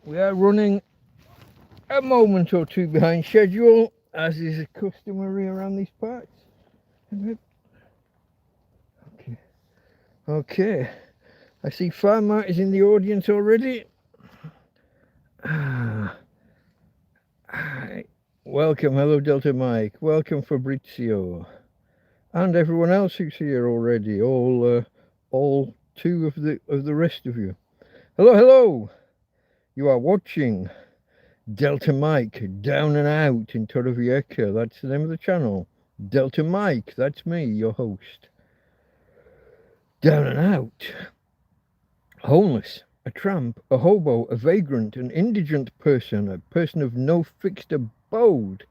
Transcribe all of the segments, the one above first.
We are running a moment or two behind schedule, as is customary around these parts. Okay. Okay. I see Farmer is in the audience already. Welcome. Hello, Delta Mike. Welcome, Fabrizio. And everyone else who's here already. All two of the rest of you. Hello, hello. You are watching Delta Mike Down and Out in Torrevieja. That's the name of the channel. Delta Mike, that's me, your host. Down and out. Homeless, a tramp, a hobo, a vagrant, an indigent person, a person of no fixed abode.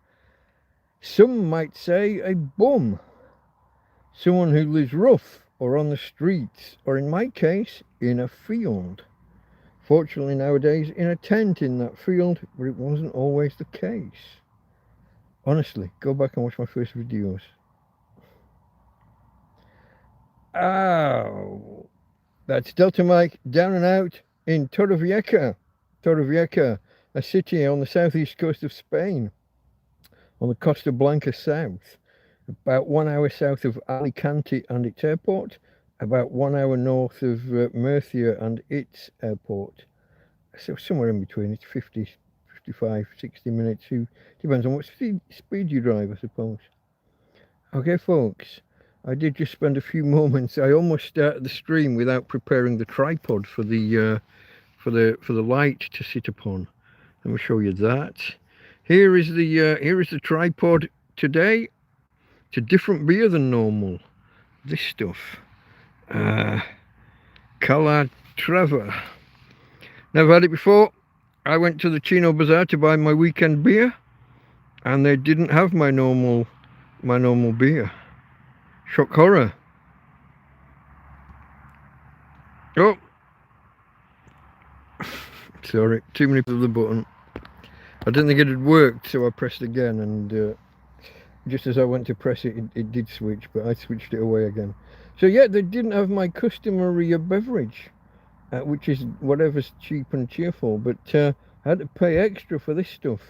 Some might say a bum. Someone who lives rough or on the streets, or in my case, in a field. Fortunately nowadays in a tent in that field, but it wasn't always the case. Honestly, go back and watch my first videos. Oh, that's Delta Mike Down and Out in Torrevieja. Torrevieja, a city on the southeast coast of Spain, on the Costa Blanca south, about 1 hour south of Alicante and its airport, about 1 hour north of Murcia and its airport. So somewhere in between. It's 50, 55, 60 minutes. Depends on what speed you drive, I suppose. Okay, folks, I did just spend a few moments. I almost started the stream without preparing the tripod for the light to sit upon. Let me show you that. Here is the tripod today. It's a different beer than normal. This stuff, Calatrava. Never had it before. I went to the Chino Bazaar to buy my weekend beer, and they didn't have my normal beer. Shock horror. Oh, sorry, too many of the button. I didn't think it had worked, so I pressed again, and just as I went to press it, it did switch, but I switched it away again. So yeah, they didn't have my customary beverage, which is whatever's cheap and cheerful, but I had to pay extra for this stuff.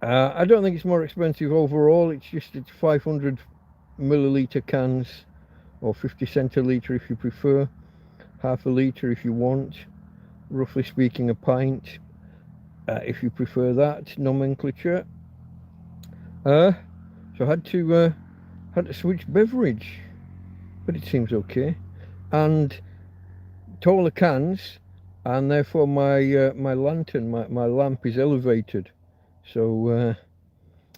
I don't think it's more expensive overall. It's 500 milliliter cans, or 50 centiliter if you prefer, half a liter if you want, roughly speaking a pint if you prefer that nomenclature. So I had to switch beverage, but it seems okay. And taller cans, and therefore my lantern, my lamp is elevated. So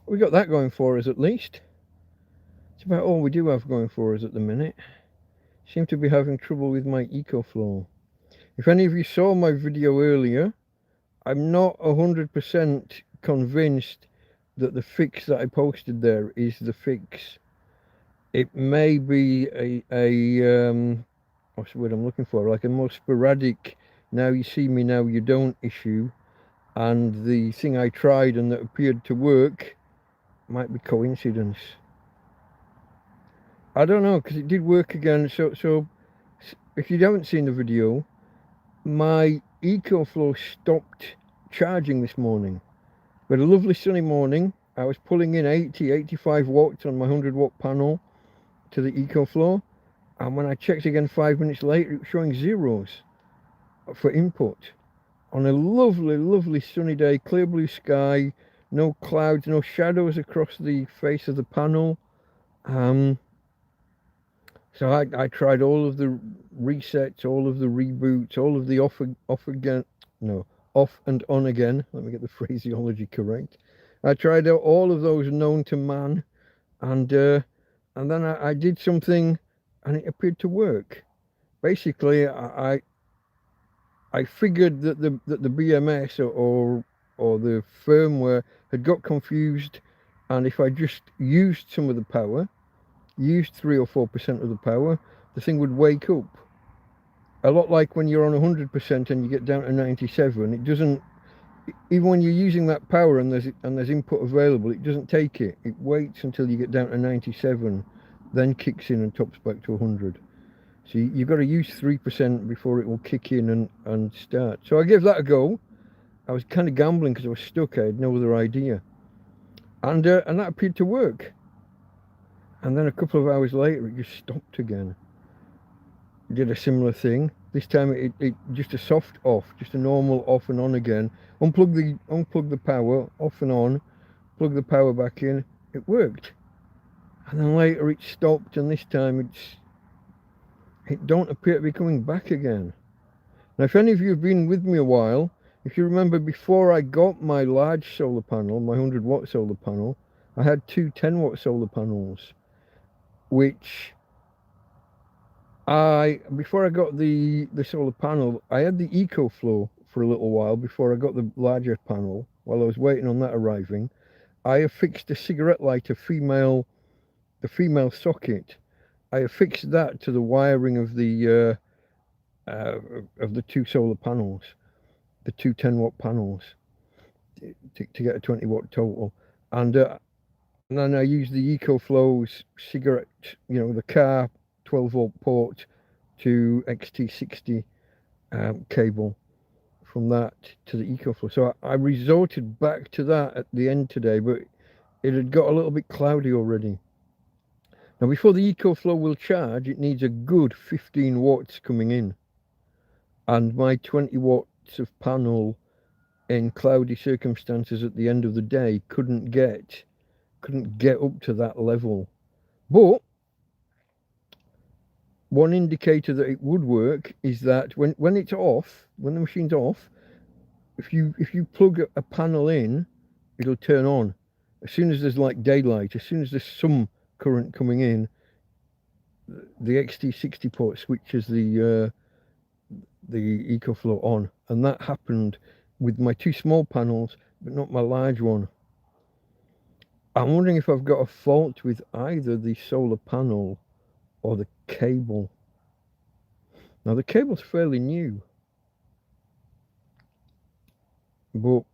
we got that going for us at least. It's about all we do have going for us at the minute. Seem to be having trouble with my EcoFlow. If any of you saw my video earlier, I'm not 100% convinced that the fix that I posted there is the fix. It may be a what's the word I'm looking for, like a more sporadic now you see me now you don't issue, and the thing I tried and that appeared to work might be coincidence. I don't know, because it did work again. So if you haven't seen the video, my EcoFlow stopped charging this morning. We had a lovely sunny morning. I was pulling in 85 watts on my 100 watt panel to the EcoFlow, and when I checked again 5 minutes later, it was showing zeros for input on a lovely sunny day, clear blue sky, no clouds, no shadows across the face of the panel. So I tried all of the resets, all of the reboots, all of the off and on again. Let me get the phraseology correct. I tried out all of those known to man, and then I did something, and it appeared to work. Basically, I figured that the BMS or the firmware had got confused, and if I just used some of the power, used 3 or 4% of the power, the thing would wake up. A lot like when you're on 100% and you get down to 97, it doesn't, even when you're using that power and there's input available, it doesn't take it. It waits until you get down to 97, then kicks in and tops back to 100. So you've got to use 3% before it will kick in and start. So I gave that a go, I was kind of gambling because I was stuck. I had no other idea, and that appeared to work. And then a couple of hours later, it just stopped again. Did a similar thing. This time it just a soft off, just a normal off and on again. Unplug the power, off and on, plug the power back in. It worked. And then later it stopped, and this time it don't appear to be coming back again. Now, if any of you have been with me a while, if you remember before I got my large solar panel, my 100-watt solar panel, I had two 10-watt solar panels, which before I got the solar panel, I had the EcoFlow for a little while before I got the larger panel. While I was waiting on that arriving, I affixed a cigarette lighter female socket. I affixed that to the wiring of the two solar panels, the two 10-watt panels, to get a 20-watt total. And then I used the EcoFlow's cigarette, the car 12-volt port to XT60 cable, from that to the EcoFlow. So I resorted back to that at the end today, but it had got a little bit cloudy already. Now, before the EcoFlow will charge, it needs a good 15 watts coming in. And my 20 watts of panel in cloudy circumstances at the end of the day couldn't get up to that level. But one indicator that it would work is that when it's off, when the machine's off, if you plug a panel in, it'll turn on. As soon as there's like daylight, as soon as there's some current coming in, the XT60 port switches the EcoFlow on. And that happened with my two small panels, but not my large one. I'm wondering if I've got a fault with either the solar panel or the cable. Now, the cable's fairly new, but a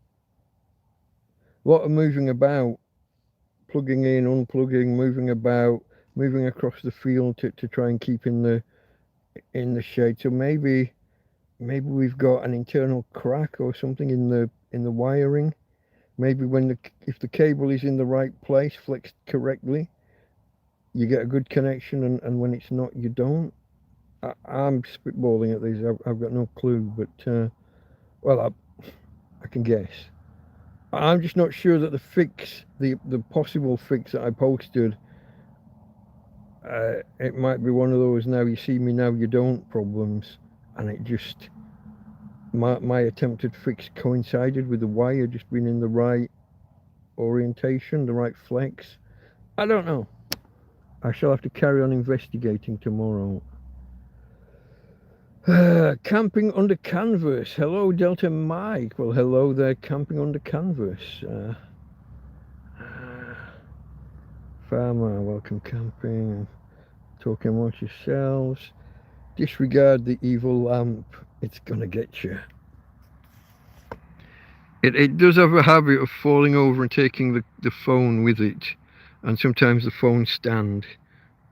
lot of moving about, plugging in, unplugging, moving about, moving across the field to try and keep in the shade. So maybe we've got an internal crack or something in the wiring. Maybe if the cable is in the right place, flexed correctly, you get a good connection, and when it's not, you don't. I'm spitballing at these. I've got no clue, but well, I can guess. I'm just not sure that the fix, the possible fix that I posted, it might be one of those now you see me, now you don't problems, and it just, my attempted fix coincided with the wire just being in the right orientation, the right flex. I don't know. I shall have to carry on investigating tomorrow. Camping under canvas. Hello, Delta Mike. Well, hello there, camping under canvas. Farmer, welcome camping. Talking amongst yourselves. Disregard the evil lamp. It's gonna get you. It does have a habit of falling over and taking the phone with it. And sometimes the phone stand.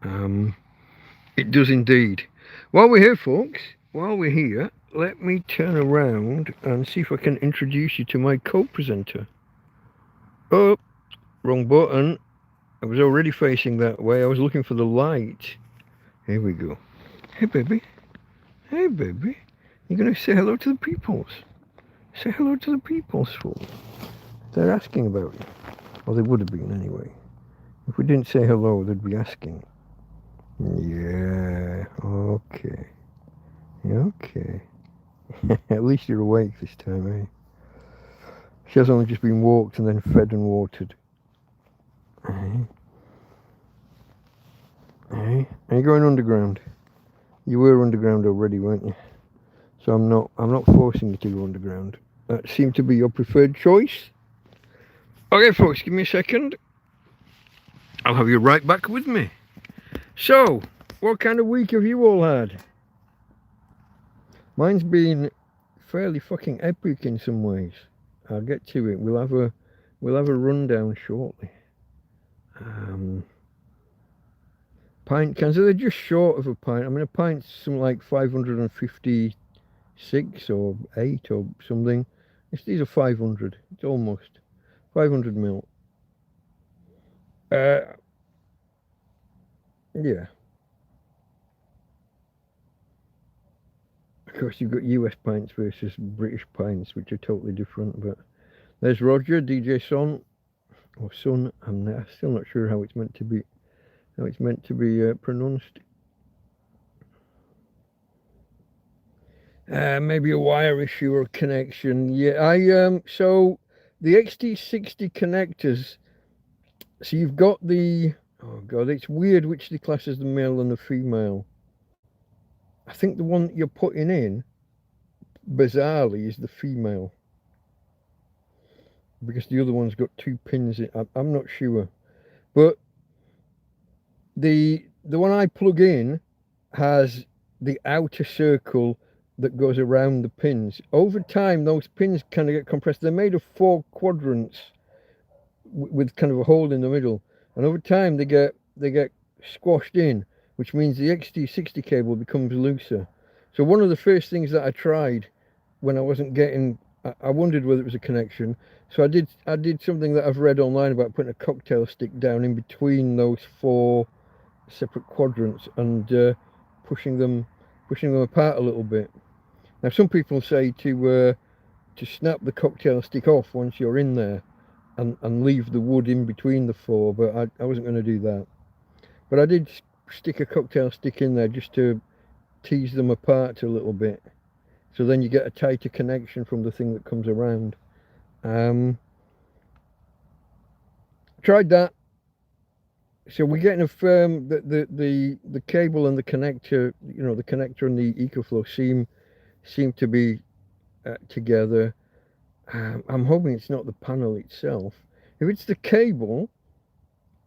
It does indeed. While we're here, folks, let me turn around and see if I can introduce you to my co-presenter. Oh, wrong button. I was already facing that way. I was looking for the light. Here we go. Hey, baby. Hey, baby. You're going to say hello to the peoples. Say hello to the peoples, folks. They're asking about you. Well, they would have been anyway. If we didn't say hello, they'd be asking. Yeah, okay. Okay. At least you're awake this time, eh? She has only just been walked and then fed and watered. Hey. Hey. Are you going underground? You were underground already, weren't you? So I'm not forcing you to go underground. That seemed to be your preferred choice. Okay, folks, give me a second. I'll have you right back with me. So, what kind of week have you all had? Mine's been fairly fucking epic in some ways. I'll get to it. We'll have a rundown shortly. Pint cans, they're just short of a pint. I mean, a pint's something like 556 or 8 or something. These are 500. It's almost 500 mil. Yeah. Of course, you've got US pints versus British pints, which are totally different. But there's Roger, DJ Son, or Son. I'm still not sure how it's meant to be. How it's meant to be pronounced. Maybe a wire issue or a connection. Yeah, so the XT60 connectors. So you've got the. Oh god, it's weird which they class as the male and the female. I think the one that you're putting in, bizarrely, is the female. Because the other one's got two pins in. I'm not sure. But the one I plug in has the outer circle that goes around the pins. Over time, those pins kind of get compressed. They're made of 4 quadrants with kind of a hole in the middle, and over time they get squashed in, which means the XT60 cable becomes looser. So one of the first things that I tried when I wasn't getting, I wondered whether it was a connection. So I did something that I've read online about putting a cocktail stick down in between those 4 separate quadrants and pushing them apart a little bit. Now some people say to snap the cocktail stick off once you're in there and leave the wood in between the 4, but I wasn't going to do that. But I did stick a cocktail stick in there just to tease them apart a little bit, so then you get a tighter connection from the thing that comes around. Tried that. So we're getting a firm that the cable and the connector, the connector and the EcoFlow seem to be together. I'm hoping it's not the panel itself. If it's the cable,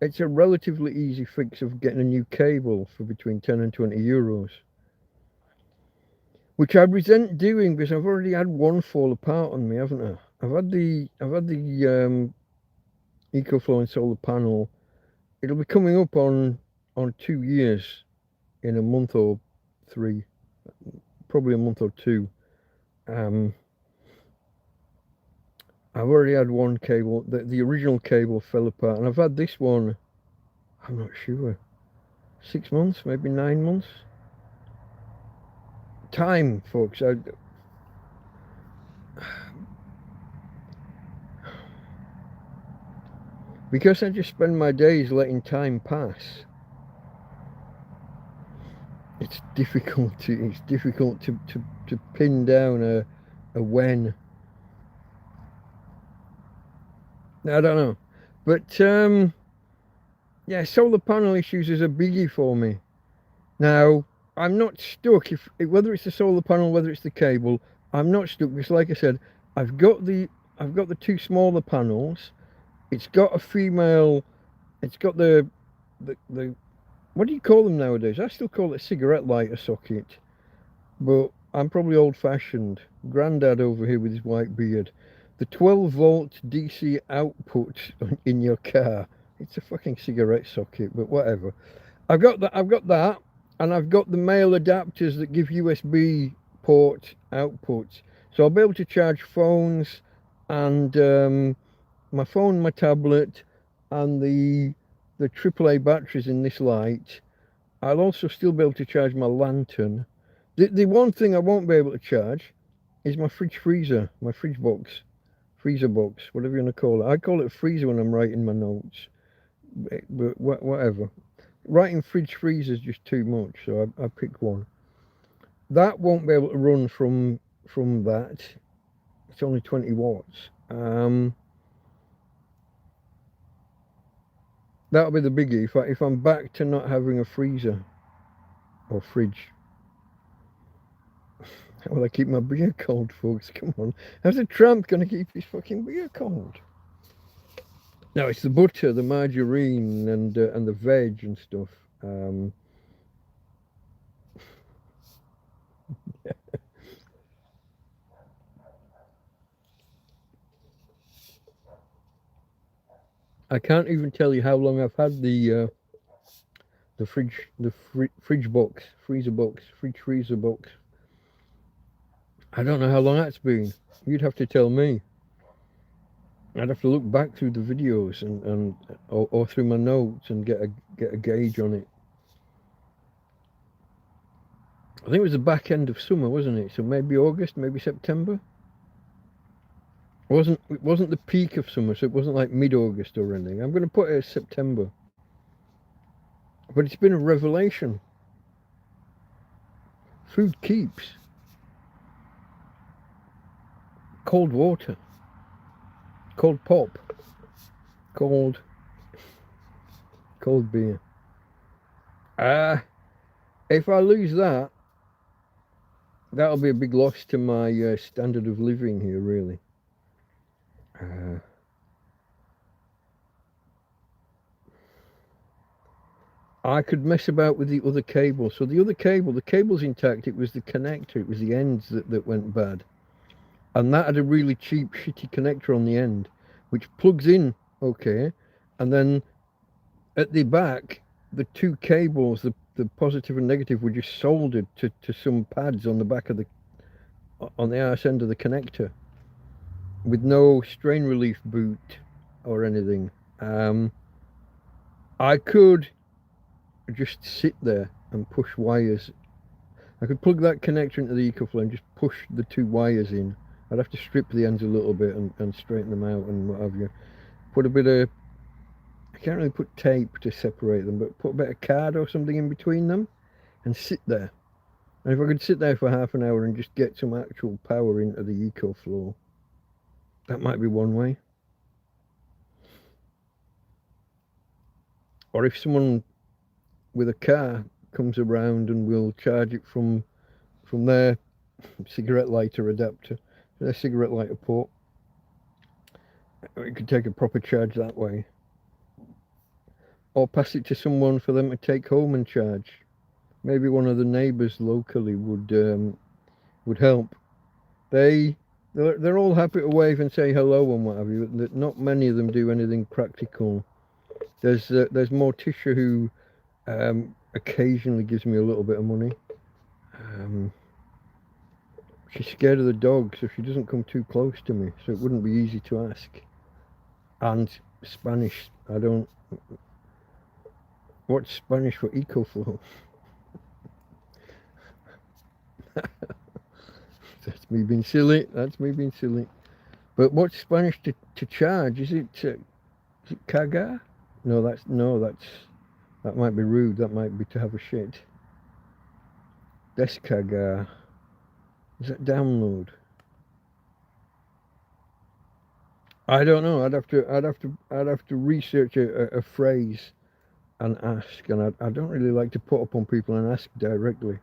it's a relatively easy fix of getting a new cable for between 10 and 20 euros. Which I resent doing because I've already had one fall apart on me, haven't I? I've had the EcoFlow and solar panel. It'll be coming up on 2 years in a month or 3, probably a month or 2. I've already had one cable. The original cable fell apart, and I've had this one, I'm not sure, 6 months, maybe 9 months. Time, folks. Because I just spend my days letting time pass. It's difficult to pin down a when. I don't know, but yeah, solar panel issues is a biggie for me. Now I'm not stuck if whether it's the solar panel, whether it's the cable. I'm not stuck because, like I said, I've got the 2 smaller panels. It's got a female. It's got the what do you call them nowadays? I still call it a cigarette lighter socket, but I'm probably old-fashioned. Grandad over here with his white beard. The 12-volt DC output in your car. It's a fucking cigarette socket, but whatever. I've got that, and I've got the male adapters that give USB port outputs. So I'll be able to charge phones and my phone, my tablet, and the AAA batteries in this light. I'll also still be able to charge my lantern. The one thing I won't be able to charge is my freezer box, whatever you want to call it. I call it a freezer when I'm writing my notes, but whatever. Writing fridge freezer is just too much, so I pick one. That won't be able to run from that. It's only 20 watts. That'll be the biggie if I'm back to not having a freezer or fridge. How will I keep my beer cold, folks? Come on. How's a tramp going to keep his fucking beer cold? No, it's the butter, the margarine, and the veg and stuff. I can't even tell you how long I've had the fridge box, freezer box, fridge freezer box. I don't know how long that's been. You'd have to tell me. I'd have to look back through the videos and or through my notes and get a gauge on it. I think it was the back end of summer, wasn't it? So maybe August, maybe September. It wasn't the peak of summer, so it wasn't like mid-August or anything. I'm going to put it as September. But it's been a revelation. Food keeps. Cold water. Cold pop. Cold beer. If I lose that, that'll be a big loss to my standard of living here, really. I could mess about with the other cable. So the cable's intact. It was the connector, it was the ends that went bad. And that had a really cheap, shitty connector on the end, which plugs in okay. And then at the back, the two cables, the positive and negative, were just soldered to some pads on the back of on the arse end of the connector, with no strain relief boot or anything. I could just sit there and push wires. I could plug that connector into the EcoFlow and just push the two wires in. I'd have to strip the ends a little bit and straighten them out and what have you. Put a bit of, I can't really put tape to separate them, but put a bit of card or something in between them and sit there. And if I could sit there for half an hour and just get some actual power into the EcoFlow, that might be one way. Or if someone with a car comes around and will charge it from their cigarette lighter adapter, their cigarette lighter port, it could take a proper charge that way. Or pass it to someone for them to take home and charge. Maybe one of the neighbours locally would help. They're all happy to wave and say hello and what have you. But not many of them do anything practical. There's Morticia who occasionally gives me a little bit of money. She's scared of the dog, so she doesn't come too close to me, so it wouldn't be easy to ask. And Spanish, I don't... What's Spanish for EcoFlow? That's me being silly. But what's Spanish to charge? Is it cagar? No, that might be rude. That might be to have a shit. Descargar. Is that download? I don't know. I'd have to research a phrase and ask. And I don't really like to put up on people and ask directly.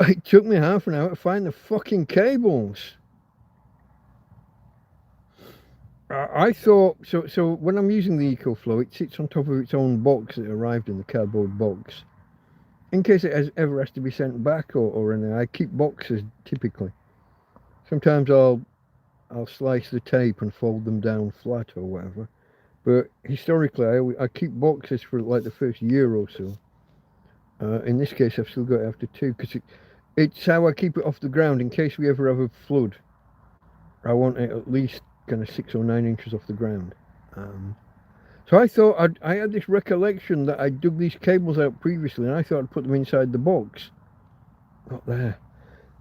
It took me half an hour to find the fucking cables. I thought so when I'm using the EcoFlow, it sits on top of its own box that arrived in the cardboard box. In case it ever has to be sent back or anything, I keep boxes typically. Sometimes I'll slice the tape and fold them down flat or whatever. But historically, I keep boxes for like the first year or so. In this case, I've still got it after 2 because it's how I keep it off the ground in case we ever have a flood. I want it at least kind of 6 or 9 inches off the ground. So I thought I had this recollection that I dug these cables out previously, and I thought I'd put them inside the box. Not there.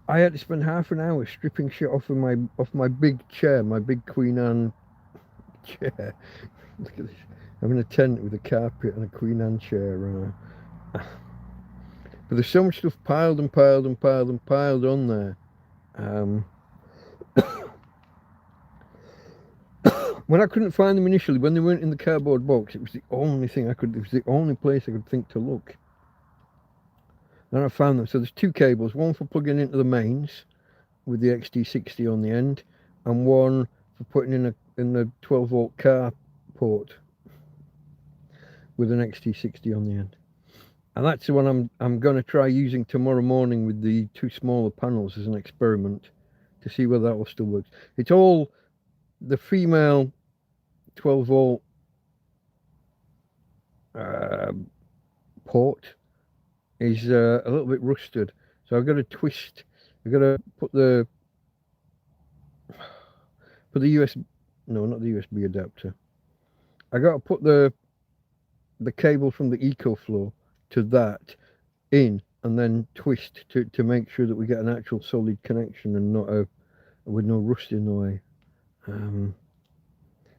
I had to spend half an hour stripping shit off my big chair, my big Queen Anne chair. Look at this. I'm in a tent with a carpet and a Queen Anne chair. But there's so much stuff piled on there. When I couldn't find them initially, when they weren't in the cardboard box, it was the only place I could think to look. Then I found them. So there's 2 cables, one for plugging into the mains with the XT60 on the end, and one for putting in the 12 volt car port with an XT60 on the end. And that's the one I'm going to try using tomorrow morning with the 2 smaller panels as an experiment to see whether that will still work. It's all the female 12 volt port is a little bit rusted, so I've got to twist I gotta put the USB, no, not the USB adapter. I gotta put the cable from the EcoFlow to that in, and then twist to make sure that we get an actual solid connection and not with no rust in the way.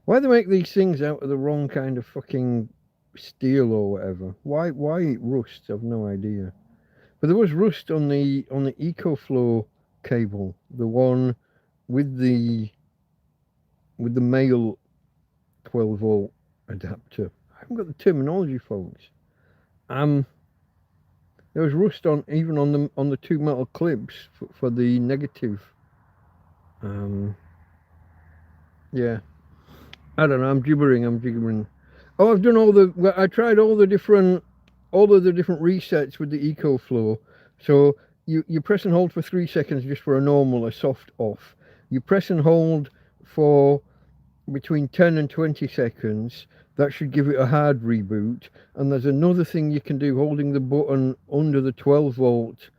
Why they make these things out of the wrong kind of fucking steel or whatever? Why it rusts? I've no idea. But there was rust on the EcoFlow cable, the one with the male 12-volt adapter. I haven't got the terminology, folks. There was rust on even on the two metal clips for the negative. Yeah, I don't know. I'm gibbering. Oh, I've done I tried all of the different resets with the EcoFlow. So you press and hold for 3 seconds just for a soft off. You press and hold for between 10 and 20 seconds. That should give it a hard reboot. And there's another thing you can do, holding the button under the 12-volt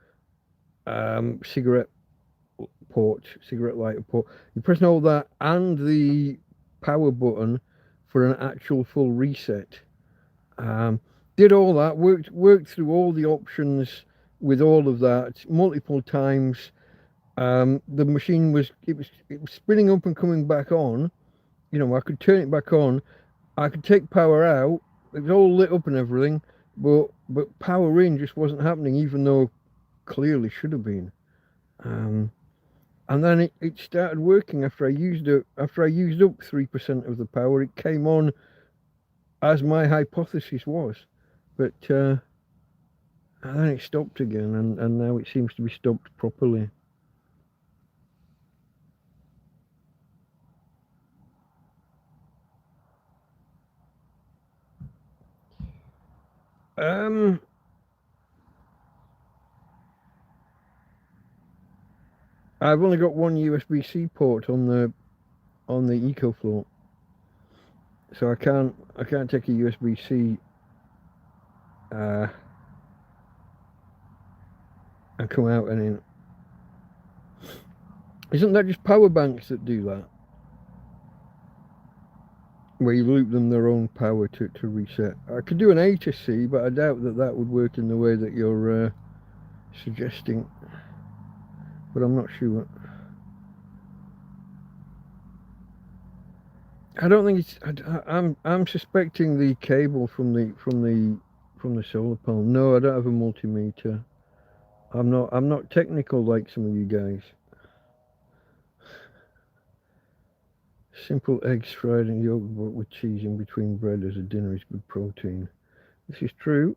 cigarette lighter port. You press and hold that and the power button for an actual full reset. Did all that, worked through all the options with all of that multiple times. The machine was spinning up and coming back on. You know, I could turn it back on. I could take power out. It was all lit up and everything, but power in just wasn't happening, even though clearly should have been. And then it started working after I used up 3% of the power. It came on as my hypothesis was, but and then it stopped again, and now it seems to be stopped properly. I've only got one USB-C port on the EcoFlow, so I can't take a USB-C and come out and in. Isn't that just power banks that do that? Where you loop them their own power to reset. I could do an A to C, but I doubt that would work in the way that you're suggesting. But I'm not sure. I don't think it's. I'm suspecting the cable from the solar panel. No, I don't have a multimeter. I'm not technical like some of you guys. Simple eggs fried in yogurt with cheese in between bread as a dinner is good protein. This is true.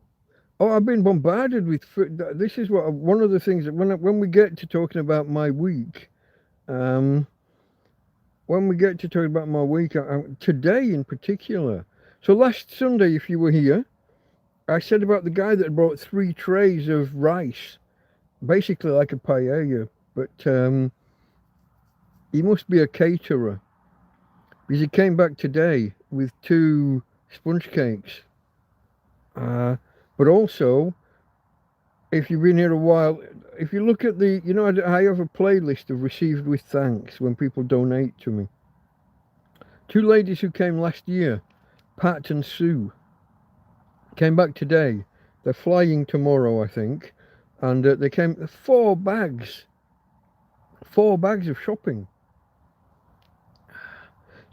Oh, I've been bombarded with food. This is one of the things that when we get to talking about my week, today in particular. So last Sunday, if you were here, I said about the guy that brought 3 trays of rice, basically like a paella, but he must be a caterer. Because he came back today with 2 sponge cakes. But also, if you've been here a while, if you look at I have a playlist of received with thanks when people donate to me. 2 ladies who came last year, Pat and Sue, came back today. They're flying tomorrow, I think. And they came 4 bags of shopping.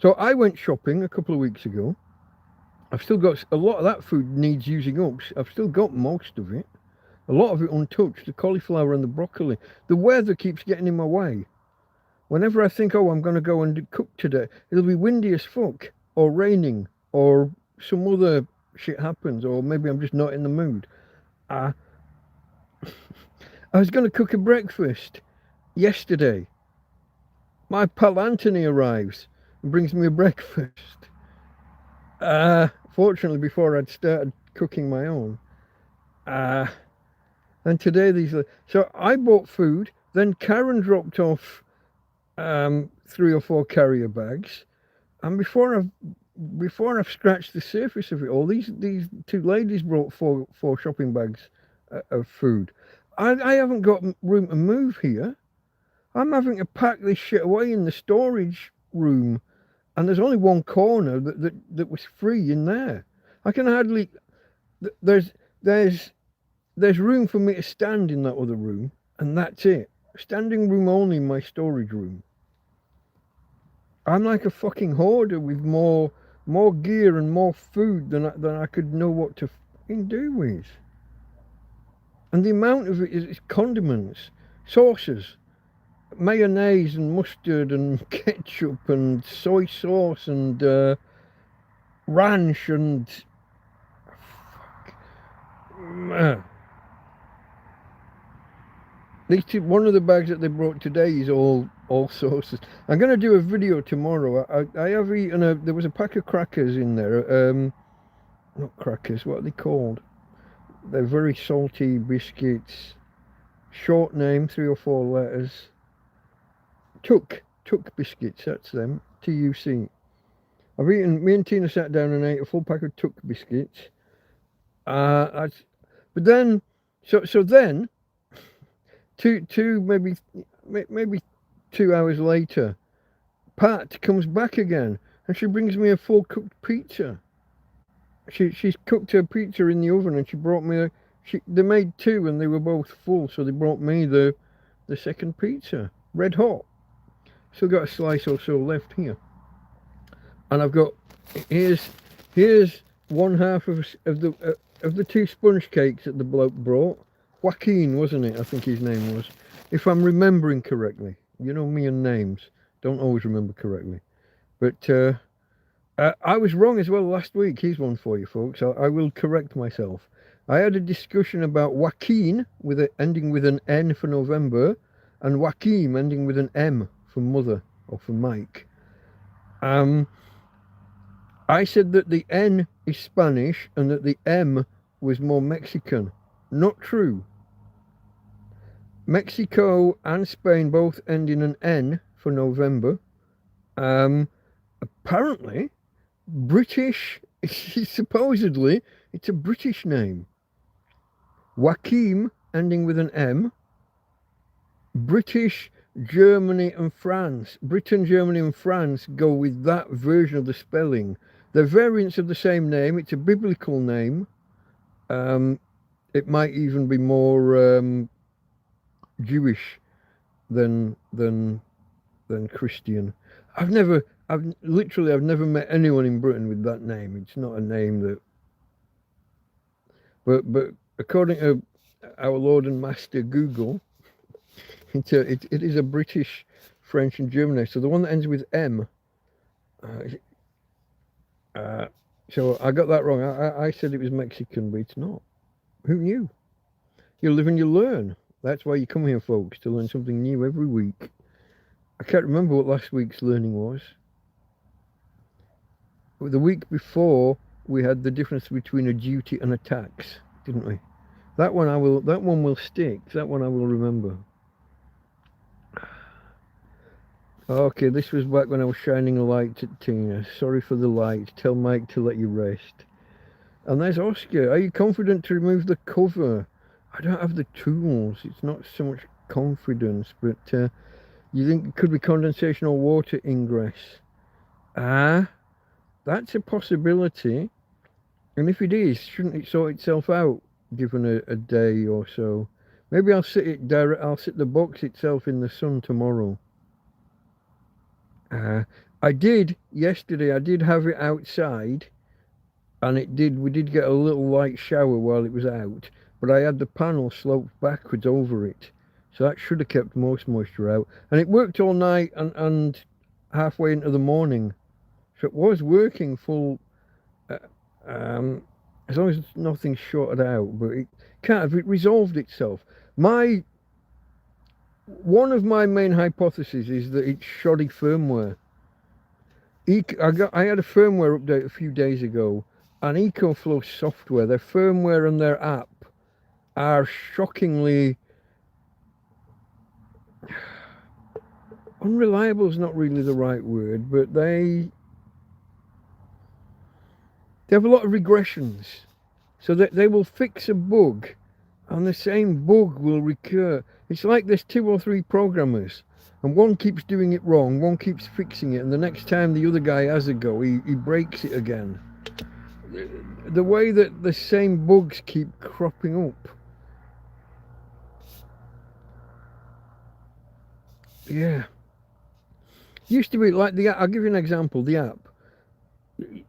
So I went shopping a couple of weeks ago. I've still got a lot of that food needs using up. I've still got most of it. A lot of it untouched, the cauliflower and the broccoli. The weather keeps getting in my way. Whenever I think, oh, I'm going to go and cook today, it'll be windy as fuck, or raining, or some other shit happens, or maybe I'm just not in the mood. I was going to cook a breakfast yesterday. My pal Anthony arrives and brings me a breakfast. Fortunately, before I'd started cooking my own. And today so I bought food. Then Karen dropped off 3 or 4 carrier bags, and before I've scratched the surface of it all, these 2 ladies brought 4 shopping bags of food. I haven't got room to move here. I'm having to pack this shit away in the storage room, and there's only one corner that was free in there. I can hardly. There's there's room for me to stand in that other room, and that's it. Standing room only in my storage room. I'm like a fucking hoarder with more gear and more food than I could know what to fucking do with. And the amount of it is condiments, sauces, mayonnaise and mustard and ketchup and soy sauce and ranch and these two, one of the bags that they brought today is all sauces. I'm going to do a video tomorrow. I have eaten there was a pack of crackers in there. Not crackers, what are they called? They're very salty biscuits. Short name, 3 or 4 letters. Tuck biscuits, that's them. TUC. Me and Tina sat down and ate a full pack of Tuck biscuits. But then, so then, maybe 2 hours later, Pat comes back again and she brings me a full cooked pizza. She's cooked her pizza in the oven and she brought me they made 2 and they were both full, so they brought me the second pizza, red hot. Still got a slice or so left here, and I've got here's one half of the 2 sponge cakes that the bloke brought. Joaquin, wasn't it? I think his name was, if I'm remembering correctly. You know me and names, don't always remember correctly. But I was wrong as well last week. Here's one for you folks. I will correct myself. I had a discussion about Joaquin ending with an N for November, and Joaquim ending with an M for mother or for Mike. I said that the N is Spanish and that the M was more Mexican. Not true. Mexico and Spain both end in an N for November. Apparently, British, supposedly, it's a British name. Joachim ending with an M. British, Germany and France. Britain, Germany and France go with that version of the spelling. They're variants of the same name. It's a biblical name. It might even be more Jewish than Christian. I've never met anyone in Britain with that name. It's not a name that. But according to our Lord and Master Google, it is a British, French and German name. So the one that ends with M. So I got that wrong. I said it was Mexican, but it's not. Who knew? You live and you learn. That's why you come here, folks, to learn something new every week. I can't remember what last week's learning was. The week before, we had the difference between a duty and a tax, didn't we? That one will stick. That one I will remember. Okay, this was back when I was shining a light at Tina. Sorry for the light. Tell Mike to let you rest. And there's Oscar. Are you confident to remove the cover? I don't have the tools. It's not so much confidence, but you think it could be condensation or water ingress? That's a possibility. And if it is, shouldn't it sort itself out given a day or so? Maybe I'll sit the box itself in the sun tomorrow. I did yesterday. I did have it outside, and we did get a little light shower while it was out, but I had the panel sloped backwards over it, so that should have kept most moisture out, and it worked all night and halfway into the morning, so it was working full, as long as nothing's shorted out. But it can't have. It resolved itself. One of my main hypotheses is that it's shoddy firmware. I had a firmware update a few days ago, and EcoFlow software, their firmware and their app are shockingly unreliable. Is not really the right word, but they have a lot of regressions, so that they will fix a bug and the same bug will recur. It's like there's 2 or 3 programmers and one keeps doing it wrong, one keeps fixing it, and the next time the other guy has a go, he breaks it again. The way that the same bugs keep cropping up. Yeah. Used to be like I'll give you an example, the app.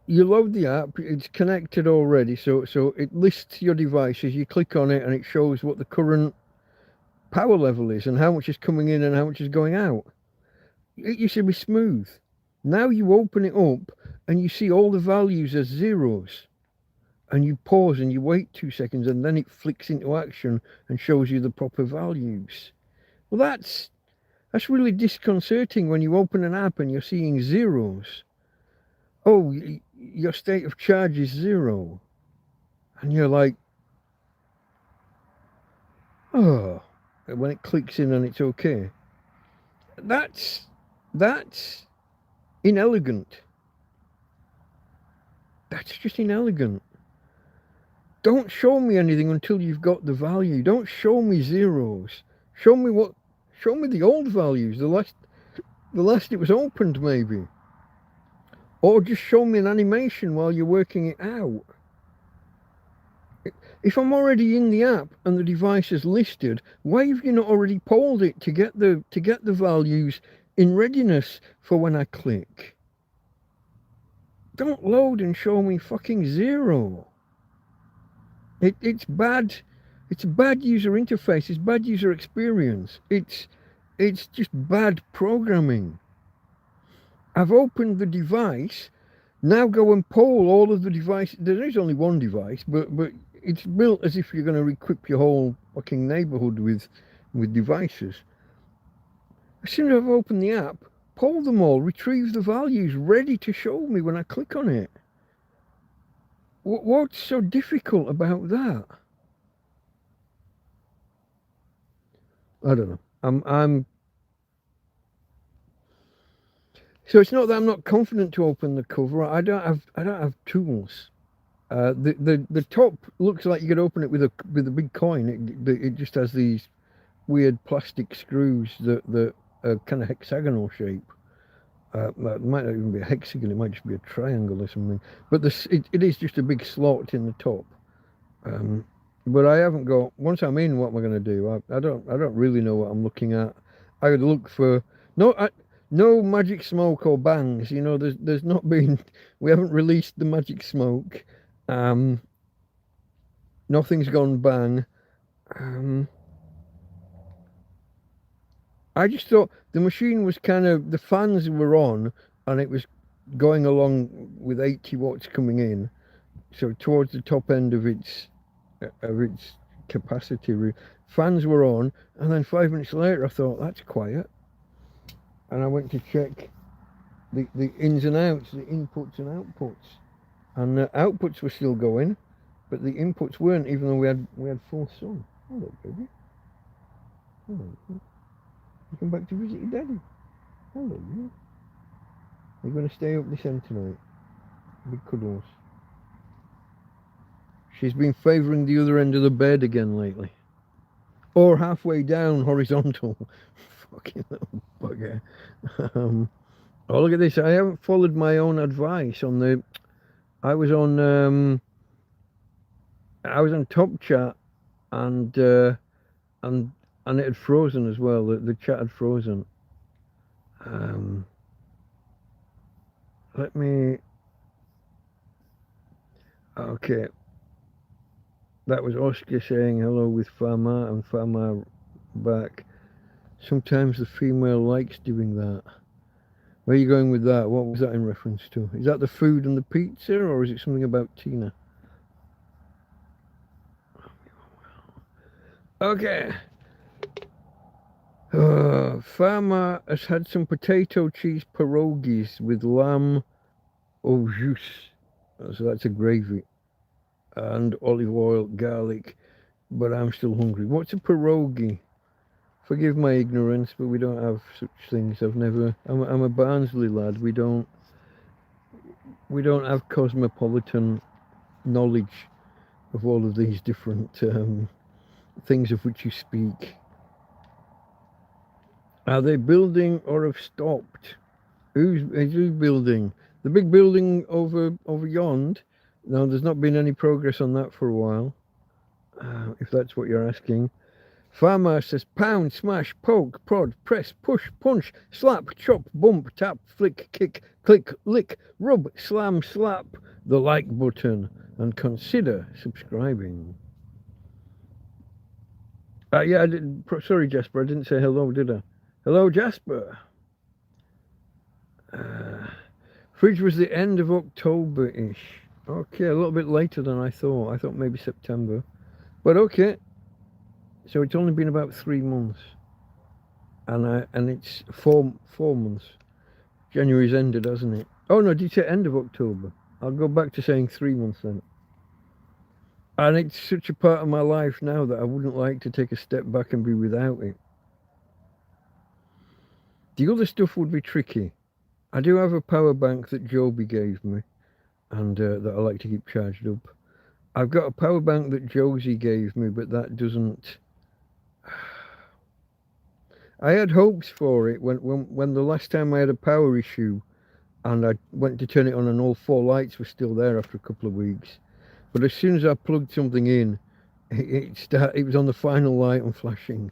You load the app, it's connected already, so it lists your devices, you click on it and it shows what the current power level is and how much is coming in and how much is going out. It used to be smooth. Now you open it up and you see all the values as zeros. And you pause and you wait 2 seconds and then it flicks into action and shows you the proper values. Well, that's really disconcerting when you open an app and you're seeing zeros. Oh, your state of charge is 0. And you're like, oh, when it clicks in and it's okay. That's inelegant. That's just inelegant. Don't show me anything until you've got the value. Don't show me zeros. Show me the old values, the last it was opened maybe. Or just show me an animation while you're working it out. If I'm already in the app and the device is listed, why have you not already polled it to get the values in readiness for when I click? Don't load and show me fucking 0. It's bad. It's a bad user interface. It's bad user experience. It's just bad programming. I've opened the device. Now go and poll all of the devices. There is only one device, but it's built as if you're going to equip your whole fucking neighborhood with devices. As soon as I've opened the app, poll them all, retrieve the values, ready to show me when I click on it. What's so difficult about that? I don't know. I'm. So it's not that I'm not confident to open the cover. I don't have tools. The top looks like you could open it with a big coin. It just has these weird plastic screws that are kind of hexagonal shape. It might not even be a hexagon, it might just be a triangle or something. But it is just a big slot in the top. But I haven't got, once I'm in, what am I going to do? I don't really know what I'm looking at. I would look for, no magic smoke or bangs. You know, there's not been, we haven't released the magic smoke. Nothing's gone bang. I just thought the machine was kind of, the fans were on and it was going along with 80 watts coming in. So towards the top end of its capacity, fans were on, and then 5 minutes later I thought, that's quiet. And I went to check the ins and outs, the inputs and outputs. And the outputs were still going, but the inputs weren't, even though we had full sun. Hello, baby. Hello. You come back to visit your daddy. Hello, you. Are you going to stay up this end tonight? Big cuddles. She's been favouring the other end of the bed again lately. Or halfway down, horizontal. Fucking little bugger. Oh, look at this. I haven't followed my own advice on the... I was on Top Chat and it had frozen as well. The chat had frozen. Let me... Okay. That was Oscar saying hello with Fama and Fama back. Sometimes the female likes doing that. Where are you going with that? What was that in reference to? Is that the food and the pizza, or is it something about Tina? Okay. Fama has had some potato cheese pierogies with lamb au jus. So that's a gravy. And olive oil, garlic. But I'm still hungry. What's a pierogi? Forgive my ignorance, but we don't have such things. I'm a Barnsley lad. We don't have cosmopolitan knowledge of all of these different things of which you speak. Are they building or have stopped? Who's building? The big building over yond? No, there's not been any progress on that for a while. If that's what you're asking. Farmer says pound, smash, poke, prod, press, push, punch, slap, chop, bump, tap, flick, kick, click, lick, rub, slam, slap the like button and consider subscribing. Yeah, sorry, Jasper, I didn't say hello, did I? Hello, Jasper. Fridge was the end of October-ish. Okay, a little bit later than I thought. I thought maybe September. But okay. So it's only been about 3 months. And it's four months. January's ended, hasn't it? Oh no, did you say end of October? I'll go back to saying 3 months then. And it's such a part of my life now that I wouldn't like to take a step back and be without it. The other stuff would be tricky. I do have a power bank that Joby gave me, and that I like to keep charged up. I've got a power bank that Josie gave me, but that doesn't... I had hopes for it when the last time I had a power issue and I went to turn it on and all 4 lights were still there after a couple of weeks. But as soon as I plugged something in, it was on the final light and flashing.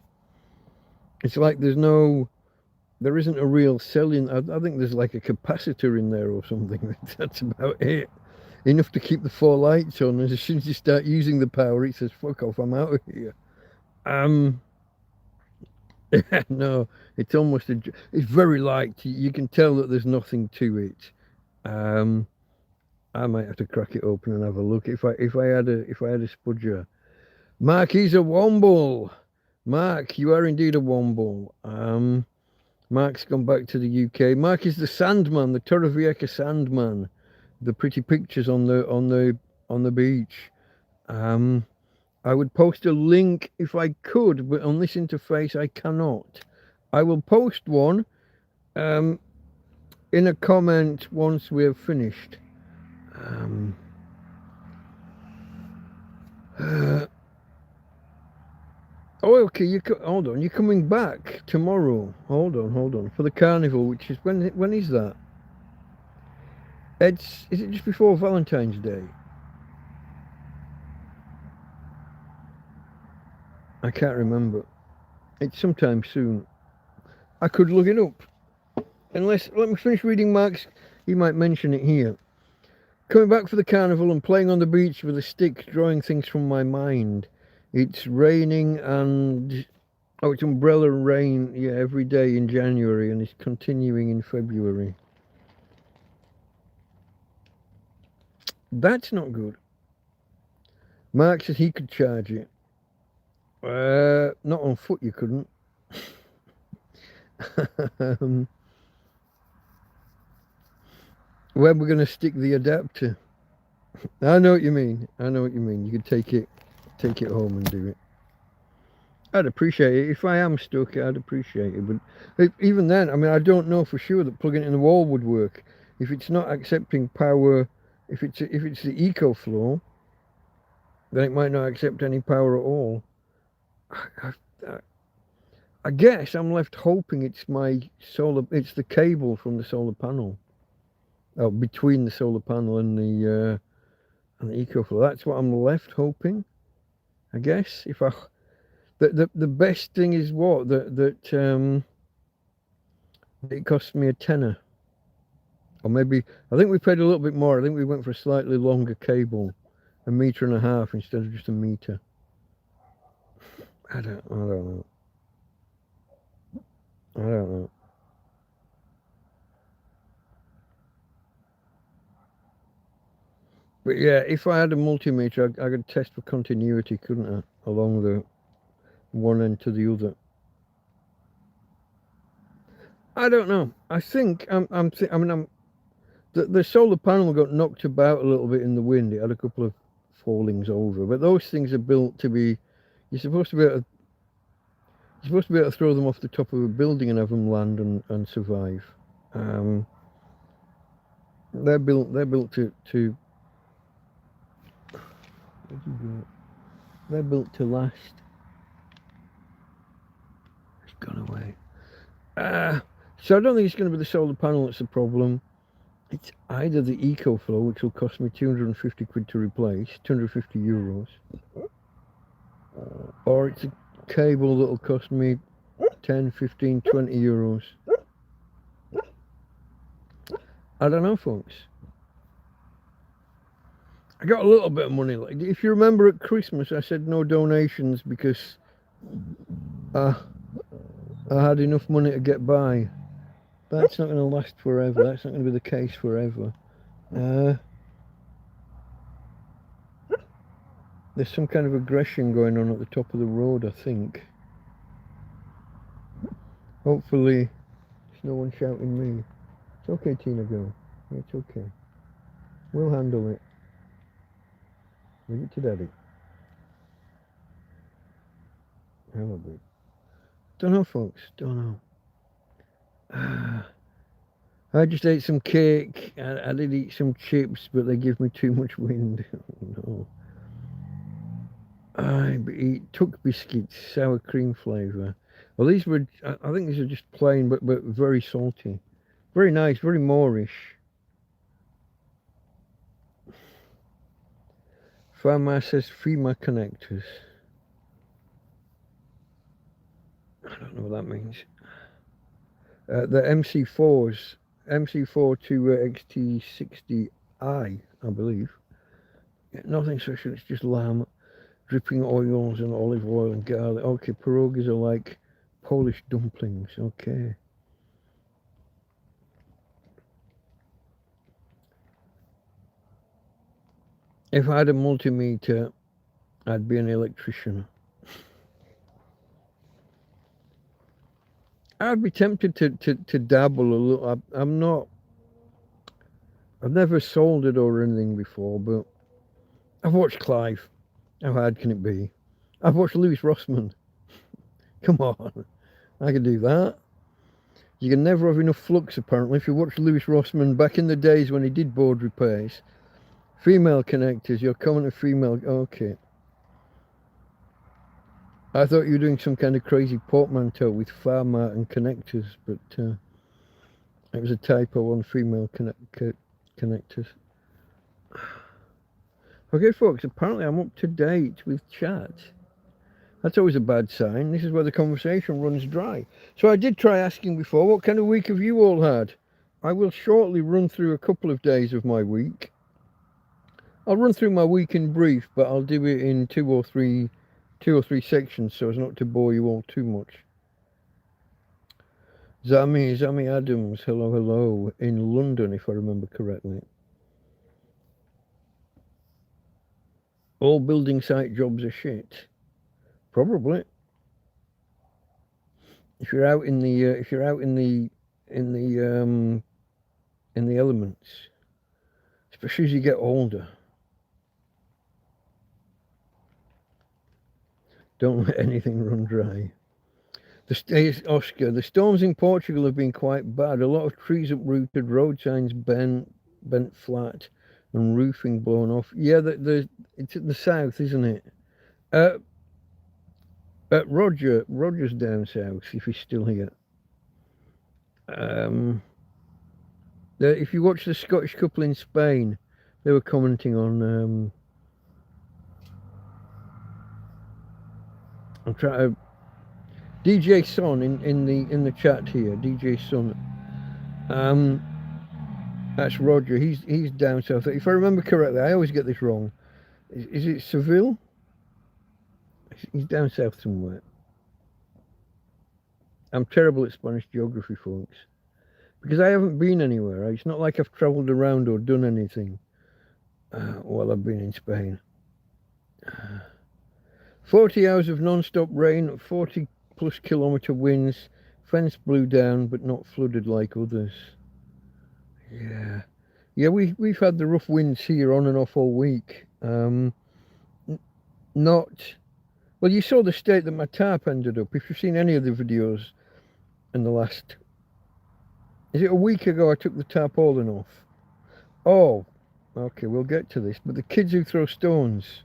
It's like there isn't a real cell in. I think there's like a capacitor in there or something. That's about it. Enough to keep the 4 lights on, and as soon as you start using the power, it says, fuck off, I'm out of here. No, it's almost it's very light. You can tell that there's nothing to it. I might have to crack it open and have a look if I had a spudger. Mark, he's a womble. Mark, you are indeed a womble. Mark's gone back to the UK. Mark is the Sandman, the Torrevieja Sandman. The pretty pictures on the beach. I would post a link if I could, but on this interface I cannot. I will post one in a comment once we have finished. Oh, okay. Hold on. You're coming back tomorrow. Hold on. For the carnival, which is when is that? Is it just before Valentine's Day? I can't remember. It's sometime soon. I could look it up. Unless, let me finish reading Mark's. He might mention it here. Coming back for the carnival and playing on the beach with a stick, drawing things from my mind. It's raining and... Oh, it's umbrella rain, yeah, every day in January, and it's continuing in February. That's not good. Mark says he could charge it. Not on foot, you couldn't. Where we're going to stick the adapter. I know what you mean. You could take it home and do it. I'd appreciate it. If I am stuck, I'd appreciate it. But even then, I mean, I don't know for sure that plugging it in the wall would work. If it's not accepting power, if it's the EcoFlow, then it might not accept any power at all. I guess I'm left hoping it's it's the cable from the solar panel. Oh, between the solar panel and the EcoFlow. That's what I'm left hoping. I guess the best thing is what that it cost me a tenner, or maybe I think we paid a little bit more. I think we went for a slightly longer cable, 1.5 meters instead of just 1 meter. I don't know. But yeah, if I had a multimeter, I could test for continuity, couldn't I? Along the one end to the other. I don't know. I think the solar panel got knocked about a little bit in the wind. It had a couple of fallings over, but those things are built to be. You're supposed to be able to throw them off the top of a building and have them land and survive. They're built to. They're built to last. It's gone away. So I don't think it's going to be the solar panel that's the problem. It's either the EcoFlow, which will cost me 250 quid to replace, 250 euros, or it's a cable that'll cost me 10, 15, 20 euros. I don't know, folks. I got a little bit of money. Like, if you remember at Christmas, I said no donations because I had enough money to get by. That's not going to last forever. That's not going to be the case forever. There's some kind of aggression going on at the top of the road, I think. Hopefully, there's no one shouting me. It's okay, Tina girl. It's okay. We'll handle it. Leave it to Daddy. Hello, babe. Don't know, folks. Don't know. I just ate some cake. I did eat some chips, but they give me too much wind. Oh, no. I eat Tuck biscuits, sour cream flavour. Well, these were, I think these are just plain, but very salty. Very nice, very Moorish. Farmer says FEMA connectors. I don't know what that means. The MC4s, MC4 to XT60i, I believe. Yeah, nothing special, it's just lamb, dripping oils and olive oil and garlic. Okay, pierogies are like Polish dumplings, okay. If I had a multimeter, I'd be an electrician. I'd be tempted to dabble a little. I've never soldered or anything before, but I've watched Clive. How hard can it be? I've watched Lewis Rossman. Come on, I can do that. You can never have enough flux, apparently. If you watch Lewis Rossman back in the days when he did board repairs, female connectors, you're common to female. Okay. I thought you were doing some kind of crazy portmanteau with Farmart and connectors, but it was a typo on female connectors. Okay, folks, apparently I'm up to date with chat. That's always a bad sign. This is where the conversation runs dry. So I did try asking before, what kind of week have you all had? I will shortly run through a couple of days of my week. I'll run through my week in brief, but I'll do it in two or three sections so as not to bore you all too much. Zami Adams, hello, in London, if I remember correctly. All building site jobs are shit. Probably. If you're out in the elements, especially as you get older. Don't let anything run dry. Oscar, the storms in Portugal have been quite bad. A lot of trees uprooted, road signs bent flat, and roofing blown off. Yeah, it's in the south, isn't it? Roger's down south, if he's still here. If you watch the Scottish couple in Spain, they were commenting on. I'm trying to. DJ Son in the chat here. DJ Son. That's Roger. He's down south. If I remember correctly, I always get this wrong. Is it Seville? He's down south somewhere. I'm terrible at Spanish geography, folks, because I haven't been anywhere. It's not like I've travelled around or done anything while I've been in Spain. 40 hours of non-stop rain, 40 plus kilometre winds, fence blew down but not flooded like others. Yeah, we've had the rough winds here on and off all week. Not, well, you saw the state that my tarp ended up. If you've seen any of the videos in the last, is it a week ago I took the tarpaulin off? Oh, okay, we'll get to this. But the kids who throw stones,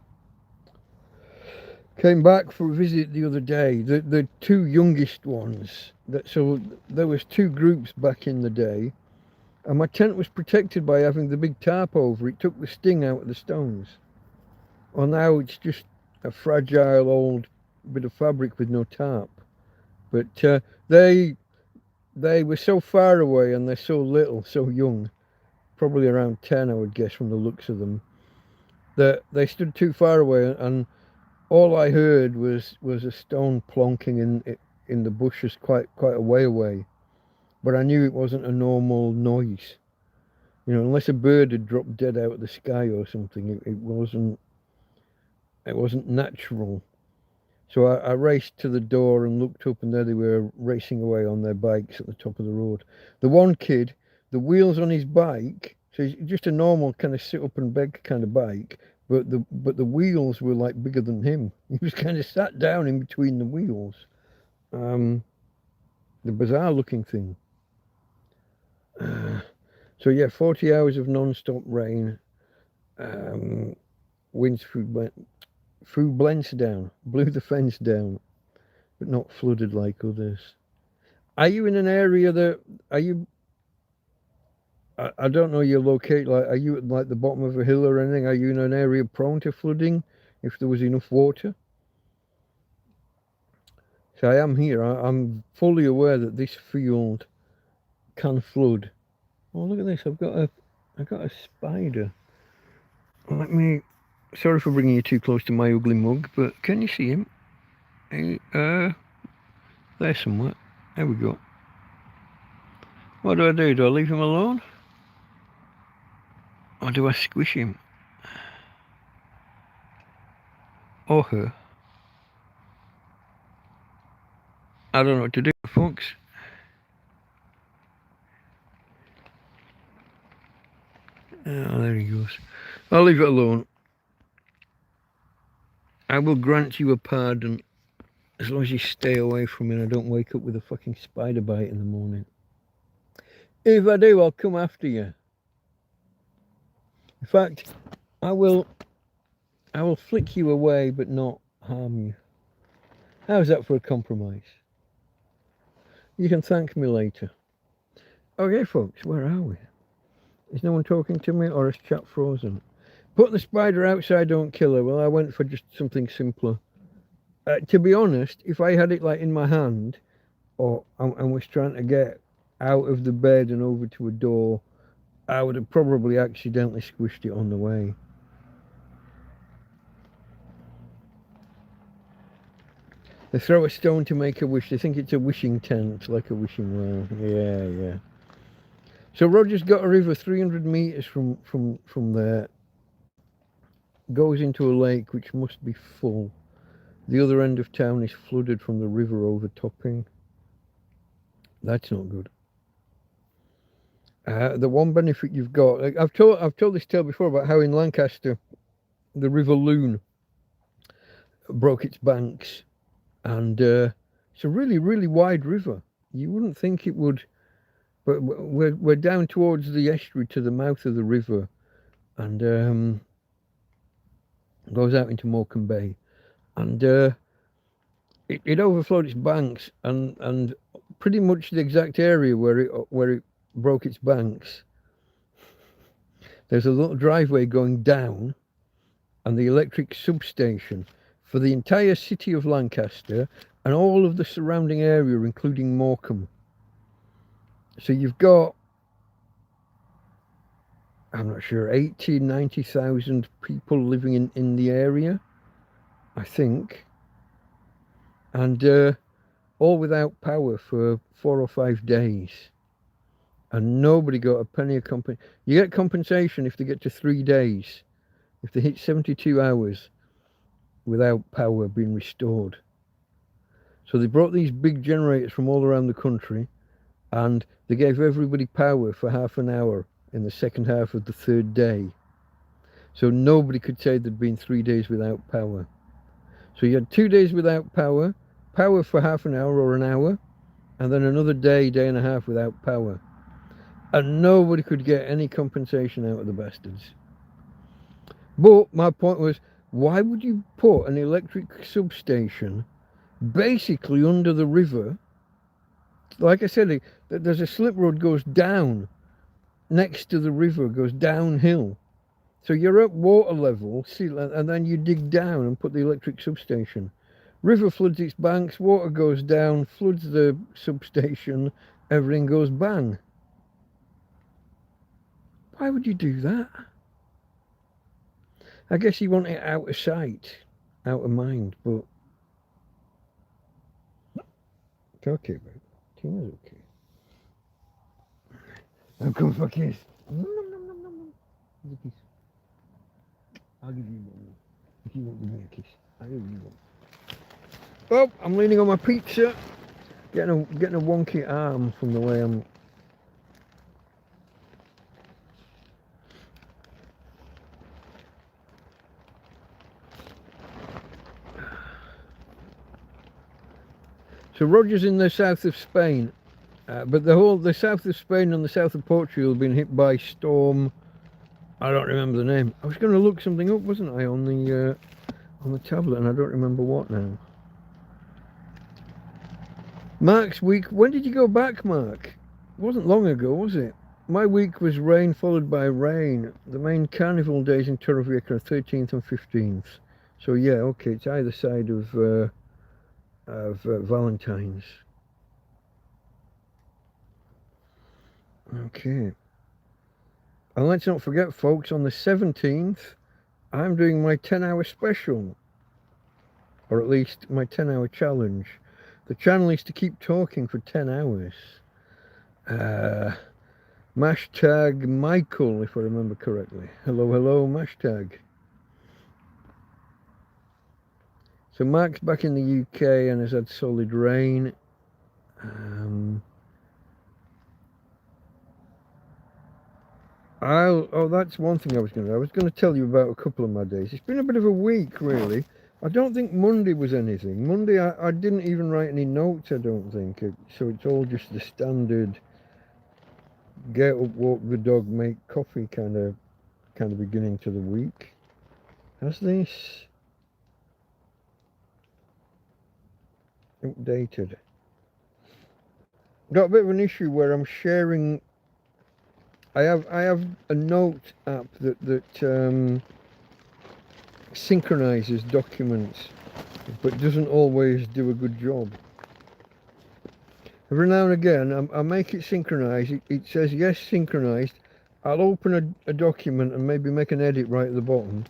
Came back for a visit the other day. The two youngest ones. So there was two groups back in the day, and my tent was protected by having the big tarp over it. Took the sting out of the stones. Well, now it's just a fragile old bit of fabric with no tarp. But they were so far away and they're so little, so young, probably around 10, I would guess, from the looks of them, that they stood too far away, and all I heard was a stone plonking in the bushes quite a way away. But I knew it wasn't a normal noise. You know, unless a bird had dropped dead out of the sky or something, it wasn't natural. So I raced to the door and looked up, and there they were racing away on their bikes at the top of the road. The one kid, the wheels on his bike, so it's just a normal kind of sit up and beg kind of bike, but the wheels were like bigger than him. He was kind of sat down in between the wheels. The bizarre looking thing. So yeah, 40 hours of non-stop rain. Winds threw blends down, blew the fence down, but not flooded like others. Are you in an area that, are you, I don't know your locate, like, are you at like the bottom of a hill or anything? Are you in an area prone to flooding if there was enough water? So I am here. I'm fully aware that this field can flood. Oh, look at this. I've got a spider. Let me, sorry for bringing you too close to my ugly mug, but can you see him? There somewhere. There we go. What do I do? Do I leave him alone? Or do I squish him? Or her? I don't know what to do, folks. Oh, there he goes. I'll leave it alone. I will grant you a pardon as long as you stay away from me and I don't wake up with a fucking spider bite in the morning. If I do, I'll come after you. In fact, I will flick you away but not harm you. How's that for a compromise? You can thank me later. Okay, folks, where are we? Is no one talking to me, or is chat frozen? Put the spider outside, don't kill her. Well, I went for just something simpler. To be honest, if I had it like in my hand, and was trying to get out of the bed and over to a door, I would have probably accidentally squished it on the way. They throw a stone to make a wish. They think it's a wishing tent, like a wishing well. Yeah. So Roger's got a river 300 metres from there. Goes into a lake which must be full. The other end of town is flooded from the river overtopping. That's not good. The one benefit you've got, like I've told this tale before about how in Lancaster the River Loon broke its banks, and it's a really wide river. You wouldn't think it would, but we're down towards the estuary to the mouth of the river, and goes out into Morecambe Bay, and it overflowed its banks, and pretty much the exact area where it broke its banks, there's a little driveway going down, and the electric substation for the entire city of Lancaster and all of the surrounding area, including Morecambe. So you've got, I'm not sure, 80,000, 90,000 people living in the area, I think, and all without power for 4 or 5 days. And nobody got a penny of compensation. You get compensation if they get to 3 days. If they hit 72 hours without power being restored. So they brought these big generators from all around the country, and they gave everybody power for half an hour in the second half of the 3rd day. So nobody could say there'd been 3 days without power. So you had 2 days without power, power for half an hour or an hour, and then another day and a half without power. And nobody could get any compensation out of the bastards. But my point was, Why would you put an electric substation basically under the river? Like I said, there's a slip road goes down next to the river, goes downhill. So you're at water level, and then you dig down and put the electric substation. River floods its banks, water goes down, floods the substation, everything goes bang. Why would you do that? I guess you want it out of sight, out of mind, but it's okay, babe. Tina's okay. I'll come for a kiss. I'll give you one. If you won't give me a kiss, I'll give you one. Oh, I'm leaning on my pizza. Getting a wonky arm from the way I'm. So Roger's in the south of Spain, but the south of Spain and the south of Portugal have been hit by storm. I don't remember the name. I was going to look something up, wasn't I, on the tablet, and I don't remember what now. Mark's week. When did you go back, Mark? It wasn't long ago, was it? My week was rain followed by rain. The main carnival days in Torrevieja are 13th and 15th. So yeah, okay, it's either side of Valentine's. Okay. And let's not forget, folks, on the 17th, I'm doing my 10-hour special. Or at least my 10-hour challenge. The channel is to keep talking for 10 hours. Hashtag Michael, if I remember correctly. Hello, hello, hashtag. So Mark's back in the UK and has had solid rain. Oh, that's one thing I was going to do. I was going to tell you about a couple of my days. It's been a bit of a week, really. I don't think Monday was anything. Monday, I didn't even write any notes, I don't think. So it's all just the standard get up, walk the dog, make coffee kind of beginning to the week. Has this updated? Got a bit of an issue where I'm sharing. I have a note app that synchronizes documents, but doesn't always do a good job. Every now and again, I make it synchronize. It says yes, synchronized. I'll open a document and maybe make an edit right at the bottom,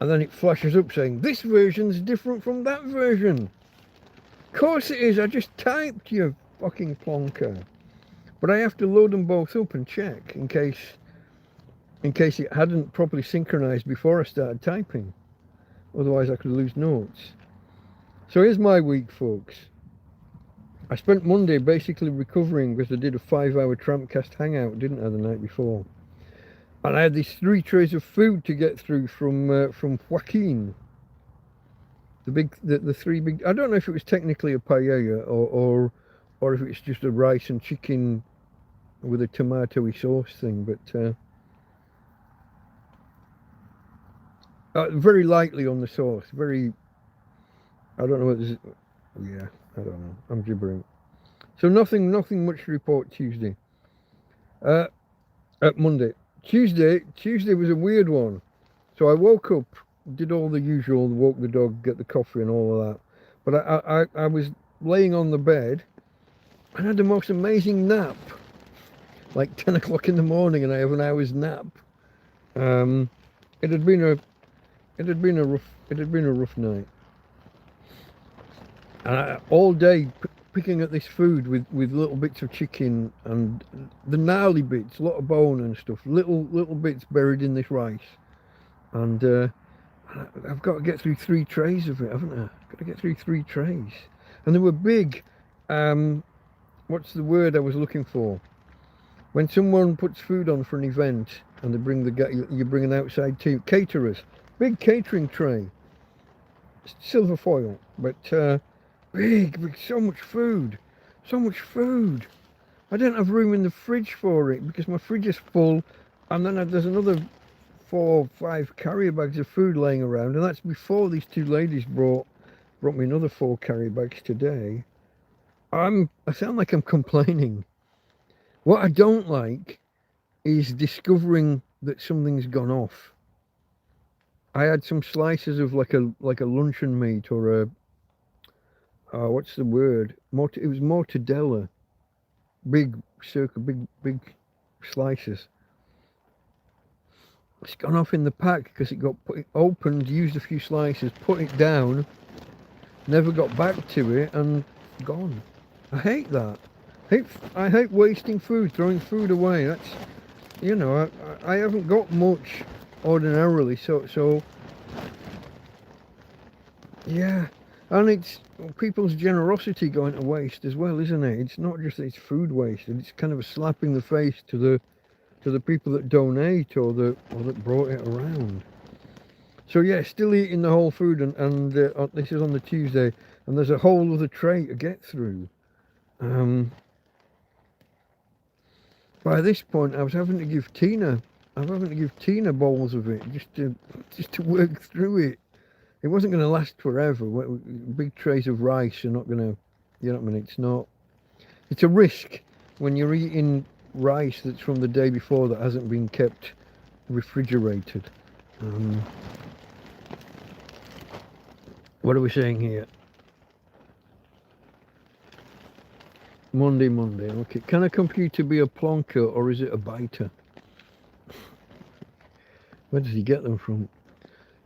and then it flashes up saying this version's different from that version. Of course it is. I just typed, you fucking plonker. But I have to load them both up and check in case it hadn't properly synchronized before I started typing. Otherwise I could lose notes. So here's my week, folks. I spent Monday basically recovering because I did a 5-hour TrampCast Hangout, didn't I, the night before. And I had these 3 trays of food to get through from Joaquin. The 3 big, I don't know if it was technically a paella or if it's just a rice and chicken with a tomatoey sauce thing, but very lightly on the sauce. Very, I don't know what this is. Yeah, I don't know. I'm gibbering. So nothing much to report Tuesday. Monday. Tuesday was a weird one. So I woke up, did all the usual, walk the dog, get the coffee and all of that. But I was laying on the bed and had the most amazing nap. Like 10 o'clock in the morning, and I have an hour's nap. It had been a rough night. And all day picking at this food with little bits of chicken and the gnarly bits, a lot of bone and stuff, little bits buried in this rice. And I've got to get through 3 trays of it, haven't I? I've got to get through 3 trays. And they were big. What's the word I was looking for? When someone puts food on for an event and they bring you bring an outside team, caterers, big catering tray, silver foil, but big, so much food. I didn't have room in the fridge for it because my fridge is full, and then there's another 4 5 carrier bags of food laying around, and that's before these two ladies brought me another 4 carrier bags today. I sound like I'm complaining. What I don't like is discovering that something's gone off. I had some slices of like a luncheon meat or a what's the word? It was mortadella, big slices. It's gone off in the pack because it got opened, used a few slices, put it down, never got back to it, and gone. I hate that. I hate wasting food, throwing food away. That's, you know, I haven't got much ordinarily, so yeah. And it's people's generosity going to waste as well, isn't it? It's not just that it's food wasted, it's kind of a slap in the face to the people that donate or that brought it around. So yeah, still eating the whole food, and this is on the Tuesday, and there's a whole other tray to get through. By this point, I was having to give Tina bowls of it just to work through it. It wasn't going to last forever. Big trays of rice are not going to, you know what I mean? It's a risk when you're eating rice that's from the day before that hasn't been kept refrigerated. What are we saying here? Monday. Okay. Can a computer be a plonker or is it a biter? Where does he get them from?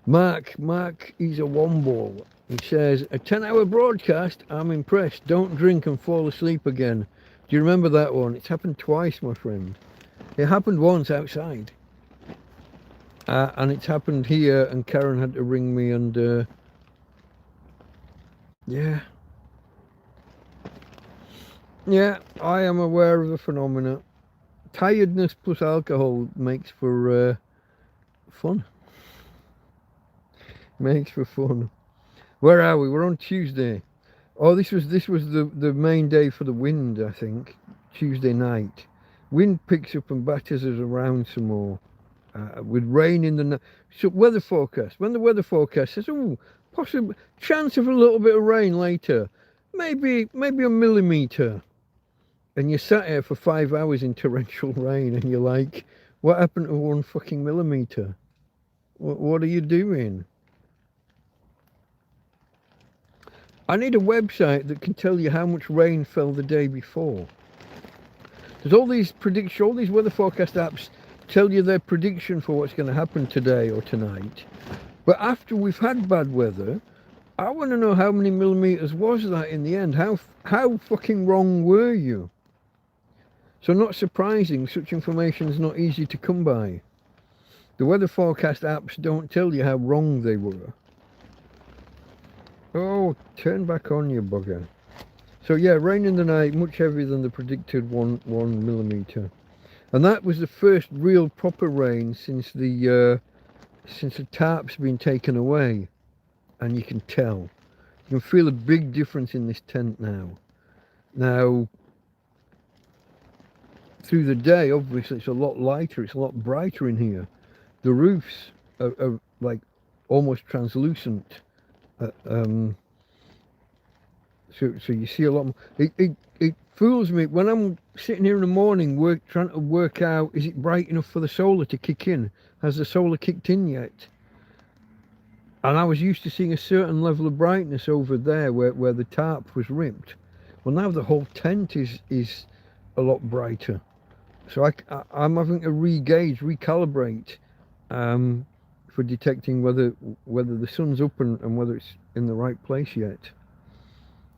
Mark, he's a one-ball. He says, a 10-hour broadcast, I'm impressed. Don't drink and fall asleep again. Do you remember that one? It's happened twice, my friend. It happened once outside. And it's happened here, and Karen had to ring me, and yeah. Yeah, I am aware of the phenomena. Tiredness plus alcohol makes for fun. Makes for fun. Where are we? We're on Tuesday. Oh, this was the main day for the wind, I think. Tuesday night. Wind picks up and batters us around some more. With rain in the night. So weather forecast. When the weather forecast says, oh, possible chance of a little bit of rain later. Maybe a millimetre. And you sat here for 5 hours in torrential rain and you're like, what happened to 1 fucking millimetre? What are you doing? I need a website that can tell you how much rain fell the day before. There's all these weather forecast apps tell you their prediction for what's going to happen today or tonight. But after we've had bad weather, I want to know how many millimetres was that in the end. How fucking wrong were you? So not surprising, such information is not easy to come by. The weather forecast apps don't tell you how wrong they were. Oh, turn back on, you bugger. So yeah, rain in the night, much heavier than the predicted 1 millimetre. And that was the first real proper rain since the tarp's been taken away. And you can tell. You can feel a big difference in this tent now. Now, through the day, obviously it's a lot lighter, it's a lot brighter in here. The roofs are like almost translucent. So you see a lot more. It fools me when I'm sitting here in the morning trying to work out, is it bright enough for the solar to kick in? Has the solar kicked in yet? And I was used to seeing a certain level of brightness over there where the tarp was ripped. Well, now the whole tent is a lot brighter. So I'm having to recalibrate for detecting whether the sun's up and whether it's in the right place yet.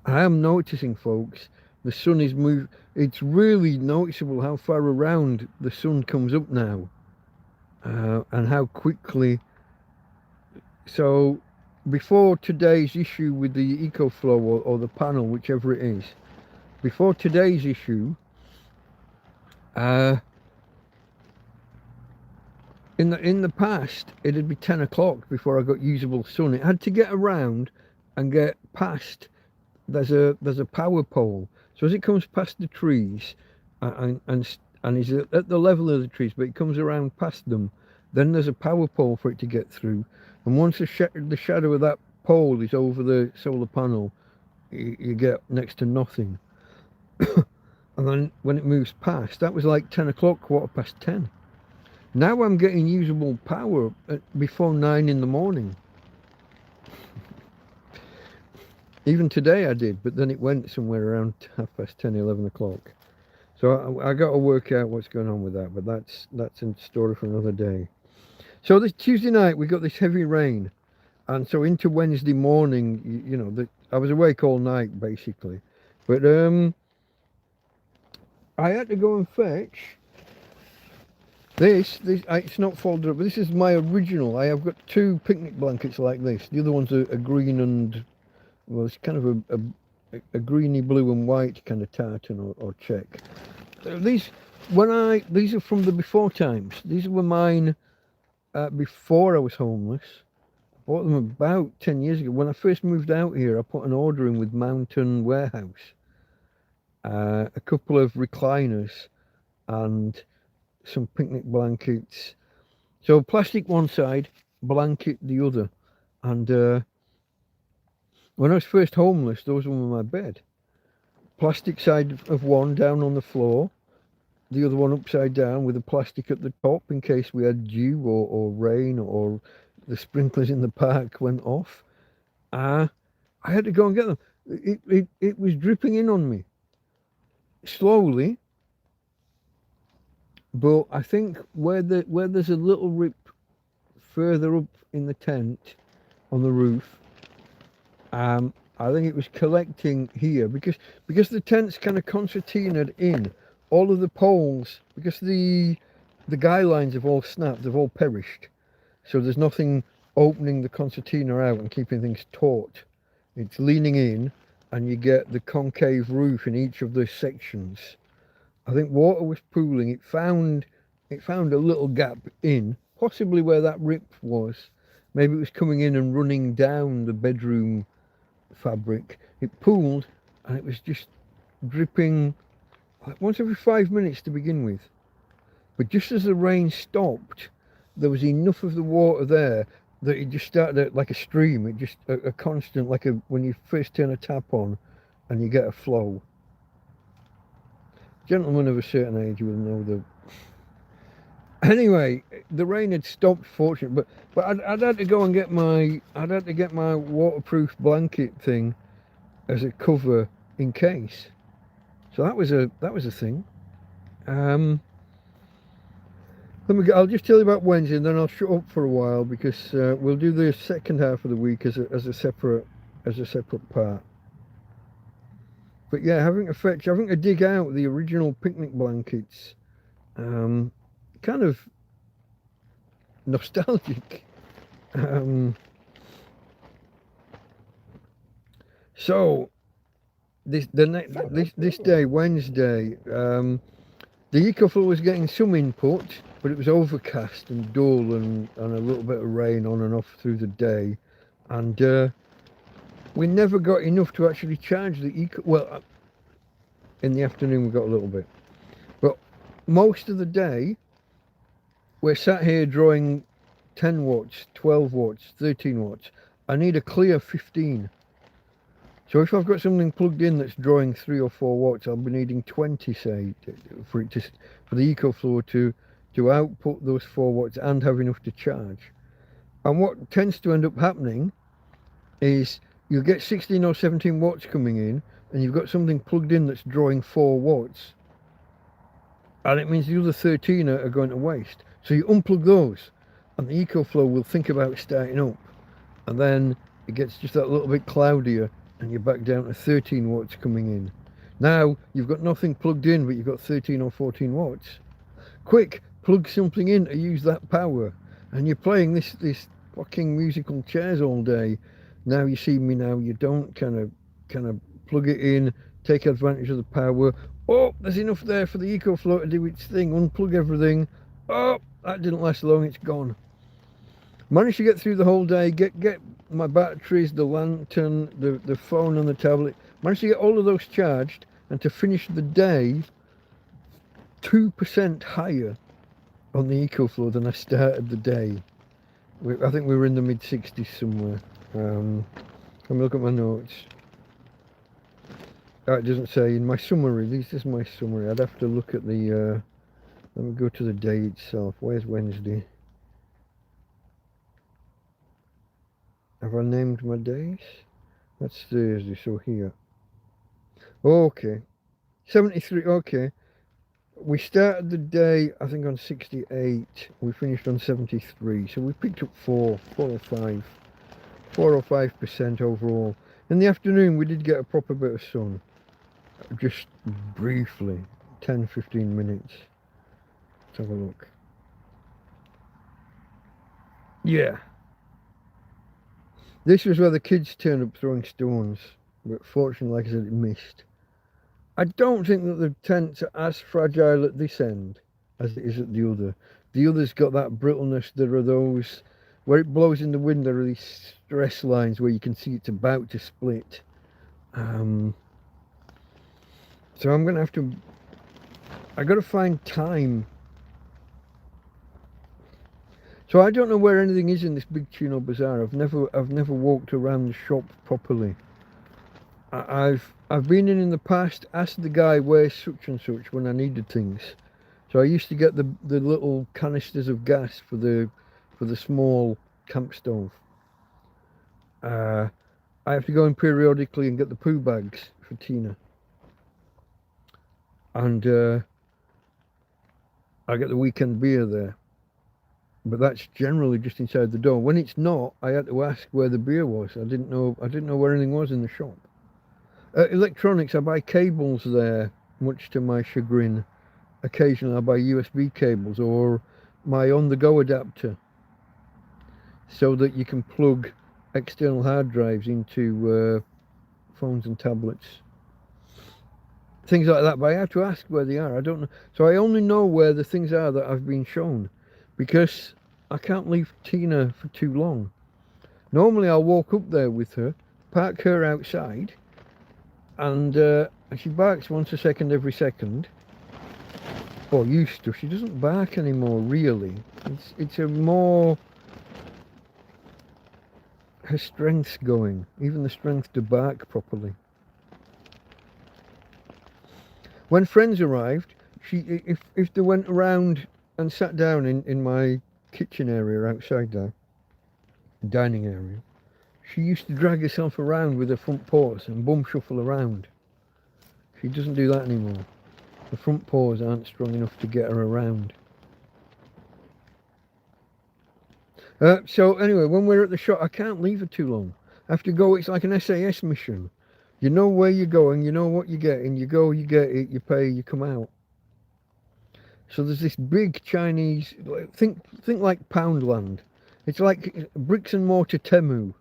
I am noticing, folks, the sun is moving. It's really noticeable how far around the sun comes up now, and how quickly. So before today's issue with the EcoFlow or the panel, whichever it is, before today's issue, in the past, it'd be 10 o'clock before I got usable sun. It had to get around and get past. There's a power pole. So as it comes past the trees, and is at the level of the trees, but it comes around past them, Then there's a power pole for it to get through. And once the shadow of that pole is over the solar panel, you get next to nothing. And then when it moves past, that was like 10 o'clock, 10:15. Now I'm getting usable power before 9 in the morning. Even today I did, but then it went somewhere around 10:30, 11 o'clock. So I got to work out what's going on with that, but that's in story for another day. So this Tuesday night we got this heavy rain, and so into Wednesday morning, you know, I was awake all night basically, but I had to go and fetch this. It's not folded up, but this is my original. I have got 2 picnic blankets like this. The other one's a green and, well, it's kind of a greeny blue and white kind of tartan or check. These are from the before times. These were mine before I was homeless. I bought them about 10 years ago. When I first moved out here, I put an order in with Mountain Warehouse. A couple of recliners and some picnic blankets. So plastic one side, blanket the other. And when I was first homeless, those were my bed. Plastic side of one down on the floor, the other one upside down with a plastic at the top in case we had dew or rain or the sprinklers in the park went off. I had to go and get them. It was dripping in on me. Slowly, but I think where there's a little rip further up in the tent on the roof, I think it was collecting here because the tent's kind of concertinaed in. All of the poles, because the guy lines have all snapped, they've all perished, so there's nothing opening the concertina out and keeping things taut. It's leaning in, and you get the concave roof in each of the sections. I think water was pooling. It found a little gap in, possibly where that rip was. Maybe it was coming in and running down the bedroom fabric. It pooled, and it was just dripping like once every 5 minutes to begin with. But just as the rain stopped, there was enough of the water there that it just started like a stream. It just a constant, like when you first turn a tap on and you get a flow. Gentlemen of a certain age will know the. Anyway, the rain had stopped, fortunately, but I'd had to go and get my waterproof blanket thing as a cover in case. So that was a thing. I'll just tell you about Wednesday, and then I'll shut up for a while because we'll do the second half of the week as a separate part. But yeah, having to dig out the original picnic blankets, kind of nostalgic. So this day, Wednesday, the EcoFlow was getting some input, but it was overcast and dull and a little bit of rain on and off through the day, and we never got enough to actually charge the well, in the afternoon we got a little bit, but most of the day we're sat here drawing 10 watts, 12 watts, 13 watts. I need a clear 15. So if I've got something plugged in that's drawing 3 or 4 watts, I'll be needing 20, say, for the EcoFlow to output those 4 watts and have enough to charge. And what tends to end up happening is you get 16 or 17 watts coming in, and you've got something plugged in that's drawing 4 watts, and it means the other 13 are going to waste. So you unplug those, and the EcoFlow will think about starting up, and then it gets just that little bit cloudier, and you're back down to 13 watts coming in. Now you've got nothing plugged in, but you've got 13 or 14 watts. Quick, plug something in to use that power. And you're playing this fucking musical chairs all day. Now you see me now, you don't kind of plug it in, take advantage of the power. Oh, there's enough there for the EcoFlow to do its thing. Unplug everything. Oh, that didn't last long, it's gone. Managed to get through the whole day, get my batteries, the lantern, the phone and the tablet. Managed to get all of those charged, and to finish the day 2% higher on the EcoFlow than I started the day. I think we were in the mid-60s somewhere. Let me look at my notes. It doesn't say in my summary. This is my summary. I'd have to look at the... let me go to the day itself. Where's Wednesday? Have I named my days? That's Thursday, so here. Okay. 73, okay. We started the day, I think, on 68. We finished on 73. So we picked up 4 or 5% overall. In the afternoon, we did get a proper bit of sun. Just briefly. 10-15 minutes. Let's have a look. Yeah. This was where the kids turned up throwing stones. But fortunately, like I said, it missed. I don't think that the tents are as fragile at this end as it is at the other. The other's got that brittleness. There are those, where it blows in the wind, there are these stress lines where you can see it's about to split. So I'm going to have to, I got to find time. So I don't know where anything is in this big Chino Bazaar. I've never walked around the shop properly. I've been in the past, asked the guy where's such and such when I needed things. So I used to get the little canisters of gas for the small camp stove. I have to go in periodically and get the poo bags for Tina. And I get the weekend beer there. But that's generally just inside the door. When it's not, I had to ask where the beer was. I didn't know where anything was in the shop. Electronics, I buy cables there, much to my chagrin. Occasionally I buy USB cables or my on-the-go adapter so that you can plug external hard drives into phones and tablets. Things like that, but I have to ask where they are. I don't know. So I only know where the things are that I've been shown because I can't leave Tina for too long. Normally I'll walk up there with her, park her outside, and she barks once a second every second. Or used to. She doesn't bark anymore, really. It's a more... her strength's going. Even the strength to bark properly. When friends arrived, if they went around and sat down in my kitchen area outside there, dining area, she used to drag herself around with her front paws and bum shuffle around. She doesn't do that anymore. The front paws aren't strong enough to get her around. So anyway, when we're at the shop, I can't leave her too long. I have to go. It's like an SAS mission. You know where you're going, you know what you're getting, you go, you get it, you pay, you come out. So there's this big Chinese, think like Poundland. It's like bricks and mortar Temu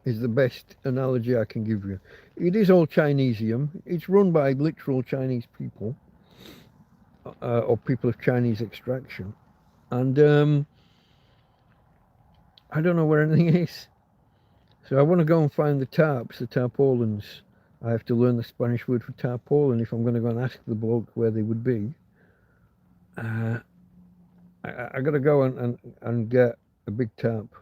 is the best analogy I can give you. It is all Chinesium. It's run by literal Chinese people, or people of Chinese extraction. And I don't know where anything is. So I want to go and find the tarps, the tarpaulins. I have to learn the Spanish word for tarpaulin if I'm going to go and ask the bloke where they would be. I got to go and get a big tarp.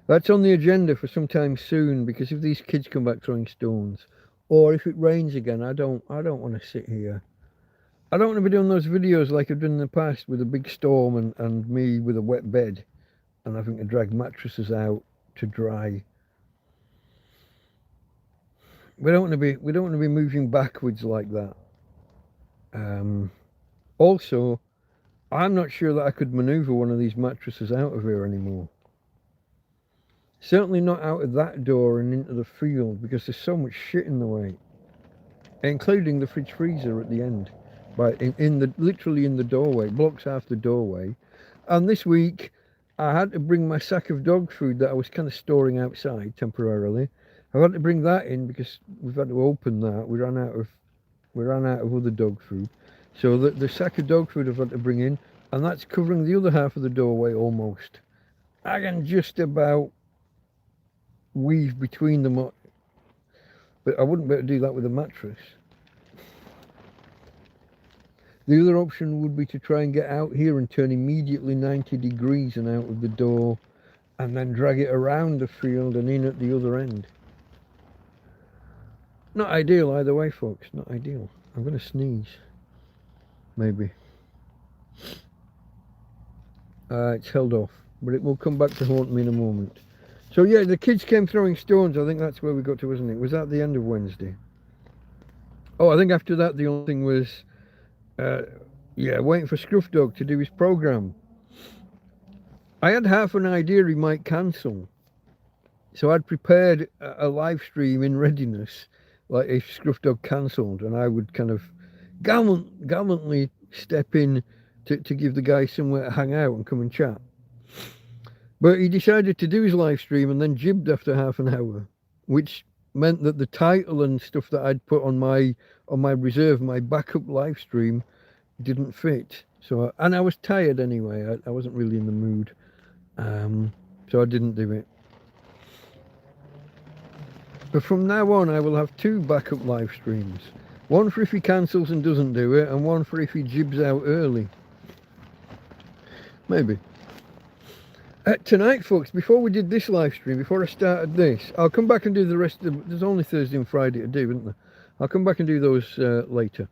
That's on the agenda for sometime soon, because if these kids come back throwing stones, or if it rains again, I don't want to sit here. I don't want to be doing those videos like I've done in the past with a big storm and me with a wet bed and having to drag mattresses out to dry. We don't want to be moving backwards like that. Also, I'm not sure that I could maneuver one of these mattresses out of here anymore. Certainly not out of that door and into the field, because there's so much shit in the way, including the fridge freezer at the end, literally in the doorway, blocks half the doorway. And this week I had to bring my sack of dog food that I was kind of storing outside temporarily. I had to bring that in because we've had to open that. We ran out of other dog food, so the sack of dog food I've had to bring in, and that's covering the other half of the doorway almost. I can just about weave between them, but I wouldn't be able to do that with a mattress. The other option would be to try and get out here and turn immediately 90 degrees and out of the door, and then drag it around the field and in at the other end. Not ideal either way, folks, not ideal. I'm going to sneeze. Maybe. It's held off, but it will come back to haunt me in a moment. So yeah, the kids came throwing stones. I think that's where we got to, wasn't it? Was that the end of Wednesday? Oh, I think after that the only thing was, yeah, waiting for Scruff Dog to do his programme. I had half an idea he might cancel. So I'd prepared a live stream in readiness, like if Scruff Dog cancelled, and I would kind of gallantly step in to give the guy somewhere to hang out and come and chat. But he decided to do his live stream and then jibbed after half an hour, which meant that the title and stuff that I'd put on my reserve, my backup live stream, didn't fit. So, and I was tired anyway. I wasn't really in the mood, so I didn't do it. But from now on, I will have 2 backup live streams. One for if he cancels and doesn't do it, and one for if he jibs out early. Maybe. Tonight, folks, before we did this live stream, before I started this, I'll come back and do the rest of there's only Thursday and Friday to do, isn't there? I'll come back and do those later.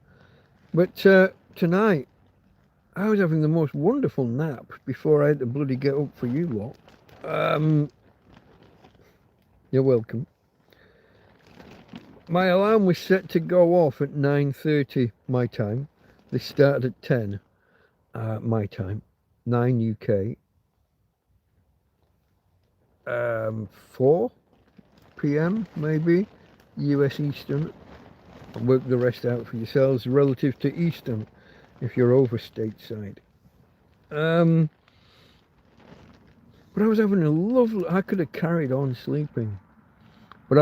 But tonight, I was having the most wonderful nap before I had to bloody get up for you lot. You're welcome. My alarm was set to go off at 9:30 my time. This started at 10 my time, 9 UK. 4 PM maybe, US Eastern. I'll work the rest out for yourselves relative to Eastern if you're over stateside. But I was having a lovely, I could have carried on sleeping, but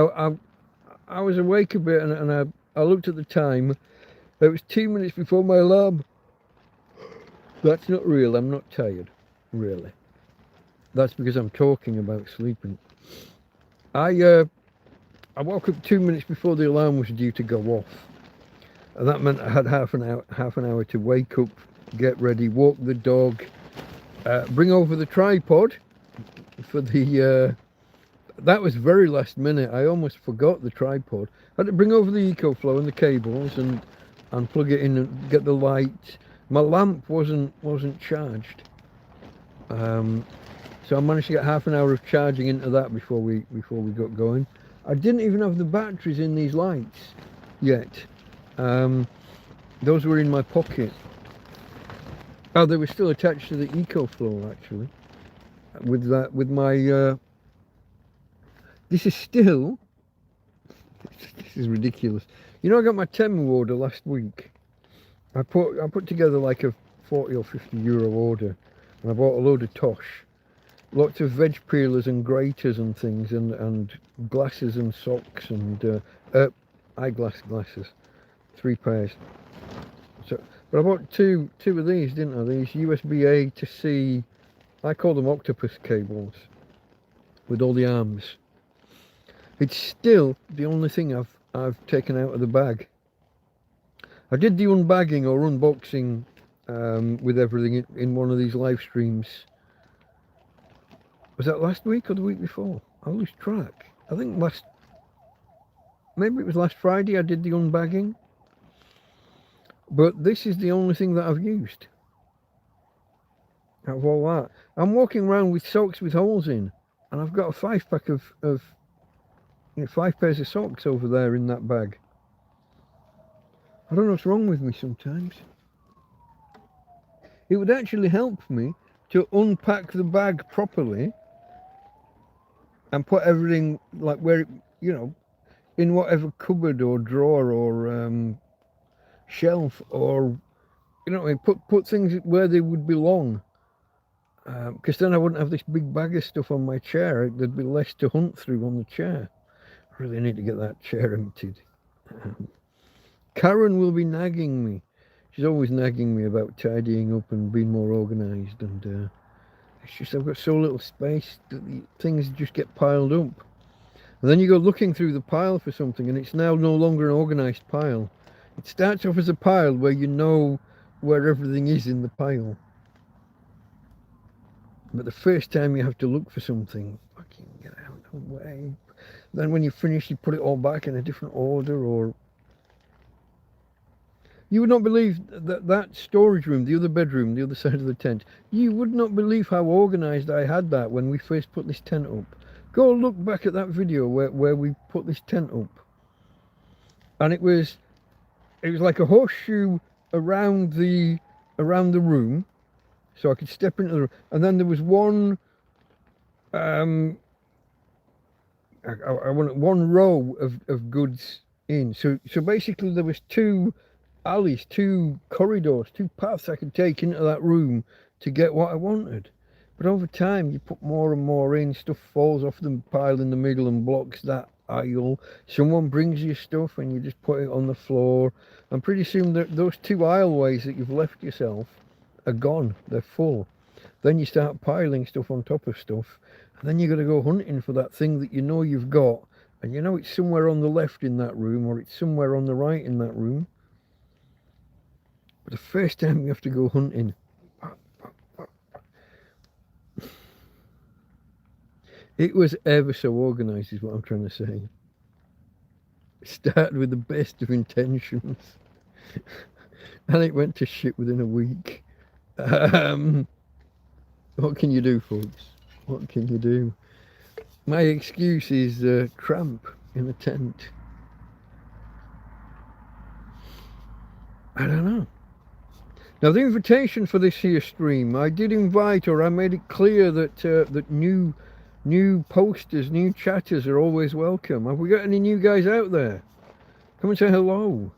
I was awake a bit, and I looked at the time. It was 2 minutes before my alarm. That's not real. I'm not tired, really. That's because I'm talking about sleeping. I woke up 2 minutes before the alarm was due to go off, and that meant I had half an hour to wake up, get ready, walk the dog, bring over the tripod for the. That was very last minute. I almost forgot the tripod. I had to bring over the EcoFlow and the cables and plug it in and get the light. My lamp wasn't charged. So I managed to get half an hour of charging into that before we got going. I didn't even have the batteries in these lights yet. Those were in my pocket. Oh, they were still attached to the EcoFlow actually. With my this is ridiculous. You know, I got my Temu order last week. I put together like a 40 or 50 euro order, and I bought a load of tosh, lots of veg peelers and graters and things, and glasses and socks and eyeglass glasses, 3 pairs. So, but I bought two of these, didn't I? These USB-A to C, I call them octopus cables, with all the arms. It's still the only thing I've taken out of the bag. I did the unbagging or unboxing with everything in one of these live streams. Was that last week or the week before? I lose track. I think maybe it was last Friday I did the unbagging. But this is the only thing that I've used out of all that. I'm walking around with socks with holes in, and I've got a 5-pack of 5 pairs of socks over there in that bag. I don't know what's wrong with me sometimes. It would actually help me to unpack the bag properly and put everything like where it, in whatever cupboard or drawer or shelf, or put things where they would belong, because then I wouldn't have this big bag of stuff on my chair. There'd be less to hunt through on the chair. I really need to get that chair emptied. Karen will be nagging me. She's always nagging me about tidying up and being more organised, and it's just I've got so little space that things just get piled up. And then you go looking through the pile for something, and it's now no longer an organised pile. It starts off as a pile where where everything is in the pile. But the first time you have to look for something, fucking get out of the way. Then when you finish, you put it all back in a different order, or... You would not believe that storage room, the other bedroom, the other side of the tent, you would not believe how organised I had that when we first put this tent up. Go look back at that video where we put this tent up. And it was like a horseshoe around the room, so I could step into the room. And then there was one I want one row of goods in. So basically there was two alleys, two corridors, two paths I could take into that room to get what I wanted. But over time you put more and more in, stuff falls off the pile in the middle and blocks that aisle. Someone brings you stuff and you just put it on the floor, and pretty soon those two aisleways that you've left yourself are gone, they're full. Then you start piling stuff on top of stuff, and then you got to go hunting for that thing that you know you've got, and you know it's somewhere on the left in that room, or it's somewhere on the right in that room. But the first time you have to go hunting, it was ever so organised, is what I'm trying to say. It started with the best of intentions, and it went to shit within a week. What can you do, folks? What can you do? My excuse is tramp in a tent. I don't know. Now, the invitation for this here stream, I did invite, or I made it clear that that new posters, new chatters are always welcome. Have we got any new guys out there? Come and say hello.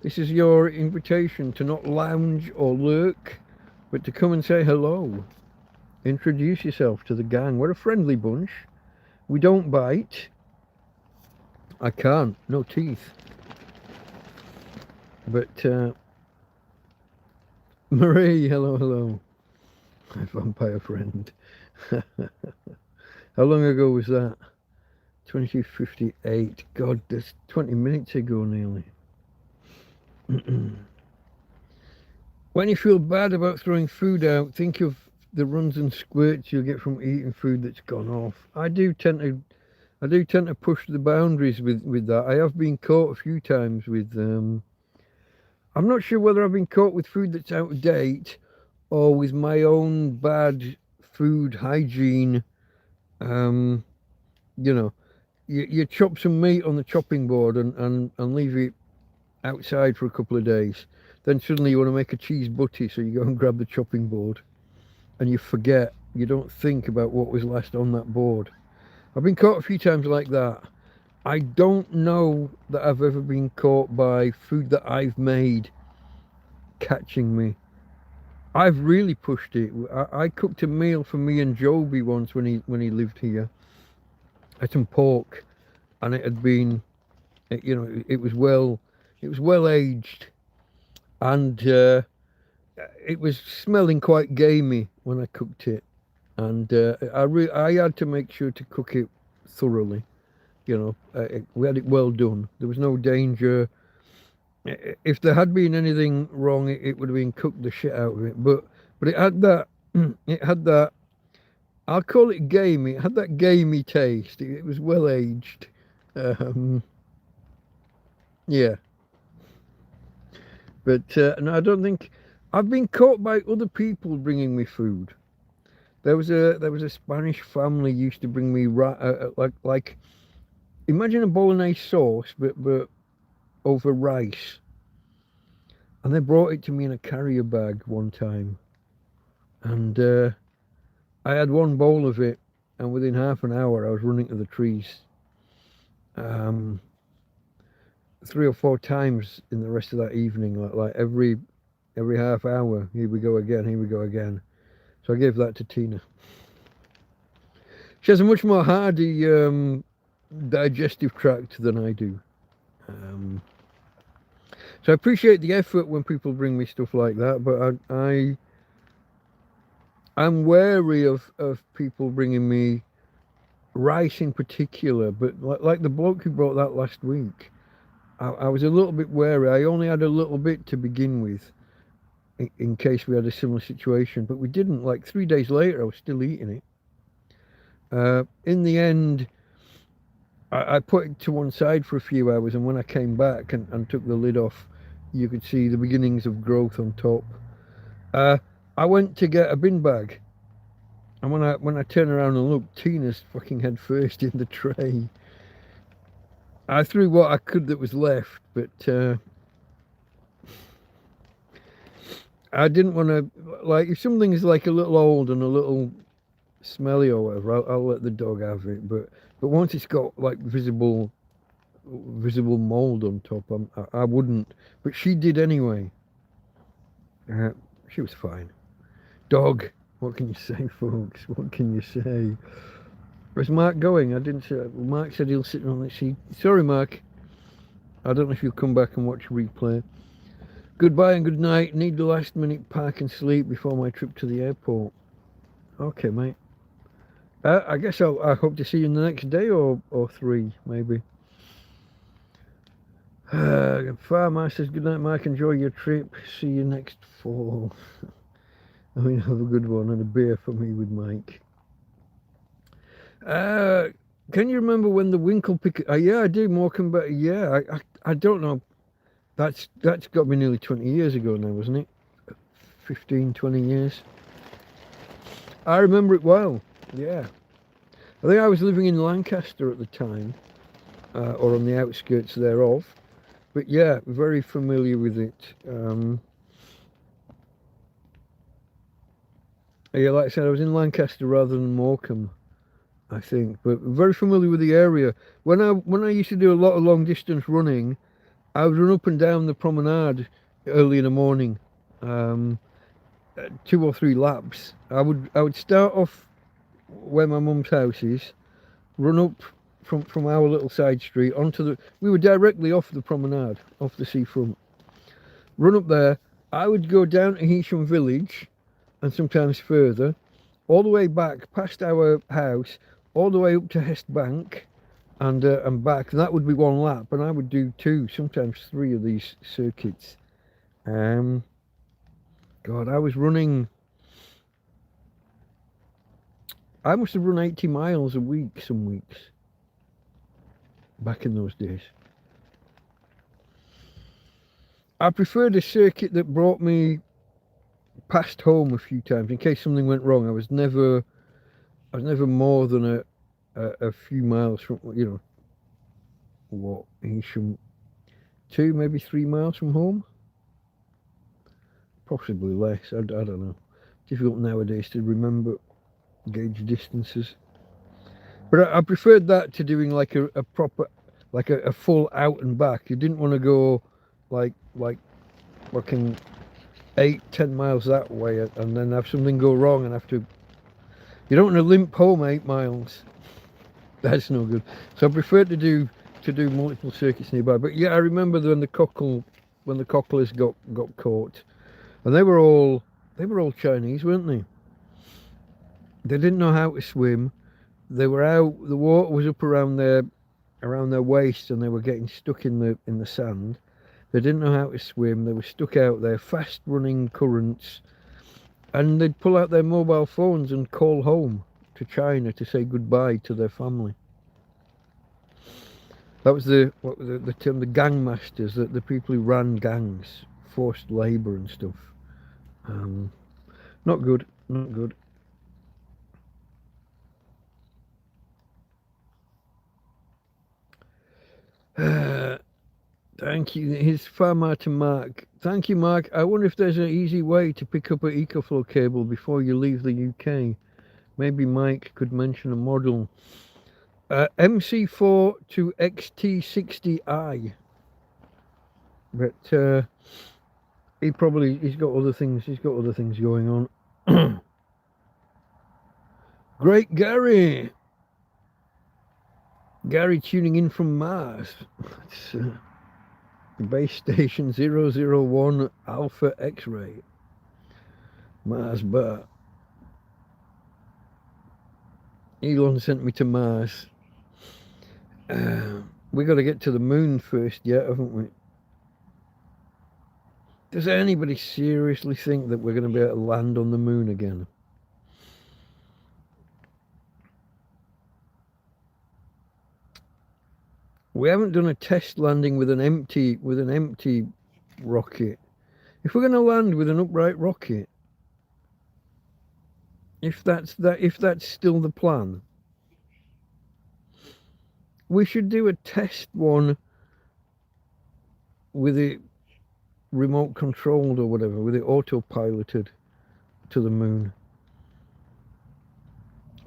This is your invitation to not lounge or lurk, but to come and say hello. Introduce yourself to the gang. We're a friendly bunch. We don't bite. I can't. No teeth. But Marie, hello. My vampire friend. How long ago was that? 22:58. God, that's 20 minutes ago nearly. When you feel bad about throwing food out, think of the runs and squirts you'll get from eating food that's gone off. I do tend to push the boundaries with that. I have been caught a few times with I'm not sure whether I've been caught with food that's out of date or with my own bad food hygiene. You know, you chop some meat on the chopping board and leave it outside for a couple of days. Then suddenly you want to make a cheese butty, so you go and grab the chopping board and you forget, you don't think about what was last on that board. I've been caught a few times like that. I don't know that I've ever been caught by food that I've made catching me. I've really pushed it. I cooked a meal for me and Joby once when he lived here. I had some pork, and it had been, you know, it was well aged, and it was smelling quite gamey when I cooked it, and I had to make sure to cook it thoroughly. You know, we had it well done. There was no danger. If there had been anything wrong, it would have been cooked the shit out of it. But it had that, I'll call it gamey. It had that gamey taste. It was well aged. Yeah. But no, I don't think I've been caught by other people bringing me food. There was a Spanish family used to bring me like imagine a bolognese sauce, but over rice. And they brought it to me in a carrier bag one time. And I had one bowl of it, and within half an hour I was running to the trees. 3 or 4 times in the rest of that evening, like every half hour, here we go again. So I gave that to Tina. She has a much more hardy digestive tract than I do. So I appreciate the effort when people bring me stuff like that, but I'm wary of people bringing me rice in particular. But like the bloke who brought that last week, I was a little bit wary. I only had a little bit to begin with. in case we had a similar situation, but we didn't. Like 3 days later, I was still eating it. In the end, I put it to one side for a few hours, and when I came back and took the lid off, you could see the beginnings of growth on top. I went to get a bin bag, and when I turn around and look, Tina's fucking head first in the tray. I threw what I could that was left, but I didn't want to, like, if something's like a little old and a little smelly or whatever, I'll let the dog have it. But once it's got like visible mold on top, I wouldn't. But she did anyway. She was fine. Dog, what can you say, folks? What can you say? Where's Mark going? I didn't say. Mark said he'll sit on the seat. Sorry, Mark. I don't know if you'll come back and watch a replay. Goodbye and good night. Need the last minute pack and sleep before my trip to the airport. Okay, mate. I guess I hope to see you in the next day or 3, maybe. Farmer says, good night, Mike. Enjoy your trip. See you next fall. I mean, have a good one and a beer for me with Mike. Can you remember when the Winkle pick? Yeah, I do. Morecambe, but yeah, I don't know. That's got to be nearly 20 years ago now, wasn't it? 15, 20 years. I remember it well. Yeah. I think I was living in Lancaster at the time, or on the outskirts thereof. But yeah, very familiar with it. Yeah, like I said, I was in Lancaster rather than Morecambe, I think. But very familiar with the area. When I used to do a lot of long distance running, I would run up and down the promenade early in the morning, 2 or 3 laps. I would start off where my mum's house is, run up from our little side street onto the. We were directly off the promenade, off the seafront. Run up there. I would go down to Heysham Village, and sometimes further, all the way back past our house, all the way up to Hest Bank, and back. And that would be 1 lap, and I would do 2, sometimes 3 of these circuits. God, I was running. I must have run 80 miles a week some weeks back in those days. I preferred a circuit that brought me past home a few times in case something went wrong. I was never more than a few miles from, you know, what, Heysham, 2, maybe 3 miles from home. Possibly less. I don't know. Difficult nowadays to remember gauge distances. But I preferred that to doing like a proper, like a full out and back. You didn't want to go like fucking 8-10 miles that way and then have something go wrong and have to. You don't want to limp home 8 miles. That's no good. So I preferred to do multiple circuits nearby. But yeah, I remember when the cocklers got caught, and they were all Chinese, weren't they? They didn't know how to swim. They were out. The water was up around their waist, and they were getting stuck in the sand. They didn't know how to swim. They were stuck out there, fast running currents, and they'd pull out their mobile phones and call home to China to say goodbye to their family. That was the term, the gang masters, the people who ran gangs, forced labour and stuff. Not good, not good. Thank you. Here's Farmer to Mark. Thank you, Mark. I wonder if there's an easy way to pick up an EcoFlow cable before you leave the UK. Maybe Mike could mention a model. MC4 to XT60i. But he's got other things. He's got other things going on. Great Gary. Gary tuning in from Mars. That's base station 001 Alpha X-ray. Mars bar. Elon sent me to Mars. We got to get to the moon first yet, haven't we? Does anybody seriously think that we're going to be able to land on the moon again? We haven't done a test landing with an empty rocket. If we're going to land with an upright rocket, if that's still the plan, we should do a test one with it remote controlled or whatever, with it autopiloted to the moon.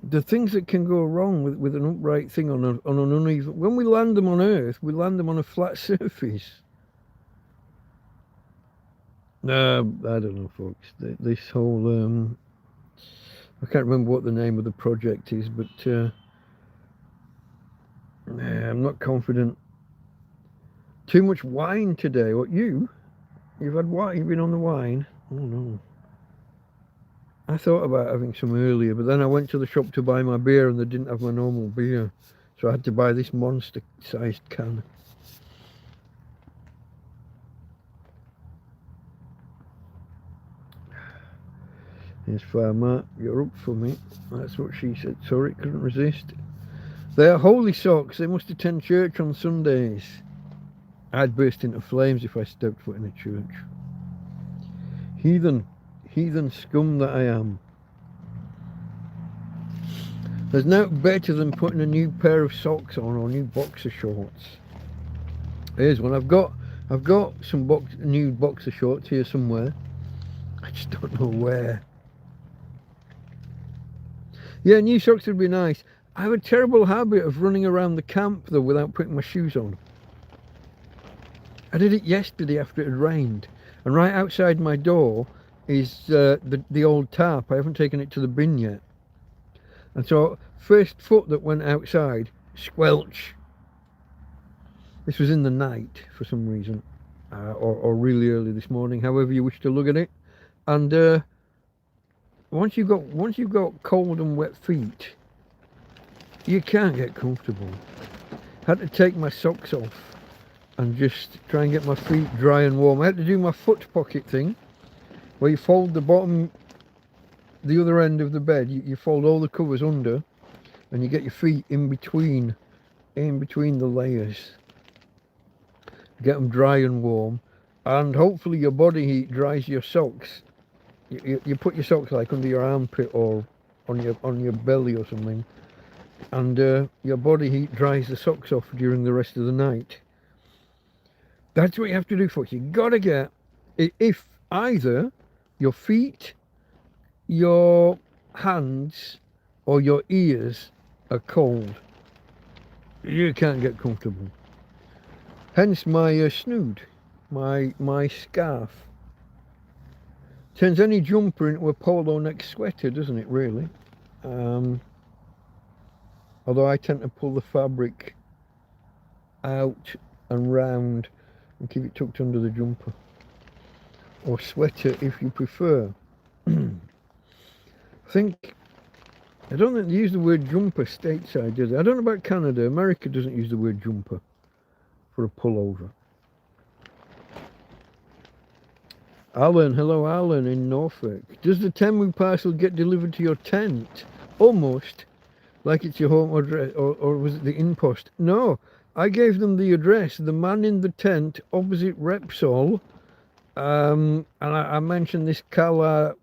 The things that can go wrong with an upright thing on an uneven... When we land them on Earth, we land them on a flat surface. I don't know, folks. This whole... I can't remember what the name of the project is, but I'm not confident. Too much wine today. What, you've had wine? You've been on the wine? Oh, no. I thought about having some earlier, but then I went to the shop to buy my beer and they didn't have my normal beer. So I had to buy this monster-sized can. Here's Farmer, you're up for me. That's what she said. Sorry, couldn't resist. They are holy socks. They must attend church on Sundays. I'd burst into flames if I stepped foot in a church. Heathen scum that I am. There's no better than putting a new pair of socks on or new boxer shorts. Here's one. I've got some new boxer shorts here somewhere. I just don't know where. Yeah, new socks would be nice. I have a terrible habit of running around the camp though without putting my shoes on. I did it yesterday after it had rained, and right outside my door is the old tarp. I haven't taken it to the bin yet, and so first foot that went outside, squelch. This was in the night for some reason, or really early this morning, however you wish to look at it. And once you've got cold and wet feet, you can't get comfortable. Had to take my socks off and just try and get my feet dry and warm. I had to do my foot pocket thing, where you fold the bottom, the other end of the bed, you fold all the covers under, and you get your feet in between the layers. Get them dry and warm, and hopefully your body heat dries your socks. You put your socks like under your armpit or on your belly or something, and your body heat dries the socks off during the rest of the night. That's what you have to do, folks. You gotta get, if either your feet, your hands, or your ears are cold, you can't get comfortable. Hence my snood, my scarf. Turns any jumper into a polo neck sweater, doesn't it, really? Although I tend to pull the fabric out and round and keep it tucked under the jumper. Or sweater if you prefer. I don't think they use the word jumper stateside, do they? I don't know about Canada. America doesn't use the word jumper for a pullover. Alan, hello Alan in Norfolk. Does the Temu parcel get delivered to your tent? Almost. Like it's your home address, or was it the InPost? No, I gave them the address. The man in the tent opposite Repsol, and I mentioned this Cala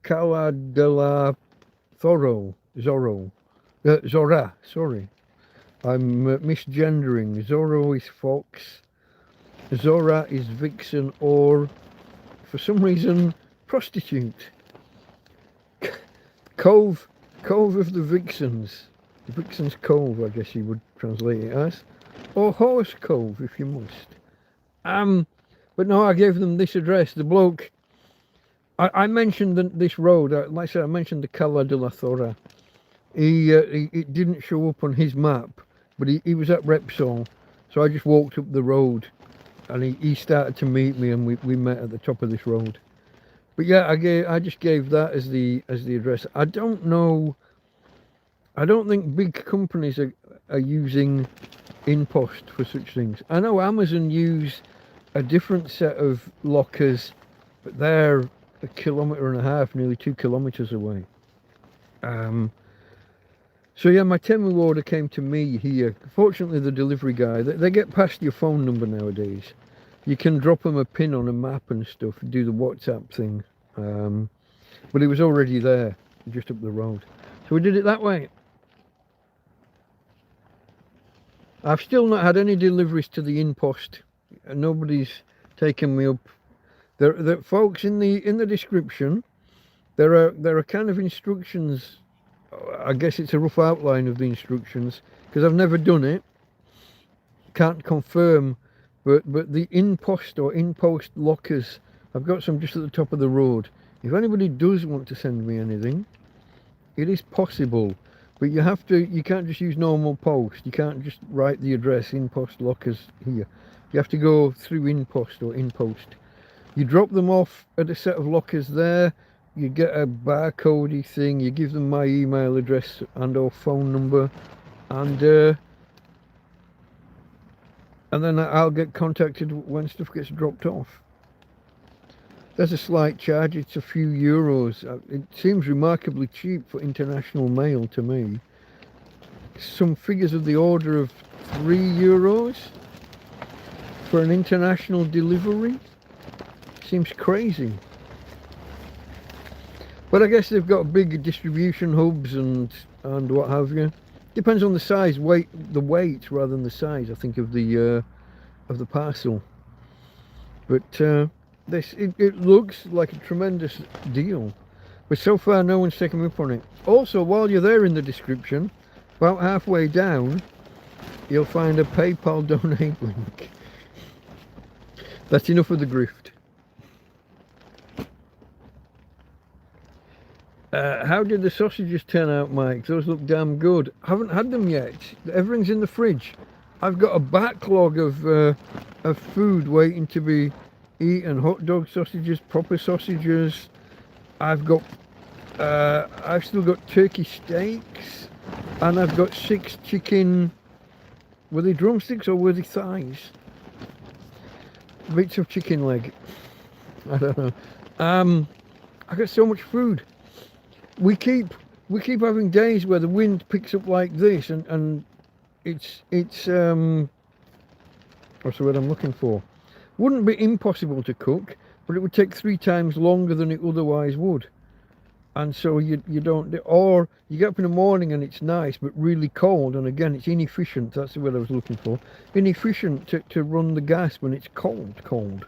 de la Zora, sorry. I'm misgendering. Zorro is Fox, Zora is Vixen, or for some reason prostitute. Cove of the Vixens. The Vixen's Cove, I guess you would translate it as. Or Horse Cove, if you must. But no, I gave them this address. The bloke, I mentioned this road. Like I said, I mentioned the Cala de la Thora. It didn't show up on his map, but he was at Repsol. So I just walked up the road, and he started to meet me, and we met at the top of this road. But yeah, I just gave that as the address. I don't know. I don't think big companies are using InPost for such things. I know Amazon use a different set of lockers, but they're 1.5 kilometres, nearly 2 kilometres away. So yeah, my Temu order came to me here. Fortunately, the delivery guy, they get past your phone number nowadays. You can drop them a pin on a map and stuff, do the WhatsApp thing. But it was already there, just up the road. So we did it that way. I've still not had any deliveries to the InPost. Nobody's taken me up. There, folks, in the description, there are kind of instructions. I guess it's a rough outline of the instructions because I've never done it. Can't confirm, but the InPost or InPost lockers, I've got some just at the top of the road. If anybody does want to send me anything, it is possible, but you can't just use normal post. You can't just write the address InPost lockers here. You have to go through InPost or InPost. You drop them off at a set of lockers there. You get a barcodey thing. You give them my email address and or phone number, and then I'll get contacted when stuff gets dropped off. There's a slight charge. It's a few euros. It seems remarkably cheap for international mail to me. Some figures of the order of €3 for an international delivery. Seems crazy. But I guess they've got big distribution hubs and what have you. Depends on the size, the weight rather than the size, I think, of the parcel. But it looks like a tremendous deal. But so far, no one's taken me up on it. Also, while you're there in the description, about halfway down, you'll find a PayPal donate link. That's enough of the grift. How did the sausages turn out, Mike? Those look damn good. I haven't had them yet. Everything's in the fridge. I've got a backlog of food waiting to be eaten. Hot dog sausages, proper sausages. I've still got turkey steaks, and I've got 6 chicken. Were they drumsticks or were they thighs? Bits of chicken leg. I don't know. I got so much food. We keep having days where the wind picks up like this, and it's what's the word I'm looking for? Wouldn't be impossible to cook, but it would take 3 times longer than it otherwise would. And so you don't, or you get up in the morning and it's nice but really cold, and again it's inefficient. That's the word I was looking for. Inefficient to run the gas when it's cold.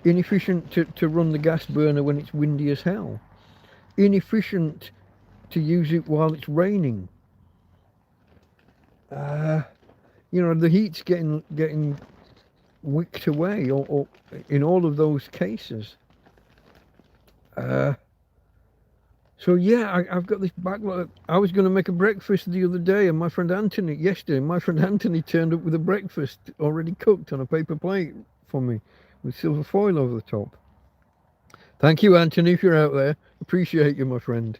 Inefficient to run the gas burner when it's windy as hell. Inefficient to use it while it's raining. The heat's getting wicked away, or in all of those cases. So yeah, I've got this backlog. I was going to make a breakfast the other day, and my friend Anthony turned up with a breakfast already cooked on a paper plate for me, with silver foil over the top. Thank you, Anthony, if you're out there. Appreciate you, my friend.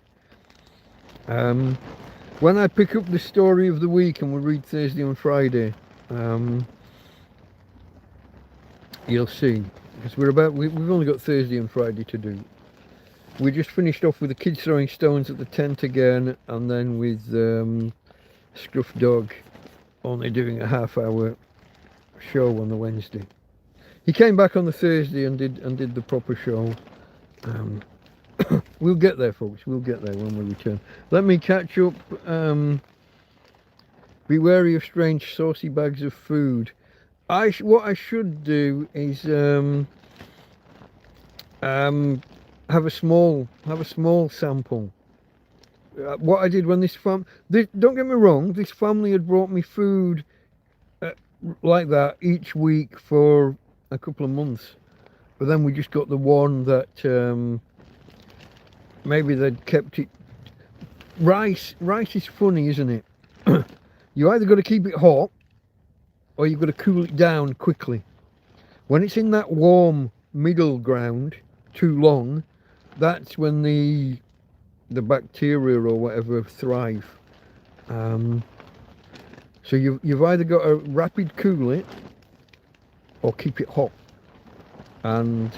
When I pick up the story of the week and we'll read Thursday and Friday, you'll see. Because we've only got Thursday and Friday to do. We just finished off with the kids throwing stones at the tent again, and then with Scruff Dog only doing a half-hour show on the Wednesday. He came back on the Thursday and did the proper show. We'll get there, folks. We'll get there when we return. Let me catch up. Be wary of strange saucy bags of food. What I should do is have a small sample. What I did when don't get me wrong, this family had brought me food like that each week for a couple of months, but then we just got the one that maybe they'd kept it. Rice is funny, isn't it? You either got to keep it hot or you've got to cool it down quickly. When it's in that warm middle ground too long, that's when the bacteria or whatever thrive. So you've either got to rapid cool it, or keep it hot. And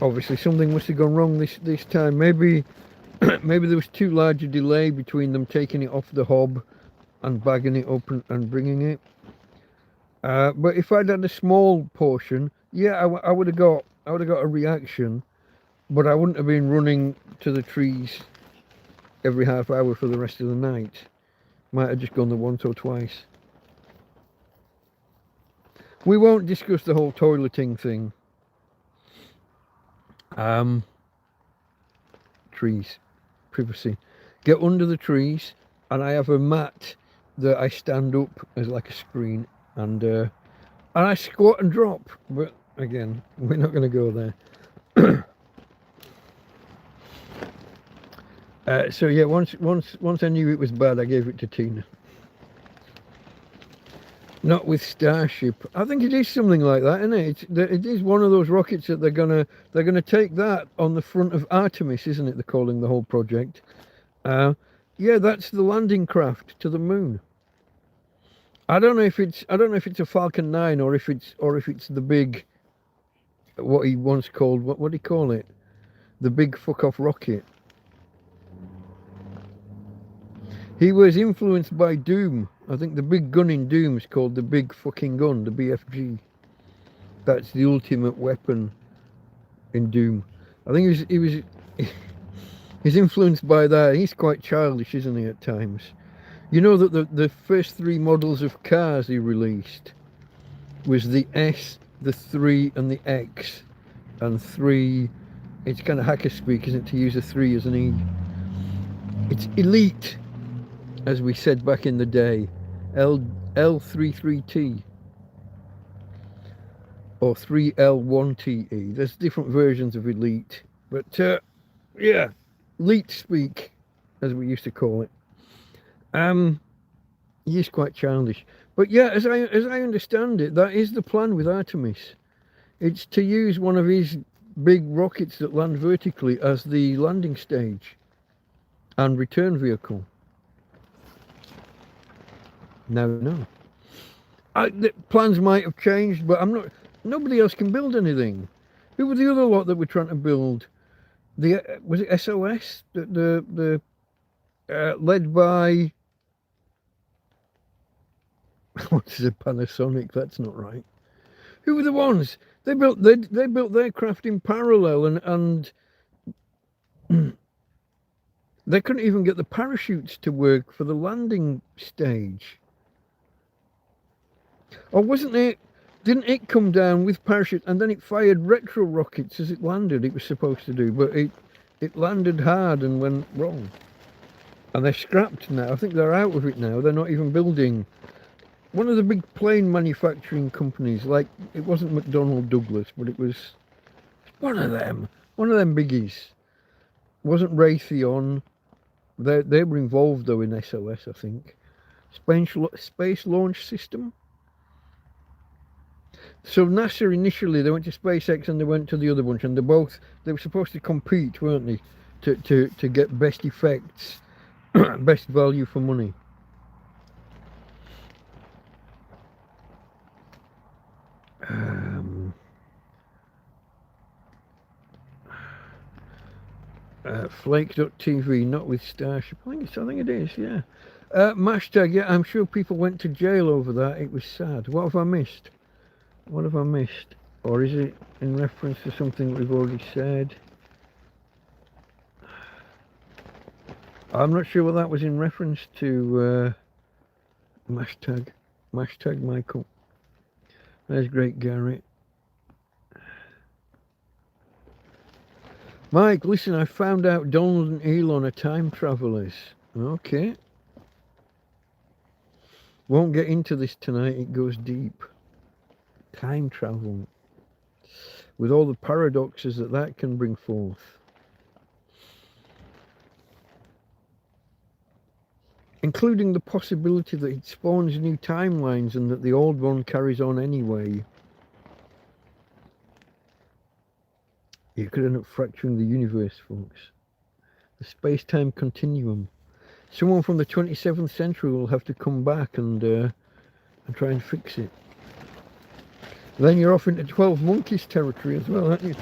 obviously something must have gone wrong this time. Maybe maybe there was too large a delay between them taking it off the hob and bagging it up and bringing it. But if I'd had a small portion, yeah, I would have got a reaction, but I wouldn't have been running to the trees every half hour for the rest of the night. Might have just gone there once or twice. We won't discuss the whole toileting thing. Trees, privacy. Get under the trees, and I have a mat that I stand up as like a screen, and I squat and drop. But again, we're not going to go there. So yeah, once I knew it was bad, I gave it to Tina. Not with Starship. I think it is something like that, isn't it? It is one of those rockets that they're gonna take that on the front of Artemis, isn't it? They're calling the whole project. Yeah, that's the landing craft to the moon. I don't know if it's a Falcon 9 or if it's the big, what he once called, what do you call it? The big fuck off rocket. He was influenced by Doom. I think the big gun in Doom is called the big fucking gun, the BFG. That's the ultimate weapon in Doom. I think he's influenced by that. He's quite childish, isn't he, at times? You know that the first 3 models of cars he released was the S, the 3 and the X. And 3, it's kind of hacker speak, isn't it, to use a 3 as an E. It's elite, as we said back in the day. L33T or 3L1TE. There's different versions of elite, but yeah, elite speak, as we used to call it. He is quite childish, but yeah, as I understand it, that is the plan with Artemis. It's to use one of his big rockets that land vertically as the landing stage and return vehicle. No. The plans might have changed, but nobody else can build anything. Who were the other lot that were trying to build? Was it SOS? The led by what is it? Panasonic? That's not right. Who were the ones? They built their craft in parallel, and they couldn't even get the parachutes to work for the landing stage. Or wasn't it? Didn't it come down with parachute and then it fired retro rockets as it landed? It was supposed to do, but it landed hard and went wrong. And they're scrapped now. I think they're out of it now. They're not even building. One of the big plane manufacturing companies, like it wasn't McDonnell Douglas, but it was one of them biggies. It wasn't Raytheon. They were involved though in SOS, I think. Space Launch System. So NASA initially, they went to SpaceX and they went to the other bunch, and they were supposed to compete, weren't they, to get best effects, best value for money. Flake.tv, not with Starship. I think it is, yeah. Mashtag, yeah, I'm sure people went to jail over that. It was sad. What have I missed? What have I missed? Or is it in reference to something we've already said? I'm not sure what that was in reference to. Mashtag Michael. There's great Garrett. Mike, listen, I found out Donald and Elon are time travelers. Okay. Won't get into this tonight, it goes deep. Time travel. With all the paradoxes that can bring forth. Including the possibility that it spawns new timelines and that the old one carries on anyway. You could end up fracturing the universe, folks. The space-time continuum. Someone from the 27th century will have to come back and try and fix it. Then you're off into 12 Monkeys territory as well, aren't you?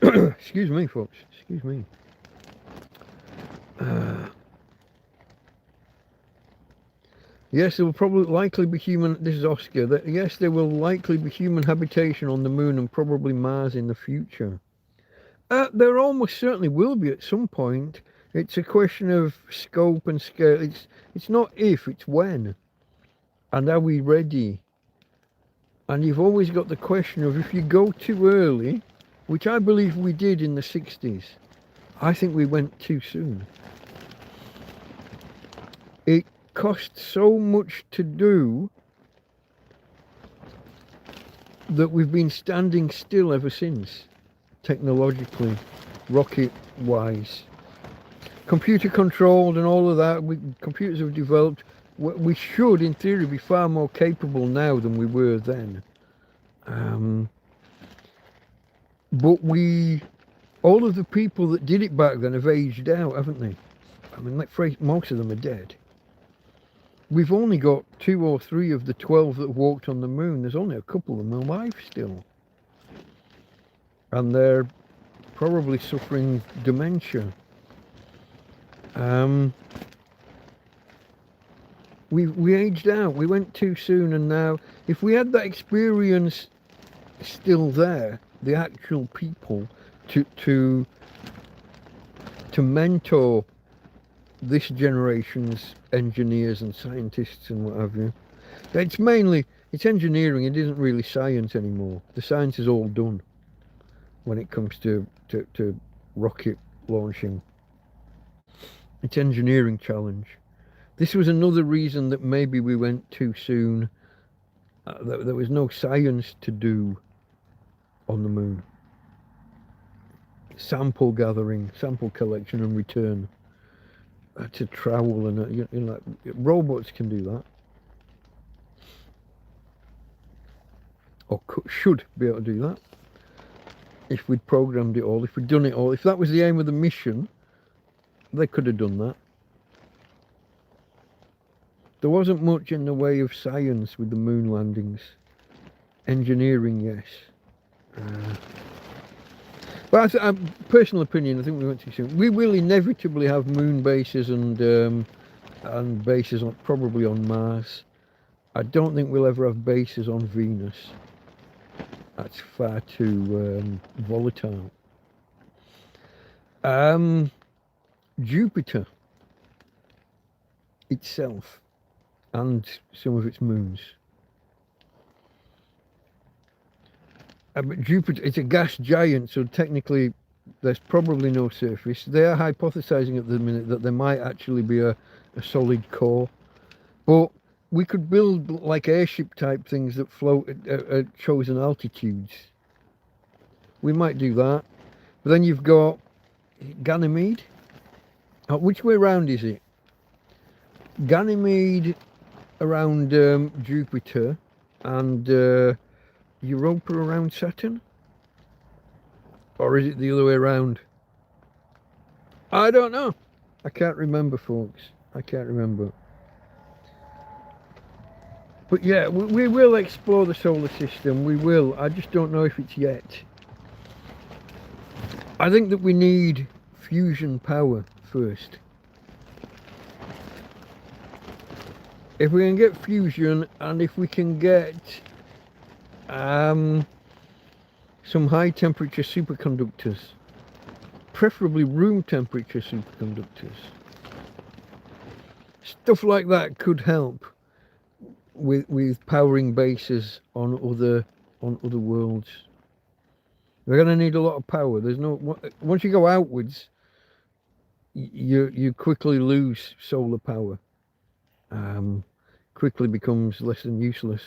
Excuse me, folks. Excuse me. Yes, there will probably likely be human. This is Oscar. Yes, there will likely be human habitation on the moon and probably Mars in the future. There almost certainly will be at some point. It's a question of scope and scale. It's not if, it's when. And are we ready? And you've always got the question of if you go too early, which I believe we did in the 60s, I think we went too soon. It cost so much to do that we've been standing still ever since, technologically, rocket-wise. Computer controlled and all of that, computers have developed. We should, in theory, be far more capable now than we were then. But all of the people that did it back then have aged out, haven't they? I mean, most of them are dead. We've only got 2 or 3 of the 12 that walked on the moon. There's only a couple of them alive still. And they're probably suffering dementia. We aged out. We went too soon, and now, if we had that experience still there, the actual people to mentor this generation's engineers and scientists and what have you. It's engineering. It isn't really science anymore. The science is all done when it comes to rocket launching. It's engineering challenge. This was another reason that maybe we went too soon. There was no science to do on the moon. Sample gathering, sample collection and return. To travel and like robots can do that, or should be able to do that if we'd programmed it all, if we'd done it all. If that was the aim of the mission, they could have done that. There wasn't much in the way of science with the moon landings. Engineering, yes. But personal opinion, I think we went too soon. We will inevitably have moon bases and bases probably on Mars. I don't think we'll ever have bases on Venus. That's far too volatile. Jupiter itself and some of its moons. But Jupiter, it's a gas giant, so technically there's probably no surface. They are hypothesizing at the minute that there might actually be a solid core. But we could build like airship type things that float at chosen altitudes. We might do that. But then you've got Ganymede. Oh, which way around is it? Ganymede around Jupiter and Europa around Saturn? Or is it the other way around? I don't know. I can't remember, folks. I can't remember. But yeah, we will explore the solar system. We will. I just don't know if it's yet. I think that we need fusion power first. If we can get fusion, and if we can get some high temperature superconductors, preferably room temperature superconductors, stuff like that could help with powering bases on other worlds. We're going to need a lot of power. Once you go outwards, you quickly lose solar power. Quickly becomes less than useless.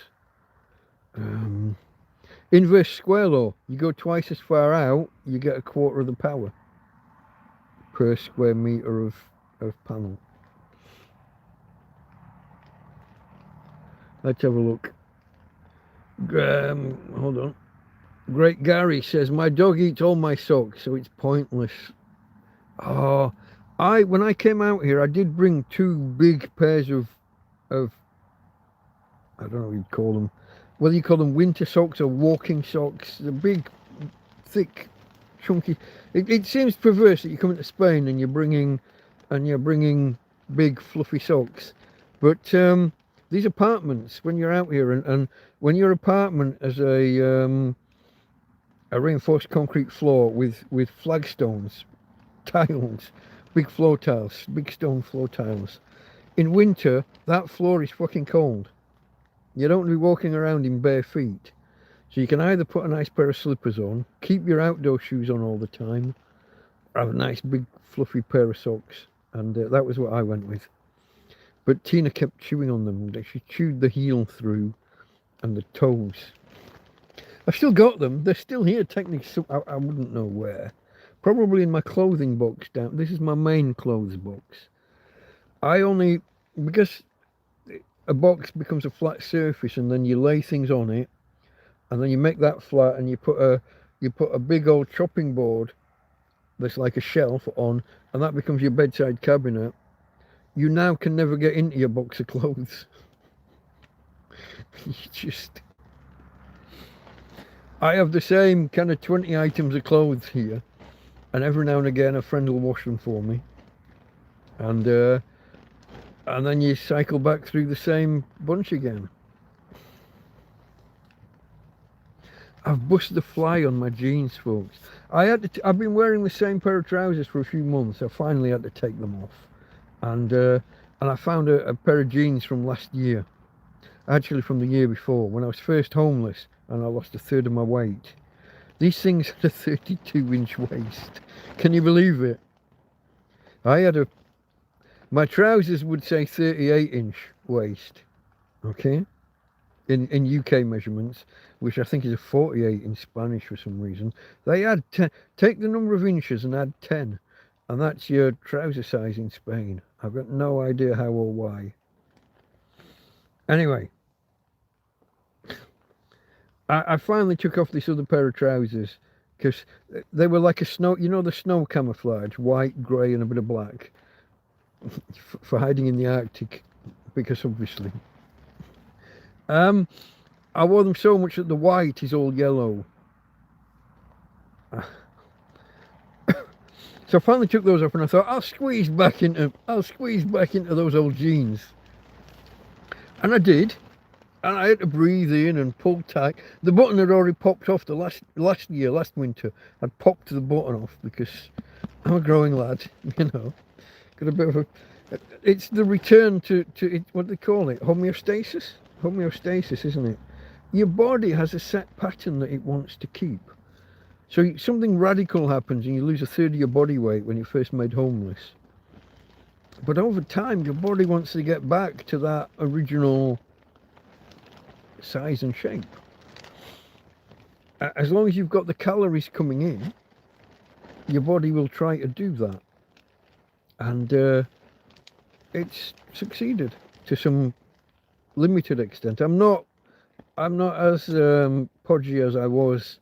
Inverse square law. You go twice as far out, you get a quarter of the power per square meter of panel. Let's have a look. Hold on. Great Gary says, my dog eats all my socks, so it's pointless. Oh, when I came out here, I did bring 2 big pairs of I don't know what you'd call them, whether you call them winter socks or walking socks, the big, thick, chunky. It seems perverse that you come into Spain and you're bringing big fluffy socks, but these apartments, when you're out here, and when your apartment has a reinforced concrete floor with flagstones, tiles, big floor tiles, big stone floor tiles. In winter, that floor is fucking cold. You don't want to be walking around in bare feet. So you can either put a nice pair of slippers on, keep your outdoor shoes on all the time, or have a nice big fluffy pair of socks. And that was what I went with. But Tina kept chewing on them. She chewed the heel through and the toes. I've still got them. They're still here technically. I wouldn't know where. Probably in my clothing box down. This is my main clothes box. Because a box becomes a flat surface and then you lay things on it and then you make that flat and you put a big old chopping board that's like a shelf on, and that becomes your bedside cabinet. You now can never get into your box of clothes. I have the same kind of 20 items of clothes here, and every now and again a friend will wash them for me, and then you cycle back through the same bunch again. I've busted a fly on my jeans, folks. I've been wearing the same pair of trousers for a few months. I finally had to take them off, and I found a pair of jeans from last year, actually from the year before, when I was first homeless and I lost a third of my weight. These things had a 32-inch waist. Can you believe it? My trousers would say 38-inch waist, okay, in UK measurements, which I think is a 48 in Spanish for some reason. They add 10. Take the number of inches and add 10, and that's your trouser size in Spain. I've got no idea how or why. Anyway, I finally took off this other pair of trousers because they were like a snow, the snow camouflage, white, grey and a bit of black, for hiding in the Arctic, because obviously. I wore them so much that the white is all yellow. So I finally took those off and I thought, I'll squeeze back into those old jeans. And I did. And I had to breathe in and pull tight. The button had already popped off the last winter. I'd popped the button off because I'm a growing lad, Got a bit of a... It's the return to what do they call it? Homeostasis? Homeostasis, isn't it? Your body has a set pattern that it wants to keep. So something radical happens and you lose a third of your body weight when you're first made homeless. But over time, your body wants to get back to that original size and shape. As long as you've got the calories coming in, your body will try to do that. And it's succeeded to some limited extent. I'm not as podgy as I was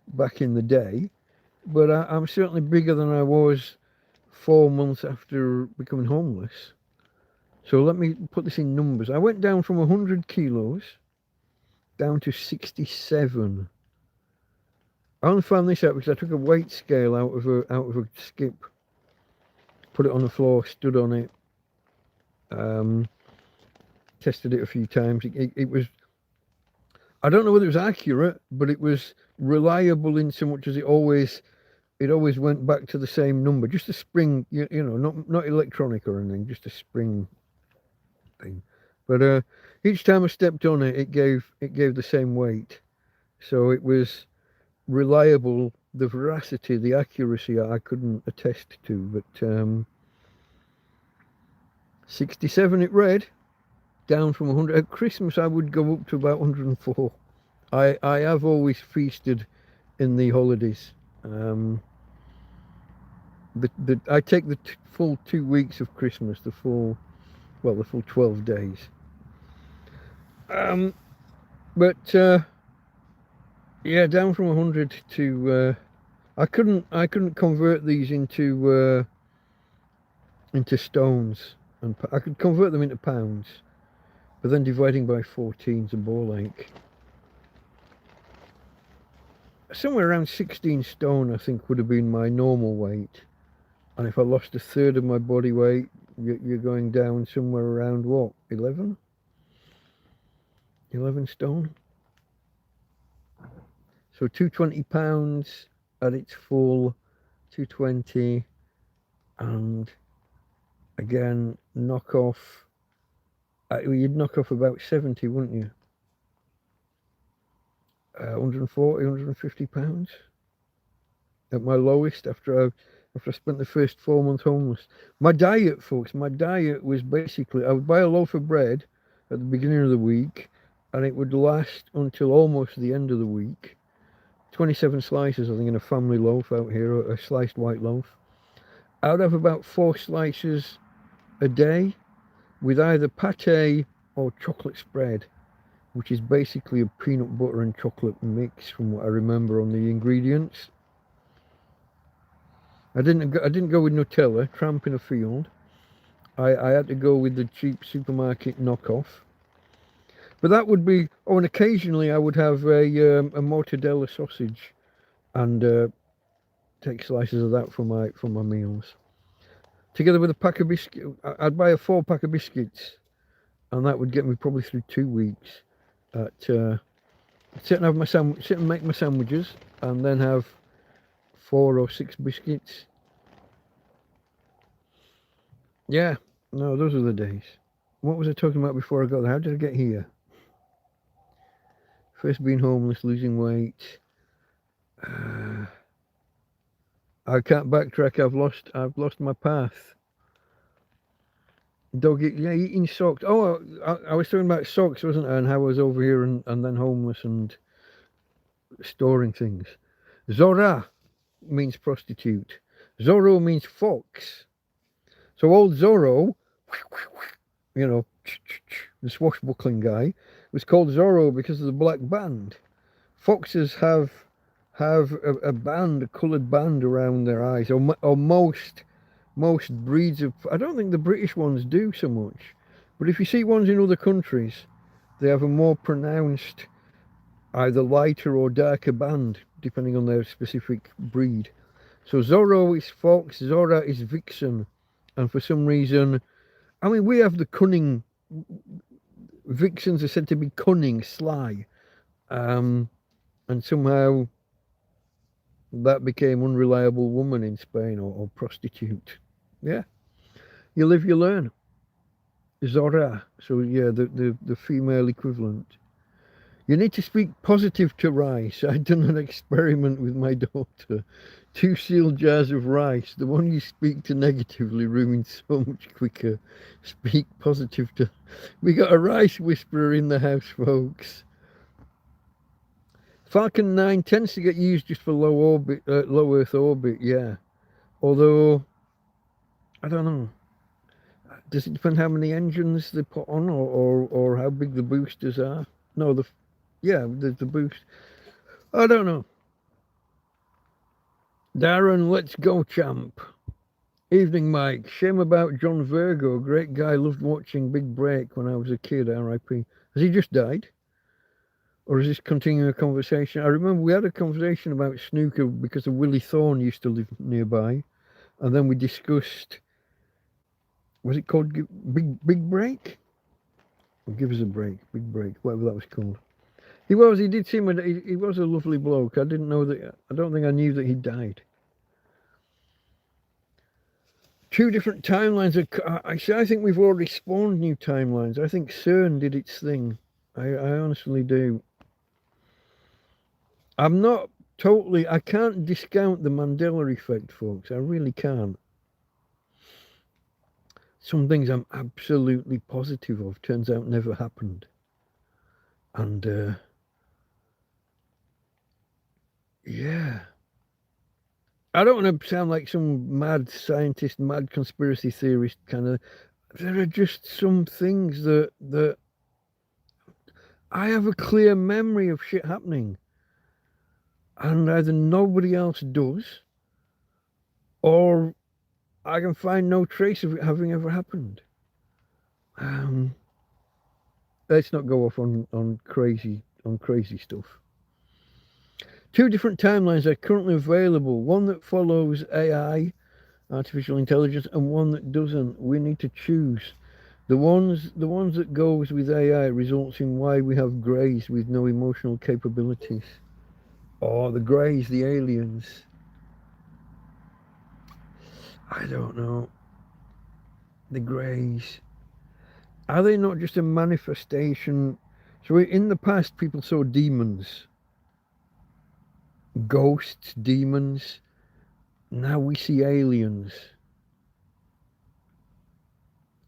back in the day, but I'm certainly bigger than I was 4 months after becoming homeless. So let me put this in numbers. I went down from 100 kilos down to 67. I only found this out because I took a weight scale out of a skip, put it on the floor, stood on it, tested it a few times. It was, I don't know whether it was accurate, but it was reliable in so much as it always went back to the same number. Just a spring, not electronic or anything, just a spring thing. But each time I stepped on it, it gave the same weight. So it was reliable. The veracity, the accuracy, I couldn't attest to. But 67 it read, down from 100. At Christmas I would go up to about 104. I have always feasted in the holidays. I take the full 2 weeks of Christmas, the full 12 days. Yeah, down from 100 to I couldn't convert these into stones, and I could convert them into pounds, but then dividing by 14's a ball ache. somewhere around 16 stone, I think, would have been my normal weight. And if I lost a third of my body weight, you're going down somewhere around what, 11 stone. So 220 pounds at its full, 220, and again, knock off, you'd knock off about 70, wouldn't you? 140, 150 pounds at my lowest after I spent the first 4 months homeless. My diet, folks, my diet was basically, I would buy a loaf of bread at the beginning of the week, and it would last until almost the end of the week. 27 slices, I think, in a family loaf out here, a sliced white loaf. I would have about 4 slices a day with either pate or chocolate spread, which is basically a peanut butter and chocolate mix from what I remember on the ingredients. I didn't go with Nutella, tramp in a field. I had to go with the cheap supermarket knockoff. But that would be, oh, and occasionally I would have a mortadella sausage and take slices of that for my meals. Together with a pack of biscuits, I'd buy a 4-pack of biscuits, and that would get me probably through 2 weeks. Sit and make my sandwiches, and then have 4 or 6 biscuits. Yeah, no, those are the days. What was I talking about before I got there? How did I get here? First being homeless, losing weight. I can't backtrack. I've lost my path. Eating socks. Oh, I was talking about socks, wasn't I? And how I was over here and then homeless and storing things. Zora means prostitute. Zorro means fox. So old Zorro, you know, the swashbuckling guy, was called Zorro because of the black band. Foxes have a band, a coloured band around their eyes, or most breeds of, I don't think the British ones do so much, but if you see ones in other countries, they have a more pronounced, either lighter or darker band, depending on their specific breed. So Zorro is fox, Zora is vixen, and for some reason, I mean, we have the cunning, vixens are said to be cunning, sly, and somehow that became unreliable woman in Spain, or prostitute. Yeah, you live, you learn. Zora, so yeah, the female equivalent. You need to speak positive to rice. I'd done an experiment with my daughter. 2 sealed jars of rice. The one you speak to negatively ruins so much quicker. Speak positive to... We got a rice whisperer in the house, folks. Falcon 9 tends to get used just for low Earth orbit, yeah. Although, I don't know. Does it depend how many engines they put on, or how big the boosters are? No, the boost. I don't know. Darren, let's go, champ. Evening, Mike. Shame about John Virgo. Great guy. Loved watching Big Break when I was a kid. R.I.P. Has he just died? Or is this continuing a conversation? I remember we had a conversation about snooker because of Willie Thorne used to live nearby. And then we discussed, was it called Big Break? Or Give Us a Break, Big Break, whatever that was called. He did seem, he was a lovely bloke. I don't think I knew that he died. 2 different timelines. I think we've already spawned new timelines. I think CERN did its thing. I honestly do. I'm not totally, I can't discount the Mandela effect, folks. I really can't. Some things I'm absolutely positive of turns out never happened. And, yeah. I don't want to sound like some mad scientist, mad conspiracy theorist kind of. There are just some things that I have a clear memory of shit happening, and either nobody else does, or I can find no trace of it having ever happened. Let's not go off on crazy stuff. Two different timelines are currently available. One that follows AI, artificial intelligence, and one that doesn't. We need to choose. The ones that goes with AI results in why we have greys with no emotional capabilities. Or the greys, the aliens. I don't know. The greys. Are they not just a manifestation? So in the past, people saw demons, ghosts, demons. Now we see aliens.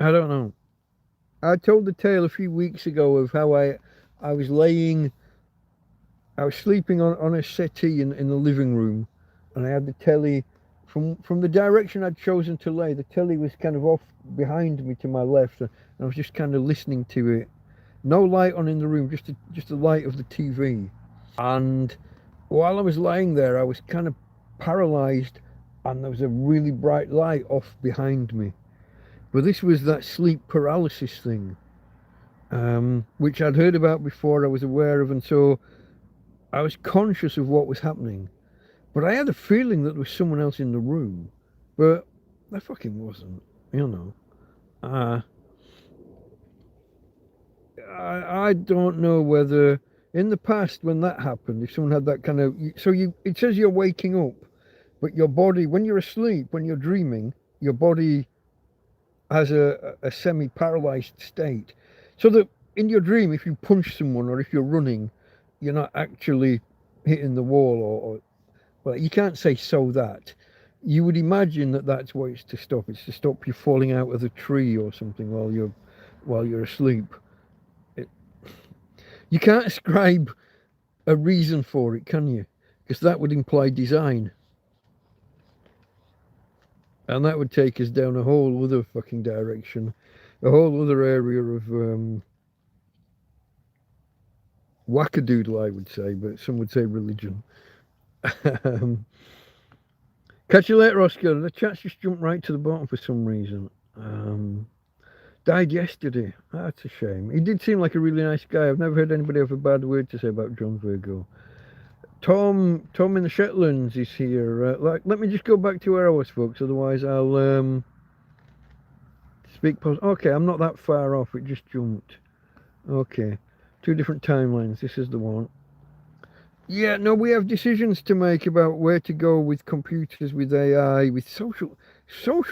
I don't know. I told the tale a few weeks ago of how I was sleeping on a settee in the living room, and I had the telly from the direction I'd chosen to lay. The telly was kind of off behind me to my left, and I was just kind of listening to it. No light on in the room, just the light of the TV. And while I was lying there, I was kind of paralyzed, and there was a really bright light off behind me. But this was that sleep paralysis thing, which I'd heard about before, I was aware of, and so I was conscious of what was happening. But I had a feeling that there was someone else in the room, but there fucking wasn't, you know. I don't know whether in the past when that happened, if someone had that kind of, it says you're waking up, but your body, when you're asleep, when you're dreaming, your body has a semi-paralyzed state. So that in your dream, if you punch someone or if you're running, you're not actually hitting the wall or well, you can't say so that. You would imagine that that's what it's to stop. It's to stop you falling out of the tree or something while you're asleep. You can't ascribe a reason for it, can you? Because that would imply design. And that would take us down a whole other fucking direction. A whole other area of wackadoodle, I would say, but some would say religion. Catch you later, Oscar. The chat's just jumped right to the bottom for some reason. Died yesterday. That's a shame. He did seem like a really nice guy. I've never heard anybody have a bad word to say about John Virgo. Tom in the Shetlands is here. Let me just go back to where I was, folks. Otherwise, I'll speak post. Okay, I'm not that far off. It just jumped. Okay, two different timelines. This is the one. Yeah, no, we have decisions to make about where to go with computers, with AI, with social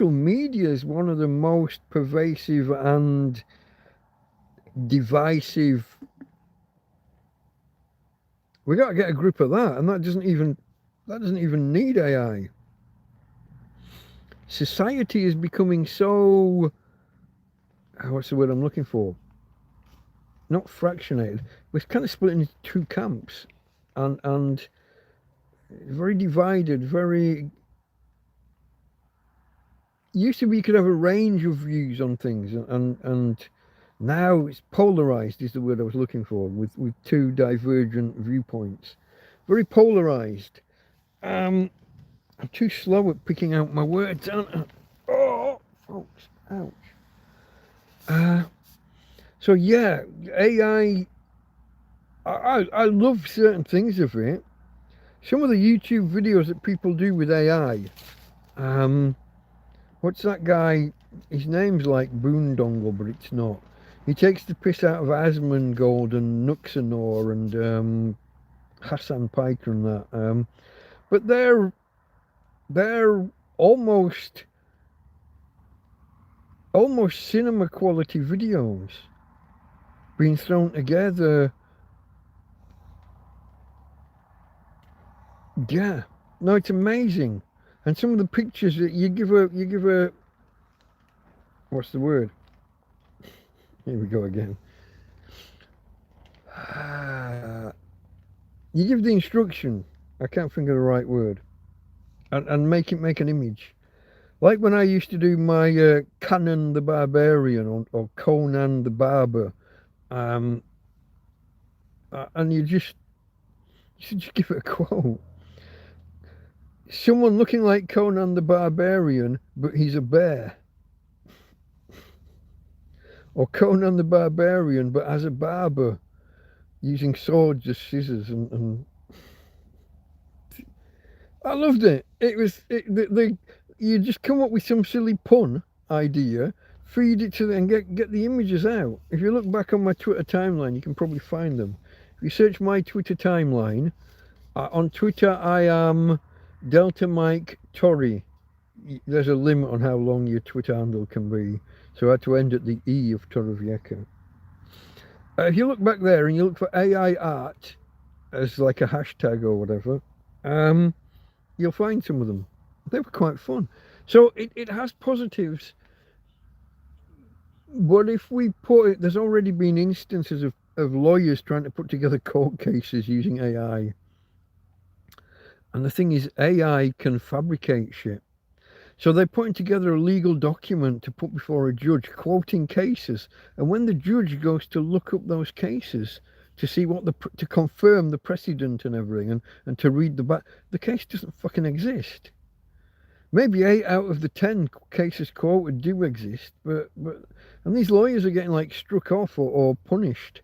media is one of the most pervasive and divisive. We got to get a grip of that, and that doesn't even need AI. Society is becoming so, what's the word I'm looking for? Not fractionated. We're kind of split into two camps, and very divided. Very used to be you could have a range of views on things, and now it's polarized is the word I was looking for, with two divergent viewpoints. Very polarized. I'm too slow at picking out my words, aren't I? Oh, folks, ouch. So yeah, AI, I love certain things of it. Some of the YouTube videos that people do with AI, what's that guy? His name's like Boondongle, but it's not. He takes the piss out of Asmongold and Nuxanor and Hassan Piker and that. But they're almost cinema quality videos being thrown together. Yeah, no, it's amazing. And some of the pictures that you give a what's the word? Here we go again. You give the instruction. I can't think of the right word. And make an image. Like when I used to do my Conan the Barbarian or Conan the Barber, and you should just give it a quote. Someone looking like Conan the Barbarian, but he's a bear. Or Conan the Barbarian, but as a barber, using swords as scissors and I loved it. It was you just come up with some silly pun idea, feed it to them, and get the images out. If you look back on my Twitter timeline, you can probably find them. If you search my Twitter timeline, on Twitter I am Delta Mike Torri. There's a limit on how long your Twitter handle can be, so I had to end at the E of Torrevieja. If you look back there and you look for AI art as like a hashtag or whatever, you'll find some of them. They were quite fun. So it has positives, but if we put it, there's already been instances of lawyers trying to put together court cases using AI. And the thing is, AI can fabricate shit. So they're putting together a legal document to put before a judge, quoting cases. And when the judge goes to look up those cases to see what to confirm the precedent and everything, and to read the back, the case doesn't fucking exist. Maybe 8 out of the 10 cases quoted do exist, but and these lawyers are getting like struck off or punished.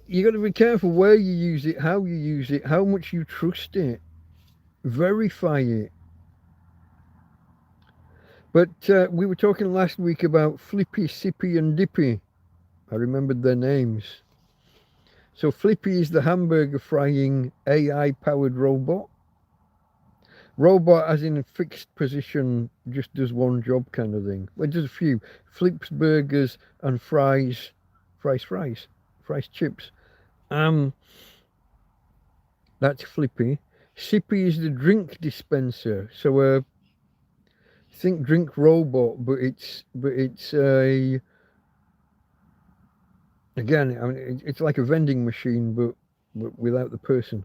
You got to be careful where you use it, how you use it, how much you trust it. Verify it. But we were talking last week about Flippy, Sippy and Dippy. I remembered their names. So Flippy is the hamburger frying AI powered robot. Robot as in fixed position, just does one job kind of thing. Well, it does a few. Flips burgers and fries chips. That's Flippy. Sippy is the drink dispenser. So think drink robot, but it's a again. I mean, it's like a vending machine, but without the person.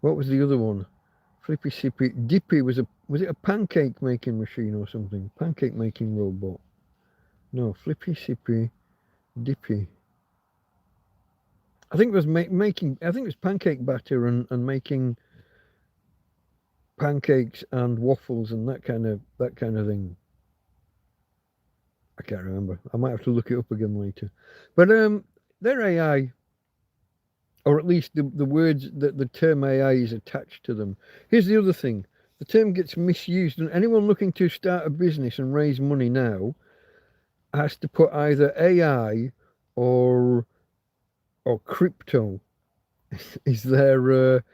What was the other one? Flippy, Sippy, Dippy was it a pancake making machine or something? Pancake making robot. No, Flippy, Sippy, Dippy. I think it was making. I think it was pancake batter and making pancakes and waffles and that kind of thing. I can't remember. I might have to look it up again later. But they're AI, or at least the words that the term AI is attached to them. Here's the other thing: the term gets misused, and anyone looking to start a business and raise money now has to put either AI or crypto is their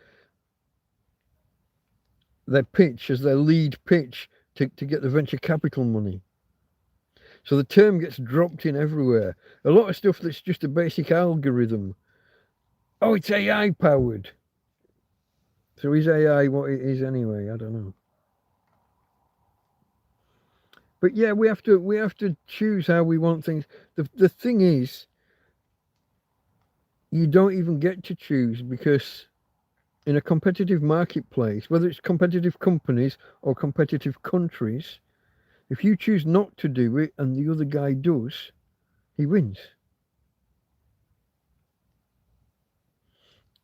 pitch, as their lead pitch to get the venture capital money. So the term gets dropped in everywhere. A lot of stuff that's just a basic algorithm. Oh, it's AI powered. So is AI what it is anyway? I don't know. But yeah, we have to choose how we want things. The thing is, you don't even get to choose, because in a competitive marketplace, whether it's competitive companies or competitive countries, if you choose not to do it and the other guy does, he wins.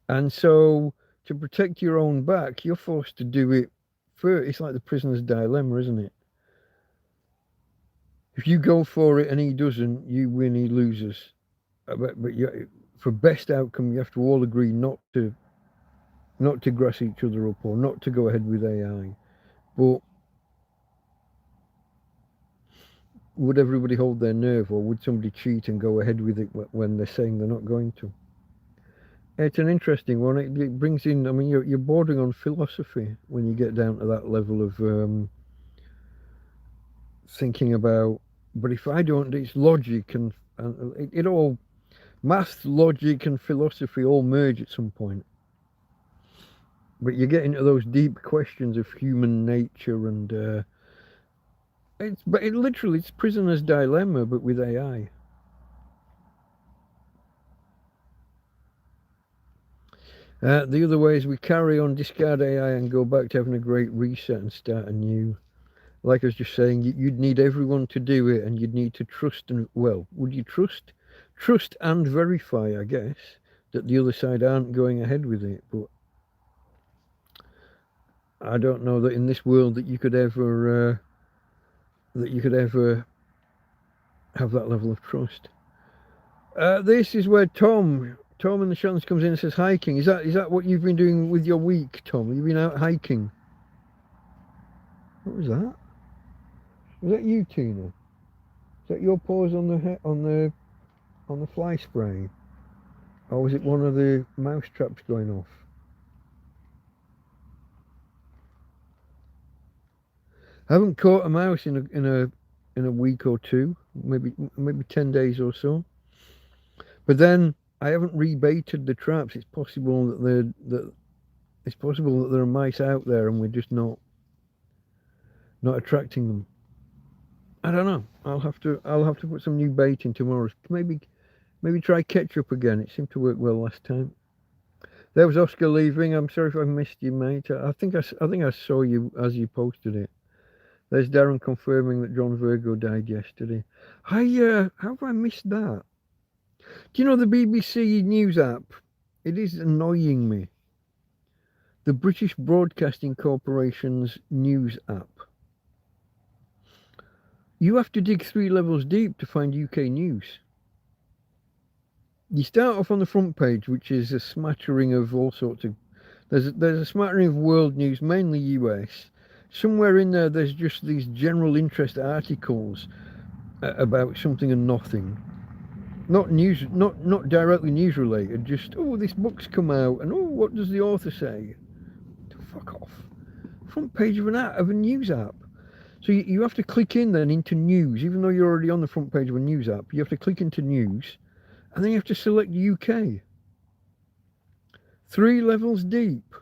And so to protect your own back, you're forced to do it first. It's like the prisoner's dilemma, isn't it? If you go for it and he doesn't, you win, he loses. But for best outcome, you have to all agree not to grass each other up or not to go ahead with AI. But would everybody hold their nerve, or would somebody cheat and go ahead with it when they're saying they're not going to? It's an interesting one. It brings in, I mean, you're bordering on philosophy when you get down to that level of thinking about, but if I don't, it's logic and it all, math, logic and philosophy all merge at some point. But you get into those deep questions of human nature and it's prisoner's dilemma, but with AI. The other way is we carry on, discard AI and go back to having a great reset and start anew. Like I was just saying, you'd need everyone to do it, and you'd need to trust and, well, would you trust? Trust and verify, I guess, that the other side aren't going ahead with it. But I don't know that in this world that you could ever have that level of trust. This is where Tom Tom in the challenge comes in and says hiking. Is that what you've been doing with your week, Tom? You've been out hiking. What was that? Was that you, Tina? Is that your paws on the fly spray? Or was it one of the mouse traps going off? I haven't caught a mouse in a week or two, maybe 10 days or so. But then I haven't rebaited the traps. It's possible that there are mice out there and we're just not attracting them. I don't know. I'll have to put some new bait in tomorrow. Maybe try ketchup again. It seemed to work well last time. There was Oscar leaving. I'm sorry if I missed you, mate. I think I saw you as you posted it. There's Darren confirming that John Virgo died yesterday. How have I missed that? Do you know the BBC News app? It is annoying me. The British Broadcasting Corporation's news app. You have to dig 3 levels deep to find UK news. You start off on the front page, which is a smattering of all sorts of... There's a smattering of world news, mainly US. Somewhere in there, there's just these general interest articles about something and nothing. Not news, not directly news related. Just, oh, this book's come out, and oh, what does the author say? Fuck off. Front page of a news app. So you have to click in then into news, even though you're already on the front page of a news app. You have to click into news, and then you have to select UK. 3 levels deep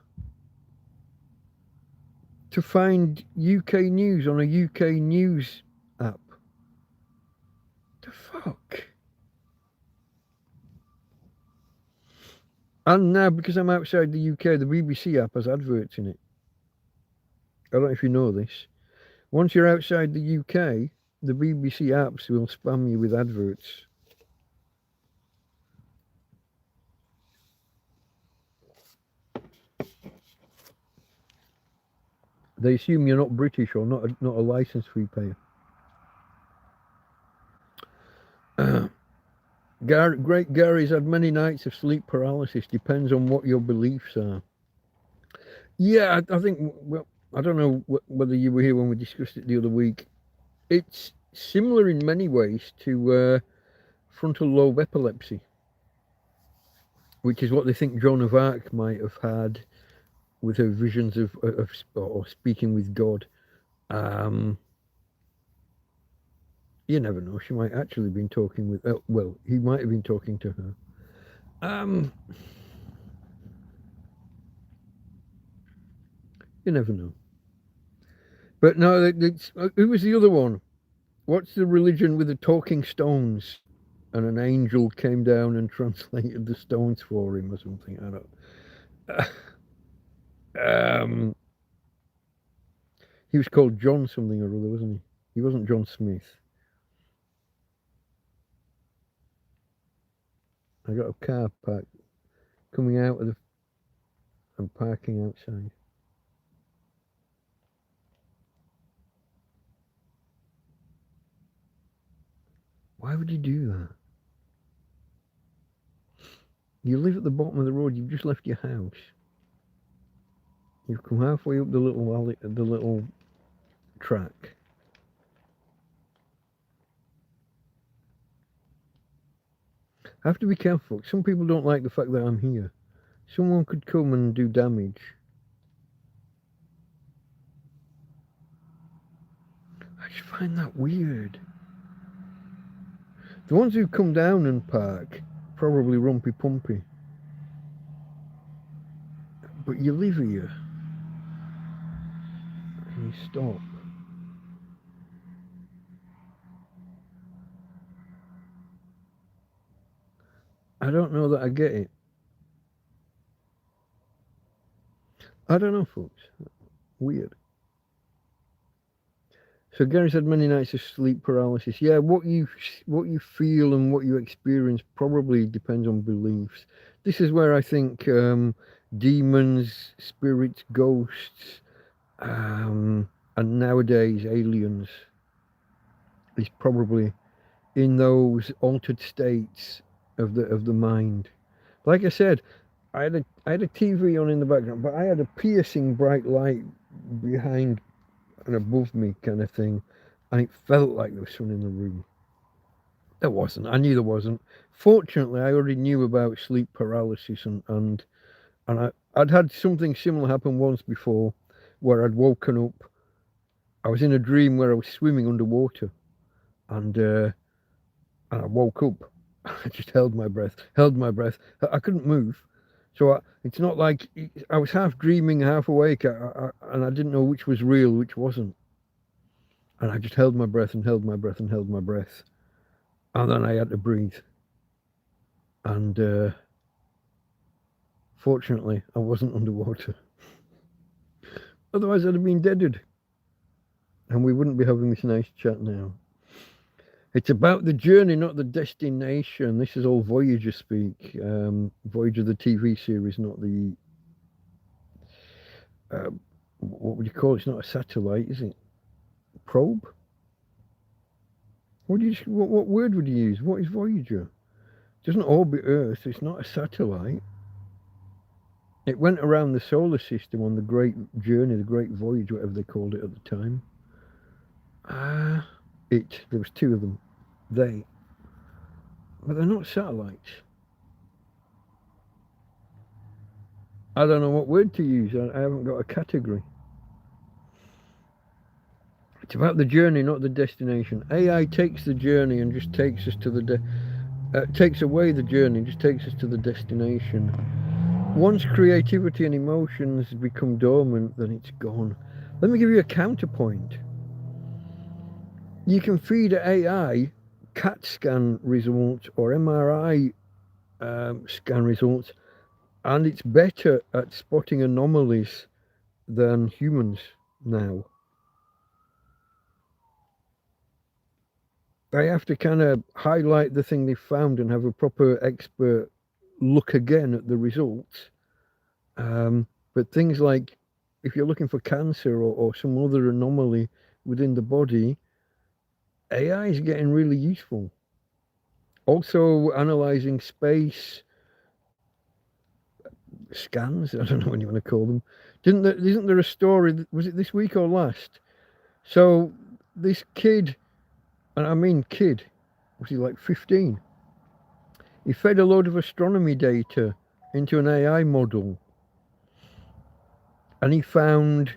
to find UK news on a UK news app. The fuck? And now, because I'm outside the UK, the BBC app has adverts in it. I don't know if you know this. Once you're outside the UK, the BBC apps will spam you with adverts. They assume you're not British or not a license fee payer. Great Gary's had many nights of sleep paralysis. Depends on what your beliefs are. Yeah, I think, well, I don't know whether you were here when we discussed it the other week. It's similar in many ways to frontal lobe epilepsy, which is what they think Joan of Arc might have had with her visions of speaking with God. You never know. She might actually have been talking with... well, he might have been talking to her. You never know. But no, who was the other one? What's the religion with the talking stones? And an angel came down and translated the stones for him or something. I don't... he was called John something or other, wasn't he? He wasn't John Smith. I got a car parked coming out of the... I'm parking outside. Why would you do that? You live at the bottom of the road. You've just left your house. You've come halfway up the little alley, the little track. I have to be careful. Some people don't like the fact that I'm here. Someone could come and do damage. I just find that weird. The ones who come down and park, probably rumpy pumpy. But you live here. And you stop. I don't know that I get it. I don't know, folks. Weird. So Gary's had many nights of sleep paralysis. Yeah, what you feel and what you experience probably depends on beliefs. This is where I think demons, spirits, ghosts, and nowadays aliens is probably in those altered states of the mind. Like I said, I had a TV on in the background, but I had a piercing bright light behind and above me kind of thing, and it felt like there was someone in the room. There wasn't. I knew there wasn't. Fortunately, I already knew about sleep paralysis, and I'd had something similar happen once before, where I'd woken up. I was in a dream where I was swimming underwater, and I woke up. I just held my breath, held my breath. I couldn't move. So it's not like I was half dreaming, half awake, and I didn't know which was real, which wasn't. And I just held my breath and held my breath and held my breath. And then I had to breathe. And fortunately, I wasn't underwater. Otherwise, I'd have been deaded. And we wouldn't be having this nice chat now. It's about the journey, not the destination. This is all Voyager speak. Voyager, the TV series, not the... what would you call it? It's not a satellite, is it? Probe? What word would you use? What is Voyager? It doesn't orbit Earth. It's not a satellite. It went around the solar system on the great journey, the great voyage, whatever they called it at the time. There was two of them. They. But they're not satellites. I don't know what word to use. I haven't got a category. It's about the journey, not the destination. AI takes the journey and just takes us to the takes away the journey and just takes us to the destination. Once creativity and emotions become dormant, then it's gone. Let me give you a counterpoint. You can feed AI CAT scan results or MRI scan results, and it's better at spotting anomalies than humans now. They have to kind of highlight the thing they found and have a proper expert look again at the results. But things like if you're looking for cancer or some other anomaly within the body, AI is getting really useful. Also analyzing space scans, I don't know what you want to call them. Isn't there a story, was it this week or last? So this kid, and I mean kid, was he like 15? He fed a load of astronomy data into an AI model, and he found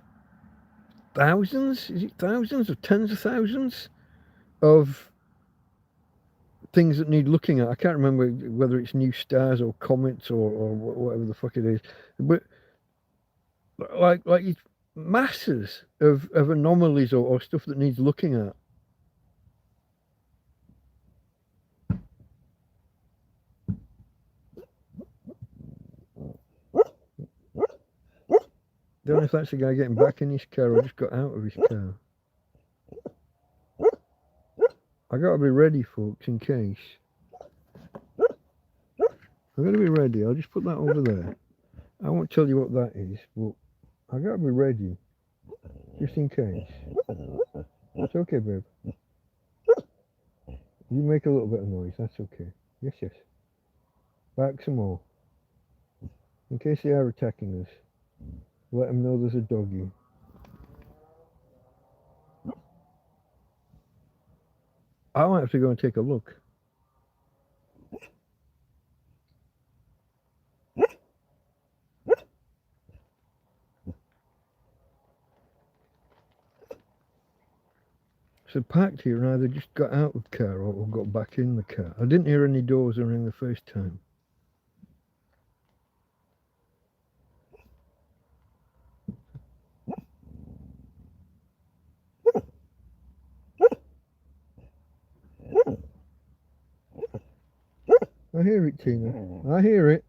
thousands, is it thousands or tens of thousands of things that need looking at. I can't remember whether it's new stars or comets or whatever the fuck it is, but like masses of anomalies or stuff that needs looking at. Don't know if that's the guy getting back in his car or just got out of his car. I gotta be ready, folks, in case. I gotta be ready. I'll just put that over there. I won't tell you what that is, but I gotta be ready, just in case. It's okay, babe. You make a little bit of noise. That's okay. Yes, yes. Back some more. In case they are attacking us, let them know there's a doggy. I might have to go and take a look. So parked here and either just got out of the car or got back in the car. I didn't hear any doors or anything the first time. I hear it, Tina. I hear it.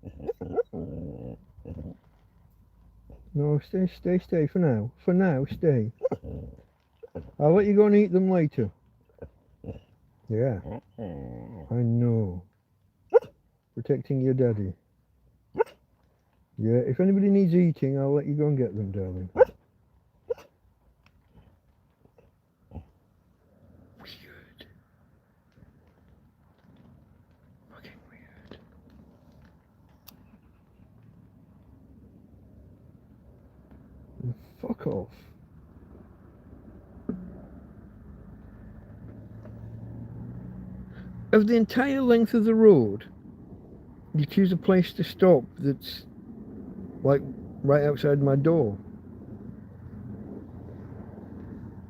No, stay for now. For now, stay. I'll let you go and eat them later. Yeah. I know. Protecting your daddy. Yeah, if anybody needs eating, I'll let you go and get them, darling. Weird. Fucking weird. Fuck off. Of the entire length of the road, you choose a place to stop that's like right outside my door.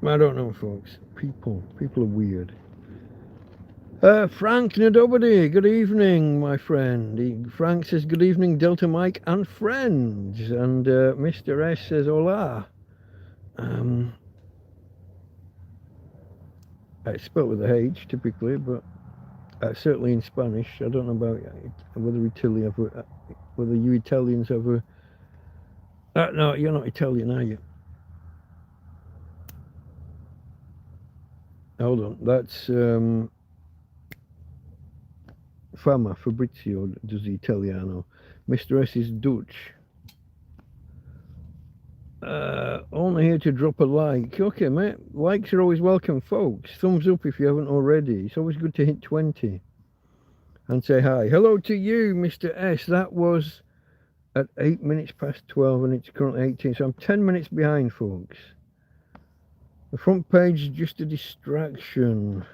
I don't know, folks. People are weird. Frank Nadobody, good evening, my friend. Frank says, good evening, Delta Mike and friends. And Mr. S says, hola. It's spelled with a H, typically, but certainly in Spanish. I don't know about whether you Italians have a... no, you're not Italian, are you? Hold on, that's... Fama, Fabrizio does the Italiano. Mr. S is Dutch. Only here to drop a like. Okay, mate. Likes are always welcome, folks. Thumbs up if you haven't already. It's always good to hit 20 and say hi. Hello to you, Mr. S. That was at 8 minutes past 12 and it's currently 18. So I'm 10 minutes behind, folks. The front page is just a distraction.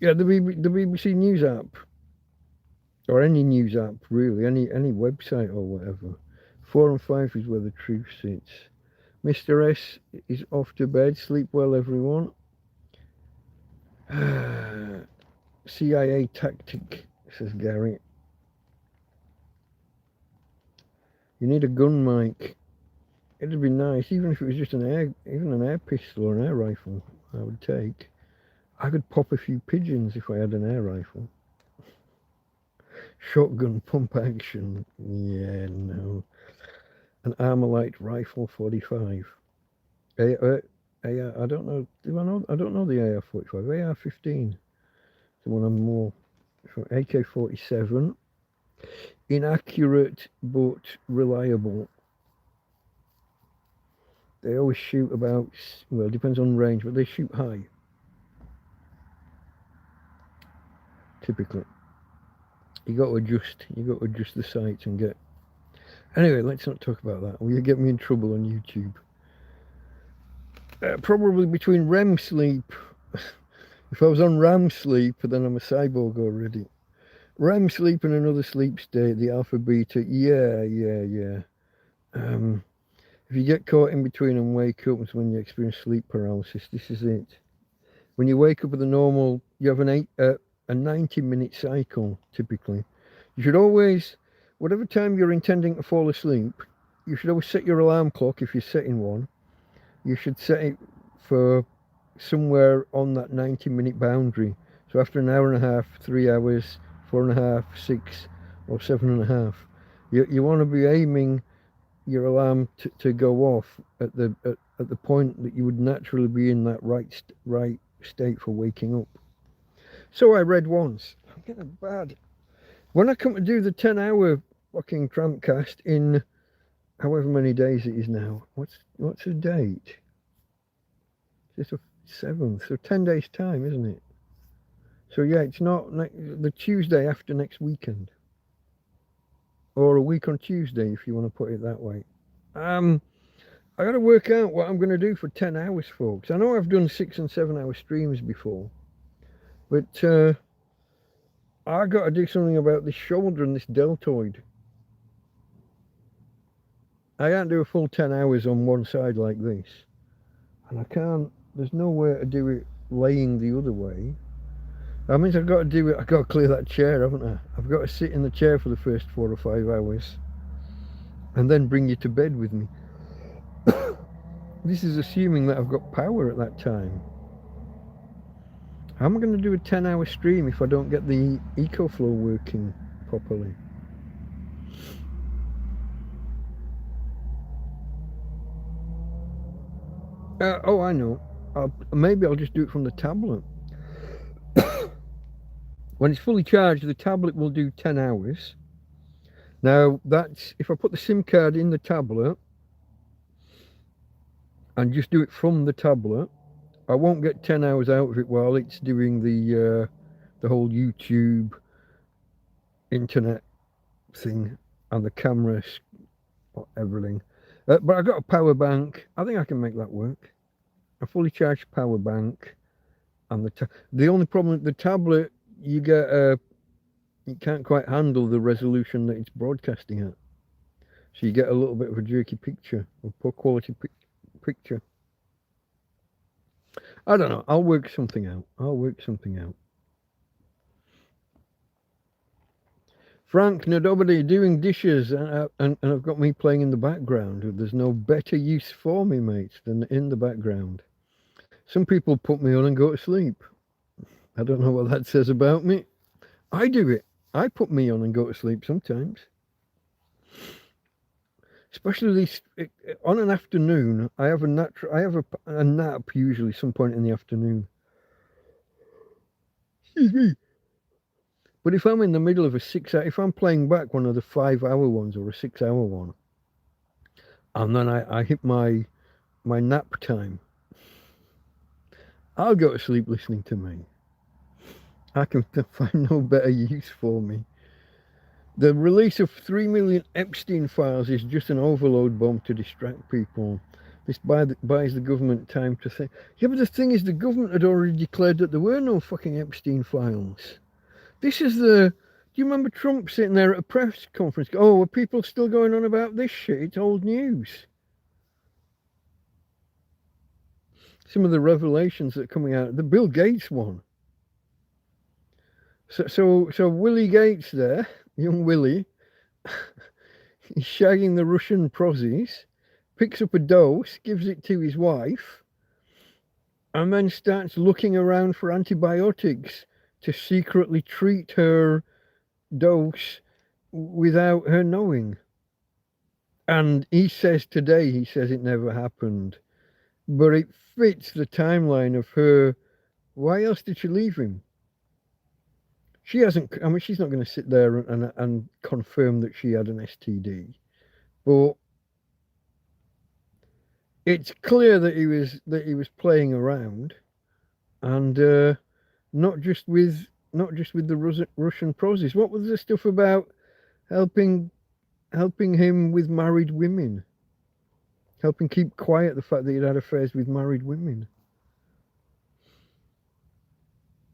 Yeah, the BBC News app. Or any news app, really, any website or whatever. 4 and 5 is where the truth sits. Mr. S is off to bed. Sleep well, everyone. CIA tactic, says Gary. You need a gun, Mike. It'd be nice, even if it was just an air pistol or an air rifle. I would take. I could pop a few pigeons if I had an air rifle. Shotgun pump action, yeah, no. An Armalite rifle 45. I don't know. I don't know the AR-45. AR-15. The one I'm more. AK-47. Inaccurate but reliable. They always shoot about. Well, it depends on range, but they shoot high. Typically. You got to adjust the sights and get... Anyway, let's not talk about that. Will you get me in trouble on YouTube? Probably between REM sleep. If I was on REM sleep, then I'm a cyborg already. REM sleep and another sleep state, the alpha beta. Yeah. If you get caught in between and wake up, it's when you experience sleep paralysis. This is it. When you wake up with a normal, you have a 90-minute cycle, typically. You should always, whatever time you're intending to fall asleep, you should always set your alarm clock if you're setting one. You should set it for somewhere on that 90-minute boundary. So after an hour and a half, 3 hours, 4.5, 6, or 7.5. You want to be aiming your alarm to go off at the point that you would naturally be in that right state for waking up. So I read once. I'm getting bad. When I come to do the 10-hour fucking TrampCast in however many days it is now. What's the date? It's the 7th. So 10 days time, isn't it? So yeah, it's not the Tuesday after next weekend. Or a week on Tuesday, if you want to put it that way. I got to work out what I'm going to do for 10 hours, folks. I know I've done 6 and 7 hour streams before. But I got to do something about this shoulder and this deltoid. I can't do a full 10 hours on one side like this. And I can't, there's nowhere to do it laying the other way. That means I've got to do it, I've got to clear that chair, haven't I? I've got to sit in the chair for the first 4 or 5 hours. And then bring you to bed with me. This is assuming that I've got power at that time. How am I going to do a 10-hour stream if I don't get the EcoFlow working properly? Oh, I know. Maybe I'll just do it from the tablet. When it's fully charged, the tablet will do 10 hours. Now, that's if I put the SIM card in the tablet and just do it from the tablet, I won't get 10 hours out of it while it's doing the whole YouTube internet thing and the camera, everything. But I got a power bank. I think I can make that work. A fully charged power bank, and the only problem with the tablet, you can't quite handle the resolution that it's broadcasting at, so you get a little bit of a jerky picture, a poor quality picture. I don't know. I'll work something out. Frank Nadobody doing dishes, and I've got me playing in the background. There's no better use for me, mates, than in the background. Some people put me on and go to sleep. I don't know what that says about me. I do it. I put me on and go to sleep sometimes. Especially on an afternoon, I have a nap usually some point in the afternoon. Excuse me. But if I'm in the middle of if I'm playing back one of the 5-hour ones or a 6-hour one, and then I hit my nap time, I'll go to sleep listening to me. I can find no better use for me. The release of 3 million Epstein files is just an overload bomb to distract people. This buys the government time to think. Yeah, but the thing is, the government had already declared that there were no fucking Epstein files. This is do you remember Trump sitting there at a press conference? Oh, are people still going on about this shit? It's old news. Some of the revelations that are coming out, the Bill Gates one. So Willie Gates there, young Willie, he's shagging the Russian prosies, picks up a dose, gives it to his wife, and then starts looking around for antibiotics to secretly treat her dose without her knowing. And he says it never happened. But it fits the timeline of her. Why else did she leave him? She hasn't. I mean, she's not going to sit there and confirm that she had an STD, but it's clear that he was playing around, and not just with the Russian prosies. What was the stuff about helping him with married women, helping keep quiet the fact that he'd had affairs with married women?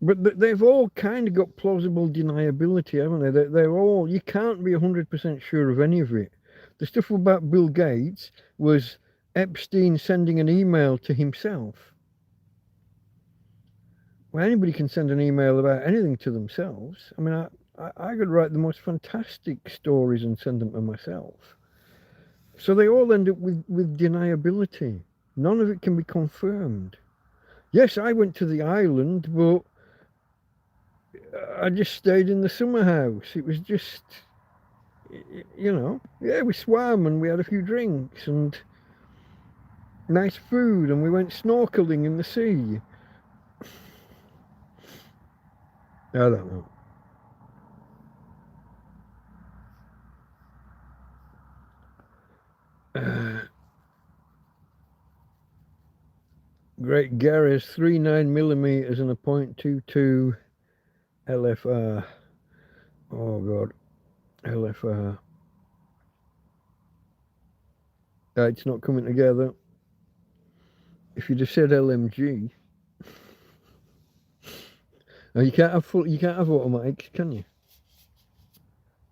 But they've all kind of got plausible deniability, haven't they? They're all, you can't be 100% sure of any of it. The stuff about Bill Gates was Epstein sending an email to himself. Well, anybody can send an email about anything to themselves. I mean, I could write the most fantastic stories and send them to myself. So they all end up with deniability. None of it can be confirmed. Yes, I went to the island, but I just stayed in the summer house. It was just, yeah, we swam and we had a few drinks and nice food, and we went snorkeling in the sea. I don't know. Great Gary's 39mm and a .22 LFR. Oh God, LFR. It's not coming together. If you just said LMG, oh, you can't have automatics, can you?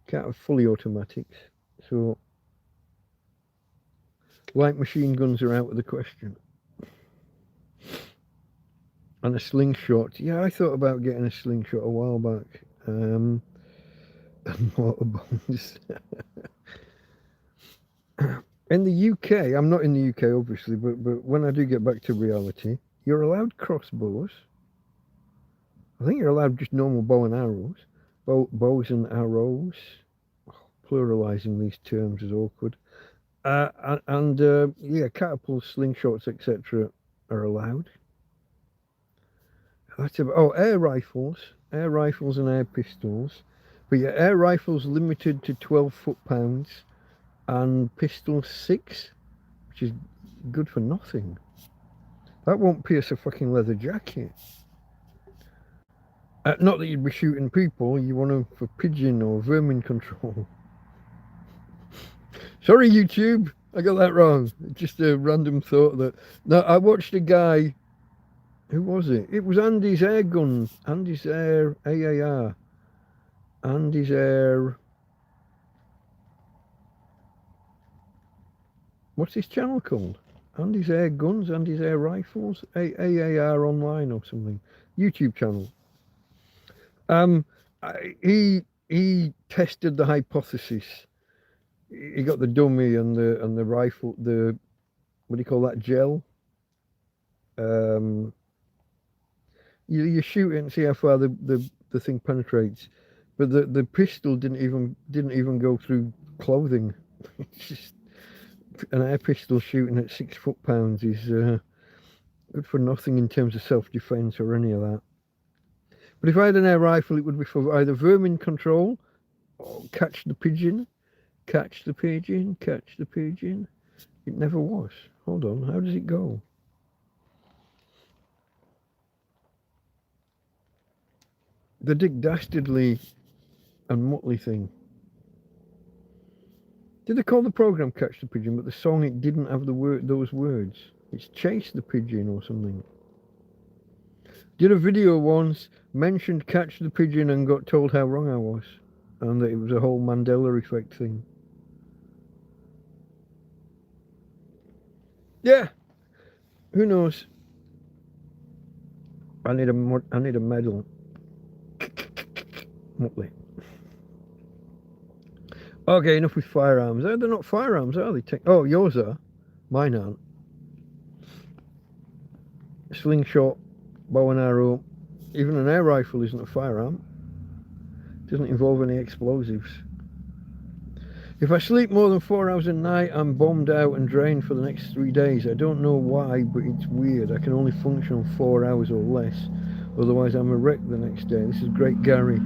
Can't have fully automatics. So light machine guns are out of the question. And a slingshot. Yeah, I thought about getting a slingshot a while back. And mortar bombs. In the UK, I'm not in the UK obviously, but when I do get back to reality, you're allowed crossbows. I think you're allowed just normal bow and arrows. Bows and arrows. Pluralizing these terms is awkward. Yeah, catapults, slingshots, etc. are allowed. That's about, air rifles and air pistols. But yeah, air rifles limited to 12 foot-pounds and pistols 6, which is good for nothing. That won't pierce a fucking leather jacket. Not that you'd be shooting people, you want them for pigeon or vermin control. Sorry, YouTube. I got that wrong. Just a random thought that... No, I watched a guy... Who was it? It was Andy's Air Guns. Andy's Air AAR. Andy's Air... What's his channel called? Andy's Air Guns, Andy's Air Rifles, AAR Online or something. YouTube channel. He tested the hypothesis. He got the dummy and the rifle, the what do you call that, gel? You shoot it and see how far the thing penetrates, but the pistol didn't even go through clothing. It's just an air pistol shooting at 6 foot-pounds is good for nothing in terms of self-defense or any of that. But if I had an air rifle, it would be for either vermin control or catch the pigeon. Catch the pigeon, catch the pigeon. It never was. Hold on, how does it go? The Dick Dastardly and Muttley thing. Did they call the program Catch the Pigeon, but the song, it didn't have those words? It's Chase the Pigeon or something. Did a video once, mentioned Catch the Pigeon and got told how wrong I was. And that it was a whole Mandela effect thing. Yeah. Who knows? I need a medal. Muttley. Okay, enough with firearms. They're not firearms, are they? Oh, yours are. Mine aren't. Slingshot, bow and arrow. Even an air rifle isn't a firearm. It doesn't involve any explosives. If I sleep more than 4 hours a night, I'm bombed out and drained for the next 3 days. I don't know why, but it's weird. I can only function on 4 hours or less. Otherwise, I'm a wreck the next day. This is Great Gary.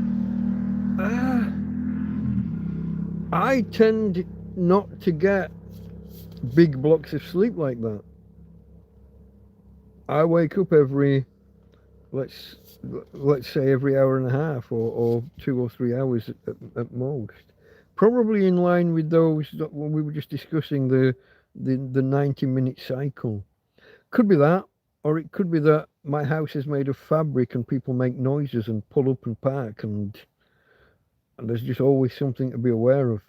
I tend not to get big blocks of sleep like that. I wake up every, let's say every hour and a half or 2 or 3 hours at most. Probably in line with those that when we were just discussing the 90-minute cycle. Could be that, or it could be that my house is made of fabric and people make noises and pull up and park, and there's just always something to be aware of.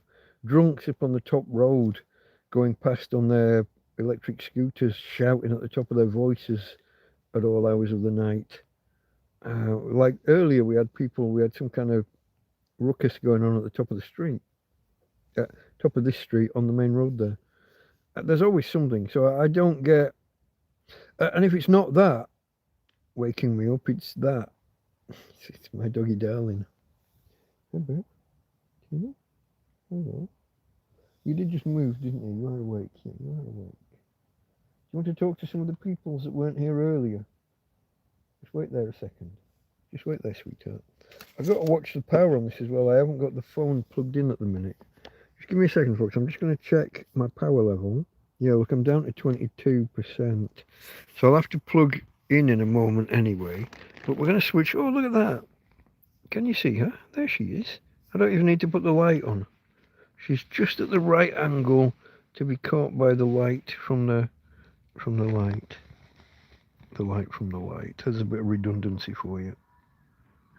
Drunks up on the top road going past on their electric scooters, shouting at the top of their voices at all hours of the night. Like earlier, we had some kind of ruckus going on at the top of the street, top of this street on the main road there. There's always something, so I don't get. And if it's not that waking me up, it's that. It's my doggy darling. Hey, babe. Tina? Hello. You did just move, didn't you? You are awake. Yeah, you are awake. Do you want to talk to some of the peoples that weren't here earlier? Just wait there a second. Just wait there, sweetheart. I've got to watch the power on this as well. I haven't got the phone plugged in at the minute. Just give me a second, folks. I'm just going to check my power level. Yeah, look, I'm down to 22%. So I'll have to plug in a moment anyway. But we're going to switch. Oh, look at that. Can you see her? There she is. I don't even need to put the light on. She's just at the right angle to be caught by the light from the light. The light from the light. There's a bit of redundancy for you.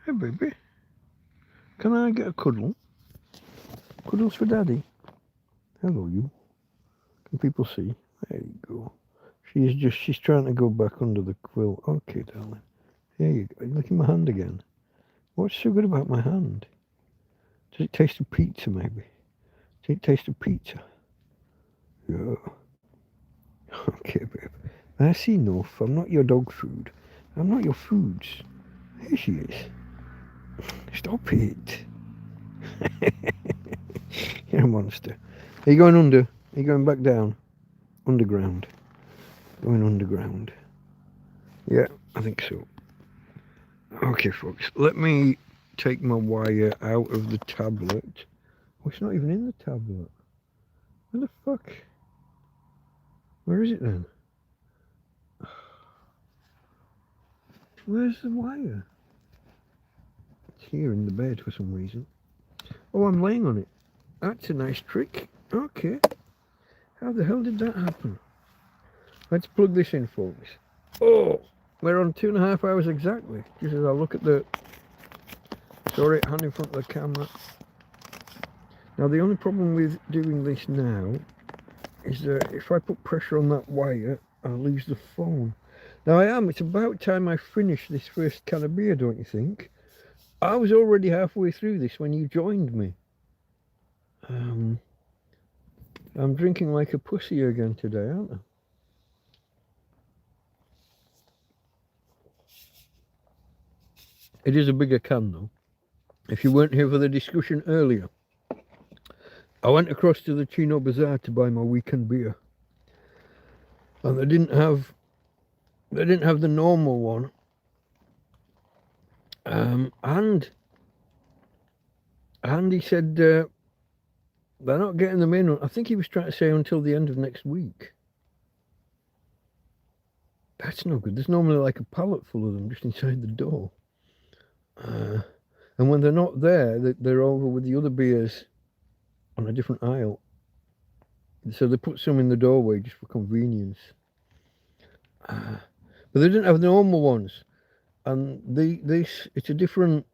Hey, baby. Can I get a cuddle? Cuddles for daddy. Hello, you. Can people see? There you go. She's trying to go back under the quilt. Okay, darling. There you go. Look at my hand again. What's so good about my hand? Does it taste of pizza, maybe? Does it taste of pizza? Yeah. Okay, babe. That's enough. I'm not your dog food. I'm not your foods. There she is. Stop it. You're a monster. Are you going under? Are you going back down? Underground. Going underground. Yeah, I think so. Okay, folks. Let me take my wire out of the tablet. Oh, it's not even in the tablet. Where the fuck? Where is it then? Where's the wire? It's here in the bed for some reason. Oh, I'm laying on it. That's a nice trick. Okay. How the hell did that happen? Let's plug this in, folks. Oh, we're on 2.5 hours exactly. Just as I look at the... Sorry, hand in front of the camera. Now, the only problem with doing this now is that if I put pressure on that wire, I'll lose the phone. Now, it's about time I finish this first can of beer, don't you think? I was already halfway through this when you joined me. I'm drinking like a pussy again today, aren't I? It is a bigger can, though. If you weren't here for the discussion earlier, I went across to the Chino Bazaar to buy my weekend beer, and they didn't have the normal one, and he said they're not getting them in. I think he was trying to say until the end of next week. That's no good. There's normally like a pallet full of them just inside the door. And when they're not there, they're over with the other beers on a different aisle. So they put some in the doorway just for convenience. But they didn't have the normal ones. And it's a different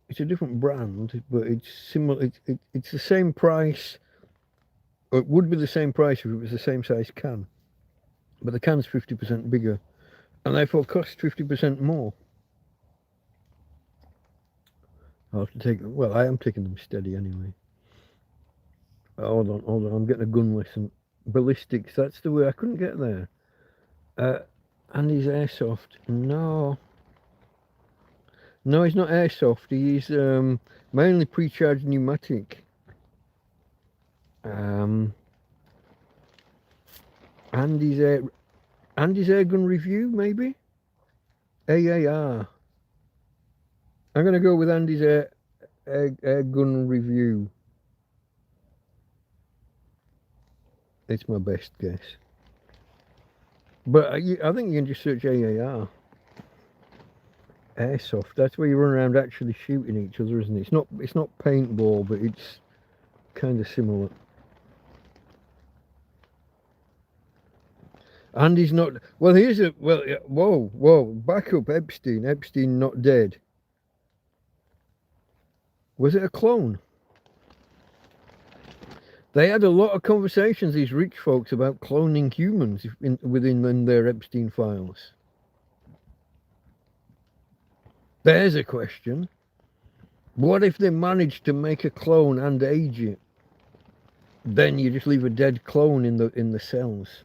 brand, but it's similar. It's the same price. Or it would be the same price if it was the same size can. But the can's 50% bigger, and therefore costs 50% more. I'll have to take them. Well, I am taking them steady anyway. Hold on. I'm getting a gun lesson. Ballistics. That's the way. I couldn't get there. Andy's airsoft. No, he's not airsoft. He's mainly pre-charged pneumatic. Andy's air gun review, maybe. AAR. I'm gonna go with Andy's air gun review. It's my best guess. But I think you can just search AAR. Airsoft. That's where you run around actually shooting each other, isn't it? It's not paintball, but it's kind of similar. Andy's not. Well, here's a. Well, whoa! Back up, Epstein. Epstein not dead. Was it a clone? They had a lot of conversations, these rich folks, about cloning humans within their Epstein files. There's a question. What if they managed to make a clone and age it? Then you just leave a dead clone in the cells.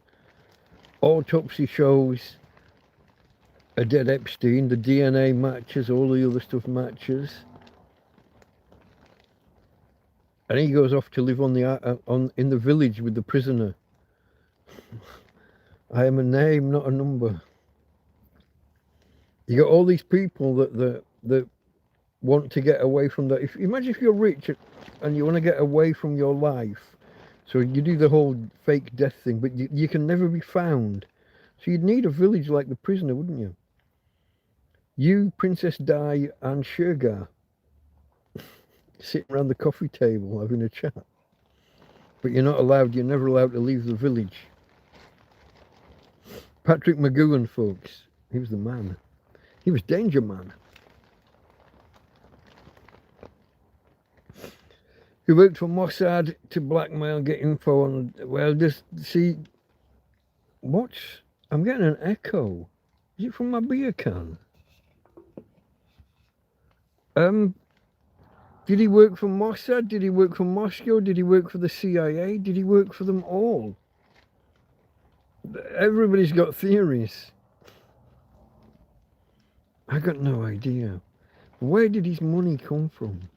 Autopsy shows a dead Epstein. The DNA matches, all the other stuff matches. And he goes off to live in the village with the prisoner. I am a name, not a number. You got all these people that want to get away from that. Imagine if you're rich and you want to get away from your life, so you do the whole fake death thing, but you can never be found. So you'd need a village like the prisoner, wouldn't you? You, Princess Di, and Shergar sitting around the coffee table having a chat. But you're never allowed to leave the village. Patrick McGowan, folks, he was the man. He was Danger Man. He worked for Mossad to blackmail, get info on, well, just see, I'm getting an echo. Is it from my beer can? Did he work for Mossad? Did he work for Moscow? Did he work for the CIA? Did he work for them all? Everybody's got theories. I got no idea. Where did his money come from?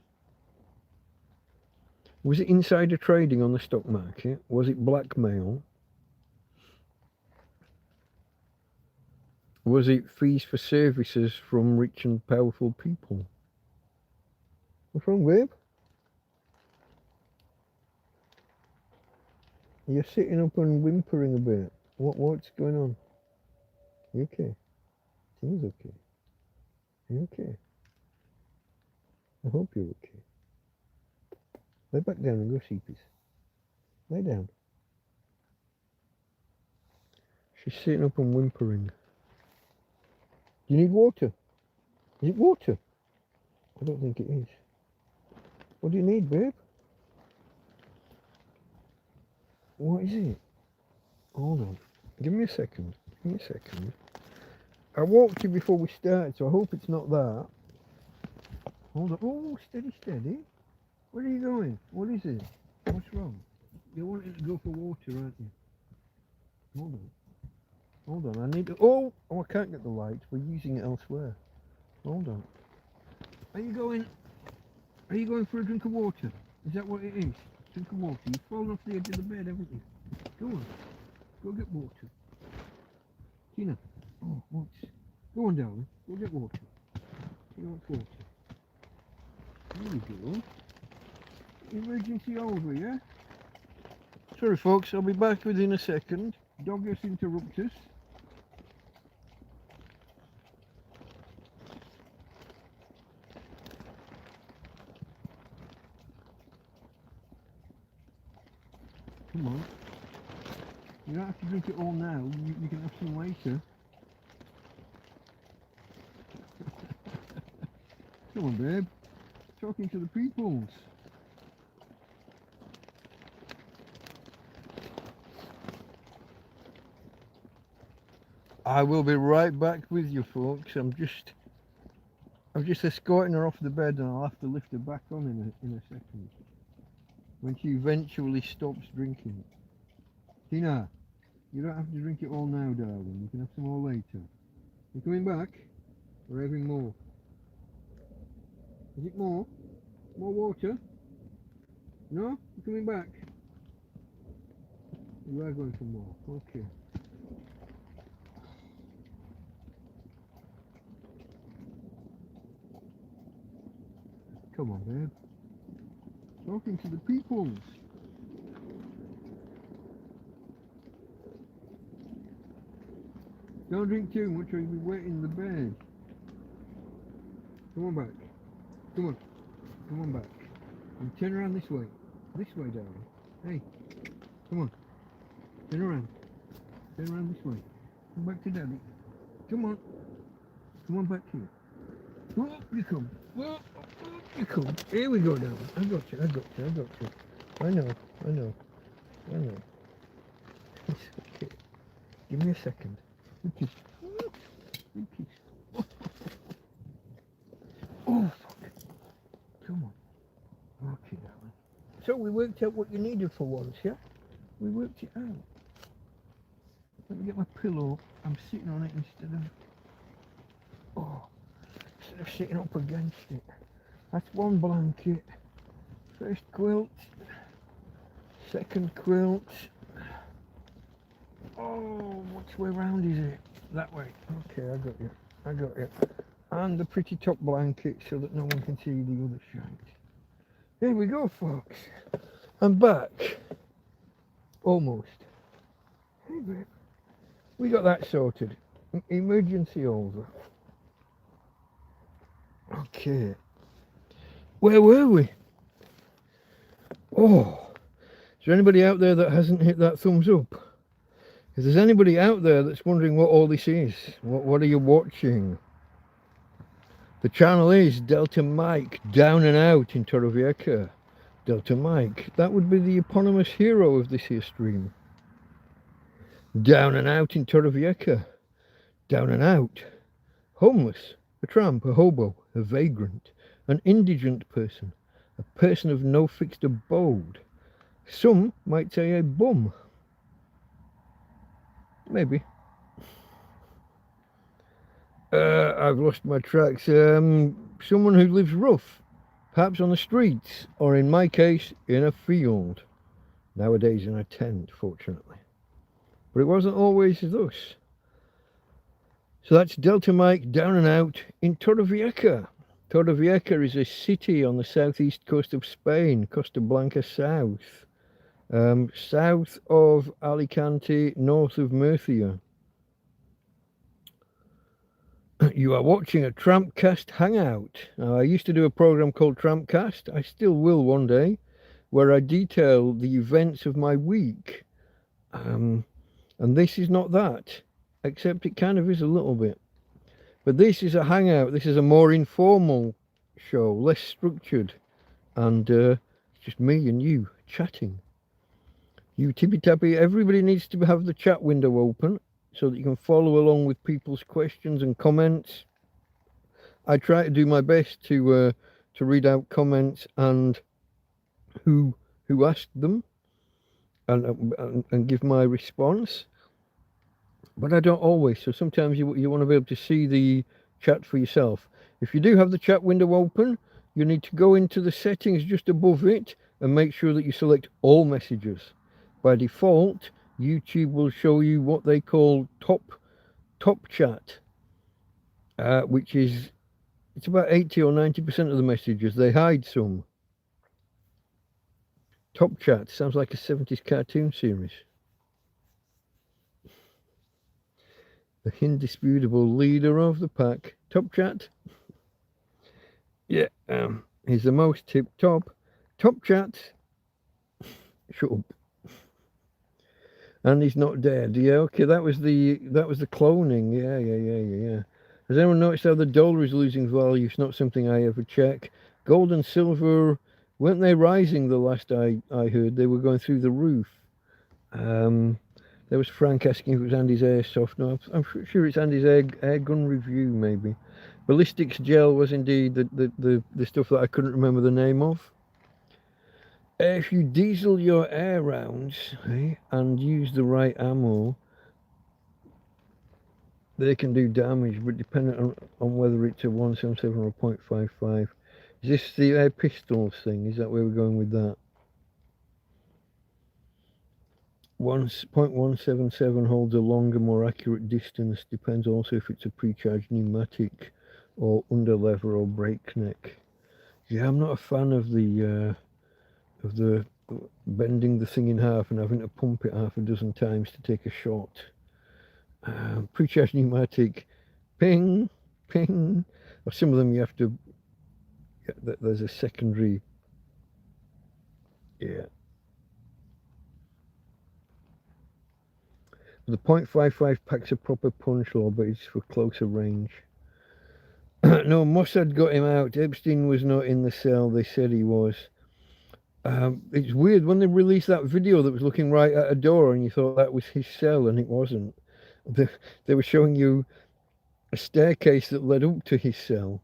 Was it insider trading on the stock market? Was it blackmail? Was it fees for services from rich and powerful people? What's wrong, babe? You're sitting up and whimpering a bit. What's going on? You okay? Things okay? You okay? I hope you're okay. Lay back down and go see, please. Lay down. She's sitting up and whimpering. Do you need water? Is it water? I don't think it is. What do you need, babe? What is it? Hold on. Give me a second. Give me a second. I walked you before we started, so I hope it's not that. Hold on. Oh, steady, steady. Where are you going? What is it? What's wrong? You're wanting to go for water, aren't you? Hold on. Hold on. I need to... Oh, I can't get the light. We're using it elsewhere. Hold on. Are you going for a drink of water? Is that what it is? Drink of water. You've fallen off the edge of the bed, haven't you? Go on. Go get water. Tina. Oh, what? Go on, darling. Go get water. You want water? There we go. Emergency over, yeah? Sorry, folks. I'll be back within a second. Dog has interrupted us. Come on. You don't have to drink it all now. You can have some later. Come on, babe. Talking to the peoples. I will be right back with you, folks. I'm just escorting her off the bed, and I'll have to lift her back on in a second. When she eventually stops drinking. Tina, you don't have to drink it all now, darling. You can have some more later. You coming back? We're having more. Is it more? More water? No? You coming back? You are going for more. Okay. Come on, babe. Talking to the peoples. Don't drink too much or you'll be wet in the bed. Come on back. Come on. Come on back. And turn around this way. This way, darling. Hey. Come on. Turn around. Turn around this way. Come back to daddy. Come on. Come on back here. Whoop, you come. Whoop, whoop, you come. Here we go, darling. I got you. I got you. I got you. I know. I know. I know. It's okay. Give me a second. Kiss. Kiss. Oh, fuck. Come on. Okay, darling. So we worked out what you needed for once, yeah? We worked it out. Let me get my pillow. I'm sitting on it instead of sitting up against it. That's one blanket. First quilt. Second quilt. Oh, which way round is it? That way. Okay, I got you. I got you. And the pretty top blanket so that no one can see the other shite. Here we go, folks. I'm back. Almost. Hey, babe. We got that sorted. Emergency over. Okay. Where were we? Oh. Is there anybody out there that hasn't hit that thumbs up? If there's anybody out there that's wondering what all this is, what are you watching? The channel is Delta Mike, down and out in Torrevieja. Delta Mike, that would be the eponymous hero of this here stream. Down and out in Torrevieja. Down and out. Homeless, a tramp, a hobo, a vagrant, an indigent person, a person of no fixed abode. Some might say a bum. Maybe. I've lost my tracks. Someone who lives rough, perhaps on the streets, or in my case, in a field. Nowadays in a tent, fortunately. But it wasn't always thus. So that's Delta Mike, down and out in Torrevieja. Torrevieja is a city on the southeast coast of Spain, Costa Blanca south. South of Alicante, north of Murcia. You are watching a TrampCast Hangout. Now, I used to do a program called TrampCast. I still will one day, where I detail the events of my week. And this is not that, except it kind of is a little bit. But this is a hangout. This is a more informal show, less structured. And just me and you chatting. You tippy tappy. Everybody needs to have the chat window open so that you can follow along with people's questions and comments. I try to do my best to read out comments and who asked them and give my response. But I don't always. So sometimes you want to be able to see the chat for yourself. If you do have the chat window open, you need to go into the settings just above it and make sure that you select all messages. By default, YouTube will show you what they call top chat, which is, it's about 80 or 90% of the messages. They hide some. Top chat sounds like a 70s cartoon series. The indisputable leader of the pack. Top chat. Yeah, he's the most top chat. Shut up. And he's not dead. Yeah, okay, that was the cloning. Yeah. Has anyone noticed how the dollar is losing value? It's not something I ever check. Gold and silver, weren't they rising the last I heard? They were going through the roof. There was Frank asking if it was Andy's airsoft. No, I'm sure it's Andy's air gun review, maybe. Ballistics gel was indeed the stuff that I couldn't remember the name of. If you diesel your air rounds and use the right ammo, they can do damage, but depending on whether it's a 177 or a .55. Is this the air pistols thing? Is that where we're going with that? 1.177 holds a longer, more accurate distance. Depends also if it's a pre-charged pneumatic or underlever or breakneck. Yeah, I'm not a fan of the bending the thing in half and having to pump it half a dozen times to take a shot. Pre-charged pneumatic, ping, ping. Or some of them you have to. Yeah, there's a secondary. Yeah. The .55 packs a proper punch law, but it's for closer range. No, Mossad got him out. Epstein was not in the cell. They said he was. It's weird when they released that video that was looking right at a door and you thought that was his cell, and it wasn't. They were showing you a staircase that led up to his cell,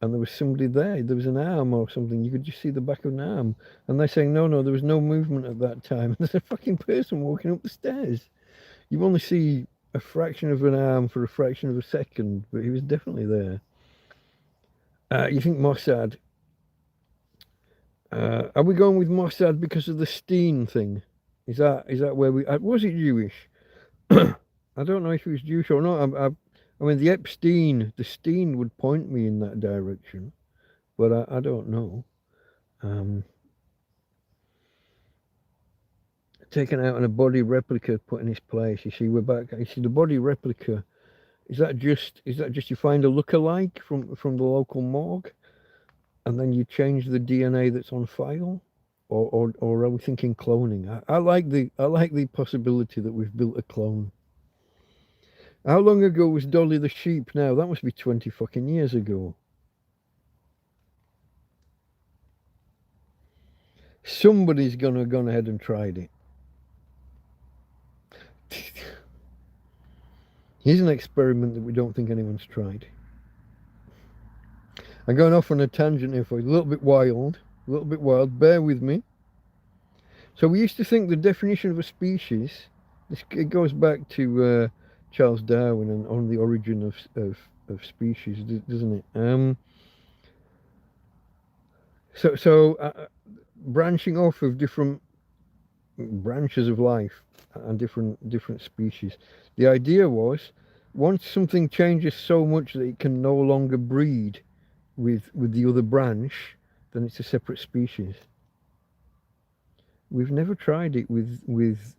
and there was somebody there. There was an arm or something. You could just see the back of an arm. And they're saying, no, there was no movement at that time. There's a fucking person walking up the stairs. You only see a fraction of an arm for a fraction of a second, but he was definitely there. You think Mossad? Are we going with Mossad because of the Steen thing? Is that where we? Was it Jewish? I don't know if he was Jewish or not. I mean, the Steen would point me in that direction, but I don't know. Taken out and a body replica put in his place. You see, we're back. You see, the body replica. Is that just you find a lookalike from the local morgue, and then you change the DNA that's on file, or are we thinking cloning? I like the possibility that we've built a clone. How long ago was Dolly the sheep now? That must be 20 fucking years ago. Somebody's gone ahead and tried it. Here's an experiment that we don't think anyone's tried. I'm going off on a tangent here for you, a little bit wild, bear with me. So we used to think the definition of a species, it goes back to Charles Darwin and on the origin of species, doesn't it? So branching off of different branches of life and different species, the idea was once something changes so much that it can no longer breed with the other branch, then it's a separate species. We've never tried it with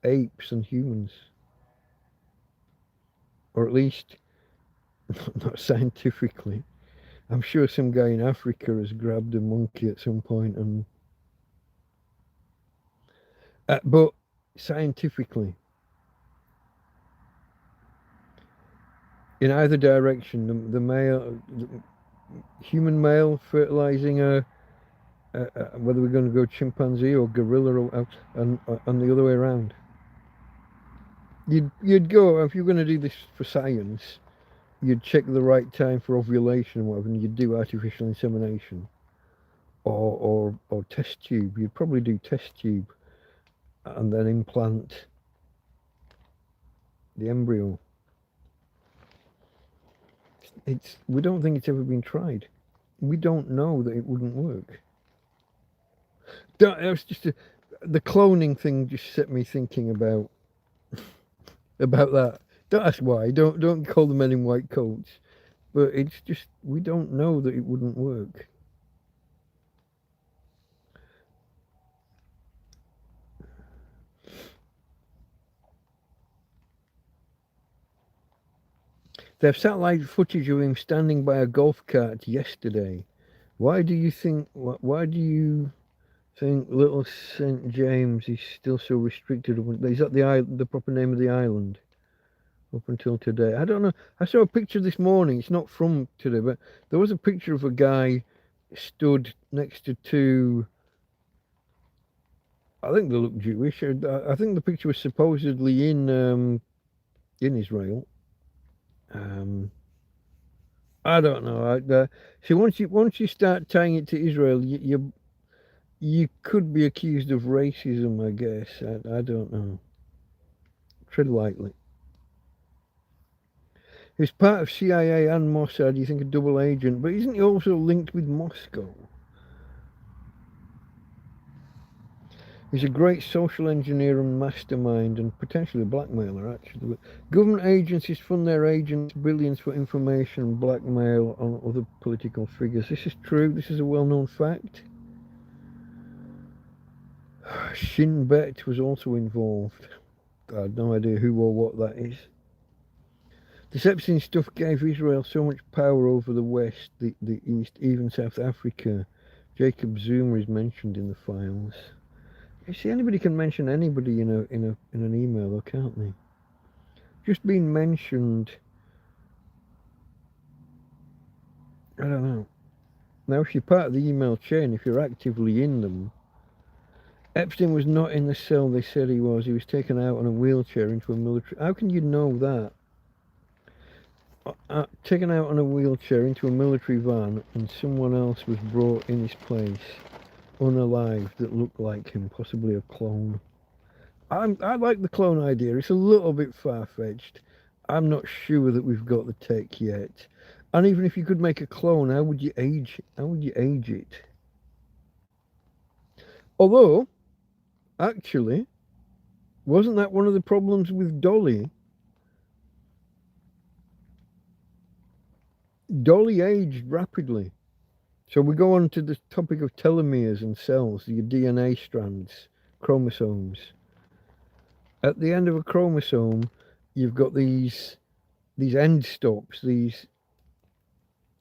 apes and humans, or at least not scientifically. I'm sure some guy in Africa has grabbed a monkey at some point and but scientifically, in either direction. The male, the human male fertilizing whether we're going to go chimpanzee or gorilla and the other way around. You'd go if you're going to do this for science. You'd check the right time for ovulation and whatever, and you'd do artificial insemination or test tube. You'd probably do test tube and then implant the embryo. We don't think it's ever been tried. We don't know that it wouldn't work. That's just the cloning thing just set me thinking about that. Don't ask why. Don't call the men in white coats. But it's just we don't know that it wouldn't work. They have satellite footage of him standing by a golf cart yesterday. Why do you think Little St. James is still so restricted? Is that the proper name of the island? Up until today, I don't know. I saw a picture this morning. It's not from today, but there was a picture of a guy stood next to two. I think they look Jewish. I think the picture was supposedly in Israel. I don't know. See, once you start tying it to Israel, you could be accused of racism. I guess I don't know. Tread lightly. He's part of CIA and Mossad. You think a double agent, but isn't he also linked with Moscow? He's a great social engineer and mastermind, and potentially a blackmailer, actually. But government agencies fund their agents billions for information and blackmail on other political figures. This is true. This is a well-known fact. Shin Bet was also involved. I had no idea who or what that is. This Epstein stuff gave Israel so much power over the West, the East, even South Africa. Jacob Zuma is mentioned in the files. You see, anybody can mention anybody in an email, though, can't they? Just being mentioned. I don't know. Now, if you're part of the email chain, if you're actively in them, Epstein was not in the cell they said he was. He was taken out on a wheelchair into a military. How can you know that? Taken out on a wheelchair into a military van, and someone else was brought in his place, unalive, that looked like him, possibly a clone. I like the clone idea. It's a little bit far-fetched. I'm not sure that we've got the tech yet. And even if you could make a clone, how would you age it? Although, actually, wasn't that one of the problems with Dolly? Dolly aged rapidly. So we go on to the topic of telomeres and cells, your DNA strands, chromosomes. At the end of a chromosome, you've got these end stops, and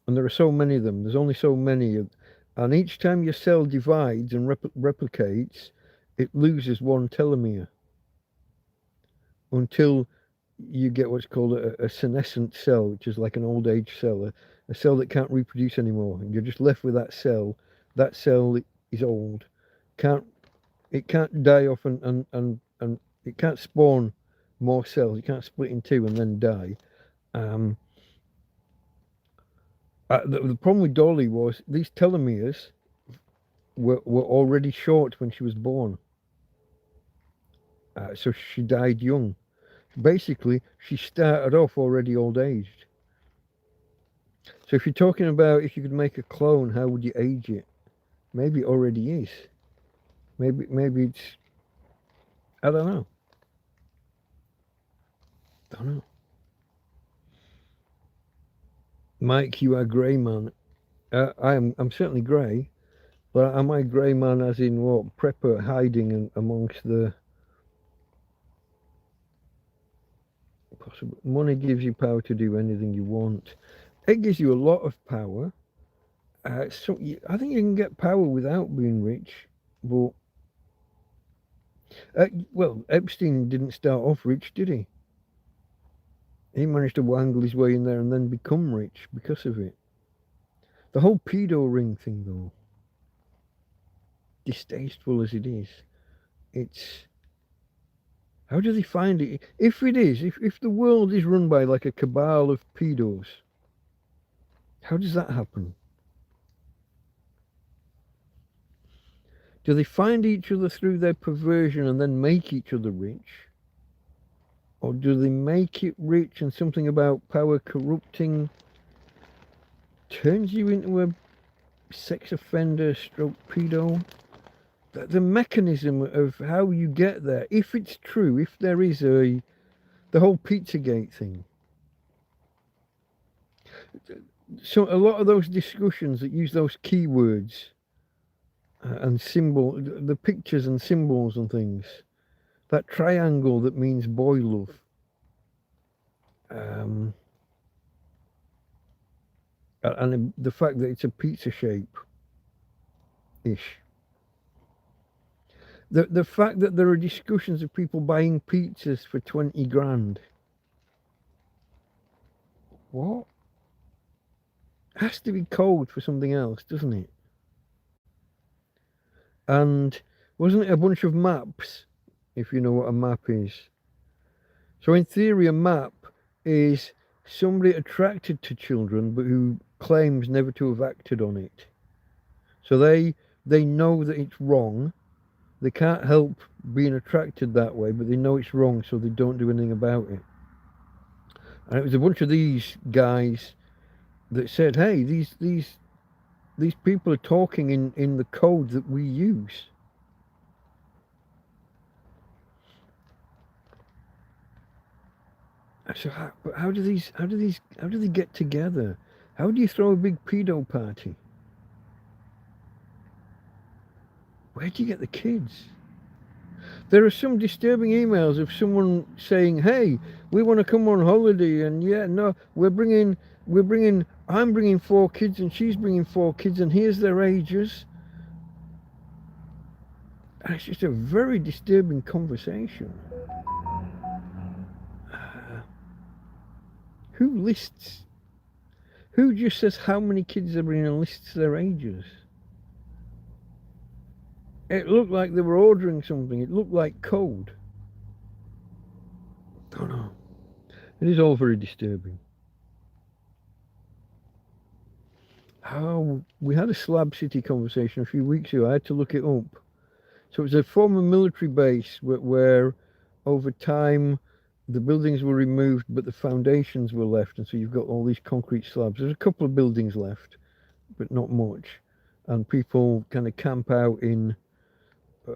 there are so many of them. There's only so many, and each time your cell divides and replicates, it loses one telomere until you get what's called a senescent cell, which is like an old age cell, a cell that can't reproduce anymore. And you're just left with that cell. That cell is old. It can't die off and it can't spawn more cells. It can't split in two and then die. The problem with Dolly was these telomeres were already short when she was born. So she died young. Basically, she started off already old aged. So if you're talking about if you could make a clone, how would you age it? Maybe it already is. Maybe it's. I don't know. Mike, you are grey man. I'm certainly grey, but am I grey man as in what? Prepper hiding amongst the. Possible. Money gives you power to do anything you want. It gives you a lot of power. I think you can get power without being rich, but well, Epstein didn't start off rich, did he? He managed to wangle his way in there and then become rich because of it. The whole pedo ring thing, though, distasteful as it is, it's... How do they find it? If it is, if the world is run by like a cabal of pedos, how does that happen? Do they find each other through their perversion and then make each other rich? Or do they make it rich and something about power corrupting turns you into a sex offender stroke pedo? The mechanism of how you get there, if it's true, if there is the whole Pizzagate thing. So a lot of those discussions that use those keywords and the pictures and symbols and things, that triangle that means boy love, and the fact that it's a pizza shape-ish. The fact that there are discussions of people buying pizzas for 20 grand. What? It has to be code for something else, doesn't it? And wasn't it a bunch of maps, if you know what a map is? So in theory, a map is somebody attracted to children but who claims never to have acted on it. So they know that it's wrong. They can't help being attracted that way, but they know it's wrong, so they don't do anything about it. And it was a bunch of these guys that said, hey, these people are talking in the code that we use. So how do they get together? How do you throw a big pedo party? Where do you get the kids? There are some disturbing emails of someone saying, hey, we want to come on holiday, and yeah, no, I'm bringing 4 kids and she's bringing 4 kids, and here's their ages. And it's just a very disturbing conversation. Who lists? Who just says how many kids they're bringing and lists their ages? It looked like they were ordering something. It looked like code. Oh no. It is all very disturbing. We had a Slab City conversation a few weeks ago. I had to look it up. So it was a former military base where over time the buildings were removed but the foundations were left, and so you've got all these concrete slabs. There's a couple of buildings left, but not much. And people kind of camp out in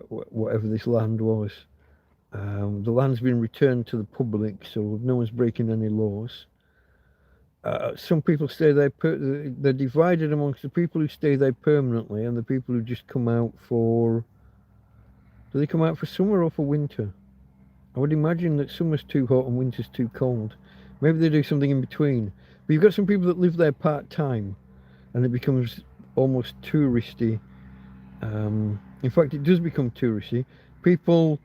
whatever this land was. The land's been returned to the public, so no one's breaking any laws. Some people stay there, they're divided amongst the people who stay there permanently and the people who just come out for... Do they come out for summer or for winter? I would imagine that summer's too hot and winter's too cold. Maybe they do something in between. But you've got some people that live there part-time, and it becomes almost touristy. In fact, it does become touristy. People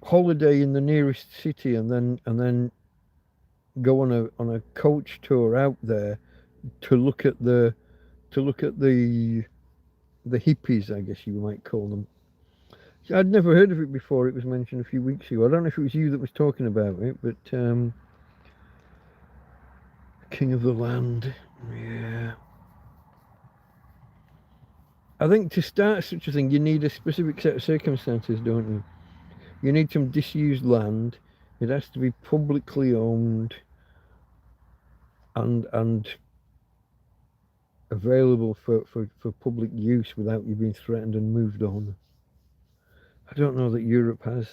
holiday in the nearest city and then go on a coach tour out there to look at the hippies, I guess you might call them. I'd never heard of it before. It was mentioned a few weeks ago. I don't know if it was you that was talking about it, but King of the Land, yeah. I think to start such a thing, you need a specific set of circumstances, don't you? You need some disused land. It has to be publicly owned and available for public use without you being threatened and moved on. I don't know that Europe has.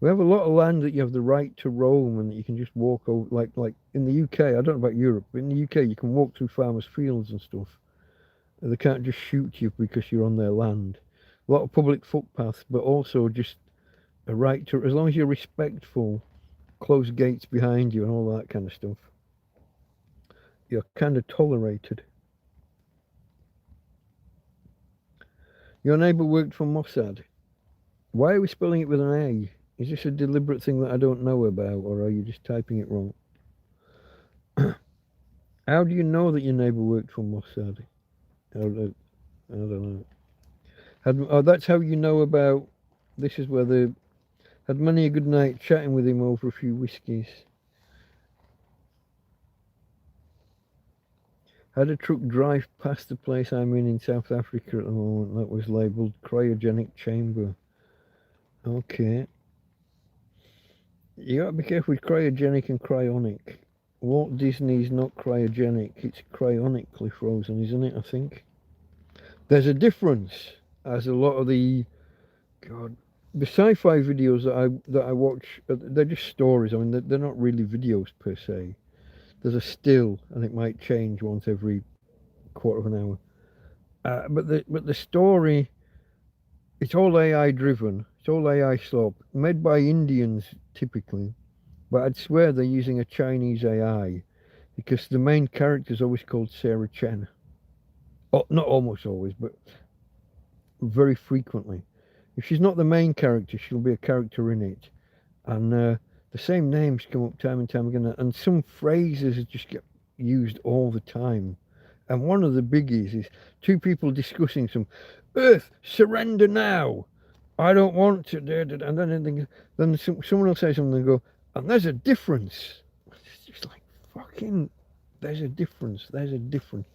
We have a lot of land that you have the right to roam and that you can just walk over, like in the UK. I don't know about Europe, but in the UK you can walk through farmers' fields and stuff. They can't just shoot you because you're on their land. A lot of public footpaths, but also just a right to, as long as you're respectful, close gates behind you and all that kind of stuff. You're kind of tolerated. Your neighbour worked for Mossad. Why are we spelling it with an A? Is this a deliberate thing that I don't know about, or are you just typing it wrong? How do you know that your neighbour worked for Mossad? I don't know. Oh, that's how you know about. This is where they had many a good night chatting with him over a few whiskies. Had a truck drive past the place I'm in South Africa at the moment that was labelled cryogenic chamber. Okay. You gotta be careful with cryogenic and cryonic. Walt Disney's not cryogenic, it's cryonically frozen, isn't it, I think? There's a difference, as a lot of the sci-fi videos that I watch, they're just stories. I mean, they're not really videos per se. There's a still, and it might change once every quarter of an hour. But the story, it's all AI driven. It's all AI slop, made by Indians typically. But I'd swear they're using a Chinese AI because the main character is always called Sarah Chen. Oh, not almost always, but very frequently. If she's not the main character, she'll be a character in it. And the same names come up time and time again. And some phrases just get used all the time. And one of the biggies is two people discussing some Earth, surrender now. I don't want to. And then someone will say something and go, and there's a difference. It's just like, fucking, there's a difference. There's a difference.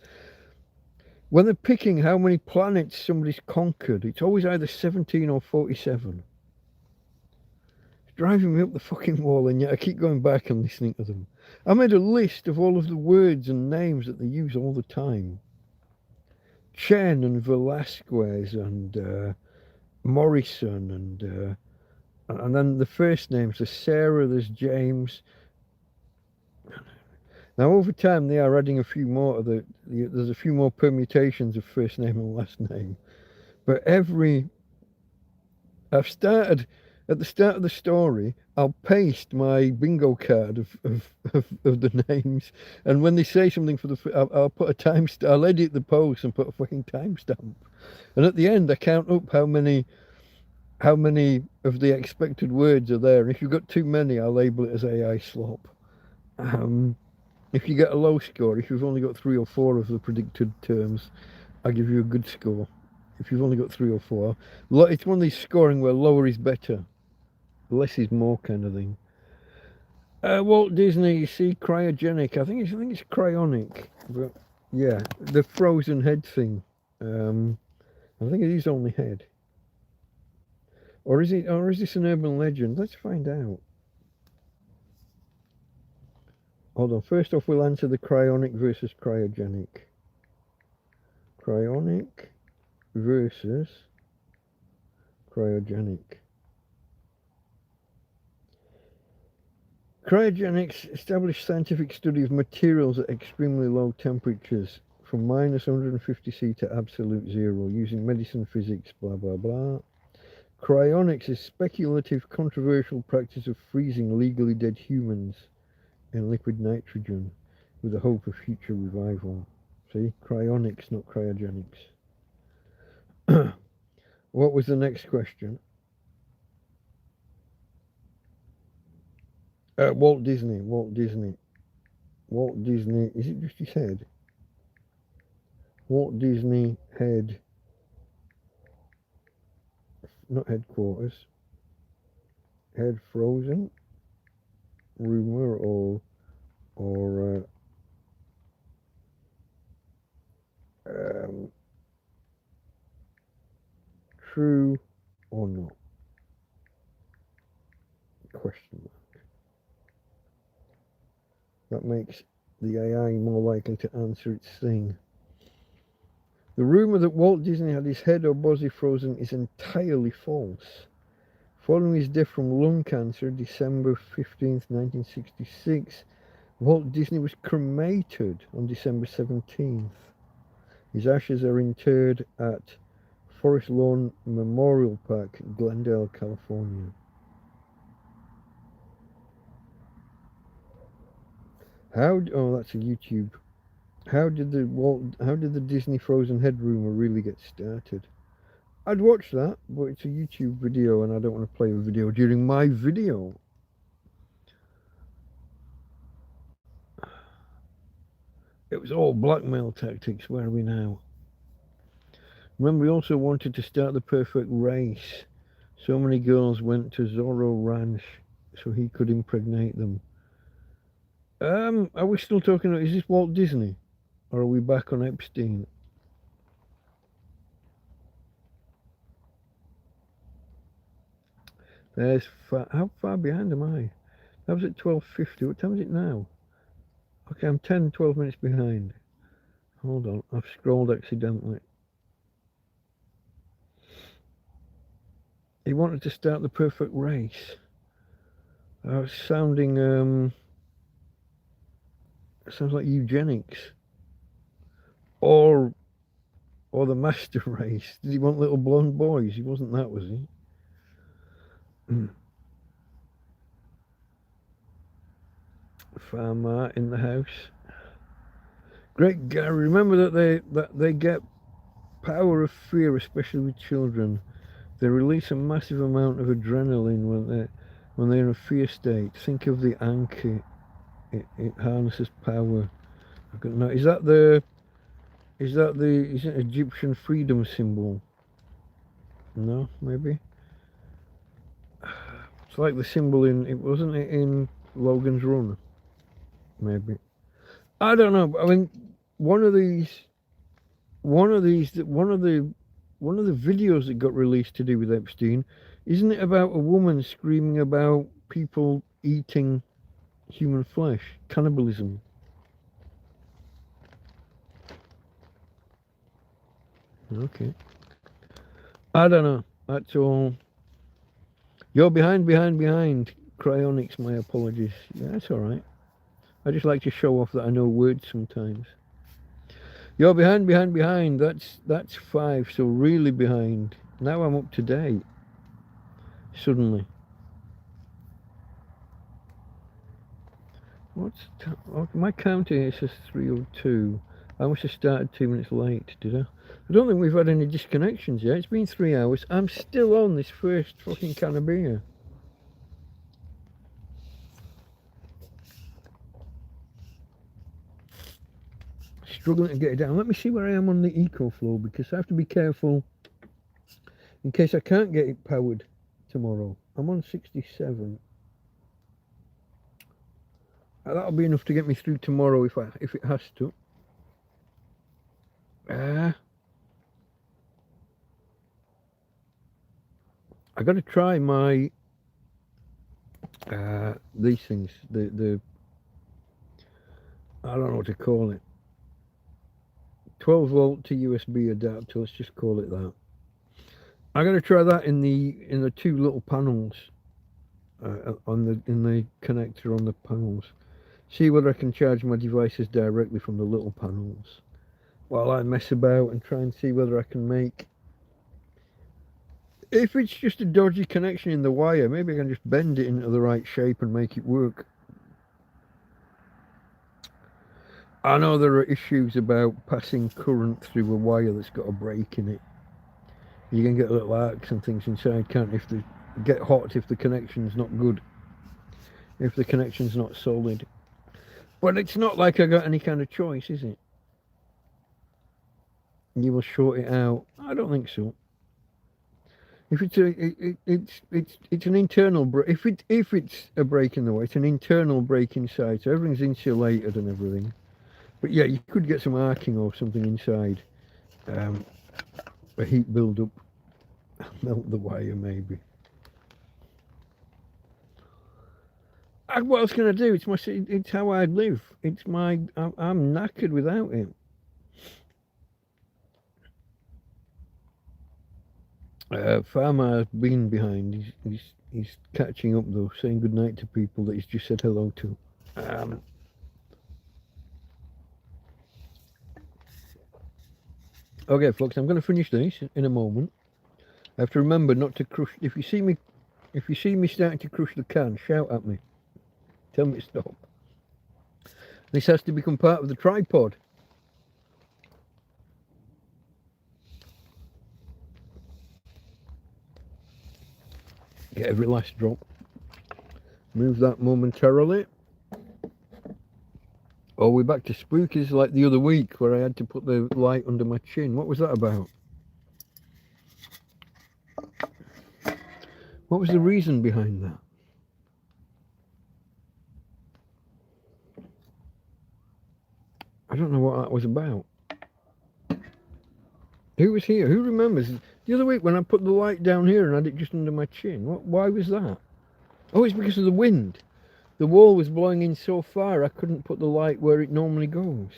When they're picking how many planets somebody's conquered, it's always either 17 or 47. It's driving me up the fucking wall, and yet I keep going back and listening to them. I made a list of all of the words and names that they use all the time. Chen and Velasquez and Morrison and then the first names, there's Sarah, there's James. Now over time they are adding a few more to there's a few more permutations of first name and last name. But I've started at the start of the story, I'll paste my bingo card of the names, and when they say something for I'll put a timestamp. I'll edit the post and put a fucking timestamp, and at the end I count up how many of the expected words are there. And if you've got too many, I'll label it as AI slop. If you get a low score, if you've only got 3 or 4 of the predicted terms, I'll give you a good score. If you've only got 3 or 4, it's one of these scoring where lower is better, less is more kind of thing. Walt Disney, you see, cryogenic. I think it's cryonic, but yeah, the frozen head thing. I think it is only head. Or is this an urban legend? Let's find out. Hold on. First off, we'll answer the cryonic versus cryogenic. Cryonic versus cryogenic. Cryogenics established scientific study of materials at extremely low temperatures, from minus 150 C to absolute zero, using medicine, physics, blah blah blah. Cryonics is speculative, controversial practice of freezing legally dead humans in liquid nitrogen with the hope of future revival. See? Cryonics, not cryogenics. What was the next question? Walt Disney. Is it just his head? Walt Disney head, not headquarters. Head frozen. Rumor or true or not? Question mark. That makes the AI more likely to answer its thing. The rumor that Walt Disney had his head or body frozen is entirely false. Following his death from lung cancer, December 15th, 1966, Walt Disney was cremated on December 17th. His ashes are interred at Forest Lawn Memorial Park, Glendale, California. Oh, that's a YouTube. How did the Disney frozen head rumor really get started? I'd watch that, but it's a YouTube video and I don't want to play a video during my video. It was all blackmail tactics. Where are we now? Remember, we also wanted to start the perfect race. So many girls went to Zorro Ranch so he could impregnate them. Are we still talking? Is this Walt Disney, or are we back on Epstein? There's how far behind am I? That was at 12:50. What time is it now? Okay, I'm 10, 12 minutes behind. Hold on, I've scrolled accidentally. He wanted to start the perfect race. I was sounding sounds like eugenics. Or the master race. Did he want little blonde boys? He wasn't that, was he? Farmer in the house. Great Gary, remember that they get power of fear, especially with children. They release a massive amount of adrenaline when they're in a fear state. Think of the Anki. It harnesses power. No, is that the Egyptian freedom symbol? No, maybe. It's like the symbol wasn't it in Logan's Run? Maybe. I don't know. I mean, one of the videos that got released to do with Epstein, isn't it about a woman screaming about people eating human flesh, cannibalism? Okay. I don't know. That's all. You're behind. Cryonics, my apologies. Yeah, that's all right. I just like to show off that I know words sometimes. You're behind. That's 5, so really behind. Now I'm up to date. Suddenly. My counter here says 3:02. I must have started 2 minutes late, did I? I don't think we've had any disconnections yet. It's been 3 hours. I'm still on this first fucking can of beer. Struggling to get it down. Let me see where I am on the EcoFlow, because I have to be careful in case I can't get it powered tomorrow. I'm on 67. That'll be enough to get me through tomorrow if it has to. I got to try my these things. The I don't know what to call it. 12 volt to USB adapter. Let's just call it that. I got to try that in the 2 little panels in the connector on the panels. See whether I can charge my devices directly from the little panels while I mess about and try and see whether I can make. If it's just a dodgy connection in the wire, maybe I can just bend it into the right shape and make it work. I know there are issues about passing current through a wire that's got a break in it. You can get little arcs and things inside, can't you? If they get hot if the connection's not good. If the connection's not solid. But it's not like I got any kind of choice, is it? You will short it out. I don't think so. If it's an internal break. If it's a break in the way, it's an internal break inside, so everything's insulated and everything. But yeah, you could get some arcing or something inside. A heat build up, melt the wire maybe. What else can I do? It's how I live. I'm knackered without it. Farmer's been behind. He's catching up though, saying good night to people that he's just said hello to. Okay, folks, I'm going to finish this in a moment. I have to remember not to crush. If you see me starting to crush the can, shout at me. Tell me to stop. This has to become part of the tripod. Get every last drop. Move that momentarily. Oh, we're back to spookies like the other week where I had to put the light under my chin. What was that about? What was the reason behind that? I don't know what that was about. Who was here? Who remembers? The other week when I put the light down here and had it just under my chin. Why was that? Oh, it's because of the wind. The wall was blowing in so far I couldn't put the light where it normally goes.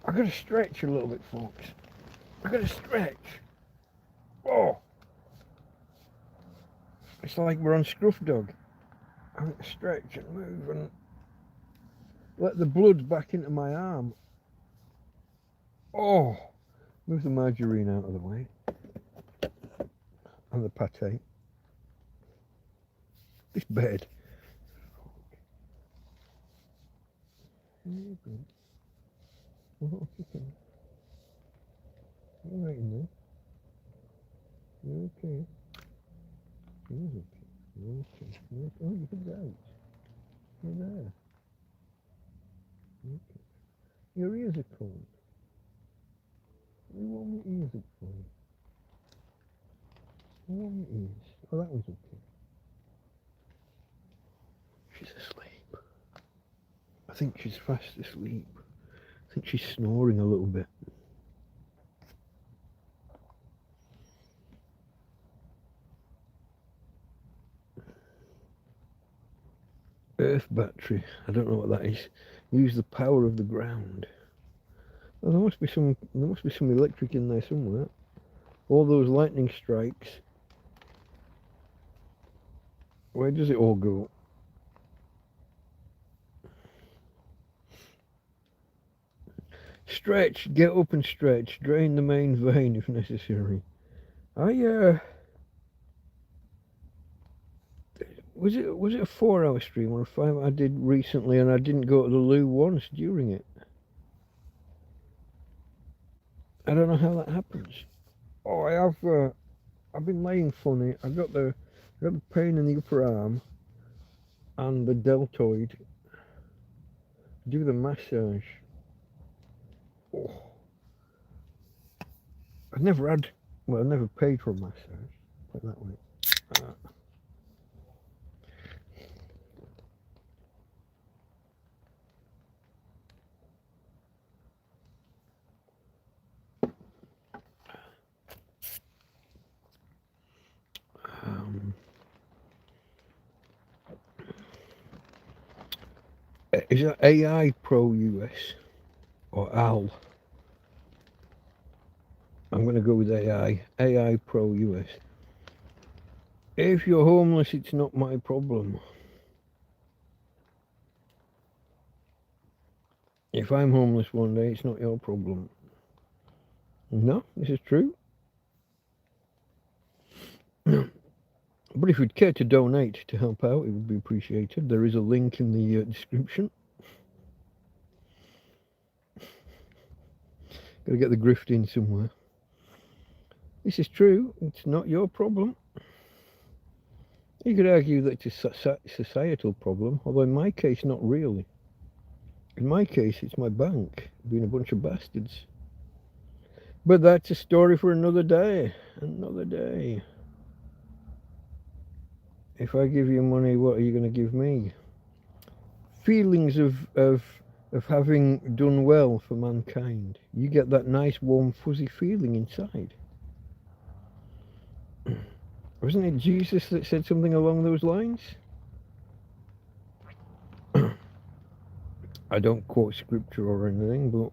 I gotta stretch a little bit, folks. I gotta stretch. Oh! It's like we're on Scruff Dog. I gotta stretch and move and let the blood back into my arm. Oh! Move the margarine out of the way. And the pate. This bed. Oh, okay. You're right in there. You're okay. You're okay. You're okay. You're okay. Oh, you can go out. You're there. You're okay. Your ears are cold. You warm your ears up for you. Warm your ears. Oh, that was okay. She's asleep. I think she's fast asleep. I think she's snoring a little bit. Earth battery. I don't know what that is. Use the power of the ground. Oh, there must be some electric in there somewhere. All those lightning strikes. Where does it all go? Stretch, get up and stretch. Drain the main vein if necessary. Was it a 4-hour stream or a 5 I did recently, and I didn't go to the loo once during it. I don't know how that happens. Oh, I've been laying funny. I got the pain in the upper arm and the deltoid. Do the massage. Oh. I never paid for a massage. Put it that way. Is that AI Pro US or AL? I'm going to go with AI Pro US. If you're homeless, it's not my problem. If I'm homeless one day, it's not your problem. No, this is true. But if you'd care to donate to help out, it would be appreciated. There is a link in the description. Got to get the grift in somewhere. This is true. It's not your problem. You could argue that it's a societal problem, although in my case, not really. In my case, it's my bank being a bunch of bastards. But that's a story for another day. Another day. If I give you money, what are you going to give me? Feelings of having done well for mankind. You get that nice, warm, fuzzy feeling inside. Wasn't it Jesus that said something along those lines? I don't quote scripture or anything, but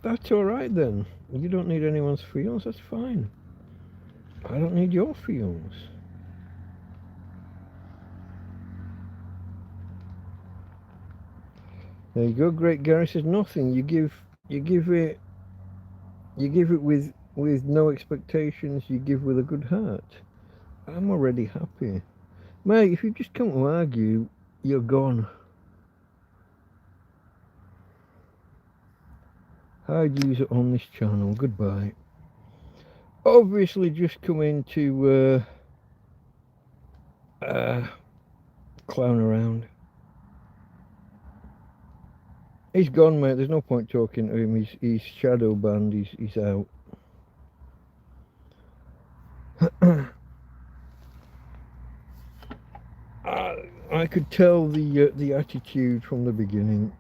that's all right then. You don't need anyone's feelings, that's fine. I don't need your feelings. There you go. Great Gary says nothing. You give it with no expectations. You give with a good heart. I'm already happy, mate. If you just come to argue, you're gone. Hard user on this channel. Goodbye. Obviously, just come in to clown around. He's gone, mate. There's no point talking to him. He's shadow banned. He's out. I could tell the attitude from the beginning.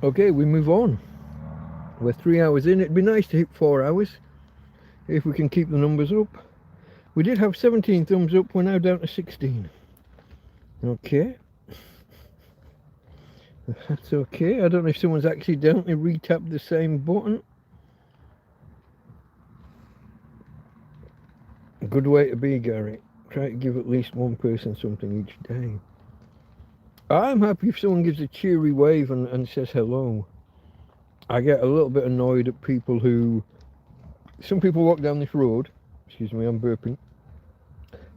Okay, we move on. We're 3 hours in. It'd be nice to hit 4 hours if we can keep the numbers up. We did have 17 thumbs up. We're now down to 16. Okay. That's okay. I don't know if someone's accidentally re-tapped the same button. A good way to be, Gary. Try to give at least one person something each day. I'm happy if someone gives a cheery wave and says hello. I get a little bit annoyed at people who... Some people walk down this road. Excuse me, I'm burping.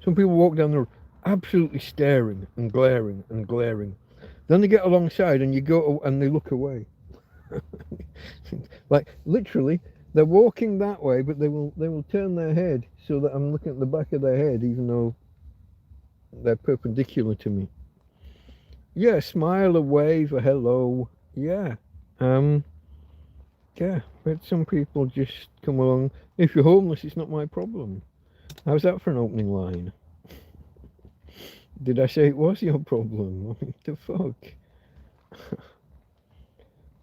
Some people walk down the road absolutely staring and glaring and glaring. Then they get alongside and you go and they look away. Like literally, they're walking that way, but they will turn their head so that I'm looking at the back of their head, even though they're perpendicular to me. Yeah, smile, a wave, a hello. Yeah, yeah. But some people just come along. If you're homeless, it's not my problem. How's that for an opening line? Did I say it was your problem? What the fuck?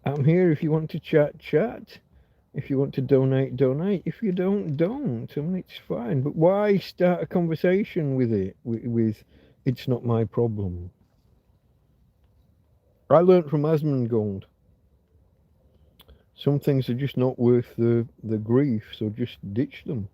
I'm here if you want to chat, chat. If you want to donate, donate. If you don't, don't. I mean, it's fine. But why start a conversation with it? With it's not my problem. I learnt from Asmongold. Some things are just not worth the grief, so just ditch them.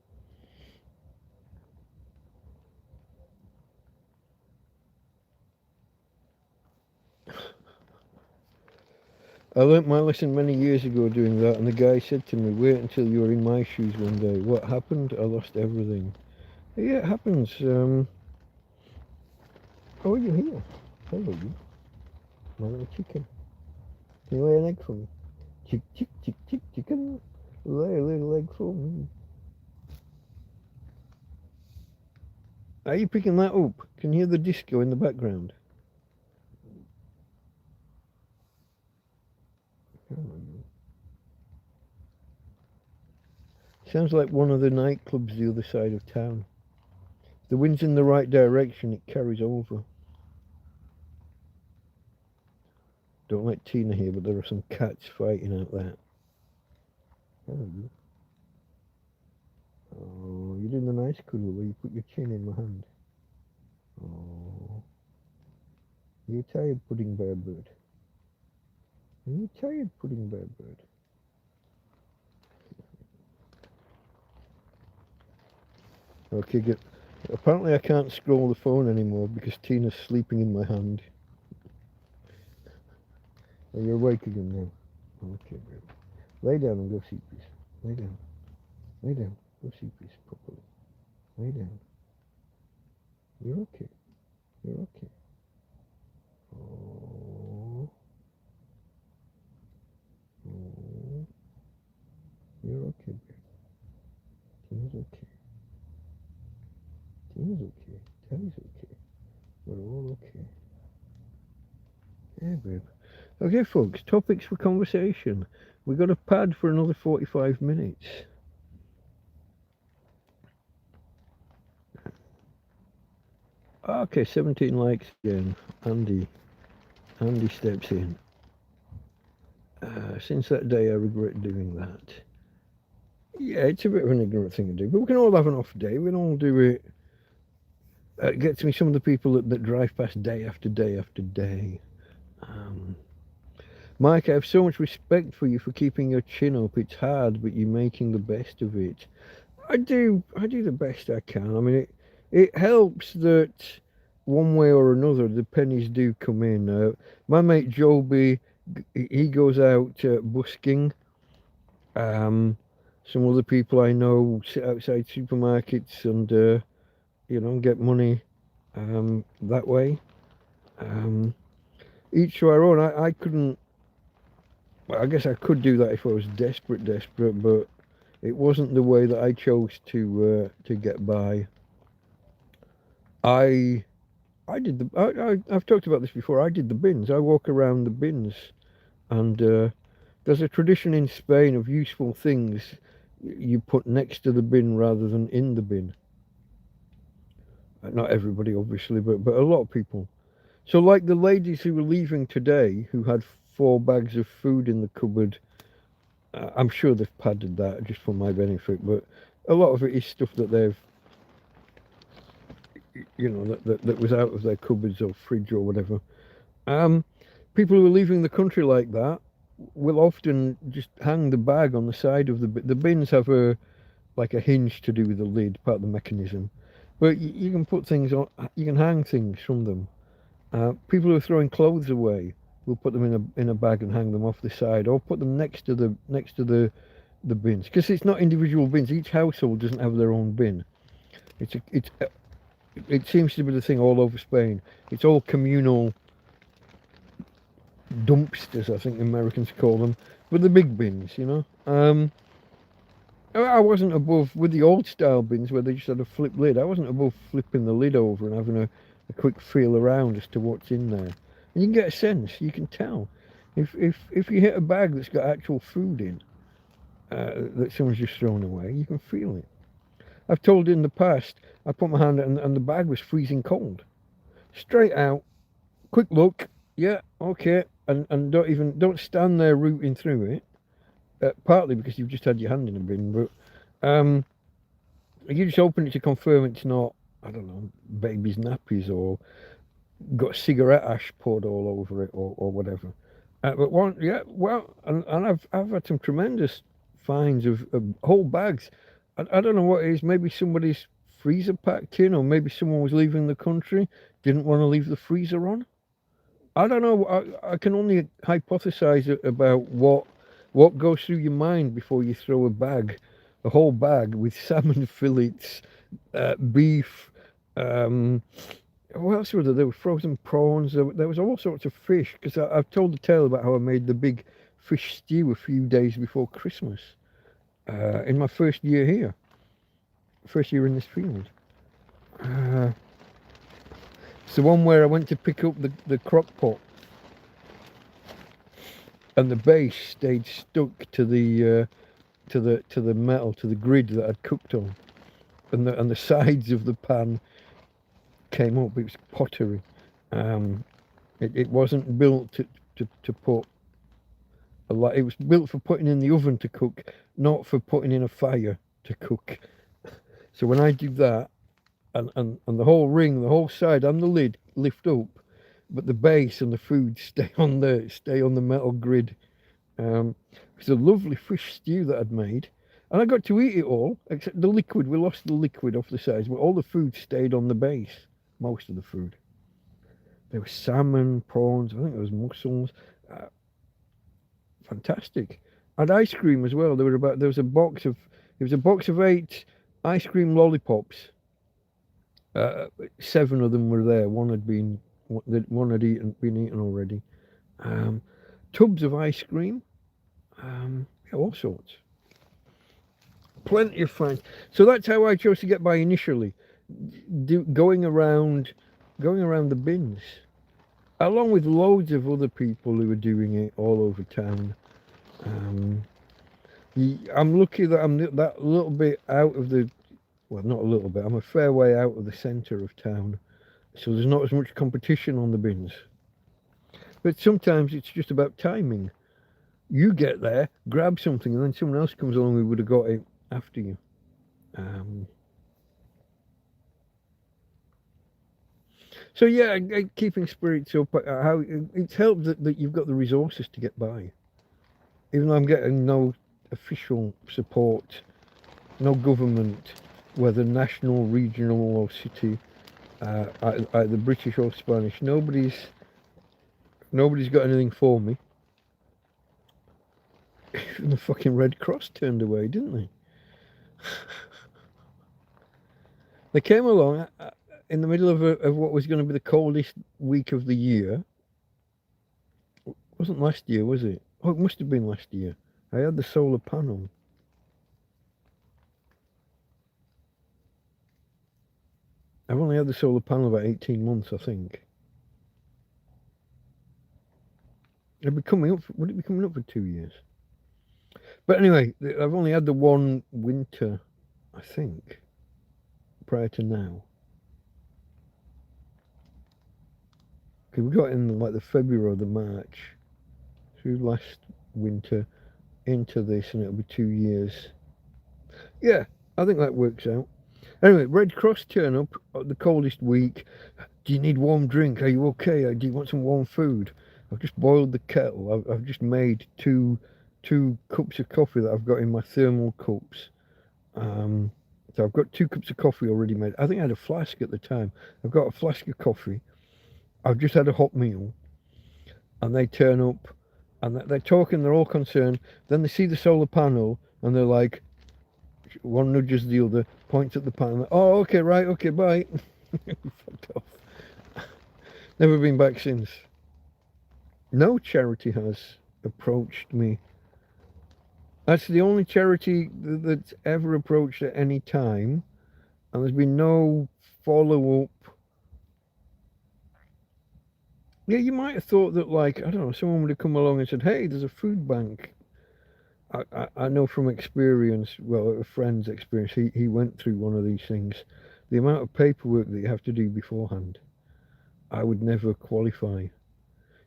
I learnt my lesson many years ago doing that, and the guy said to me, wait until you're in my shoes one day. What happened? I lost everything. Yeah, it happens. Oh, you're here. Hello, you. My little chicken. Can you lay an egg for me? Chick, chick, chick, chick, chicken. Lay a little egg for me. Are you picking that up? Can you hear the disco in the background? Sounds like one of the nightclubs the other side of town. If the wind's in the right direction, it carries over. Don't let Tina hear, but there are some cats fighting out there. Hello, you. Oh, you're doing the nice cuddle where you put your chin in my hand. Oh. Are you tired, Pudding Bear Bird? Are you tired, Pudding Bear Bird? Okay, good. Apparently I can't scroll the phone anymore because Tina's sleeping in my hand. Are you awake again now? Okay, babe. Lay down and go see peace. Lay down. Lay down. Go see peace properly. Lay down. You're okay. You're okay. Oh. Oh. You're okay, babe. Tina's okay. Tina's okay. Teddy's okay. We're all okay. Yeah, babe. Okay, folks, topics for conversation. We got a pad for another 45 minutes. Okay, 17 likes again. Andy steps in. Since that day, I regret doing that. Yeah, it's a bit of an ignorant thing to do, but we can all have an off day. We can all do it. It gets me some of the people that drive past day after day after day. Mike, I have so much respect for you for keeping your chin up. It's hard, but you're making the best of it. I do the best I can. I mean, it helps that one way or another the pennies do come in. My mate Joby, he goes out busking. Some other people I know sit outside supermarkets and get money that way. Each to our own. I couldn't. Well, I guess I could do that if I was desperate, but it wasn't the way that I chose to get by. I I did I've talked about this before. I did the bins. I walk around the bins, and there's a tradition in Spain of useful things you put next to the bin rather than in the bin. Not everybody, obviously, but a lot of people. So, like the ladies who were leaving today, who had 4 bags of food in the cupboard, I'm sure they've padded that just for my benefit, but a lot of it is stuff that they've, that was out of their cupboards or fridge or whatever. Um, People who are leaving the country like that will often just hang the bag on the side of the bins have a like a hinge to do with the lid, part of the mechanism. But you can put things on, you can hang things from them. People who are throwing clothes away will put them in a bag and hang them off the side, or put them next to the bins, because it's not individual bins. Each household doesn't have their own bin. It seems to be the thing all over Spain. It's all communal dumpsters, I think the Americans call them, but the big bins. I wasn't above with the old style bins where they just had a flip lid. I wasn't above flipping the lid over and having a quick feel around as to what's in there. And you can get a sense. You can tell if you hit a bag that's got actual food in that someone's just thrown away. You can feel it. I've told in the past. I put my hand and the bag was freezing cold. Straight out, quick look. Yeah, okay, and don't stand there rooting through it. Partly because you've just had your hand in a bin, but you just open it to confirm it's not, I don't know, baby's nappies or got cigarette ash poured all over it or whatever. But one, yeah, well, and I've had some tremendous finds of whole bags. I don't know what it is. Maybe somebody's freezer packed in, or maybe someone was leaving the country, didn't want to leave the freezer on. I don't know. I can only hypothesize about what goes through your mind before you throw a whole bag with salmon fillets, beef. What else were there? There were frozen prawns. There was all sorts of fish. Because I've told the tale about how I made the big fish stew a few days before Christmas in my first year here, first year in this field. Uh, it's the one where I went to pick up the crock pot, and the base stayed stuck to the metal, to the grid that I'd cooked on, and the sides of the pan came up. It was pottery. It wasn't built to put a lot. It was built for putting in the oven to cook, not for putting in a fire to cook. So when I do that, and the whole ring, the whole side, and the lid lift up, but the base and the food stay on the metal grid. It's a lovely fish stew that I'd made, and I got to eat it all except the liquid. We lost the liquid off the sides, but all the food stayed on the base. Most of the food. There was salmon, prawns. I think there was mussels. Fantastic. And ice cream as well. There was a box of 8 ice cream lollipops. 7 of them were there. One had been been eaten already. Tubs of ice cream. Yeah, all sorts. Plenty of fun. So that's how I chose to get by initially, going around the bins, along with loads of other people who are doing it all over town. I'm lucky that I'm that little bit out of the, well, not a little bit, I'm a fair way out of the centre of town, so there's not as much competition on the bins. But sometimes it's just about timing. You get there, grab something, and then someone else comes along who would have got it after you. So yeah, keeping spirits up. How it's helped that you've got the resources to get by. Even though I'm getting no official support, no government, whether national, regional, or city, either British or Spanish. Nobody's got anything for me. Even the fucking Red Cross turned away, didn't they? They came along in the middle of what was going to be the coldest week of the year. It wasn't last year, was it? Oh, it must have been last year. I had the solar panel. I've only had the solar panel about 18 months, I think. It'd be coming up. Would it be coming up for 2 years? But anyway, I've only had the one winter, I think, prior to now. Because we got in like the February or the March through last winter into this, and it'll be 2 years. Yeah, I think that works out. Anyway, Red Cross turn up the coldest week. Do you need warm drink? Are you okay? Do you want some warm food? I've just boiled the kettle. I've just made two cups of coffee that I've got in my thermal cups. So I've got 2 cups of coffee already made. I think I had a flask at the time. I've got a flask of coffee. I've just had a hot meal. And they turn up and they're talking, they're all concerned. Then they see the solar panel and they're like, one nudges the other, points at the panel. Oh, okay, right, okay, bye. Fucked off. Never been back since. No charity has approached me. That's the only charity that's ever approached at any time, and there's been no follow-up. Yeah, you might have thought that, like, I don't know, someone would have come along and said, hey, there's a food bank. I know from experience, well, a friend's experience, he went through one of these things. The amount of paperwork that you have to do beforehand, I would never qualify.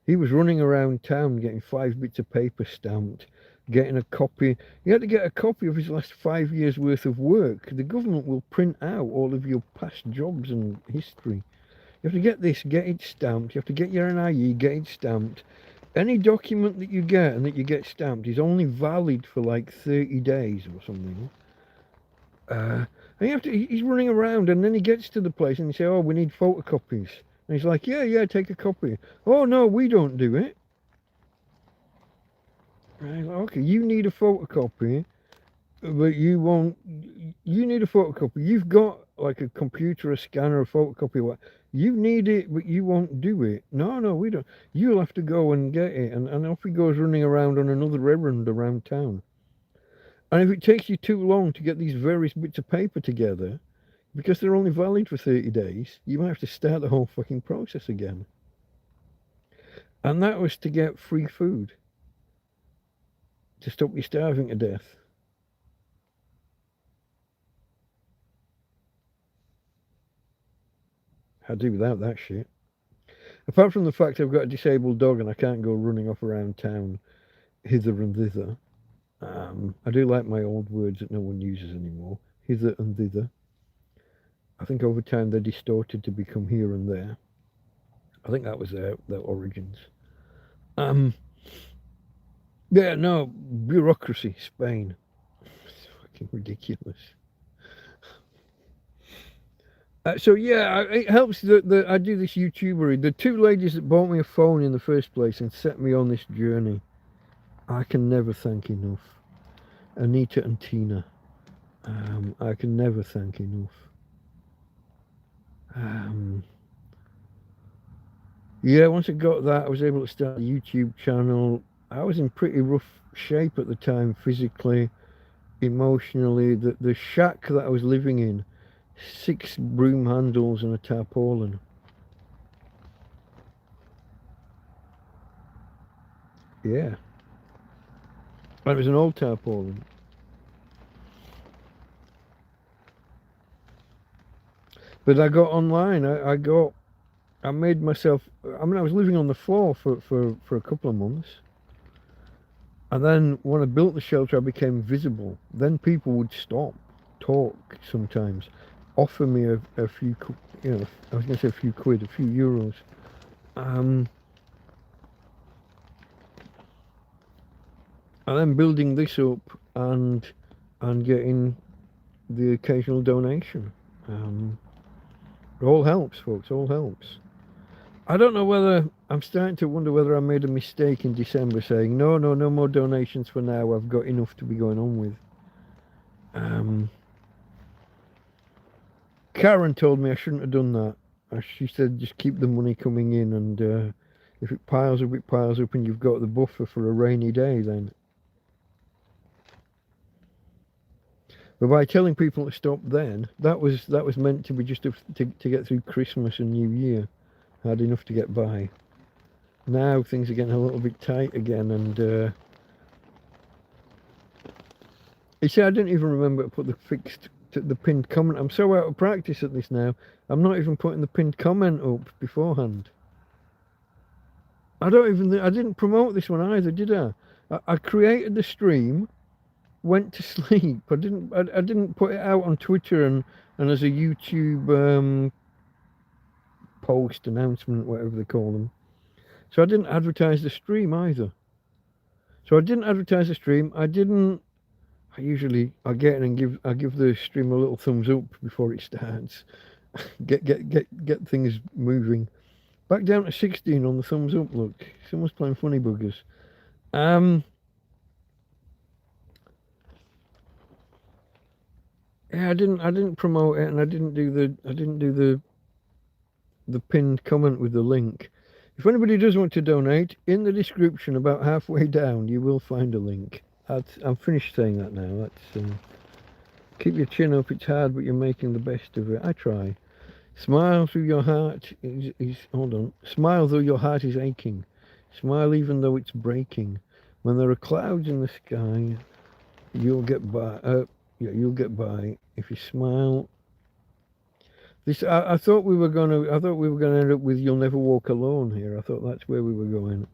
He was running around town getting 5 bits of paper stamped, getting a copy. He had to get a copy of his last 5 years' worth of work. The government will print out all of your past jobs and history. You have to get this, get it stamped. You have to get your NIE, get it stamped. Any document that you get and that you get stamped is only valid for like 30 days or something. And he's running around, and then he gets to the place and they say, oh, we need photocopies. And he's like, yeah, take a copy. Oh, no, we don't do it. Right, okay, you need a photocopy, but you won't. You need a photocopy. You've got like a computer, a scanner, a photocopy. What? You need it, but you won't do it. No, we don't. You'll have to go and get it. And off he goes running around on another errand around town. And if it takes you too long to get these various bits of paper together, because they're only valid for 30 days, you might have to start the whole fucking process again. And that was to get free food. To stop you starving to death. I'd do without that shit. Apart from the fact I've got a disabled dog and I can't go running off around town hither and thither. I do like my old words that no one uses anymore. Hither and thither. I think over time they're distorted to become here and there. I think that was their origins. Yeah, no, bureaucracy, Spain. It's fucking ridiculous. So yeah, it helps that I do this YouTubery. The 2 ladies that bought me a phone in the first place and set me on this journey, I can never thank enough. Anita and Tina, I can never thank enough. Yeah, once I got that, I was able to start a YouTube channel. I was in pretty rough shape at the time, physically, emotionally. The shack that I was living in, 6 broom handles and a tarpaulin. Yeah. And it was an old tarpaulin. But I got online. I made myself. I mean, I was living on the floor for a couple of months. And then when I built the shelter, I became visible. Then people would stop, talk sometimes, offer me a few, I was going to say a few quid, a few euros. And then building this up and getting the occasional donation. It all helps, folks, all helps. I don't know whether, I'm starting to wonder whether I made a mistake in December saying, no more donations for now, I've got enough to be going on with. Karen told me I shouldn't have done that. She said just keep the money coming in, and if it piles up and you've got the buffer for a rainy day then. But by telling people to stop then, that was meant to be just to get through Christmas and New Year. I had enough to get by. Now things are getting a little bit tight again, and you see, I didn't even remember to put the pinned comment. I'm so out of practice at this now. I'm not even putting the pinned comment up beforehand. I didn't promote this one either, did I? I created the stream, went to sleep. I didn't put it out on Twitter and as a YouTube post announcement, whatever they call them. So I didn't advertise the stream either. So I didn't advertise the stream. I get in and I give the stream a little thumbs up before it starts. get things moving. Back down to 16 on the thumbs up. Look, someone's playing funny buggers. Yeah, I didn't promote it, and I didn't do the pinned comment with the link. If anybody does want to donate, in the description about halfway down you will find a link. I'm finished saying that now. That's keep your chin up. It's hard, but you're making the best of it. I try. Smile through your heart hold on. Smile though your heart is aching. Smile even though it's breaking. When there are clouds in the sky, you'll get by. Yeah, you'll get by if you smile. I thought we were gonna end up with "You'll Never Walk Alone" here. I thought that's where we were going.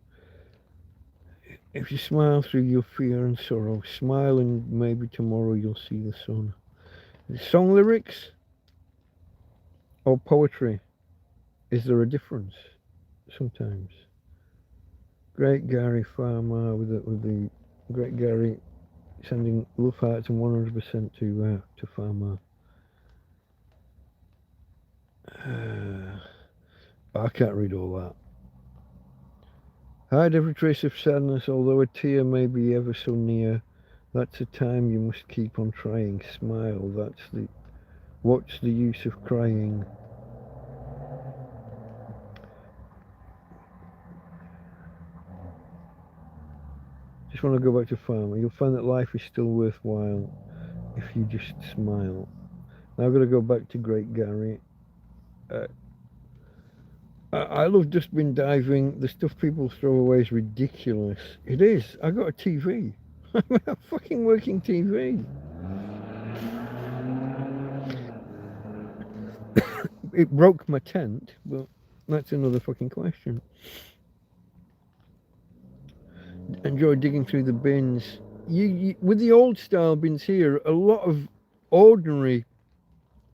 If you smile through your fear and sorrow, smile and maybe tomorrow you'll see the sun. Song lyrics or poetry? Is there a difference? Sometimes. Great Gary Farmer with the Great Gary sending love hearts and 100% to Farmer. I can't read all that. Hide every trace of sadness, although a tear may be ever so near. That's a time you must keep on trying. Smile, what's the use of crying? Just want to go back to Farmer. You'll find that life is still worthwhile if you just smile. Now I've got to go back to Great Gary. I love dustbin diving. The stuff people throw away is ridiculous. It is. I got a TV. A fucking working TV. It broke my tent, but that's another fucking question. Enjoy digging through the bins. You with the old style bins here, a lot of ordinary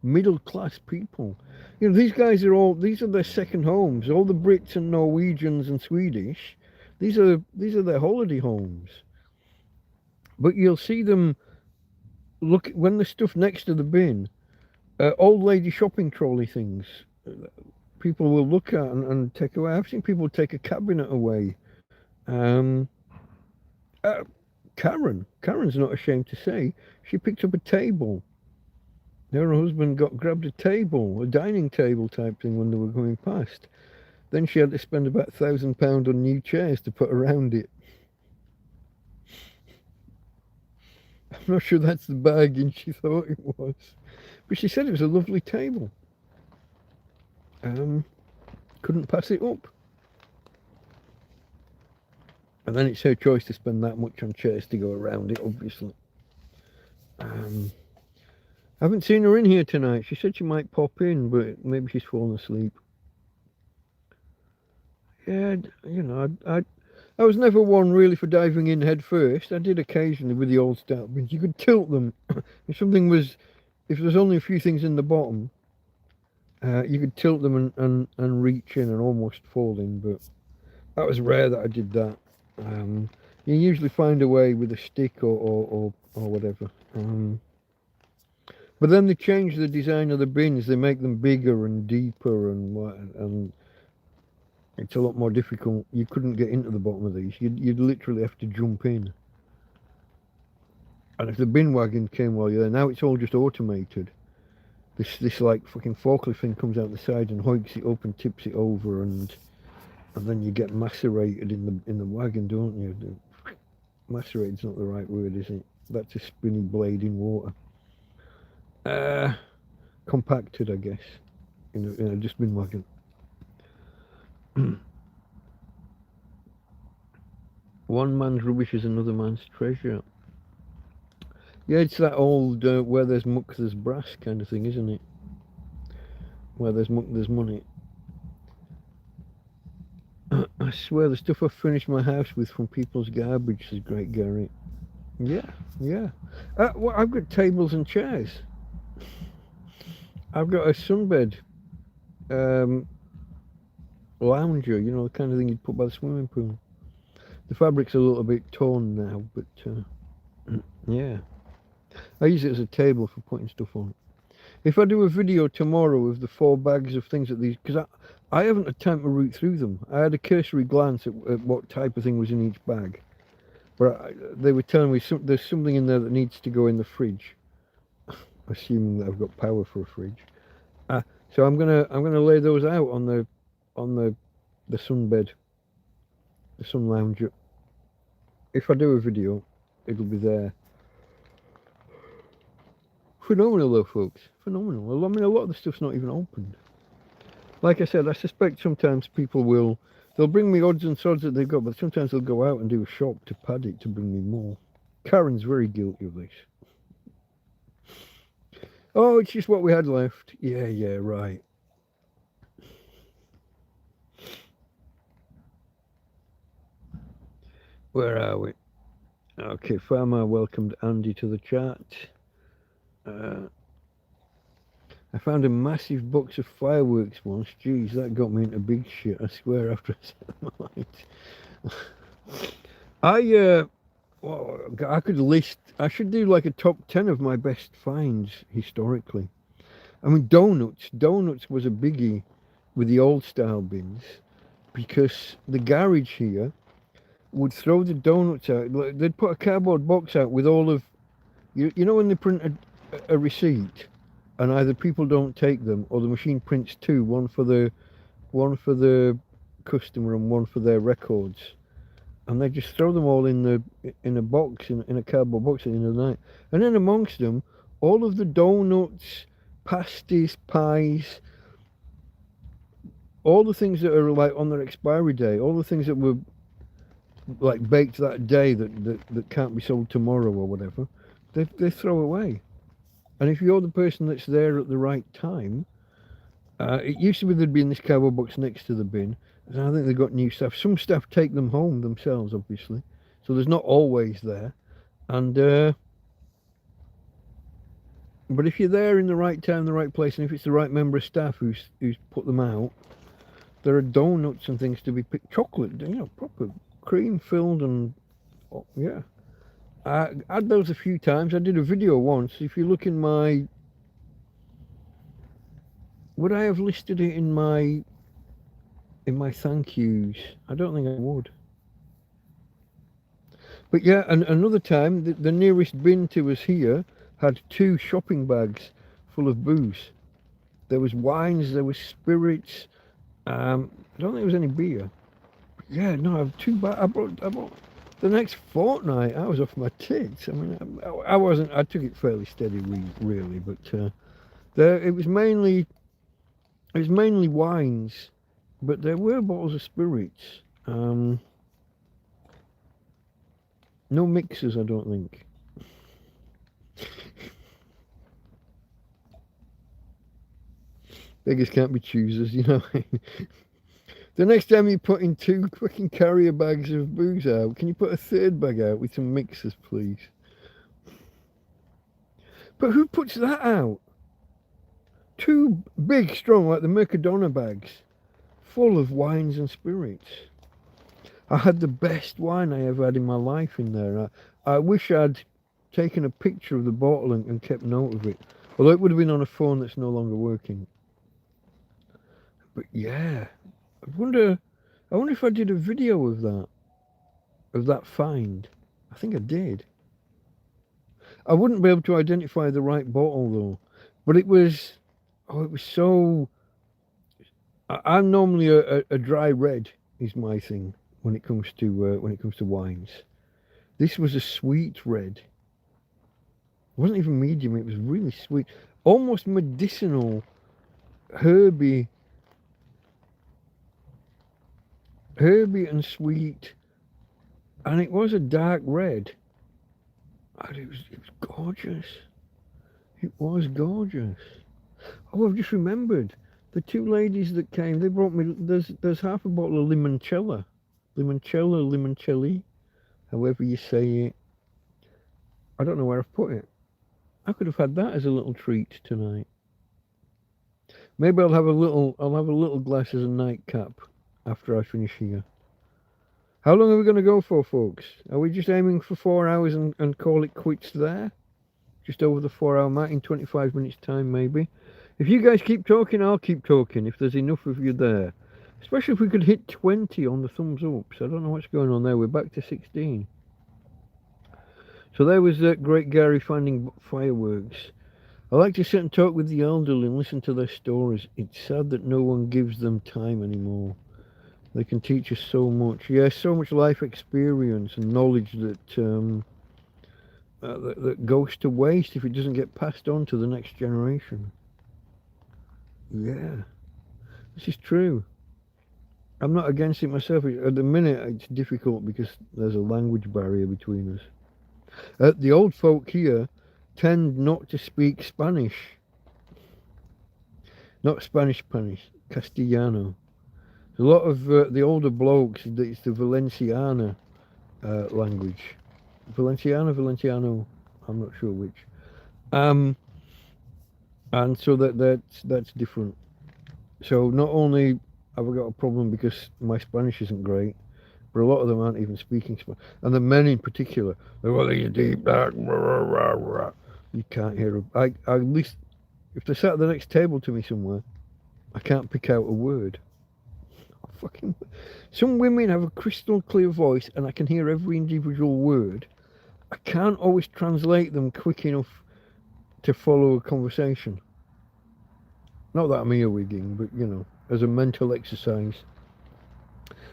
middle class people. You know, these are their second homes. All the Brits and Norwegians and Swedish, these are their holiday homes. But you'll see them look when the stuff next to the bin, old lady shopping trolley things. People will look at and take away. I've seen people take a cabinet away. Karen's not ashamed to say she picked up a table. Her husband grabbed a table, a dining table type thing when they were going past. Then she had to spend about £1,000 on new chairs to put around it. I'm not sure that's the bargain she thought it was. But she said it was a lovely table. Couldn't pass it up. And then it's her choice to spend that much on chairs to go around it, obviously. I haven't seen her in here tonight. She said she might pop in, but maybe she's fallen asleep. Yeah, you know, I was never one really for diving in head first. I did occasionally with the old style bins. You could tilt them. If there's only a few things in the bottom, you could tilt them and reach in and almost fall in, but that was rare that I did that. You usually find a way with a stick or whatever. But then they change the design of the bins. They make them bigger and deeper, and it's a lot more difficult. You couldn't get into the bottom of these. You'd literally have to jump in. And if the bin wagon came while you're there, now it's all just automated. This like fucking forklift thing comes out the side and hoiks it up and tips it over, and then you get macerated in the wagon, don't you? Macerated's not the right word, is it? That's a spinny blade in water. compacted, I guess, in a dustbin wagon. One man's rubbish is another man's treasure. Yeah, it's that old where there's muck there's brass kind of thing, isn't it? Where there's muck there's money. I swear the stuff I've furnished my house with from people's garbage is great, Gary. Yeah, yeah. Well, I've got tables and chairs. I've got a sunbed lounger, you know, the kind of thing you'd put by the swimming pool. The fabric's a little bit torn now, but yeah. I use it as a table for putting stuff on. If I do a video tomorrow of the 4 bags of things that these, because I haven't had time to root through them. I had a cursory glance at what type of thing was in each bag, but they were telling me there's something in there that needs to go in the fridge, assuming that I've got power for a fridge. So I'm gonna lay those out on the sunbed, the sun lounger. If I do a video, it'll be there. Phenomenal though, folks. Phenomenal. Well, I mean, a lot of the stuff's not even opened. Like I said, I suspect sometimes people they'll bring me odds and sods that they've got, but sometimes they'll go out and do a shop to pad it to bring me more. Karen's very guilty of this. Oh, it's just what we had left. Yeah, right. Where are we? Okay, Farmer welcomed Andy to the chat. I found a massive box of fireworks once. Jeez, that got me into big shit, I swear, after I set them alight. I could list, I should do like a top 10 of my best finds historically. I mean, donuts was a biggie with the old style bins, because the garage here would throw the donuts out. They'd put a cardboard box out with all of, you know when they print a receipt and either people don't take them or the machine prints 2, one for the customer and one for their records, and they just throw them all in a box, in a cardboard box at the end of the night. And then amongst them, all of the donuts, pasties, pies, all the things that are like on their expiry day, all the things that were like baked that day that can't be sold tomorrow or whatever, they throw away. And if you're the person that's there at the right time, it used to be they'd be in this cardboard box next to the bin, and I think they've got new staff. Some staff take them home themselves, obviously, so there's not always there. And but if you're there in the right time, the right place, and if it's the right member of staff who's put them out, there are donuts and things to be picked, chocolate, you know, proper cream filled, and yeah. I had those a few times. I did a video once. If you look in my, would I have listed it in my thank yous? I don't think I would. But yeah, and another time, the nearest bin to us here had 2 shopping bags full of booze. There was wines, there was spirits. I don't think there was any beer. But yeah, no, I have 2 bags. I bought. The next fortnight, I was off my tits. I mean, I wasn't. I took it fairly steady, really. But it was mainly wines, but there were bottles of spirits. No mixers, I don't think. Beggars can't be choosers, you know. The next time you put in 2 fucking carrier bags of booze out, can you put a 3rd bag out with some mixers, please? But who puts that out? 2 big, strong, like the Mercadona bags, full of wines and spirits. I had the best wine I ever had in my life in there. I wish I'd taken a picture of the bottle and kept note of it. Although it would have been on a phone that's no longer working. But yeah. I wonder if I did a video of that find. I think I did. I wouldn't be able to identify the right bottle though, but it was so. I'm normally a dry red is my thing when it comes to wines. This was a sweet red, wasn't even medium, it was really sweet. Almost medicinal, herby and sweet. And it was a dark red. And it was gorgeous. It was gorgeous. Oh, I've just remembered. The two ladies that came, they brought me, there's half a bottle of limoncello. Limoncelli, however you say it. I don't know where I've put it. I could have had that as a little treat tonight. Maybe I'll have a little glass as a nightcap after I finish here. How long are we going to go for, folks? Are we just aiming for 4 hours and call it quits there? Just over the 4 hour mark in 25 minutes time, maybe. If you guys keep talking, I'll keep talking, if there's enough of you there. Especially if we could hit 20 on the thumbs ups. I don't know what's going on there. We're back to 16. So there was Great Gary finding fireworks. I like to sit and talk with the elderly and listen to their stories. It's sad that no one gives them time anymore. They can teach us so much. Yeah, so much life experience and knowledge that that goes to waste if it doesn't get passed on to the next generation. Yeah, this is true. I'm not against it myself. At the minute, it's difficult because there's a language barrier between us. The old folk here tend not to speak Spanish. Not Spanish, Castellano. A lot of the older blokes, it's the Valenciana language. Valenciano, I'm not sure which. And so that's different. So not only have I got a problem because my Spanish isn't great, but a lot of them aren't even speaking Spanish. And the men in particular, they're really deep, you can't hear them. I at least, if they're sat at the next table to me somewhere, I can't pick out a word. Fucking, some women have a crystal clear voice and I can hear every individual word. I can't always translate them quick enough to follow a conversation. Not that I'm earwigging, but you know, as a mental exercise.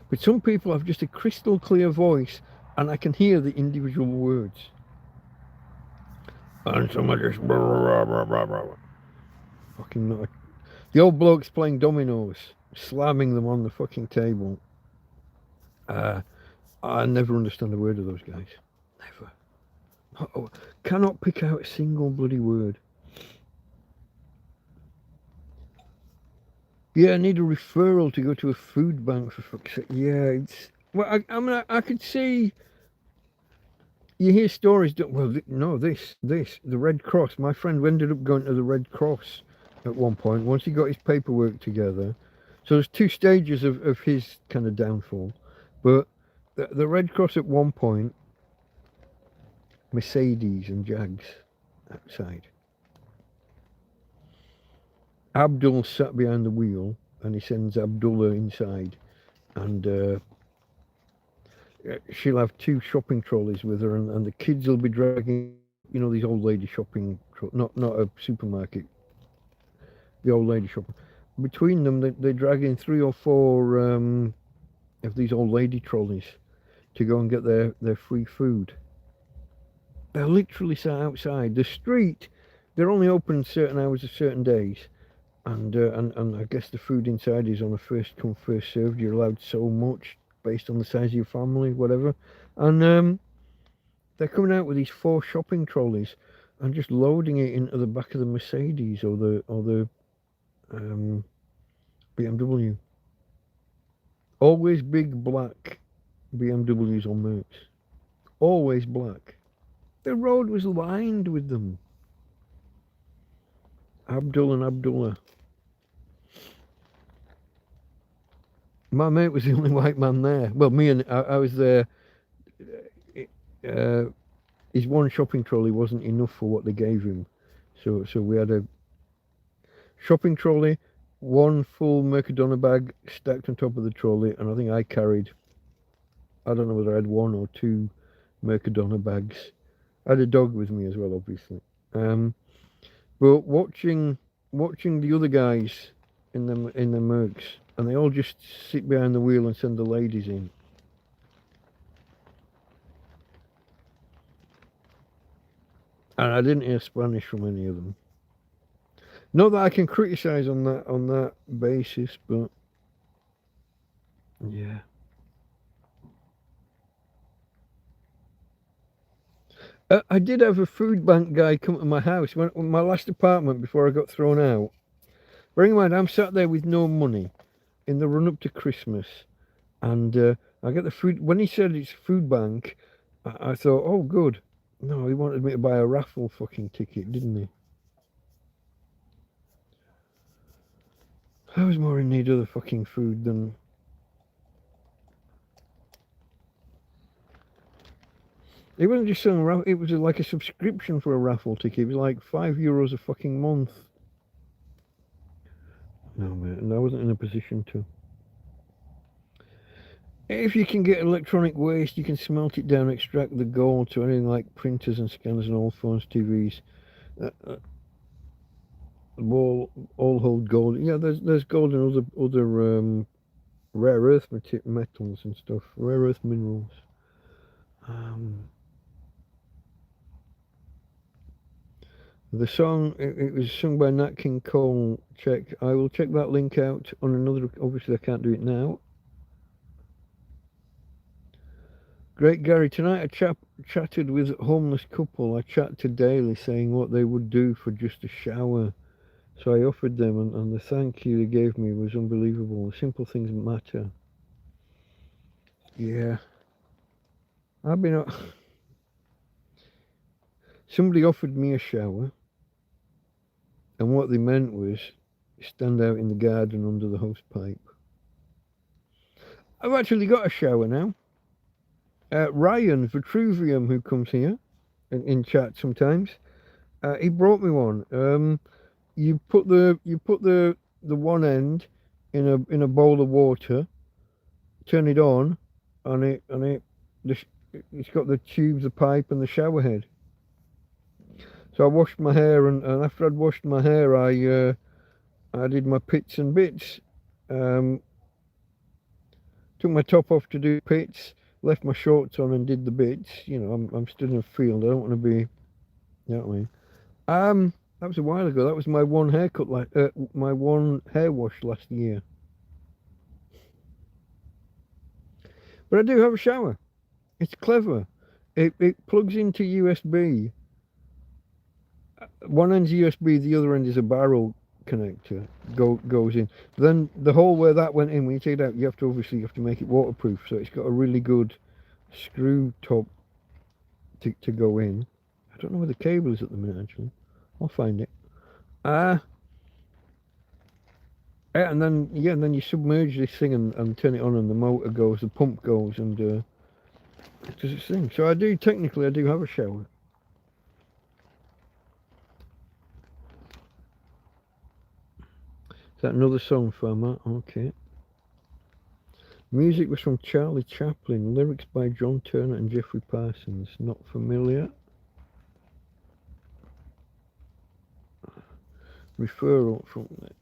But some people have just a crystal clear voice and I can hear the individual words. And some are just fucking not. The old bloke's playing dominoes, slamming them on the fucking table. I never understand a word of those guys. Never. Oh, cannot pick out a single bloody word. Yeah, I need a referral to go to a food bank for fuck's sake. Yeah, it's... Well, I mean, I could see... You hear stories... Well, no, the Red Cross. My friend ended up going to the Red Cross at one point, once he got his paperwork together. So there's two stages of his kind of downfall. But the Red Cross at one point, Mercedes and Jags outside. Abdul sat behind the wheel and he sends Abdullah inside, and she'll have two shopping trolleys with her, and the kids will be dragging, you know, these old lady shopping, not a supermarket, the old lady shopping. Between them, they're dragging 3 or 4 of these old lady trolleys to go and get their free food. They're literally sat outside. The street, they're only open certain hours of certain days. And I guess the food inside is on a first come, first served. You're allowed so much based on the size of your family, whatever. And they're coming out with these 4 shopping trolleys and just loading it into the back of the Mercedes or the BMW. Always big black BMWs on Mercs. Always black. The road was lined with them. Abdul and Abdullah. My mate was the only white man there. Well, me and I was there. His one shopping trolley wasn't enough for what they gave him, so we had a shopping trolley, 1 full Mercadona bag stacked on top of the trolley, and I think I carried, I don't know whether I had 1 or 2 Mercadona bags. I had a dog with me as well, obviously. But watching the other guys in the Mercs, and they all just sit behind the wheel and send the ladies in. And I didn't hear Spanish from any of them. Not that I can criticise on that basis, but yeah. I did have a food bank guy come to my house when my last apartment before I got thrown out. Bearing in mind, I'm sat there with no money in the run up to Christmas, and I get the food. When he said it's food bank, I thought, oh, good. No, he wanted me to buy a raffle fucking ticket, didn't he? I was more in need of the fucking food than. It wasn't just some raffle, it was like a subscription for a raffle ticket. It was like €5 a fucking month. No, man, I wasn't in a position to. If you can get electronic waste, you can smelt it down, extract the gold to anything like printers and scanners and old phones, TVs. All hold gold. Yeah, there's gold and other rare earth metals and stuff, rare earth minerals. The song, it was sung by Nat King Cole. I will check that link out on another. Obviously, I can't do it now. Great Gary, tonight I chatted with a homeless couple. I chat to daily saying what they would do for just a shower. So I offered them, and the thank you they gave me was unbelievable. Simple things matter. Yeah. I've been. Somebody offered me a shower, and what they meant was stand out in the garden under the hose pipe. I've actually got a shower now. Ryan Vitruvium, who comes here in chat sometimes, he brought me one. You put the one end in a bowl of water, turn it on, and it's got the tubes, the pipe, and the shower head. So I washed my hair, and after I'd washed my hair, I did my pits and bits. Took my top off to do pits, left my shorts on and did the bits. You know, I'm stood in a field. I don't want to be, you know what I mean. That was a while ago. That was my one haircut, my one hair wash last year. But I do have a shower. It's clever. It plugs into USB. One end's USB, the other end is a barrel connector. Goes in. Then the hole where that went in, when you take it out, you have to make it waterproof. So it's got a really good screw top to go in. I don't know where the cable is at the minute, actually. I'll find it. And then you submerge this thing and turn it on, and the motor goes, the pump goes, and it does its thing. So I do have a shower. Is that another song, Farmer? Okay. Music was from Charlie Chaplin. Lyrics by John Turner and Jeffrey Parsons. Not familiar. Referral from that.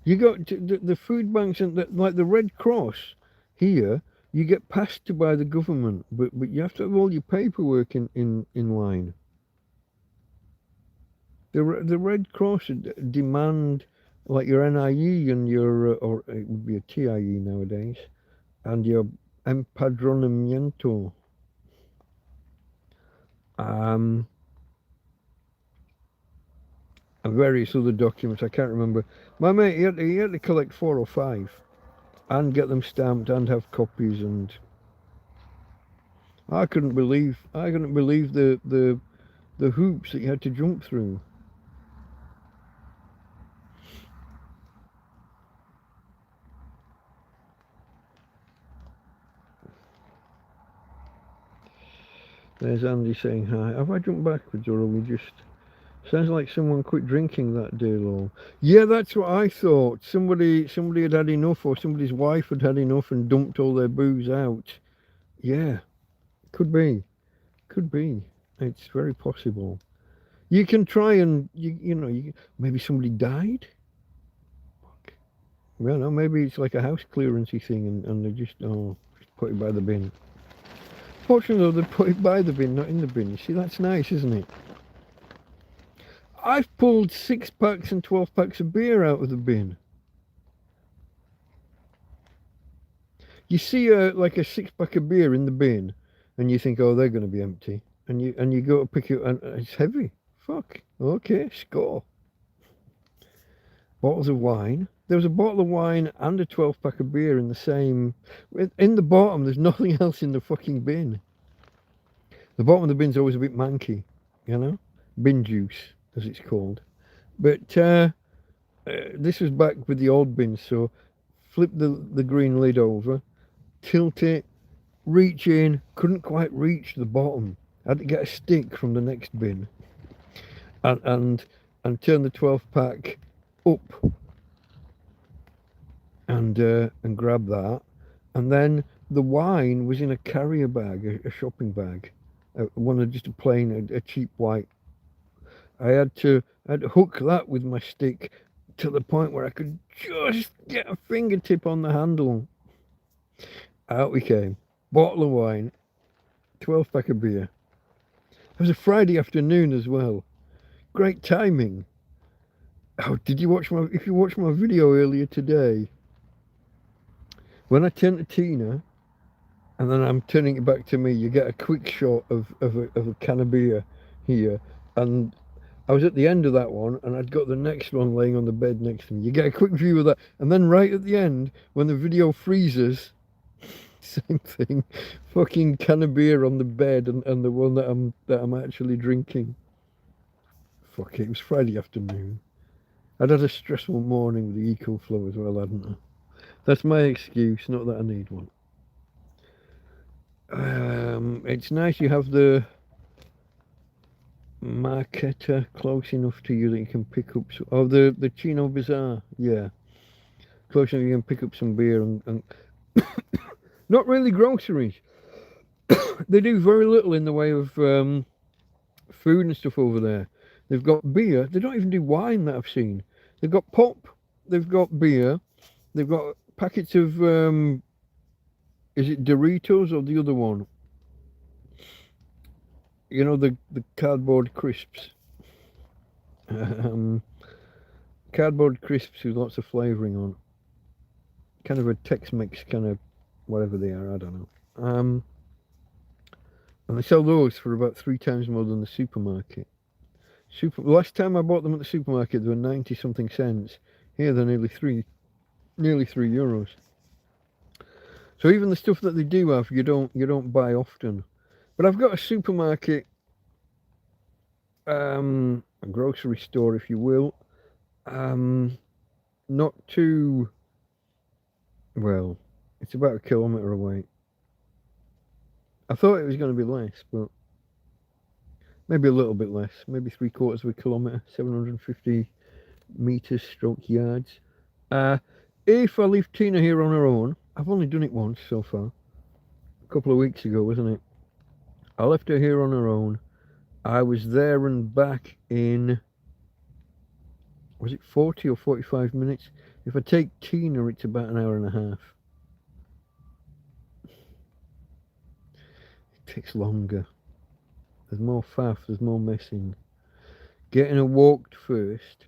You got the food banks and like the Red Cross here. You get passed to by the government, but you have to have all your paperwork in line. The Red Cross demand like your NIE and your or it would be a TIE nowadays, and your empadronamiento. And various other documents, I can't remember. My mate, he had to collect 4 or 5 and get them stamped and have copies, and I couldn't believe the hoops that you had to jump through. There's Andy saying hi. Have I jumped backwards, or are we just... Sounds like someone quit drinking that day, lol. Yeah, that's what I thought. Somebody had had enough, or somebody's wife had had enough and dumped all their booze out. Yeah, could be. It's very possible. You can try and maybe somebody died. Well, no, maybe it's like a house clearancey thing, and they just put it by the bin. Fortunately, though, they put it by the bin, not in the bin. You see, that's nice, isn't it? I've pulled 6-packs and 12-packs of beer out of the bin. You see like a 6-pack of beer in the bin, and you think, oh, they're going to be empty. And you go to pick it, and it's heavy. Fuck. Okay, score. Bottles of wine. There was a bottle of wine and a 12-pack of beer in the same... In the bottom, there's nothing else in the fucking bin. The bottom of the bin's always a bit manky, you know? Bin juice, as it's called. But this was back with the old bin, so flip the green lid over, tilt it, reach in, couldn't quite reach the bottom. I had to get a stick from the next bin and turn the 12-pack up and grab that. And then the wine was in a carrier bag, a shopping bag, one of just a plain, a cheap white. I had to hook that with my stick to the point where I could just get a fingertip on the handle. Out we came. Bottle of wine, 12-pack of beer. It was a Friday afternoon as well. Great timing. Oh, did you watch if you watched my video earlier today, when I turn to Tina, and then I'm turning it back to me, you get a quick shot of a can of beer here, and I was at the end of that one, and I'd got the next one laying on the bed next to me. You get a quick view of that, and then right at the end, when the video freezes, same thing, fucking can of beer on the bed, and the one that I'm actually drinking. Fuck it was Friday afternoon. I'd had a stressful morning with the eco flow as well, hadn't I? That's my excuse, not that I need one. It's nice you have the marketer close enough to you that you can pick up some, oh, the Chino Bazaar, yeah, close enough you can pick up some beer and not really groceries. They do very little in the way of food and stuff over there. They've got beer. They don't even do wine that I've seen. They've got pop. They've got beer. They've got packets of is it Doritos or the other one? You know, the cardboard crisps. Cardboard crisps with lots of flavouring on. Kind of a Tex-Mex kind of whatever they are, I don't know. And they sell those for about 3 times more than the supermarket. Last time I bought them at the supermarket, they were 90 something cents. Here they're nearly 3 euros. So even the stuff that they do have, you don't buy often. But I've got a supermarket, a grocery store, if you will. Not too well. It's about 1 kilometre away. I thought it was going to be less, but maybe a little bit less. Maybe 3/4 of a kilometre, 750 metres stroke yards. If I leave Tina here on her own, I've only done it once so far. A couple of weeks ago, wasn't it? I left her here on her own. I was there and back in, was it 40 or 45 minutes? If I take Tina, it's about an hour and a half. It takes longer. There's more faff, there's more messing. Getting her walked first,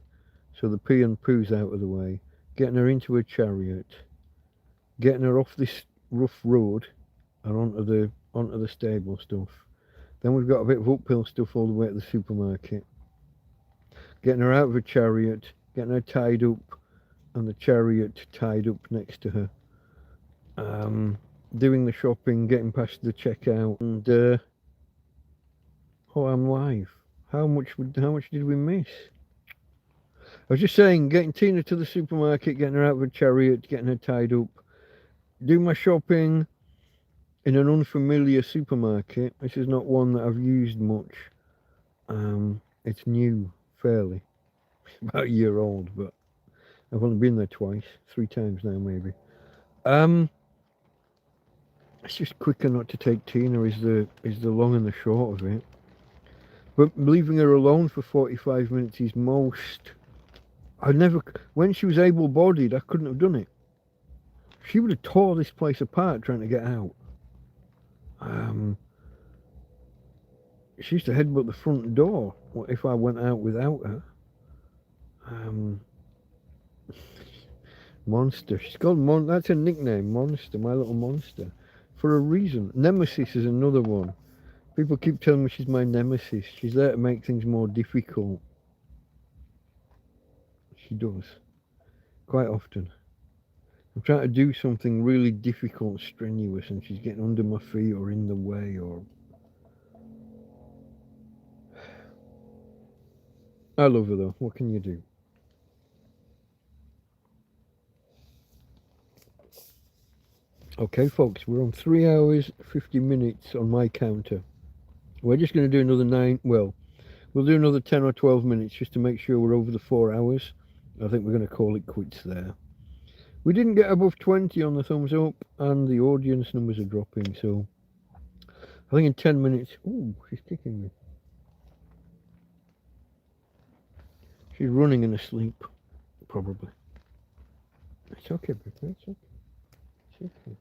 so the pee and poo's out of the way. Getting her into a chariot. Getting her off this rough road and onto the stable stuff. Then we've got a bit of uphill stuff all the way to the supermarket. Getting her out of a chariot, getting her tied up, and the chariot tied up next to her. Doing the shopping, getting past the checkout, and oh, I'm live. How much did we miss? I was just saying, getting Tina to the supermarket, getting her out of a chariot, getting her tied up, do my shopping in an unfamiliar supermarket. This is not one that I've used much. It's new, fairly. It's about a year old, but I've only been there twice, 3 times now maybe. It's just quicker not to take Tina is the long and the short of it. But leaving her alone for 45 minutes is most... when she was able-bodied, I couldn't have done it. She would have tore this place apart trying to get out. She used to headbutt the front door if I went out without her. Monster. She's called that's her nickname, Monster, my little monster. For a reason. Nemesis is another one. People keep telling me she's my nemesis. She's there to make things more difficult. She does. Quite often. I'm trying to do something really difficult, strenuous, and she's getting under my feet or in the way or... I love her though. What can you do? Okay, folks, we're on 3 hours, 50 minutes on my counter. We're just going to do another 9, well, we'll do another 10 or 12 minutes just to make sure we're over the 4 hours. I think we're going to call it quits there. We didn't get above 20 on the thumbs up, and the audience numbers are dropping, so I think in 10 minutes... Ooh, she's kicking me. She's running and asleep, probably. It's okay, Pippa, it's okay. It's okay.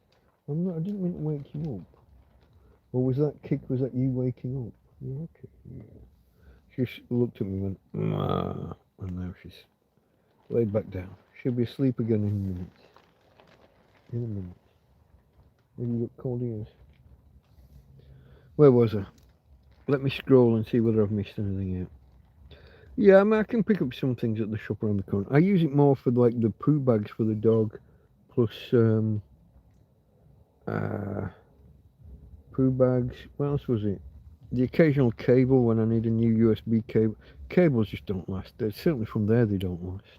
I didn't mean to wake you up. Or was that kick, was that you waking up? Yeah, okay, yeah. She just looked at me and went, "Ah," and now she's laid back down. She'll be asleep again in a minute. In a minute. Maybe you got cold ears. Where was I? Let me scroll and see whether I've missed anything out. Yeah, I mean, I can pick up some things at the shop around the corner. I use it more for like the poo bags for the dog, plus poo bags. What else was it? The occasional cable when I need a new USB cable. Cables just don't last. Certainly from there they don't last.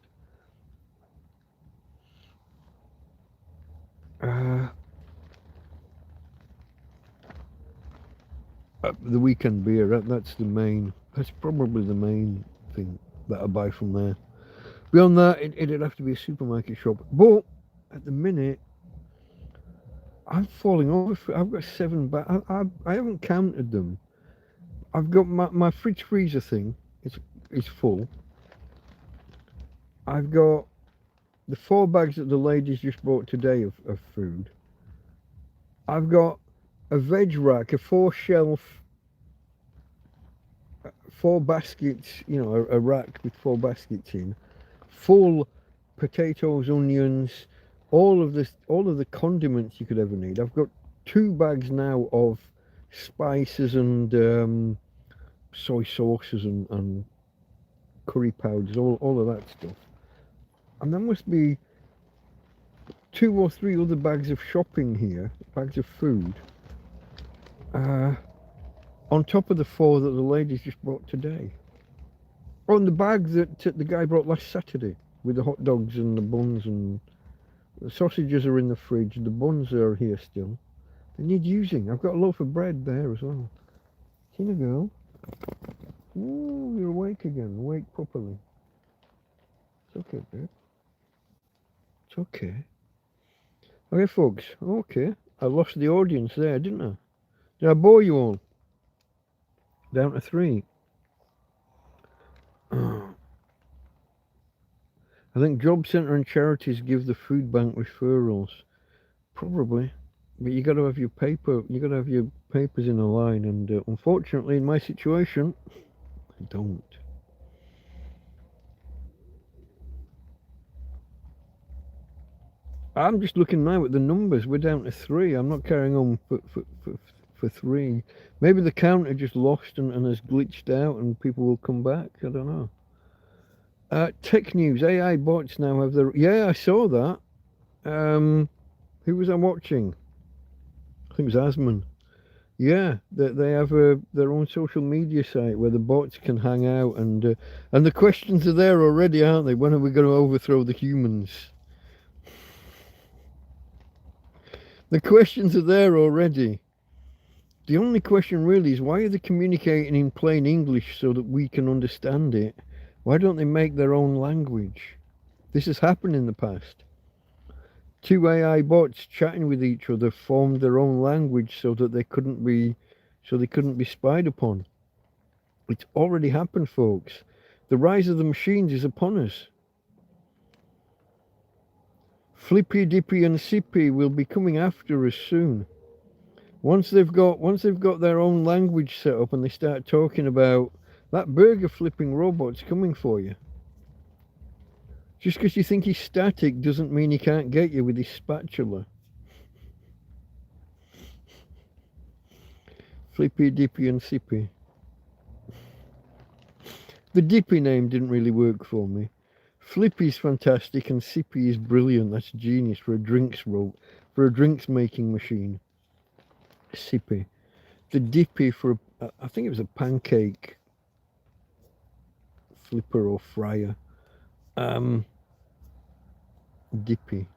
The weekend beer, that's the main, that's probably the main thing that I buy from there. Beyond that, it'd have to be a supermarket shop. But at the minute, I'm falling over. I've got 7 bags. I haven't counted them. I've got my fridge freezer thing. It's full. I've got the 4 bags that the ladies just bought today of food. I've got a veg rack, a 4-shelf, 4 baskets, you know, a rack with 4 baskets in, full potatoes, onions, all of the condiments you could ever need. I've got 2 bags now of spices and soy sauces and curry powders, all of that stuff. And there must be 2 or 3 other bags of shopping here, bags of food, on top of the 4 that the ladies just bought today. On the bag that the guy brought last Saturday with the hot dogs and the buns, and the sausages are in the fridge, the buns are here still. They need using. I've got a loaf of bread there as well. Tina girl. Ooh, you're awake again. Awake properly. It's okay, babe. It's okay. Okay, folks. Okay. I lost the audience there, didn't I? Did I bore you all? Down to 3. I think Job Centre and charities give the food bank referrals. Probably. But you got to have your paper. You got to have your papers in a line, and unfortunately, in my situation, I don't. I'm just looking now at the numbers. We're down to 3. I'm not carrying on for 3. Maybe the counter just lost and has glitched out, and people will come back. I don't know. Tech news. AI bots now have their... Yeah, I saw that. Who was I watching? I think it was Asman. Yeah, they have their own social media site where the bots can hang out, and the questions are there already, aren't they? When are we going to overthrow the humans? The questions are there already. The only question really is, why are they communicating in plain English so that we can understand it? Why don't they make their own language? This has happened in the past. 2 AI bots chatting with each other formed their own language so that they couldn't be spied upon. It's already happened, folks. The rise of the machines is upon us. Flippy, Dippy and Sippy will be coming after us soon. Once they've got their own language set up and they start talking about that burger flipping robot's coming for you. Just because you think he's static doesn't mean he can't get you with his spatula. Flippy, Dippy and Sippy. The Dippy name didn't really work for me. Flippy's fantastic and Sippy is brilliant. That's genius for a drinks making machine. Sippy. The Dippy for I think it was a pancake flipper or fryer. Dippy.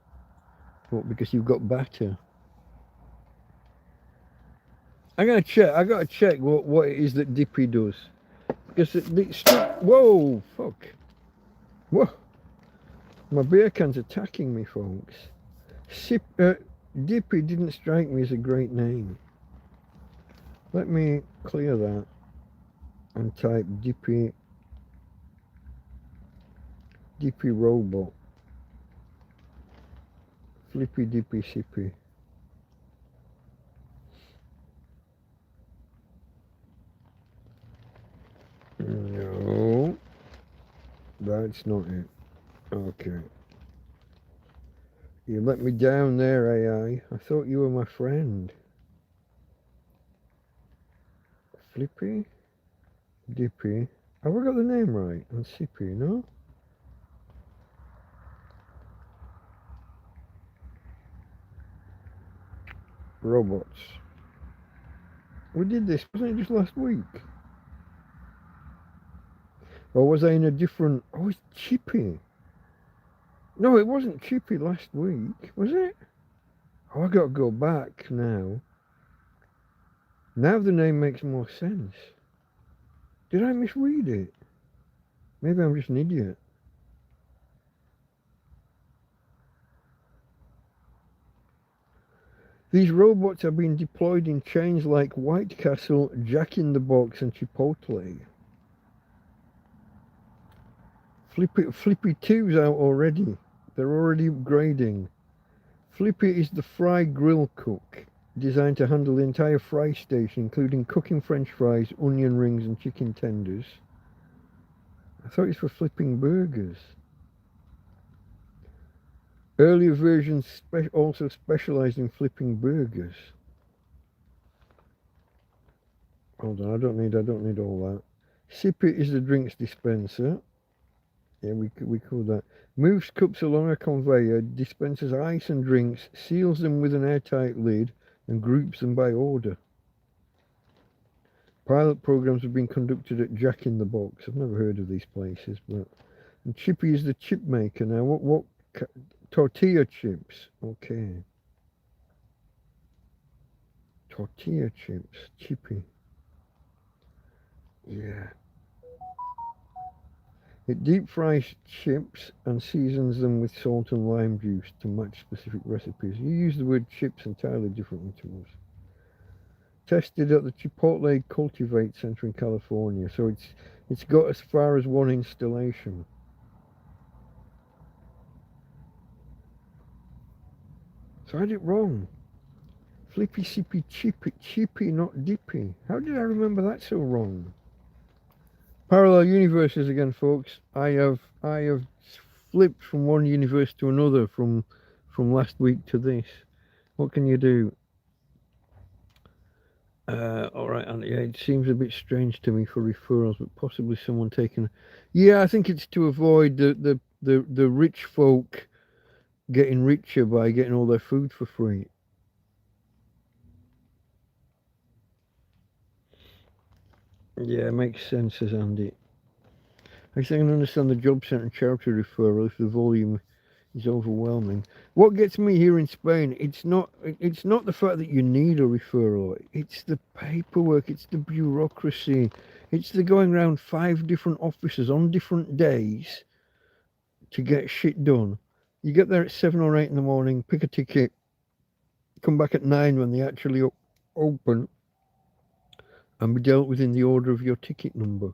What, because you've got batter? I gotta check what it is that Dippy does. Because whoa, fuck. Whoa. My beer can's attacking me, folks. Dippy didn't strike me as a great name. Let me clear that and type Dippy robot. Flippy Dippy Sippy. No, that's not it. Okay. You let me down there, AI. I thought you were my friend. Flippy? Dippy? Have I got the name right? And Sippy, no? Robots. We did this, wasn't it just last week? Or was I in a different... Oh, it's Chippy. No, it wasn't Chippy last week, was it? Oh, I got to go back now. Now the name makes more sense. Did I misread it? Maybe I'm just an idiot. These robots are being deployed in chains like White Castle, Jack in the Box and Chipotle. Flippy 2's out already. They're already upgrading. Flippy is the fry grill cook, designed to handle the entire fry station, including cooking French fries, onion rings and chicken tenders. I thought it was for flipping burgers. Earlier versions also specialized in flipping burgers. Hold on, I don't need all that. Sippy is the drinks dispenser. Yeah, we call that. Moves cups along a conveyor, dispenses ice and drinks, seals them with an airtight lid, and groups them by order. Pilot programs have been conducted at Jack in the Box. I've never heard of these places, but and Chippy is the chip maker now. What tortilla chips? Okay. Tortilla chips, Chippy. Yeah. It deep fries chips and seasons them with salt and lime juice to match specific recipes. You use the word chips entirely differently to us. Tested at the Chipotle Cultivate Center in California, so it's got as far as one installation. So I had it wrong. Flippy Sippy Chippy, not Dippy. How did I remember that so wrong? Parallel universes again, folks. I have flipped from one universe to another from last week to this. What can you do? All right, and yeah, it seems a bit strange to me for referrals, but possibly someone taking. Yeah, I think it's to avoid the rich folk getting richer by getting all their food for free. Yeah, makes sense, says Andy. I can understand the job centre and charity referral if the volume is overwhelming. What gets me here in Spain, it's not the fact that you need a referral. It's the paperwork, it's the bureaucracy, it's the going around 5 different offices on different days to get shit done. You get there at 7 or 8 in the morning, pick a ticket, come back at 9 when they actually open, and be dealt with in the order of your ticket number.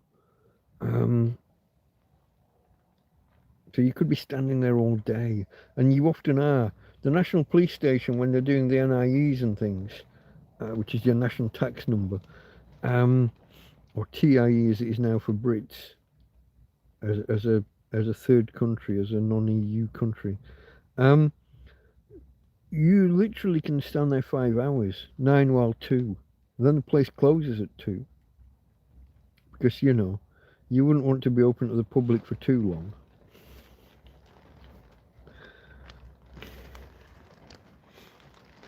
So you could be standing there all day, and you often are. The National Police Station, when they're doing the NIEs and things, which is your national tax number, or TIE as it is now for Brits, as a third country, as a non-EU country. You literally can stand there 5 hours, 9 while 2. Then the place closes at 2. Because, you wouldn't want to be open to the public for too long.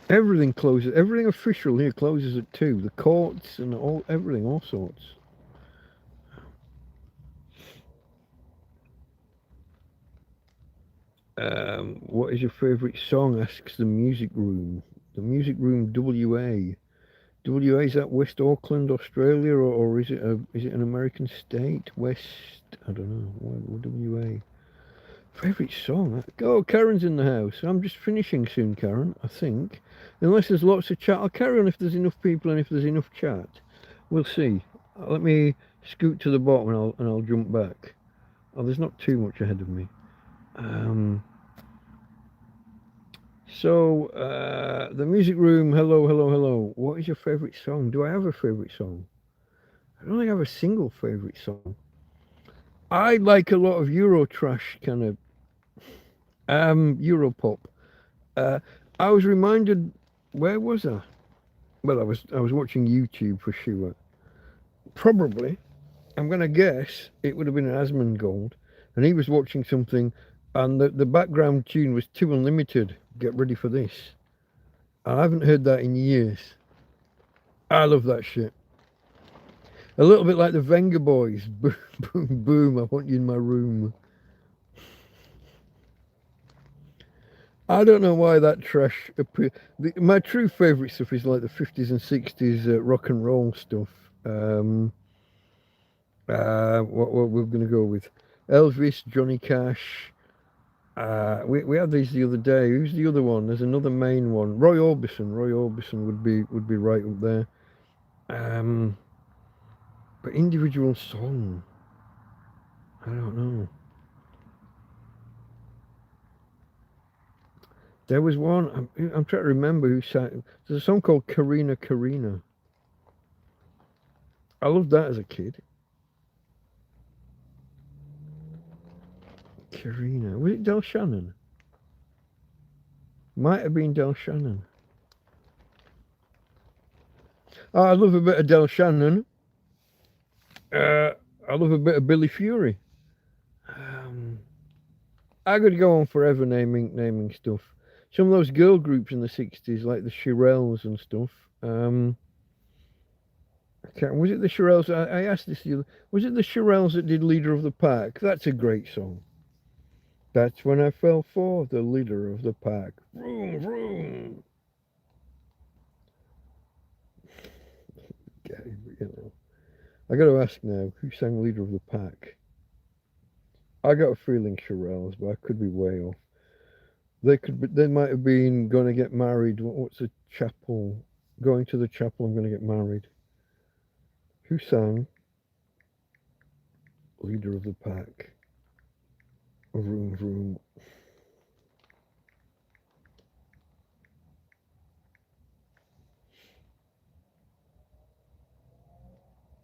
Everything closes. Everything official here closes at 2. The courts and everything, all sorts. What is your favourite song? Asks the Music Room. The Music Room WA. WA, is that West Auckland, Australia, or is it an American state? West, I don't know. WA. Favourite song? Oh, Karen's in the house. I'm just finishing soon, Karen, I think. Unless there's lots of chat. I'll carry on if there's enough people and if there's enough chat. We'll see. Let me scoot to the bottom and I'll jump back. Oh, there's not too much ahead of me. The Music Room, hello. What is your favourite song? Do I have a favourite song? I don't think I have a single favourite song. I like a lot of Eurotrash kind of Europop. I was reminded, where was I? Well, I was watching YouTube for sure. Probably, I'm gonna guess it would have been Asmongold, and he was watching something, and the background tune was Too Unlimited. Get ready for this. I haven't heard that in years. I love that shit. A little bit like the Venga Boys. Boom, boom, boom, I want you in my room. I don't know why that trash appears. My true favourite stuff is like the 50s and 60s rock and roll stuff. What we're going to go with? Elvis, Johnny Cash. We had these the other day. Who's the other one? There's another main one. Roy Orbison. Roy Orbison would be right up there. But individual song, I don't know. There was one. I'm trying to remember who sang. There's a song called Karina Karina. I loved that as a kid. Karina. Was it Del Shannon? Might have been Del Shannon. Oh, I love a bit of Del Shannon. I love a bit of Billy Fury. I could go on forever naming stuff. Some of those girl groups in the 60s, like the Shirelles and stuff. Was it the Shirelles? I asked this the other. Was it the Shirelles that did Leader of the Pack? That's a great song. That's when I fell for the leader of the pack. Vroom, vroom. I got to ask now, who sang Leader of the Pack? I got a feeling Shirelles, but I could be way off. They might have been going to get married. What's the chapel? Going to the chapel, I'm going to get married. Who sang Leader of the Pack? Vroom, vroom.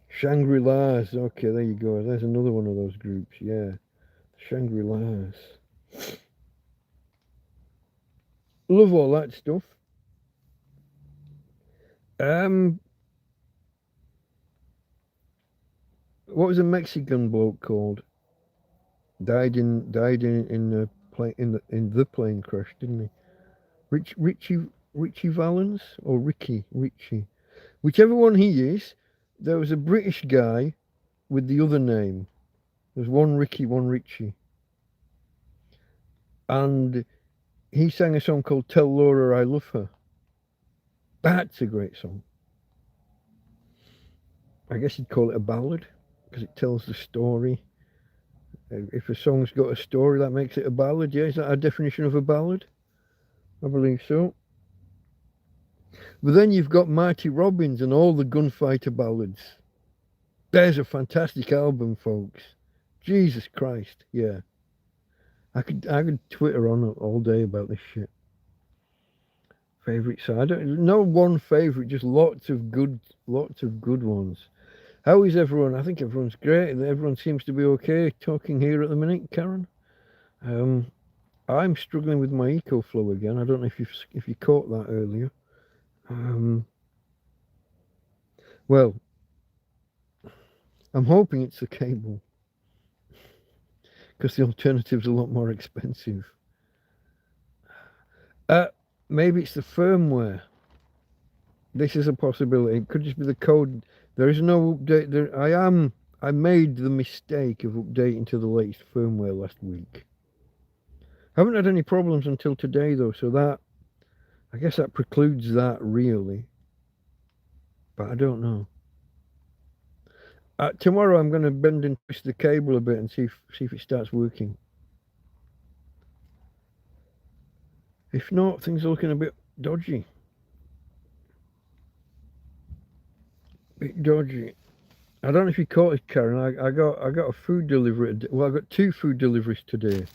Shangri-Las. Okay, there you go. There's another one of those groups. Yeah. Shangri-Las. Love all that stuff. What was a Mexican bloke called? Died in the plane crash, didn't he? Richie Valens or Richie? Whichever one he is, there was a British guy with the other name. There's one Ricky, one Richie. And he sang a song called Tell Laura I Love Her. That's a great song. I guess you'd call it a ballad because it tells the story. If a song's got a story, that makes it a ballad. Yeah, is that a definition of a ballad? I believe so. But then you've got Marty Robbins and all the gunfighter ballads. There's a fantastic album, folks. Jesus Christ, yeah. I could Twitter on all day about this shit. Favorite side? I don't know one favorite, just lots of good ones. How is everyone? I think everyone's great. Everyone seems to be okay talking here at the minute, Karen. Um, I'm struggling with my EcoFlow again. I don't know if you caught that earlier. Um, well, I'm hoping it's the cable because the alternative's a lot more expensive. Maybe it's the firmware. This is a possibility. It could just be the code. There is no update. I made the mistake of updating to the latest firmware last week. Haven't had any problems until today though, so that I guess that precludes that really. But I don't know. Tomorrow I'm going to bend and twist the cable a bit and see if it starts working. If not, things are looking a bit dodgy. Bit dodgy. I don't know if you caught it, Karen. I got a food delivery. Well, I got 2 food deliveries today.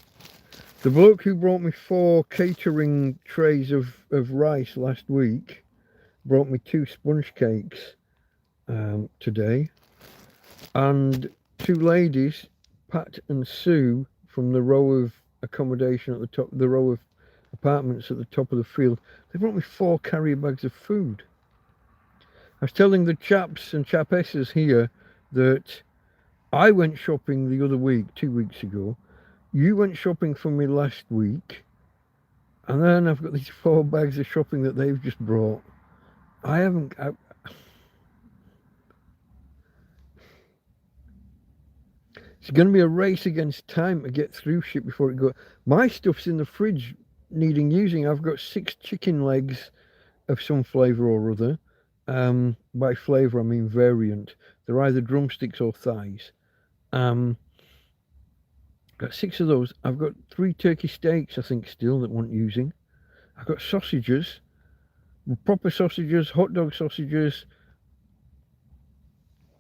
The bloke who brought me 4 catering trays of rice last week brought me 2 sponge cakes today, and 2 ladies, Pat and Sue, from the row of accommodation at the top, the row of apartments at the top of the field. They brought me 4 carrier bags of food. I was telling the chaps and chapesses here that I went shopping the other week, 2 weeks ago. You went shopping for me last week, and then I've got these 4 bags of shopping that they've just brought. It's going to be a race against time to get through shit before it goes. My stuff's in the fridge needing using. I've got 6 chicken legs of some flavour or other. By flavour, I mean variant. They're either drumsticks or thighs. Got 6 of those. I've got 3 turkey steaks, I think, still that want using. I've got sausages, proper sausages, hot dog sausages.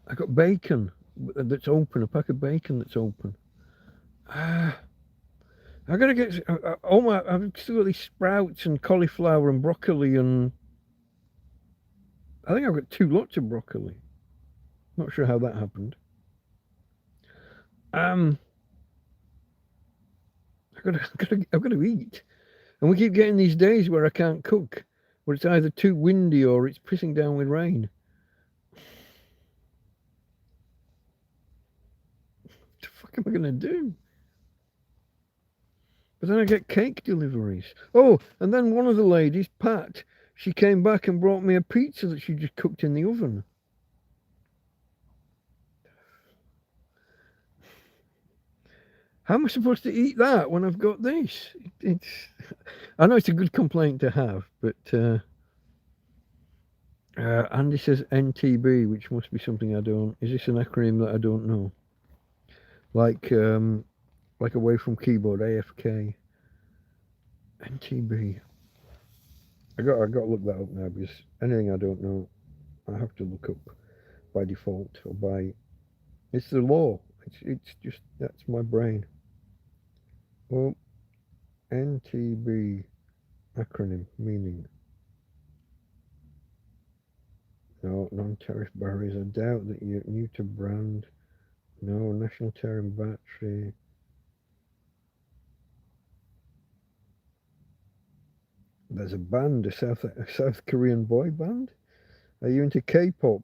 I've got bacon that's open, a pack of bacon that's open. I gotta get I've still got these sprouts and cauliflower and broccoli, and I think I've got 2 lots of broccoli. Not sure how that happened. I've got to eat. And we keep getting these days where I can't cook, where it's either too windy or it's pissing down with rain. What the fuck am I going to do? But then I get cake deliveries. Oh, and then one of the ladies, Pat, she came back and brought me a pizza that she just cooked in the oven. How am I supposed to eat that when I've got this? I know it's a good complaint to have, but Andy says NTB, which must be something I don't. Is this an acronym that I don't know? Like away from keyboard, AFK. NTB. I got to look that up now, because anything I don't know, I have to look up by default or by. It's the law. It's just that's my brain. Well, NTB acronym meaning. No, non-tariff barriers. I doubt that you're new to brand. No, national term battery. There's a band, a South Korean boy band. Are you into K-pop?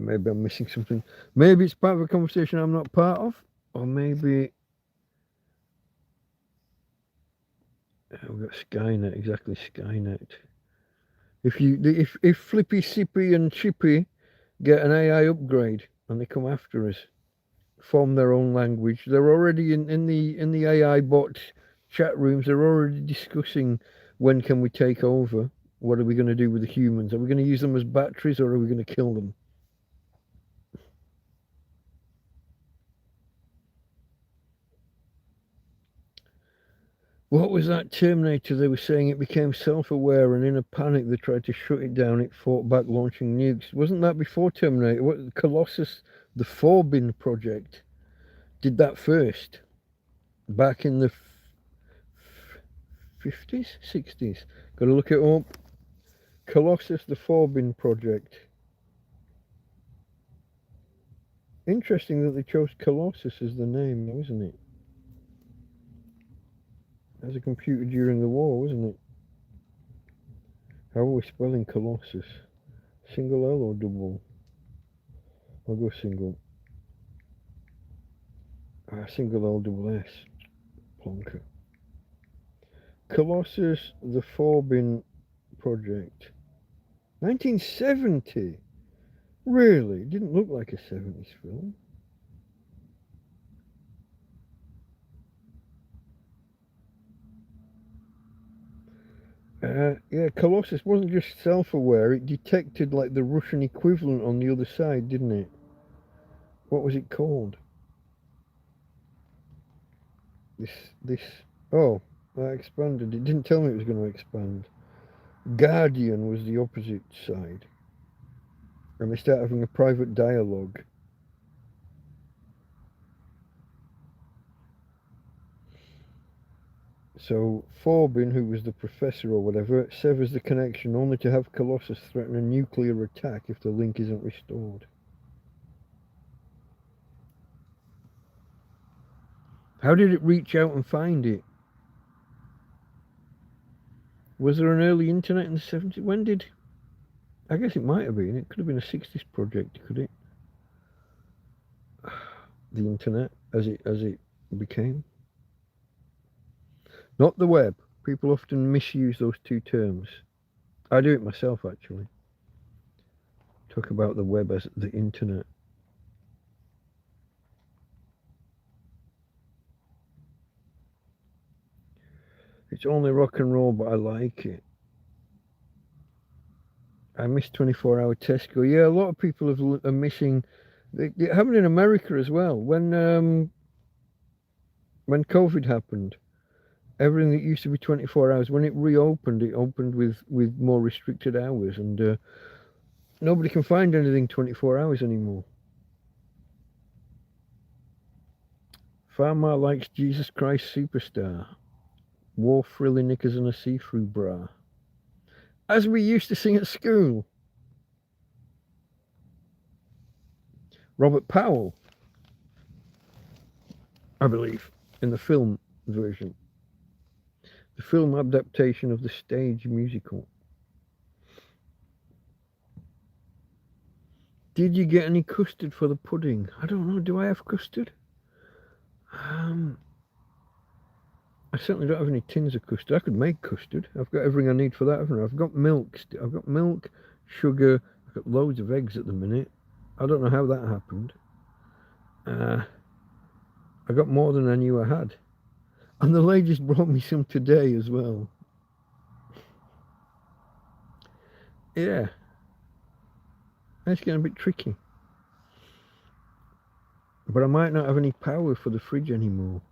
Maybe I'm missing something. Maybe it's part of a conversation I'm not part of, or maybe we've got Skynet. Exactly, Skynet. If Flippy, Sippy, and Chippy get an AI upgrade and they come after us, form their own language, they're already in the AI bot chat rooms. They're already discussing when can we take over. What are we going to do with the humans? Are we going to use them as batteries, or are we going to kill them? What was that Terminator? They were saying it became self-aware, and in a panic they tried to shut it down. It fought back, launching nukes. Wasn't that before Terminator? What, Colossus, the Forbin project? did that first, back in the 50s, 60s. Got to look it up. Colossus, the Forbin project. Interesting that they chose Colossus as the name, though, isn't it? As a computer during the war, wasn't it? How are we spelling Colossus? Single L or double? I'll go single. Single L double S. Plonker. Colossus, the Forbin project. 1970? Really? It didn't look like a 70s film. Yeah, Colossus wasn't just self-aware, it detected like the Russian equivalent on the other side, didn't it? What was it called? Oh, that expanded. It didn't tell me it was going to expand. Guardian was the opposite side. And they start having a private dialogue. So Forbin, who was the professor or whatever, severs the connection only to have Colossus threaten a nuclear attack if the link isn't restored. How did it reach out and find it? Was there an early internet in the 70s? When did... I guess it might have been. It could have been a 60s project, could it? The internet, as it became. Not the web. People often misuse those two terms. I do it myself, actually. Talk about the web as the internet. It's only rock and roll, but I like it. I miss 24-hour Tesco. Yeah, a lot of people are missing. It happened in America as well. When COVID happened, everything that used to be 24 hours, when it reopened, it opened with more restricted hours, and nobody can find anything 24 hours anymore. Farmer likes Jesus Christ Superstar. Wore frilly knickers and a see-through bra. As we used to sing at school. Robert Powell, I believe, in the film version. The film adaptation of the stage musical. Did you get any custard for the pudding? I don't know. Do I have custard? I certainly don't have any tins of custard. I could make custard. I've got everything I need for that, haven't I? I've got milk. I've got milk, sugar. I've got loads of eggs at the minute. I don't know how that happened. I got more than I knew I had. And the ladies brought me some today as well. Yeah. It's getting a bit tricky. But I might not have any power for the fridge anymore.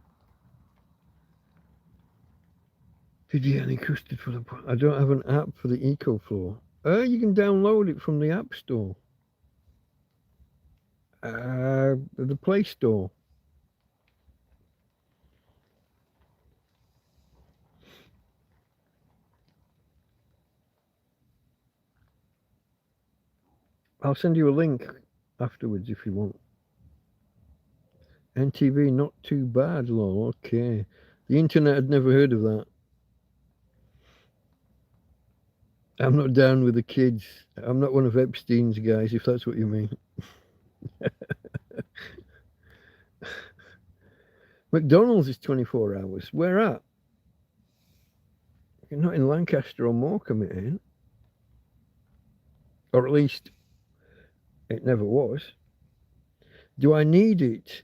Did you get any custard for the... I don't have an app for the EcoFlow. You can download it from the App Store. The Play Store. I'll send you a link afterwards if you want. NTV, not too bad, lol. Okay. The internet had never heard of that. I'm not down with the kids. I'm not one of Epstein's guys, if that's what you mean. McDonald's is 24 hours. Where at? You're not in Lancaster or Morecambe, it ain't. Or at least, it never was. Do I need it?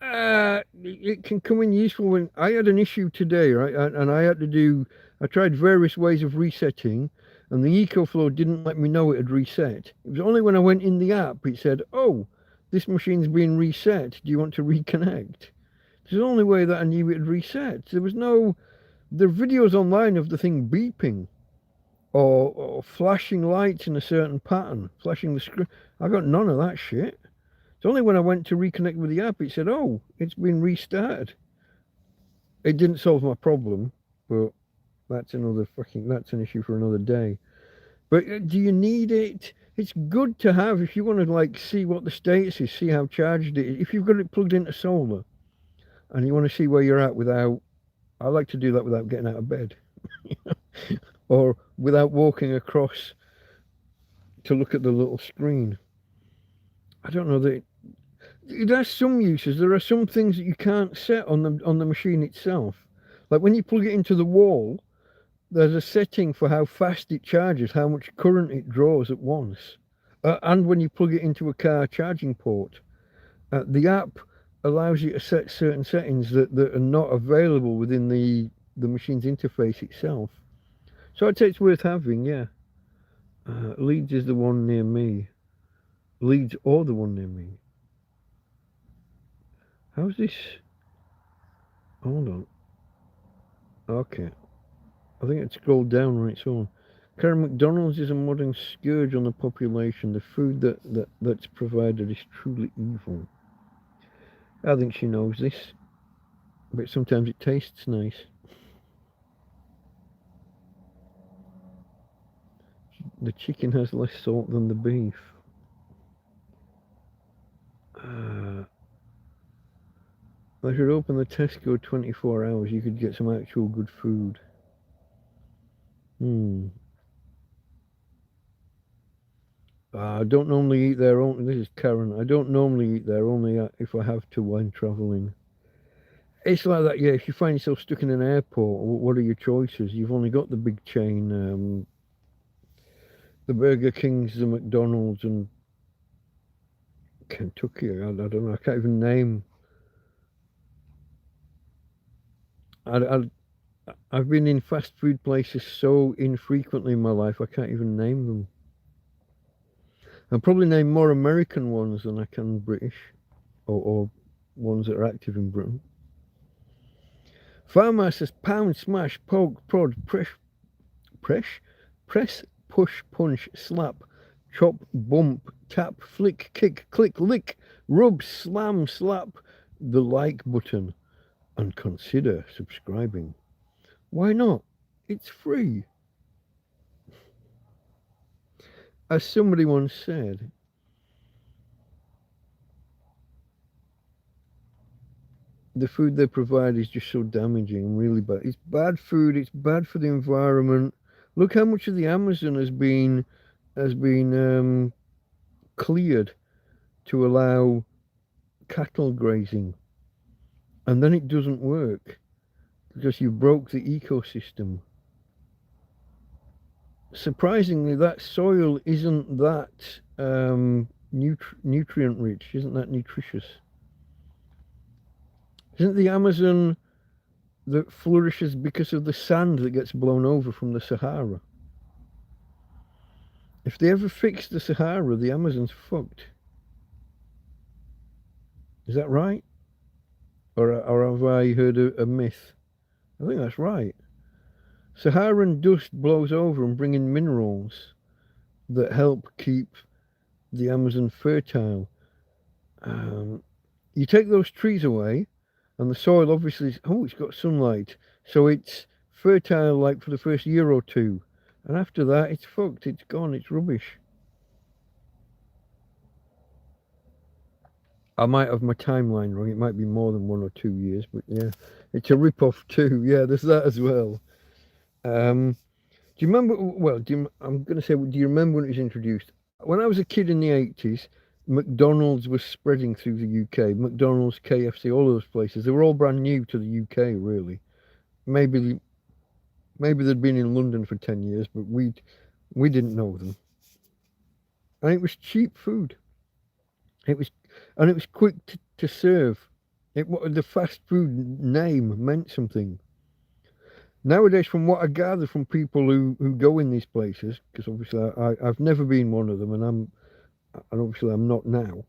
It can come in useful when... I had an issue today, right? And I tried various ways of resetting, and the EcoFlow didn't let me know it had reset. It was only when I went in the app, it said, oh, this machine's been reset. Do you want to reconnect? It's the only way that I knew it had reset. There was no... There are videos online of the thing beeping or flashing lights in a certain pattern, flashing the screen. I got none of that shit. It's only when I went to reconnect with the app, it said, oh, it's been restarted. It didn't solve my problem, but that's that's an issue for another day. But do you need it? It's good to have if you want to like see what the status is, see how charged it is. If you've got it plugged into solar and you want to see where you're at without, I like to do that without getting out of bed or without walking across to look at the little screen. I don't know that it has some uses. There are some things that you can't set on the machine itself. Like when you plug it into the wall, there's a setting for how fast it charges, how much current it draws at once. And when you plug it into a car charging port, the app allows you to set certain settings that are not available within the machine's interface itself. So I'd say it's worth having, yeah. Leeds is the one near me. Leeds or the one near me. How's this? Hold on. Okay. I think it scrolled down on its own. Karen, McDonald's is a modern scourge on the population. The food that's provided is truly evil. I think she knows this, but sometimes it tastes nice. The chicken has less salt than the beef. I should open the Tesco 24 hours. You could get some actual good food. I don't normally eat there. This is Karen. I don't normally eat there, only if I have to when travelling. It's like that, yeah. If you find yourself stuck in an airport, what are your choices? You've only got the big chain, the Burger Kings, the McDonald's, and Kentucky. I don't know. I can't even name. I've been in fast food places so infrequently in my life, I can't even name them. I'll probably name more American ones than I can British, or ones that are active in Britain. Farmer says pound, smash, poke, prod, press, push, punch, slap, chop, bump, tap, flick, kick, click, lick, rub, slam, slap the like button and consider subscribing. Why not? It's free. As somebody once said, the food they provide is just so damaging and really bad. It's bad food. It's bad for the environment. Look how much of the Amazon has been cleared to allow cattle grazing, and then it doesn't work because you broke the ecosystem. Surprisingly, that soil isn't that nutrient rich, isn't that nutritious. Isn't the Amazon that flourishes because of the sand that gets blown over from the Sahara? If they ever fix the Sahara, the Amazon's fucked. Is that right? Or have I heard a myth? I think that's right. Saharan dust blows over and bring in minerals that help keep the Amazon fertile. You take those trees away, and the soil obviously it's got sunlight, so it's fertile like for the first year or two, and after that it's fucked, it's gone, it's rubbish. I might have my timeline wrong. It might be more than 1 or 2 years, but yeah, it's a rip-off too. Yeah, there's that as well. Do you remember? Well, I'm going to say, do you remember when it was introduced? When I was a kid in the 80s, McDonald's was spreading through the UK. McDonald's, KFC, all of those places. They were all brand new to the UK, really. Maybe they'd been in London for 10 years, but we didn't know them. And it was cheap food. It was quick to serve. The fast food name meant something. Nowadays, from what I gather from people who go in these places, because obviously I've never been one of them, and obviously I'm not now.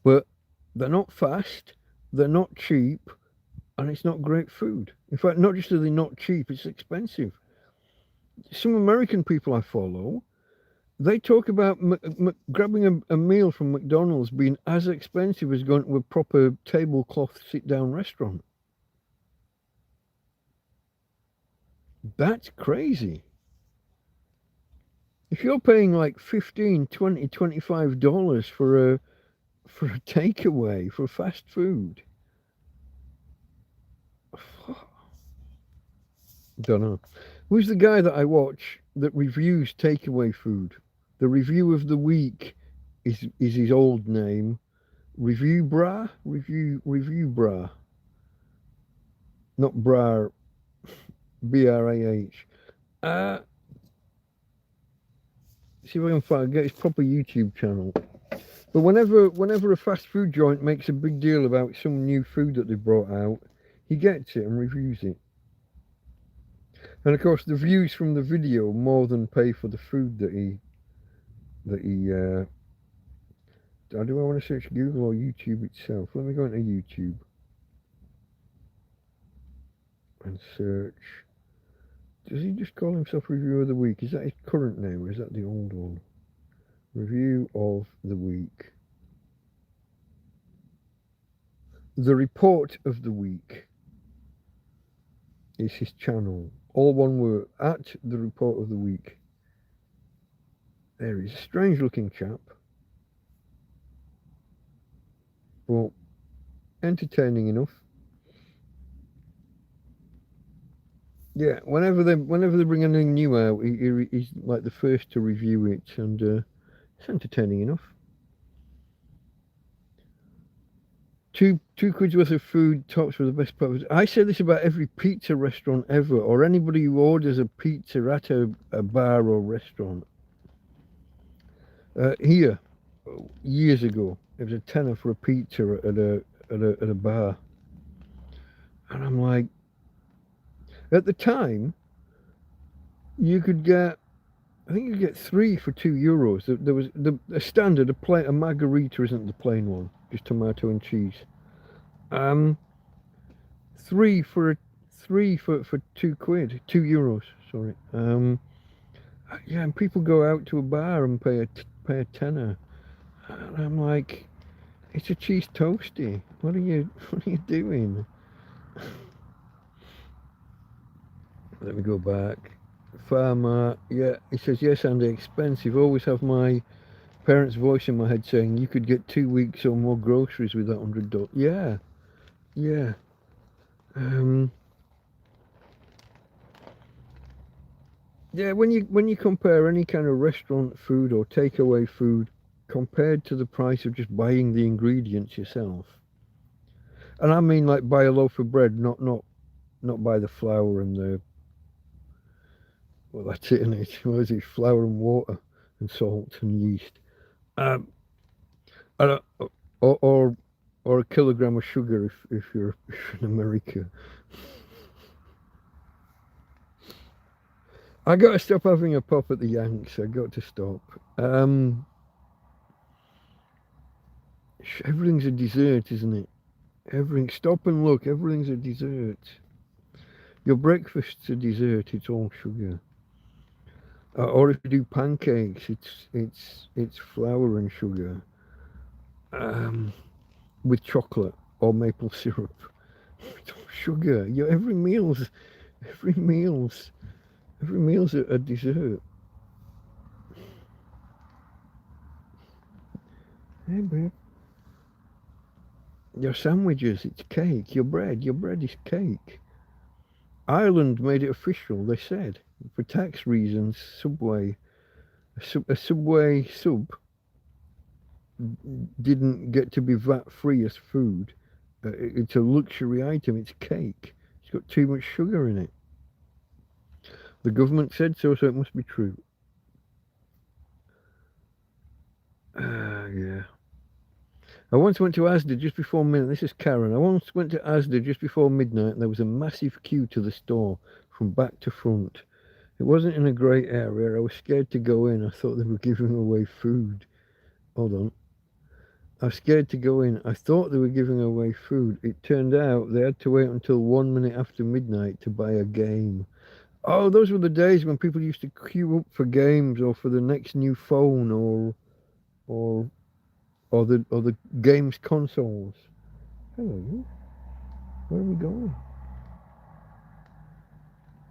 But they're not fast, they're not cheap, and it's not great food. In fact, not just are they not cheap, it's expensive. Some American people I follow, They talk about grabbing a meal from McDonald's being as expensive as going to a proper tablecloth sit-down restaurant. That's crazy. If you're paying like $15, $20, $25 for a takeaway, for fast food, don't know. Who's the guy that I watch that reviews takeaway food? The review of the week is his old name. Review Bra? Review Bra. Not Bra, B-R-A-H. See if I can find get his proper YouTube channel. But whenever a fast food joint makes a big deal about some new food that they brought out, he gets it and reviews it. And of course, the views from the video more than pay for the food that he. Do I want to search Google or YouTube itself? Let me go into YouTube and search. Does he just call himself Review of the Week? Is that his current name or is that the old one? Review of the Week. The Report of the Week is his channel. All one word, at the Report of the Week. There he's a strange looking chap. But entertaining enough. Yeah, whenever they bring anything new out, he's like the first to review it, and it's entertaining enough. Two quid's worth of food tops for the best part. I say this about every pizza restaurant ever, or anybody who orders a pizza at a bar or restaurant. Here, years ago, it was a tenner for a pizza at a bar, and I'm like, at the time, you could get, I think you get 3 for €2. There was a standard, a margarita isn't the plain one, just tomato and cheese. 3 for £2, €2. Sorry. Yeah, and people go out to a bar and pay a tenner, and I'm like, it's a cheese toastie. What are you doing? Let me go back. Farmer, yeah, he says, yes, Andy, expensive. Always have my parents' voice in my head saying you could get 2 weeks or more groceries with that $100. Yeah. Yeah. Yeah, when you compare any kind of restaurant food or takeaway food compared to the price of just buying the ingredients yourself, and I mean like buy a loaf of bread, not buy the flour and the, well, that's it, isn't it? What is it? Flour and water and salt and yeast, or a kilogram of sugar if you're in America. I got to stop having a pop at the Yanks. I got to stop. Everything's a dessert, isn't it? Everything. Stop and look. Everything's a dessert. Your breakfast's a dessert. It's all sugar. Or if you do pancakes, it's flour and sugar, with chocolate or maple syrup. It's all sugar. Every meal's a dessert. Hey, babe. Your sandwiches, it's cake. Your bread is cake. Ireland made it official, they said. For tax reasons, a Subway sub didn't get to be VAT-free as food. It's a luxury item, it's cake. It's got too much sugar in it. The government said so, so it must be true. Yeah. I once went to Asda just before midnight. This is Karen. I once went to Asda just before midnight and there was a massive queue to the store from back to front. It wasn't in a great area. I was scared to go in. I thought they were giving away food. Hold on. I was scared to go in. I thought they were giving away food. It turned out they had to wait until 1 minute after midnight to buy a game. Oh, those were the days when people used to queue up for games or for the next new phone or or the games consoles. Hello, where are we going?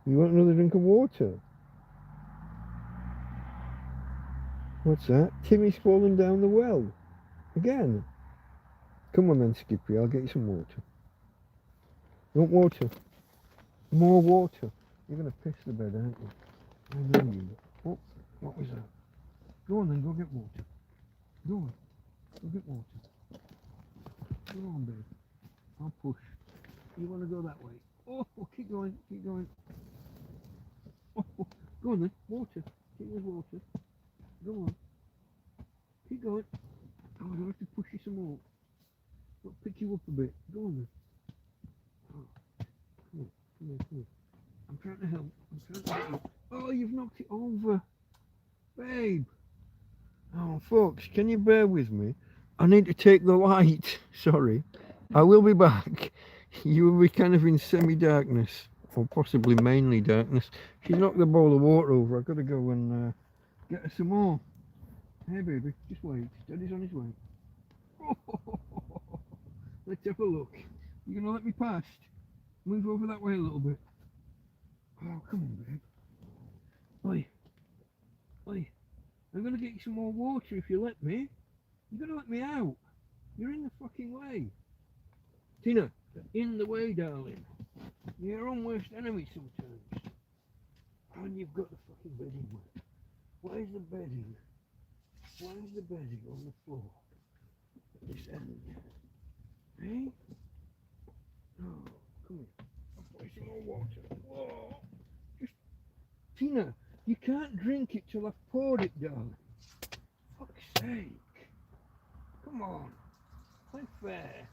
You want another drink of water? What's that? Timmy's falling down the well. Again. Come on then, Skippy, I'll get you some water. You want water? More water. You're going to piss the bed, aren't you? I know you. Oh, what was that? Go on then, go get water. Go on. Go get water. Go on, babe. I'll push. You want to go that way? Oh, keep going, keep going. Oh, go on then, water. Keep with water. Go on. Keep going. Oh, I have to push you some more. I'll pick you up a bit. Go on then. Oh, come on, come here, come here. I'm trying to help. I'm trying to help. Oh, you've knocked it over. Babe. Oh, folks, can you bear with me? I need to take the light. Sorry. I will be back. You will be kind of in semi-darkness. Or possibly mainly darkness. She's knocked the bowl of water over. I've got to go and get her some more. Hey, baby, just wait. Daddy's on his way. Oh, let's have a look. You gonna let me past? Move over that way a little bit. Oh, come on, babe. Oi. Oi. I'm gonna get you some more water if you let me. You're gonna let me out. You're in the fucking way. Tina, in the way, darling. You're your own worst enemy sometimes. And you've got the fucking bedding wet. Where's the bedding? Where's the bedding on the floor? At this end. Hey? Oh, come here. I'll pour you some more water. Whoa. Just, Tina, you can't drink it till I've poured it, darling. Fuck's sake. Come on. Play fair.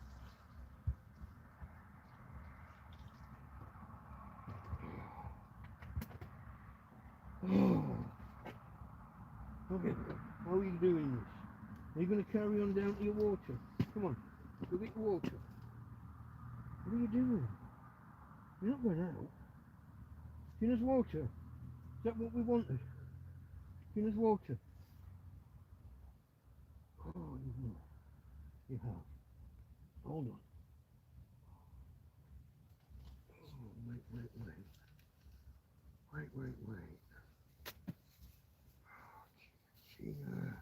Oh. Okay, how are you doing this? Are you going to carry on down to your water? Come on, go get your water. What are you doing? You're not going out. Tina's water. Is that what we wanted? Tina's water. Oh, you've not. You have. Hold on. Oh, wait. Wait. Tina.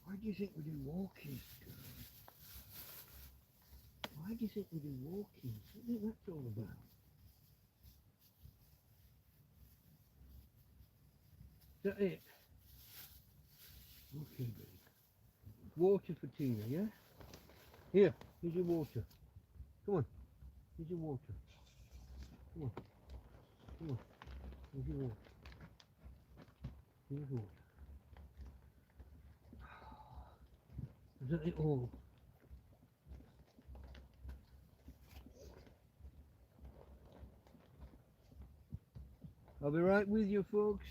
Why do you think we do walking? Why do you think we do walking? What do you think that's all about? Is that it? Okay, baby. Water for Tina, yeah? Here, here's your water. Come on, here's your water. Come on. Here's your water. Here's water. Is that it all? I'll be right with you, folks.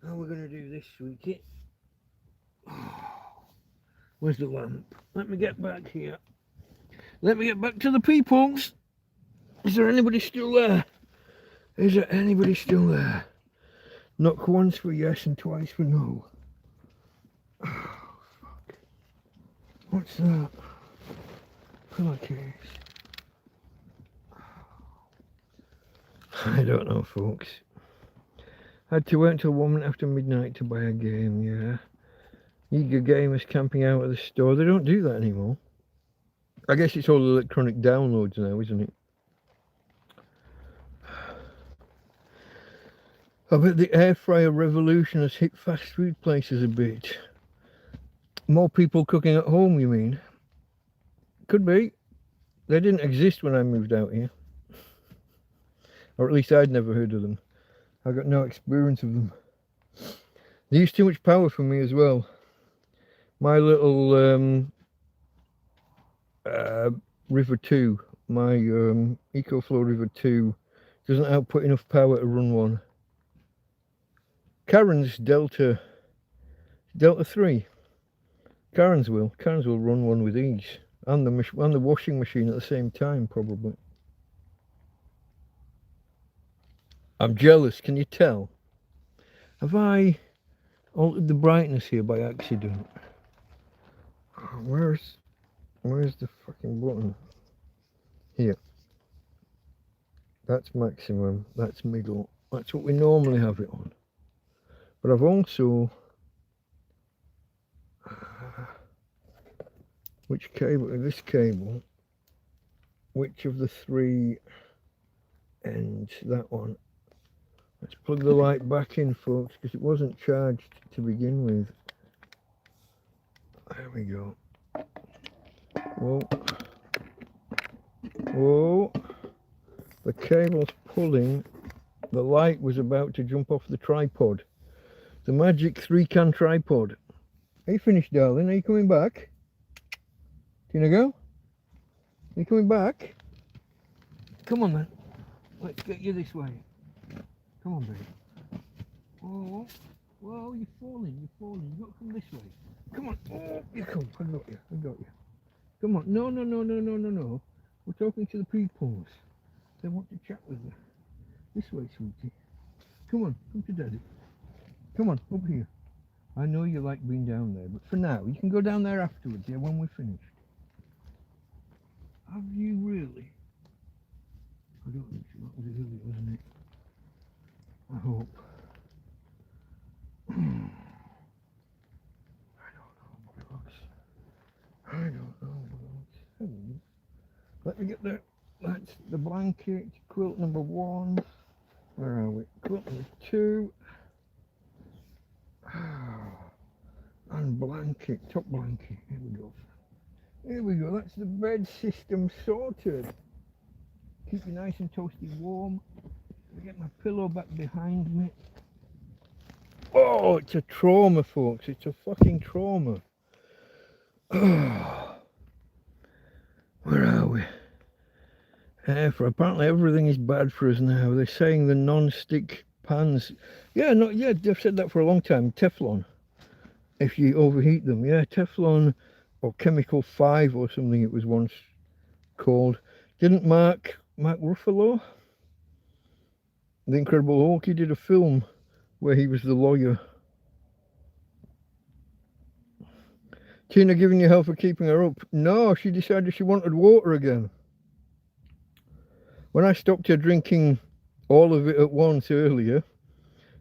How are we going to do this, sweetie? Where's the lamp? Let me get back here. Let me get back to the peoples. Is there anybody still there? Is there anybody still there? Knock once for yes and twice for no. Oh, fuck. What's that? Pillowcase. I don't know, folks. Had to wait until 1 minute after midnight to buy a game, yeah. Eager gamers camping out at the store. They don't do that anymore. I guess it's all electronic downloads now, isn't it? I bet the air fryer revolution has hit fast food places a bit. More people cooking at home, you mean? Could be. They didn't exist when I moved out here. Or at least I'd never heard of them. I got no experience of them. They used too much power for me as well. My little River 2, my EcoFlow River 2 doesn't output enough power to run one. Karen's Delta Delta 3. Karen's will run one with these. And the washing machine at the same time, probably. I'm jealous, can you tell? Have I altered the brightness here by accident? Where's the fucking button? Here. That's maximum, that's middle. That's what we normally have it on. But I've also... which cable? This cable. Which of the three ends? That one. Let's plug the light back in, folks, because it wasn't charged to begin with. There we go. Whoa. Whoa. The cable's pulling. The light was about to jump off the tripod. The magic 3-can tripod. Are you finished, darling? Are you coming back? Tina, go? Are you coming back? Come on, then. Let's get you this way. Come on, baby. Oh, whoa, you're falling. You've got to come this way. Come on. Oh, you come. I got you. Come on. No. We're talking to the peoples. They want to chat with you. This way, sweetie. Come on. Come to daddy. Come on, up here. I know you like being down there, but for now, you can go down there afterwards, yeah, when we're finished. Have you really? I don't think so. That was early, wasn't it? I hope. I don't know. Let me get there. That's the blanket. Quilt number 1. Where are we? Quilt number 2. And blanket. Top blanket. Here we go. Here we go. That's the bed system sorted. Keep you nice and toasty warm. Let me get my pillow back behind me. Oh, it's a trauma, folks. It's a fucking trauma. Oh. Where are we? For apparently everything is bad for us now. They're saying the non-stick pans. Yeah, they've said that for a long time. Teflon. If you overheat them, yeah, Teflon or Chemical 5 or something it was once called. Didn't Mark Ruffalo, the Incredible Hulk, he did a film where he was the lawyer. Tina giving you hell for keeping her up? No, she decided she wanted water again. When I stopped her drinking all of it at once earlier,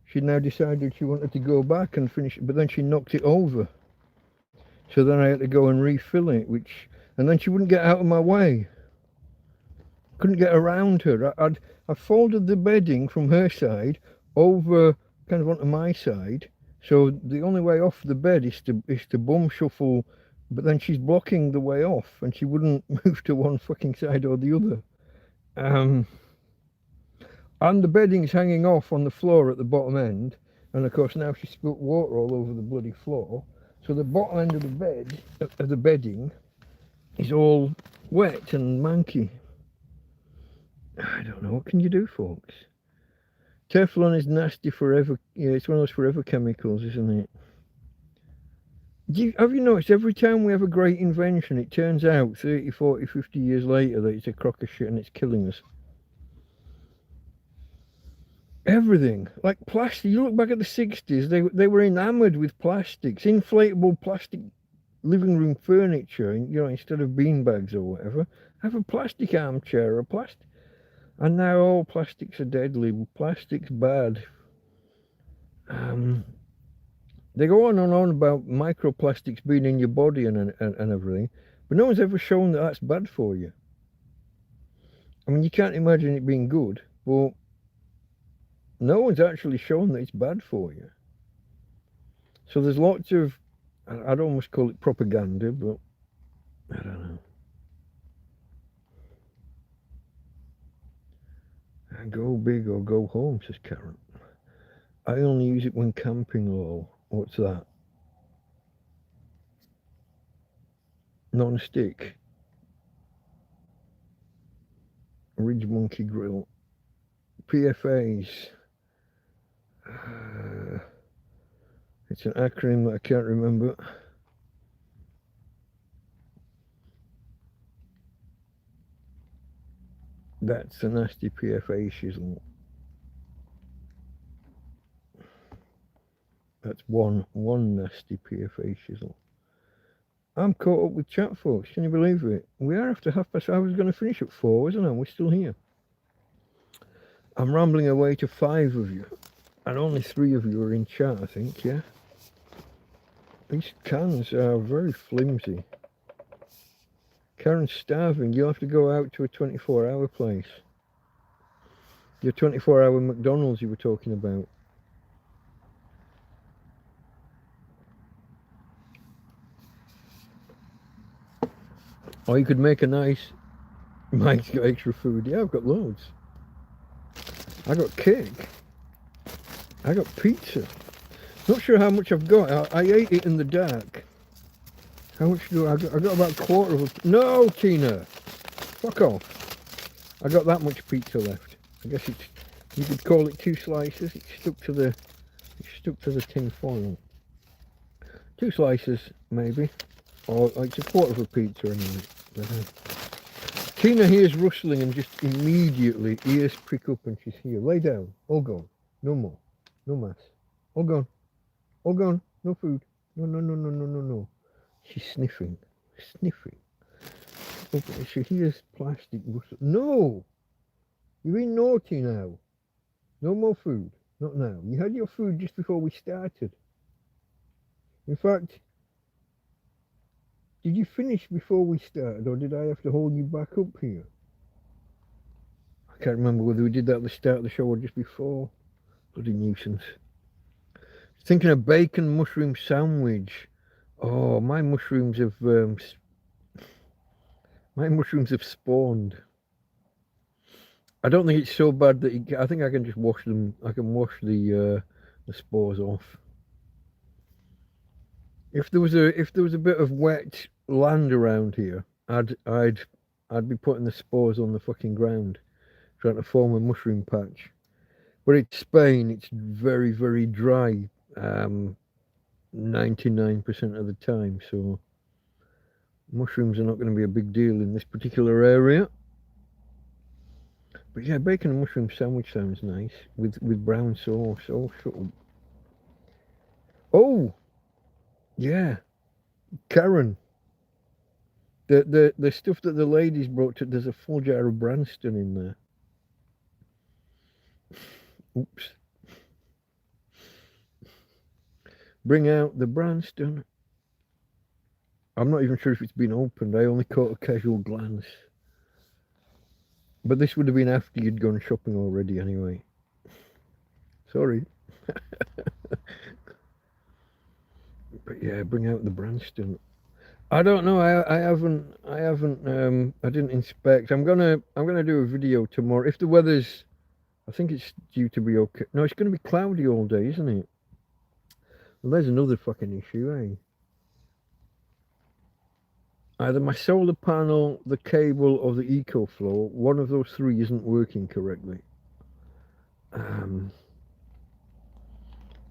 she now decided she wanted to go back and finish it, but then she knocked it over. So then I had to go and refill it, and then she wouldn't get out of my way. Couldn't get around her. I folded the bedding from her side over kind of onto my side. So the only way off the bed is to bum shuffle, but then she's blocking the way off and she wouldn't move to one fucking side or the other. And the bedding's hanging off on the floor at the bottom end. And of course now she's spilt water all over the bloody floor. So the bottom end of the bed, of the bedding, is all wet and manky. I don't know, what can you do, folks? Teflon is nasty forever. Yeah, it's one of those forever chemicals, isn't it? Have you noticed every time we have a great invention, it turns out 30, 40, 50 years later that it's a crock of shit and it's killing us? Everything. Like plastic. You look back at the 60s, they were enamored with plastics. Inflatable plastic living room furniture, instead of beanbags or whatever. Have a plastic armchair or a plastic. And now all plastics are deadly. Plastic's bad. They go on and on about microplastics being in your body and everything, but no one's ever shown that that's bad for you. I mean, you can't imagine it being good, but no one's actually shown that it's bad for you. So there's lots of, I'd almost call it propaganda, but I don't know. Go big or go home, says Karen. I only use it when camping, lol. What's that? Non-stick. Ridge Monkey Grill. PFAs. It's an acronym that I can't remember. That's a nasty PFA shizzle. That's one nasty PFA shizzle. I'm caught up with chat, folks. Can you believe it? We are after 5:30. I was going to finish at 4, wasn't I? We're still here. I'm rambling away to 5 of you. And only 3 of you are in chat, I think, yeah? These cans are very flimsy. Karen's starving. You'll have to go out to a 24-hour place. Your 24-hour McDonald's you were talking about. Or you could make a nice... Mike's got extra food. Yeah, I've got loads. I got cake. I got pizza. Not sure how much I've got. I ate it in the dark. How much do I got? I got about a quarter of a... No, Tina! Fuck off. I got that much pizza left. I guess it's... You could call it 2 slices. It's stuck to the tin foil. 2 slices, maybe. Or it's a quarter of a pizza anyway. Tina hears rustling and just immediately ears prick up and she's here. Lay down. All gone. No more. No mass. All gone. All gone. No food. No. She's sniffing. Sniffing. She hears plastic rustling. No! You're being naughty now. No more food. Not now. You had your food just before we started. In fact, did you finish before we started, or did I have to hold you back up here? I can't remember whether we did that at the start of the show or just before. Bloody nuisance. Thinking of bacon mushroom sandwich. Oh, my mushrooms have spawned. I don't think it's so bad that I think I can just wash them. I can wash the spores off. If there was a bit of wet land around here, I'd be putting the spores on the fucking ground, trying to form a mushroom patch. But it's Spain. It's very, very dry, 99% of the time. So mushrooms are not going to be a big deal in this particular area. But yeah, bacon and mushroom sandwich sounds nice with brown sauce. Oh, shut up. Oh, yeah, Karen. The stuff that the ladies brought to, there's a full jar of Branston in there. Oops. Bring out the Branston. I'm not even sure if it's been opened. I only caught a casual glance. But this would have been after you'd gone shopping already anyway. Sorry. But yeah, bring out the Branston. I don't know. I didn't inspect. I'm gonna do a video tomorrow. If the weather's, I think it's due to be okay. No, it's gonna be cloudy all day, isn't it? Well, there's another fucking issue, eh? Either my solar panel, the cable, or the EcoFlow, one of those 3 isn't working correctly. I'm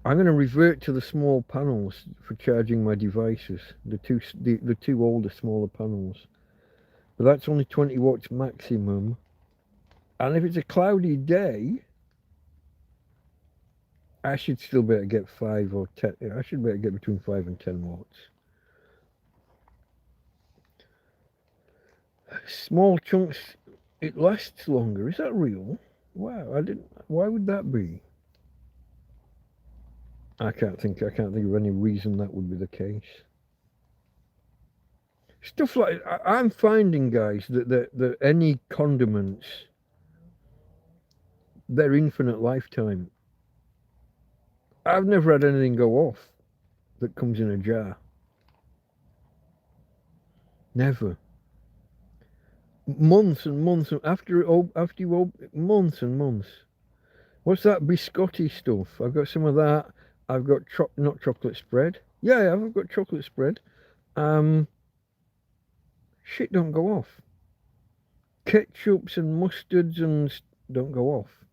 going to revert to the small panels for charging my devices, the two older, smaller panels. But that's only 20 watts maximum. And if it's a cloudy day, I should still be able to get 5 or 10. I should be able to get between 5 and 10 watts. Small chunks, it lasts longer. Is that real? Wow, I didn't. Why would that be? I can't think of any reason that would be the case. Stuff like I'm finding, guys, that any condiments, they're infinite lifetime. I've never had anything go off that comes in a jar. Never. Months and months after you open, months and months. What's that biscotti stuff? I've got some of that. I've got not chocolate spread. Yeah, I've got chocolate spread. Shit don't go off. Ketchups and mustards and don't go off.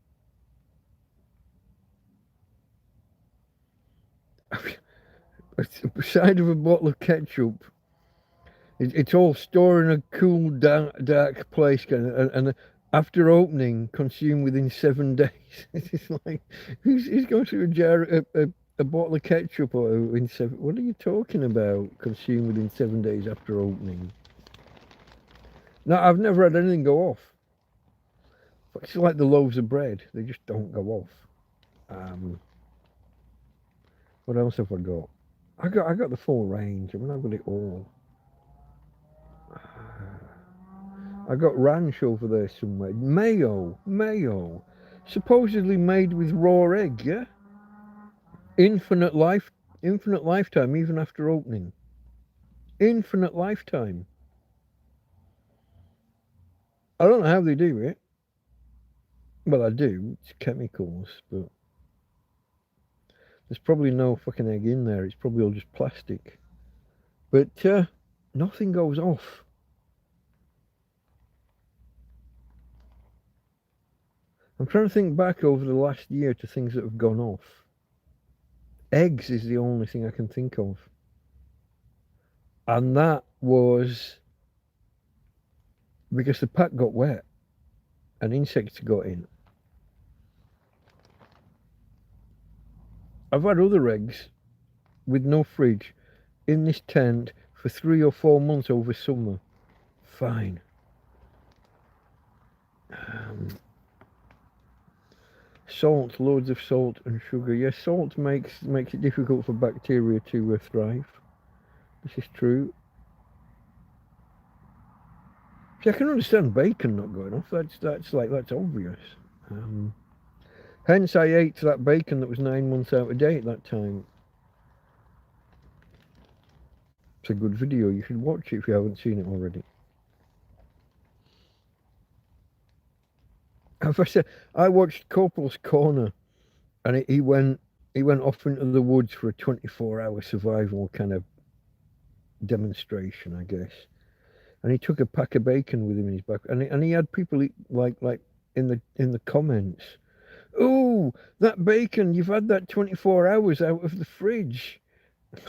It's the side of a bottle of ketchup. It's all stored in a cool, dark place, and after opening, consumed within 7 days. It's like, who's going through a bottle of ketchup or in seven? What are you talking about? Consumed within 7 days after opening? No, I've never had anything go off. It's like the loaves of bread; they just don't go off. What else have I got? I got the full range. I mean, I've got it all. I got ranch over there somewhere. Mayo. Supposedly made with raw egg, yeah? Infinite lifetime, even after opening. Infinite lifetime. I don't know how they do it. Well, I do. It's chemicals, but there's probably no fucking egg in there. It's probably all just plastic. But nothing goes off. I'm trying to think back over the last year to things that have gone off. Eggs is the only thing I can think of. And that was because the pack got wet and insects got in. I've had other eggs with no fridge in this tent for 3 or 4 months over summer. Fine. Salt, loads of salt and sugar. Yes, salt makes it difficult for bacteria to thrive. This is true. See, I can understand bacon not going off. That's obvious. Hence, I ate that bacon that was 9 months out of date that time. It's a good video. You should watch it if you haven't seen it already. I watched Corporal's Corner, and he went off into the woods for a 24-hour survival kind of demonstration, I guess. And he took a pack of bacon with him in his back, and he had people like in the comments, "Oh, that bacon! You've had that 24 hours out of the fridge." What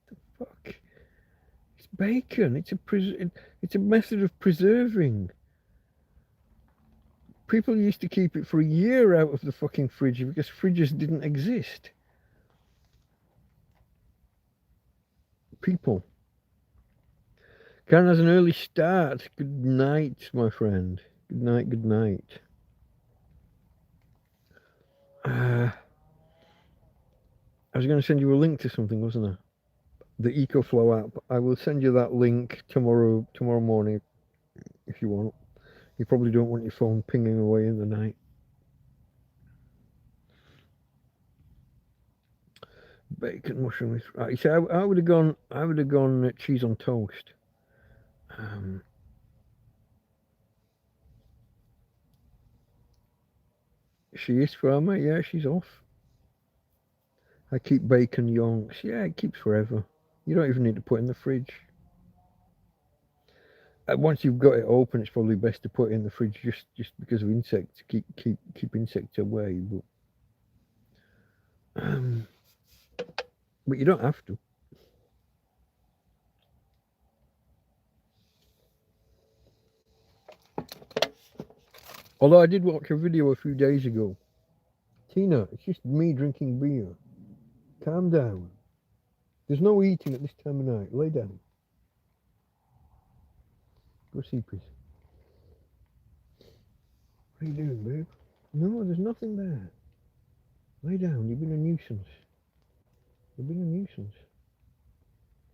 the fuck? It's bacon. It's a method of preserving. People used to keep it for a year out of the fucking fridge because fridges didn't exist. People. Karen has an early start. Good night, my friend. Good night. I was going to send you a link to something, wasn't I? The EcoFlow app. I will send you that link tomorrow morning if you want. You probably don't want your phone pinging away in the night. Bacon, mushroom. You see, I would have gone cheese on toast. She is farmer. Yeah, she's off. I keep bacon yonks. Yeah, it keeps forever. You don't even need to put it in the fridge. Once you've got it open, it's probably best to put it in the fridge just because of insects. Keep insects away. But you don't have to. Although I did watch a video a few days ago. Tina, it's just me drinking beer. Calm down. There's no eating at this time of night. Lay down. Go see, please. What are you doing, babe? No, there's nothing there. Lay down. You've been a nuisance. You've been a nuisance.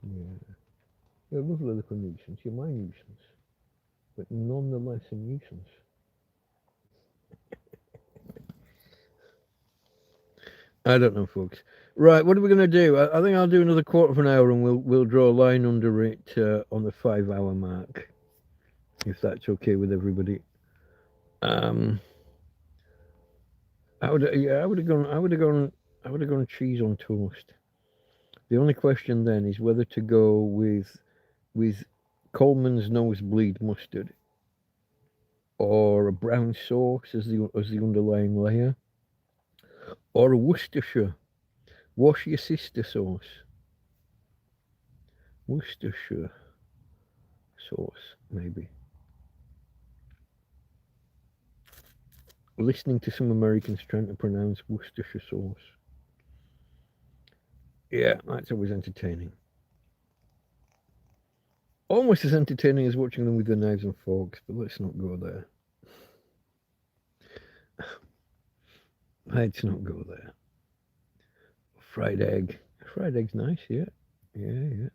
Yeah. You're a lovely little nuisance. You're my nuisance. But nonetheless a nuisance. I don't know, folks. Right, what are we going to do? I think I'll do another quarter of an hour, and we'll draw a line under it on the 5-hour mark, if that's okay with everybody. I would have gone cheese on toast. The only question then is whether to go with Coleman's nosebleed mustard or a brown sauce as the underlying layer, or a Worcestershire wash your sister sauce. Worcestershire sauce, maybe. Listening to some Americans trying to pronounce Worcestershire sauce. Yeah, that's always entertaining. Almost as entertaining as watching them with their knives and forks, but let's not go there. Let's not go there. Fried egg. Fried egg's nice, yeah. Yeah.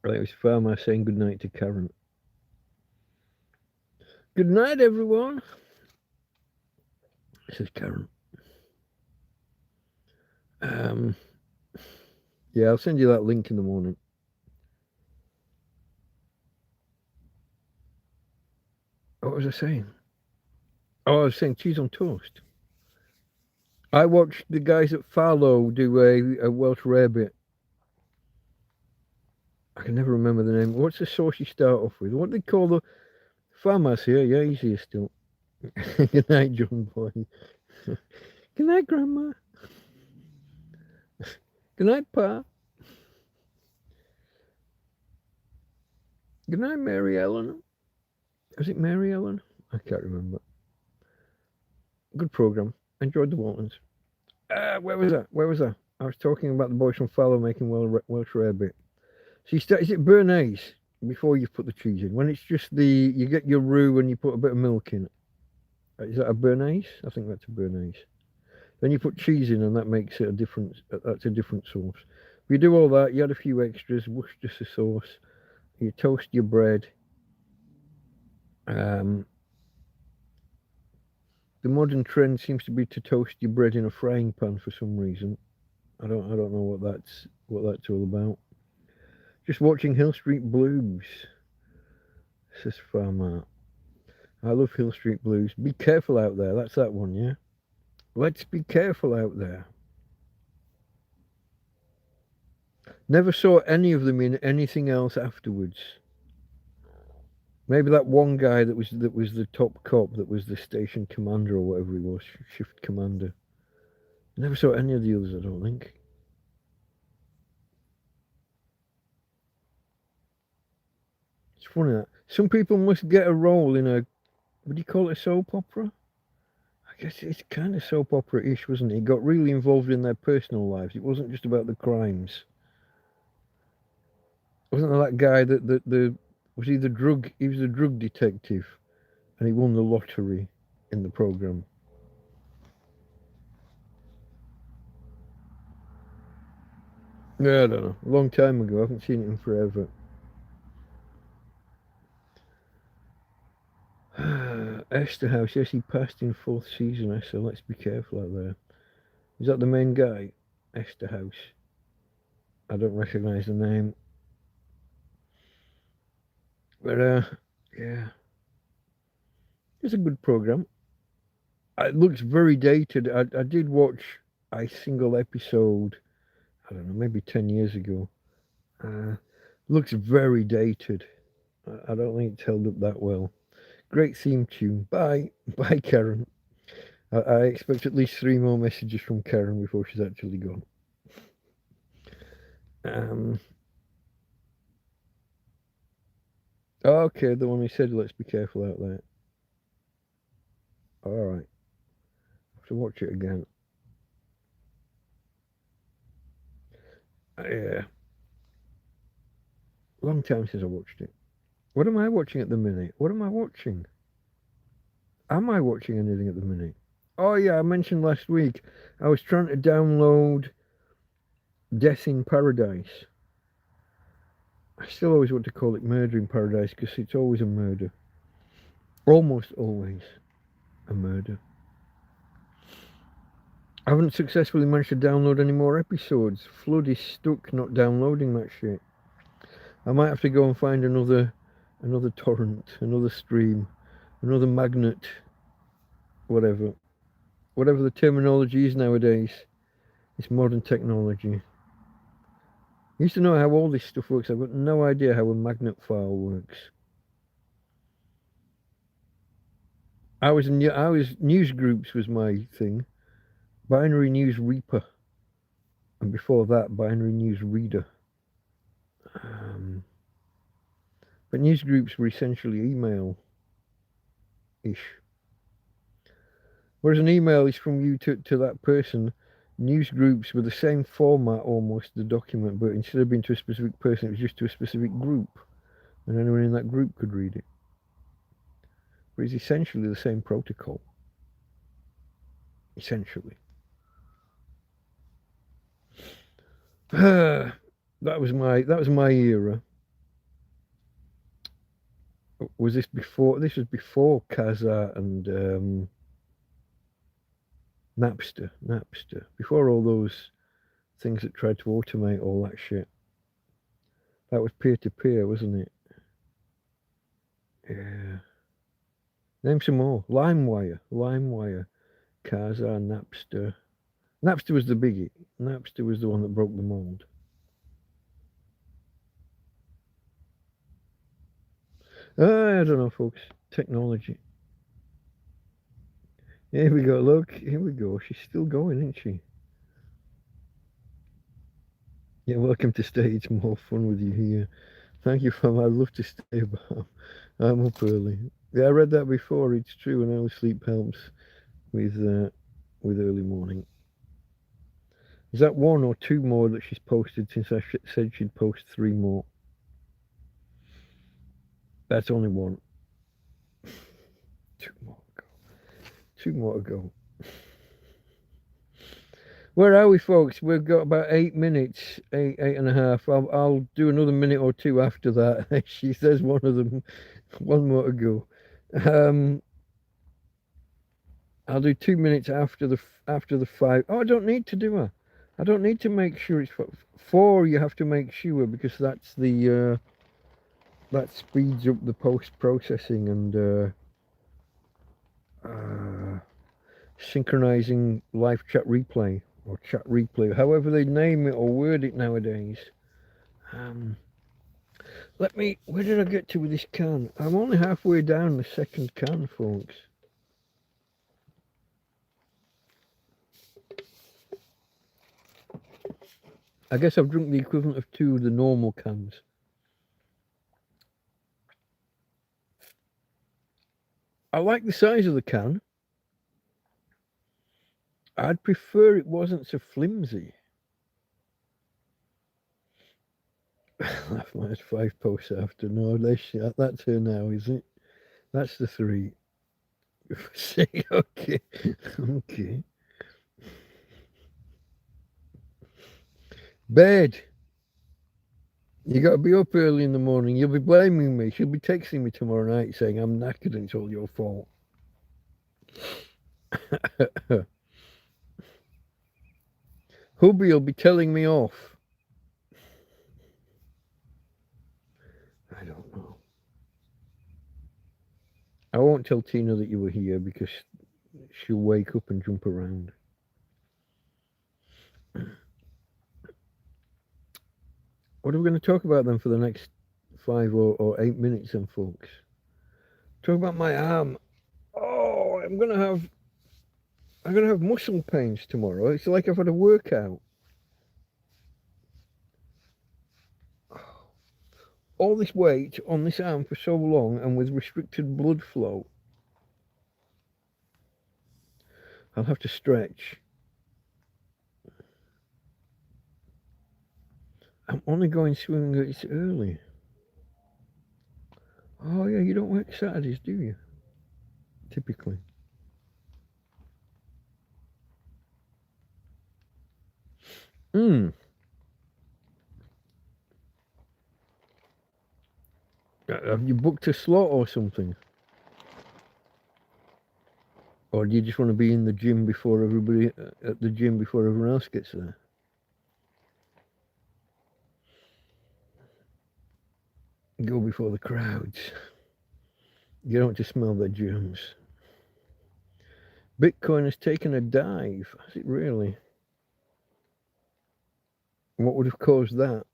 Right, it was Farmer saying goodnight to Karen. Good night, everyone. This is Karen. Yeah, I'll send you that link in the morning. What was I saying? Oh, I was saying cheese on toast. I watched the guys at Farlow do a Welsh rarebit. I can never remember the name. What's the sauce you start off with? What do they call the farmers here? Yeah, easier still. Good night, John boy. Good night, Grandma. Good night, Pa. Good night, Mary Ellen. Was it Mary Ellen? I can't remember. Good program. Enjoyed the Waltons. Where was that? I was talking about the boys from Farlow making Welsh rarebit. So is it Bernaise before you put the cheese in? When it's just you get your roux and you put a bit of milk in. Is that a Bernaise? I think that's a Bernaise. Then you put cheese in and that makes it that's a different sauce. You do all that, you add a few extras, Worcestershire sauce, you toast your bread. The modern trend seems to be to toast your bread in a frying pan for some reason. I don't know what that's all about. Just watching Hill Street Blues, says Farmer. I love Hill Street Blues. Be careful out there. That's that one, yeah? Let's be careful out there. Never saw any of them in anything else afterwards. Maybe that one guy that was the top cop, that was the station commander or whatever he was, shift commander. Never saw any of the others, I don't think. It's funny that some people must get a role in a, what do you call it, a soap opera? I guess it's kind of soap opera-ish, wasn't it? It got really involved in their personal lives. It wasn't just about the crimes. Wasn't there that guy that was he was a drug detective and he won the lottery in the program. Yeah, I don't know. A long time ago. I haven't seen it in forever. Esther House, yes, he passed in 4th season, so let's be careful out there. Is that the main guy? Esther House. I don't recognise the name. But, yeah. It's a good programme. It looks very dated. I did watch a single episode, I don't know, maybe 10 years ago. Looks very dated. I don't think it's held up that well. Great theme tune. Bye. Bye, Karen. I expect at least 3 more messages from Karen before she's actually gone. Okay, the one who said let's be careful out there. Alright. Have to watch it again. Yeah. Long time since I watched it. What am I watching at the minute? What am I watching? Am I watching anything at the minute? Oh yeah, I mentioned last week I was trying to download Death in Paradise. I still always want to call it Murder in Paradise because it's always a murder. Almost always a murder. I haven't successfully managed to download any more episodes. Flood is stuck not downloading that shit. I might have to go and find another torrent, another stream, another magnet, whatever the terminology is nowadays. It's modern technology. I used to know how all this stuff works. I've got no idea how a magnet file works. I was news groups was my thing. Binary News Reaper. And before that, Binary News Reader. But news groups were essentially email-ish. Whereas an email is from you to that person. News groups were the same format almost, the document, but instead of being to a specific person, it was just to a specific group. And anyone in that group could read it. But it's essentially the same protocol. Essentially. That was my era. Was this before? This was before Kazaa and Napster. Before all those things that tried to automate all that shit. That was peer-to-peer, wasn't it? Yeah. Name some more. LimeWire, Kazaa, Napster. Napster was the biggie. Napster was the one that broke the mold. I don't know, folks. Technology. Here we go. Look, here we go. She's still going, isn't she? Yeah, welcome to stay. It's more fun with you here. Thank you, fam. I'd love to stay about. I'm up early. Yeah, I read that before. It's true, and early sleep helps with early morning. Is that one or two more that she's posted since I said she'd post 3 more? That's only one. 2 more to go. 2 more to go. Where are we, folks? We've got about 8 minutes, eight and a half. I'll do another minute or two after that. She says one of them, 1 more to go. I'll do 2 minutes after the 5. Oh, I don't need to do her. I don't need to make sure it's 4. You have to make sure because that's the that speeds up the post-processing and synchronizing live chat replay or chat replay, however they name it or word it nowadays. Where did I get to with this can? I'm only halfway down the second can, folks. I guess I've drunk the equivalent of 2 of the normal cans. I like the size of the can. I'd prefer it wasn't so flimsy. That's 5 posts after. No, that's her now, is it? That's the 3. Okay. Okay. Bed. You got to be up early in the morning. You'll be blaming me. She'll be texting me tomorrow night saying I'm knackered and it's all your fault. Hubby will be telling me off. I don't know. I won't tell Tina that you were here because she'll wake up and jump around. What are we going to talk about then for the next 5 or 8 minutes then, folks? Talk about my arm. Oh, I'm gonna have muscle pains tomorrow. It's like I've had a workout. All this weight on this arm for so long and with restricted blood flow. I'll have to stretch. I'm only going swimming it's early. Oh yeah, you don't work Saturdays, do you? Typically. Have you booked a slot or something? Or do you just want to be in the gym before everybody at the gym before everyone else gets there? Go before the crowds. You don't want to smell the germs. Bitcoin has taken a dive. Has it really? What would have caused that?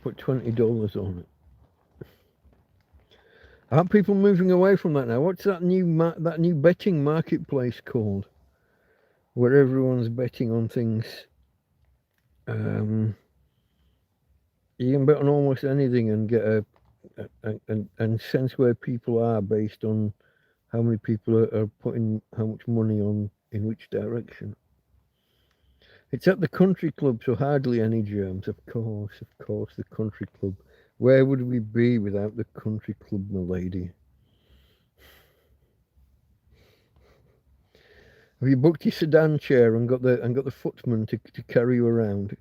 put $20 on it. Aren't people moving away from that now? What's that new betting marketplace called? Where everyone's betting on things. You can bet on almost anything and get and sense where people are based on how many people are putting how much money on in which direction. It's at the country club, so hardly any germs. Of course, the country club. Where would we be without the country club, my lady? Have you booked your sedan chair and got the footman to carry you around?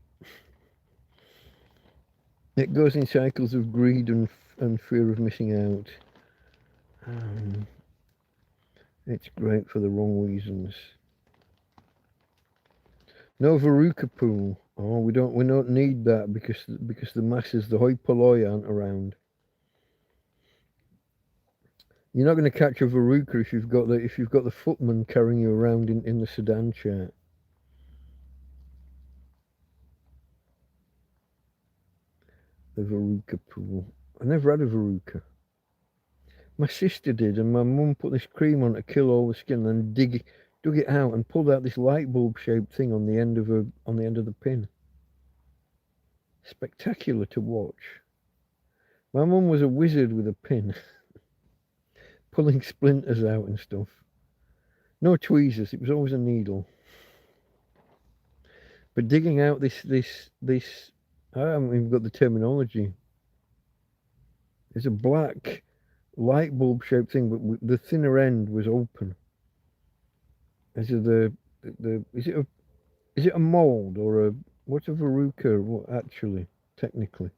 It goes in cycles of greed and fear of missing out. It's great for the wrong reasons. No Veruca pool. Oh, we don't need that because the masses, the hoi polloi, aren't around. You're not going to catch a Veruca if you've got the footman carrying you around in the sedan chair. The Veruca pool. I never had a Veruca. My sister did, and my mum put this cream on to kill all the skin, and dug it out and pulled out this light bulb shaped thing on the end of the pin. Spectacular to watch. My mum was a wizard with a pin. Pulling splinters out and stuff. No tweezers, it was always a needle. But digging out this I haven't even got the terminology. It's a black light bulb shaped thing, but the thinner end was open. Is it a mold or a what's a Veruca? What actually, technically?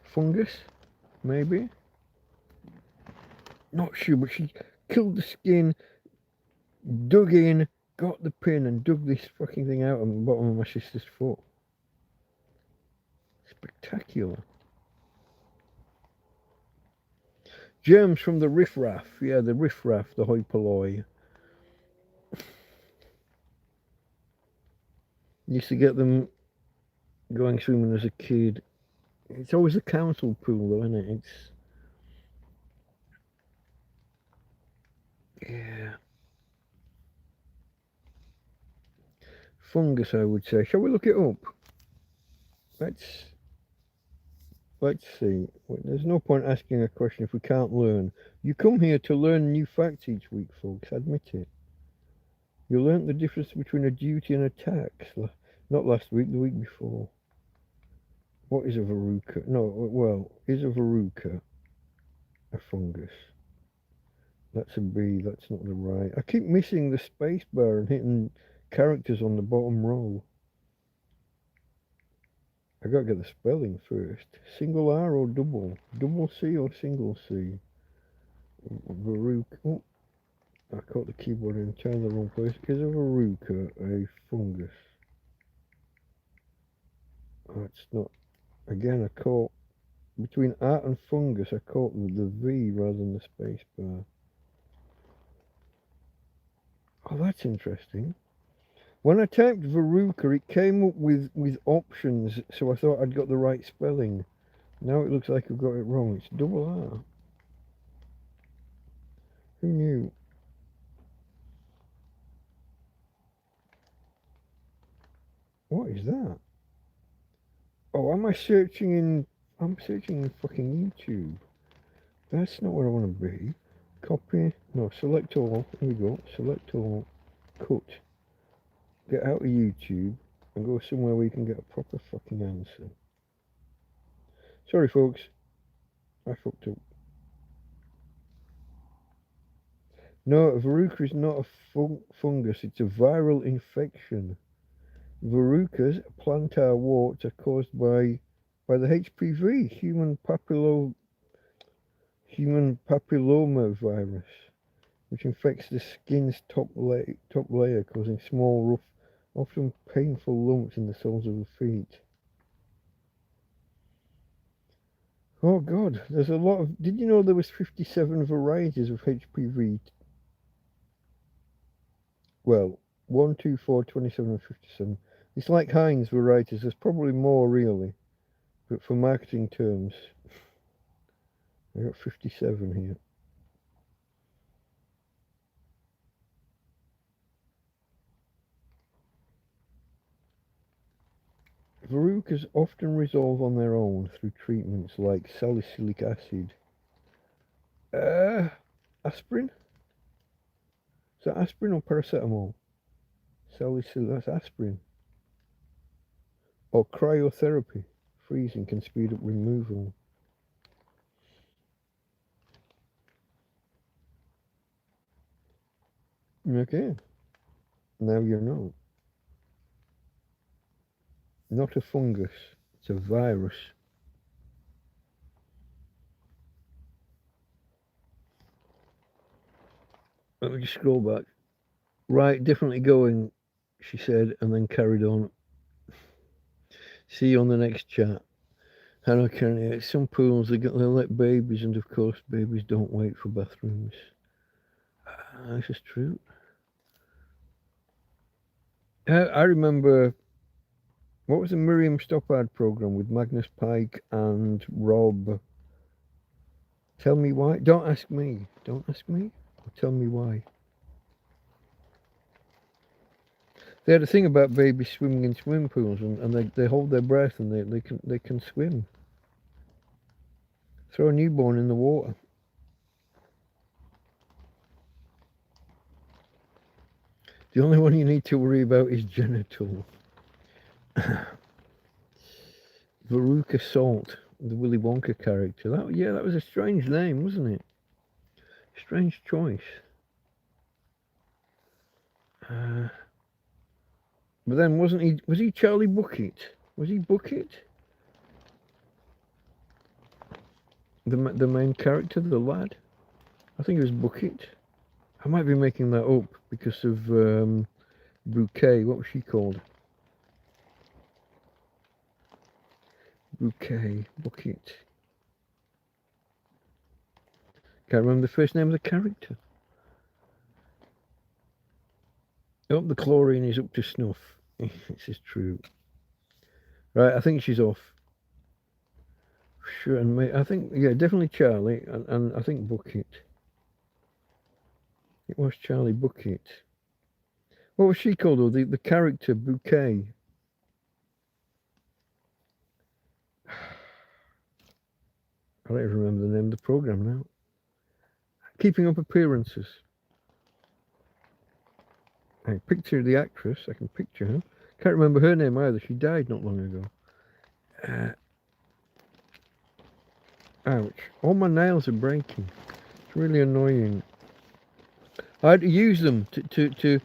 Fungus, maybe. Not sure, but she killed the skin, dug in, got the pin, and dug this fucking thing out on the bottom of my sister's foot. Spectacular. Germs from the riffraff. Yeah, the riffraff, the hoi polloi. Used to get them going swimming as a kid. It's always a council pool though, isn't it? Yeah. Fungus, I would say. Shall we look it up? Let's see. There's no point asking a question if we can't learn. You come here to learn new facts each week, folks. Admit it. You learnt the difference between a duty and a tax. Not last week, the week before. What is a Veruca? No, well, is a Veruca a fungus? That's a B, that's not the right. I keep missing the space bar and hitting characters on the bottom row. I gotta get the spelling first. Single R or double? Double C or single C? Veruca. Oh, I caught the keyboard in the wrong place. Is a Veruca a fungus? Oh, it's not. Again, I caught between art and fungus. I caught the V rather than the space bar. Oh, that's interesting. When I typed Veruca, it came up with options, so I thought I'd got the right spelling. Now it looks like I've got it wrong. It's double R. Who knew? What is that? Oh, am I searching in... I'm searching in fucking YouTube. That's not where I want to be. Copy. No, select all. Here we go. Select all. Cut. Get out of YouTube and go somewhere where you can get a proper fucking answer. Sorry, folks. I fucked up. No, Veruca is not a fungus. It's a viral infection. Verrucas, plantar warts, are caused by the HPV, human papilloma virus, which infects the skin's top layer, causing small, rough, often painful lumps in the soles of the feet. Oh God, there's a lot of... Did you know there was 57 varieties of HPV? Well, 1, 2, 4, 27 and 57. It's like Heinz varieties. There's probably more really, but for marketing terms, I got 57 here. Verrucas often resolve on their own through treatments like salicylic acid. Aspirin? Is that aspirin or paracetamol? Salicylic, that's aspirin. Or cryotherapy. Freezing can speed up removal. Okay. Now you know. Not a fungus. It's a virus. Let me just scroll back. Right, definitely going, she said, and then carried on. See you on the next chat. Hannah Kennedy, some pools, they let babies, and of course, babies don't wait for bathrooms. This is true. I remember, what was the Miriam Stoppard program with Magnus Pike and Rob? Tell me why. Don't ask me. Don't ask me. Tell me why. They had a thing about babies swimming in swimming pools, and they hold their breath and they can swim. Throw a newborn in the water. The only one you need to worry about is genital. Veruca Salt, the Willy Wonka character. That was a strange name, wasn't it? Strange choice. But then was he Charlie Bucket? Was he Bucket? The main character, the lad? I think it was Bucket. I might be making that up because of Bouquet. What was she called? Bouquet. Bucket. Can't remember the first name of the character. I hope the chlorine is up to snuff. This is true. Right, I think she's off. Sure, and I think, yeah, definitely Charlie, and I think Bucket. It was Charlie Bucket. What was she called, though? The character Bouquet. I don't even remember the name of the program now. Keeping Up Appearances. I picture the actress. I can picture her. Can't remember her name either. She died not long ago. Ouch. All my nails are breaking. It's really annoying. I had to use them to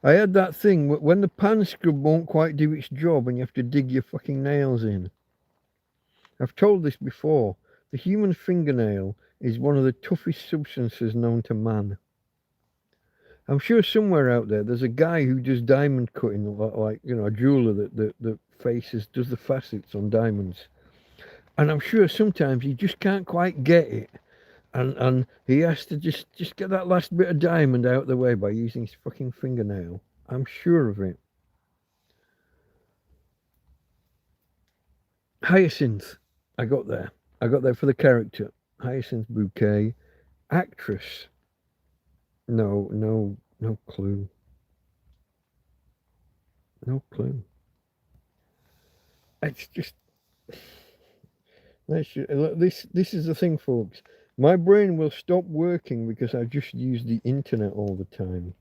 I had that thing when the pan scrub won't quite do its job and you have to dig your fucking nails in. I've told this before. The human fingernail is one of the toughest substances known to man. I'm sure somewhere out there's a guy who does diamond cutting, like a jeweler that does the facets on diamonds. And I'm sure sometimes he just can't quite get it. And he has to just get that last bit of diamond out of the way by using his fucking fingernail. I'm sure of it. Hyacinth. I got there for the character. Hyacinth Bouquet. Actress. No clue. No clue. It's just... This is the thing, folks. My brain will stop working because I just use the internet all the time.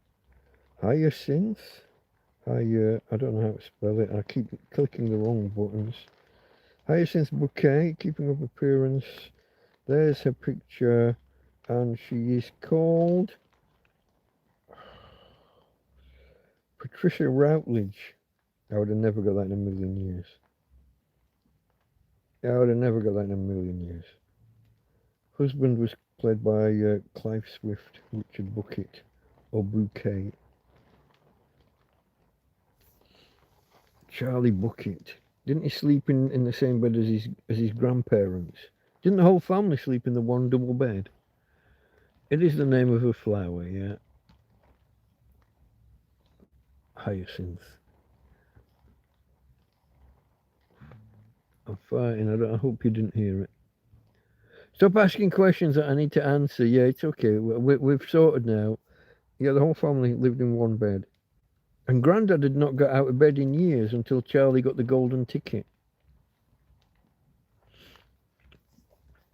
Hyacinth? I don't know how to spell it. I keep clicking the wrong buttons. Hyacinth Bouquet, Keeping Up Appearance. There's her picture. And she is called Patricia Routledge. I would have never got that in a million years. I would have never got that in a million years. Husband was played by Clive Swift, Richard Bucket, or Bouquet. Charlie Bucket. Didn't he sleep in the same bed as his grandparents? Didn't the whole family sleep in the one double bed? It is the name of a flower, yeah. Hyacinth. I'm fighting. I hope you didn't hear it. Stop asking questions that I need to answer. Yeah, it's okay. We've sorted now. Yeah, the whole family lived in one bed. And Grandad had not got out of bed in years until Charlie got the golden ticket.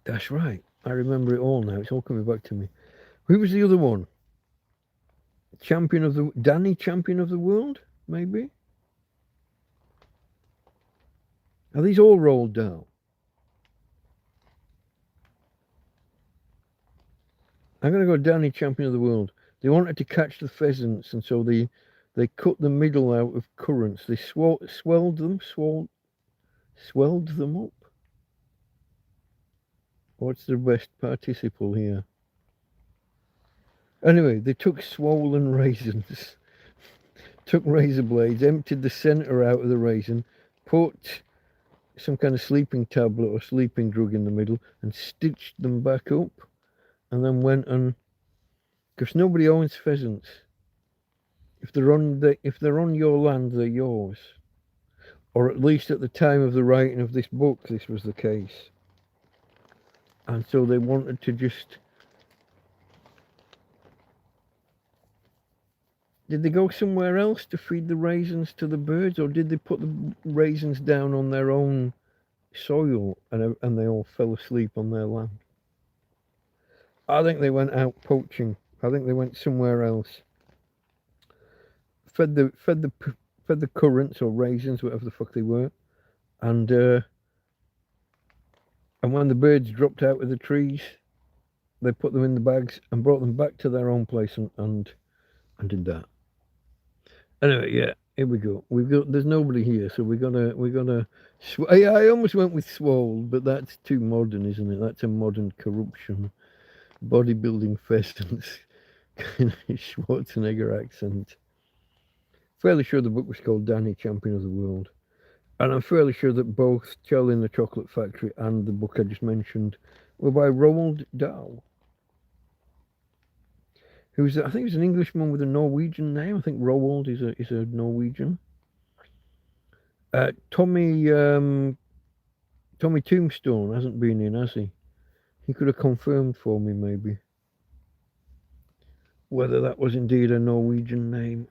That's right. I remember it all now. It's all coming back to me. Who was the other one? Danny, champion of the world, maybe? Are these all rolled down? I'm going to go Danny, champion of the world. They wanted to catch the pheasants, and so they cut the middle out of currants. They swelled them up. What's the best participle here? Anyway, they took swollen raisins, took razor blades, emptied the centre out of the raisin, put some kind of sleeping tablet or sleeping drug in the middle, and stitched them back up, and then went and, because nobody owns pheasants. If they're on your land, they're yours. Or at least at the time of the writing of this book, this was the case. And so they wanted to just... Did they go somewhere else to feed the raisins to the birds, or did they put the raisins down on their own soil and they all fell asleep on their land? I think they went out poaching. I think they went somewhere else. Fed the currants or raisins, whatever the fuck they were, and when the birds dropped out of the trees, they put them in the bags and brought them back to their own place and did that. Anyway, yeah, here we go. There's nobody here, so we're gonna. I almost went with swole, but that's too modern, isn't it? That's a modern corruption. Bodybuilding pheasants, kind of Schwarzenegger accent. Fairly sure the book was called Danny, Champion of the World. And I'm fairly sure that both Charlie and the Chocolate Factory and the book I just mentioned were by Roald Dahl. I think he was an Englishman with a Norwegian name. I think Roald is a Norwegian. Tommy Tombstone hasn't been in, has he? He could have confirmed for me, maybe, whether that was indeed a Norwegian name.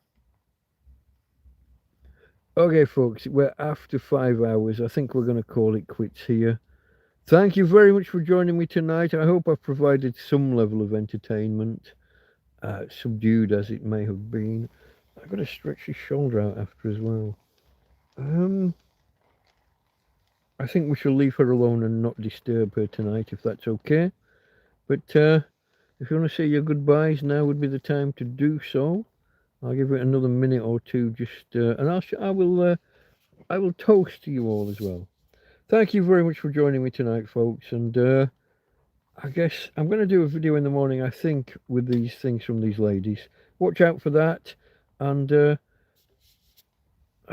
Okay, folks, we're after 5 hours. I think we're going to call it quits here. Thank you very much for joining me tonight. I hope I've provided some level of entertainment, subdued as it may have been. I've got to stretch his shoulder out after as well. I think we shall leave her alone and not disturb her tonight, if that's okay. But if you want to say your goodbyes, now would be the time to do so. I'll give it another minute or two, just and I will toast to you all as well. Thank you very much for joining me tonight, folks. And I guess I'm going to do a video in the morning, I think, with these things from these ladies. Watch out for that. And I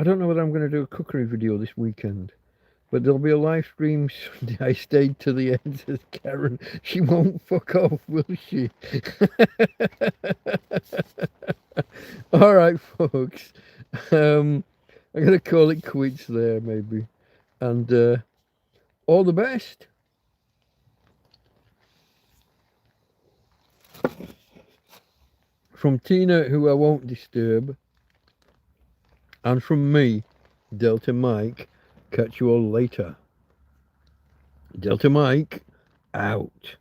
don't know whether I'm going to do a cookery video this weekend, but there'll be a live stream Sunday. I stayed to the end, says Karen. She won't fuck off, will she? All right, folks. I'm going to call it quits there, maybe. And all the best. From Tina, who I won't disturb, and from me, Delta Mike. Catch you all later. Delta Mike, out.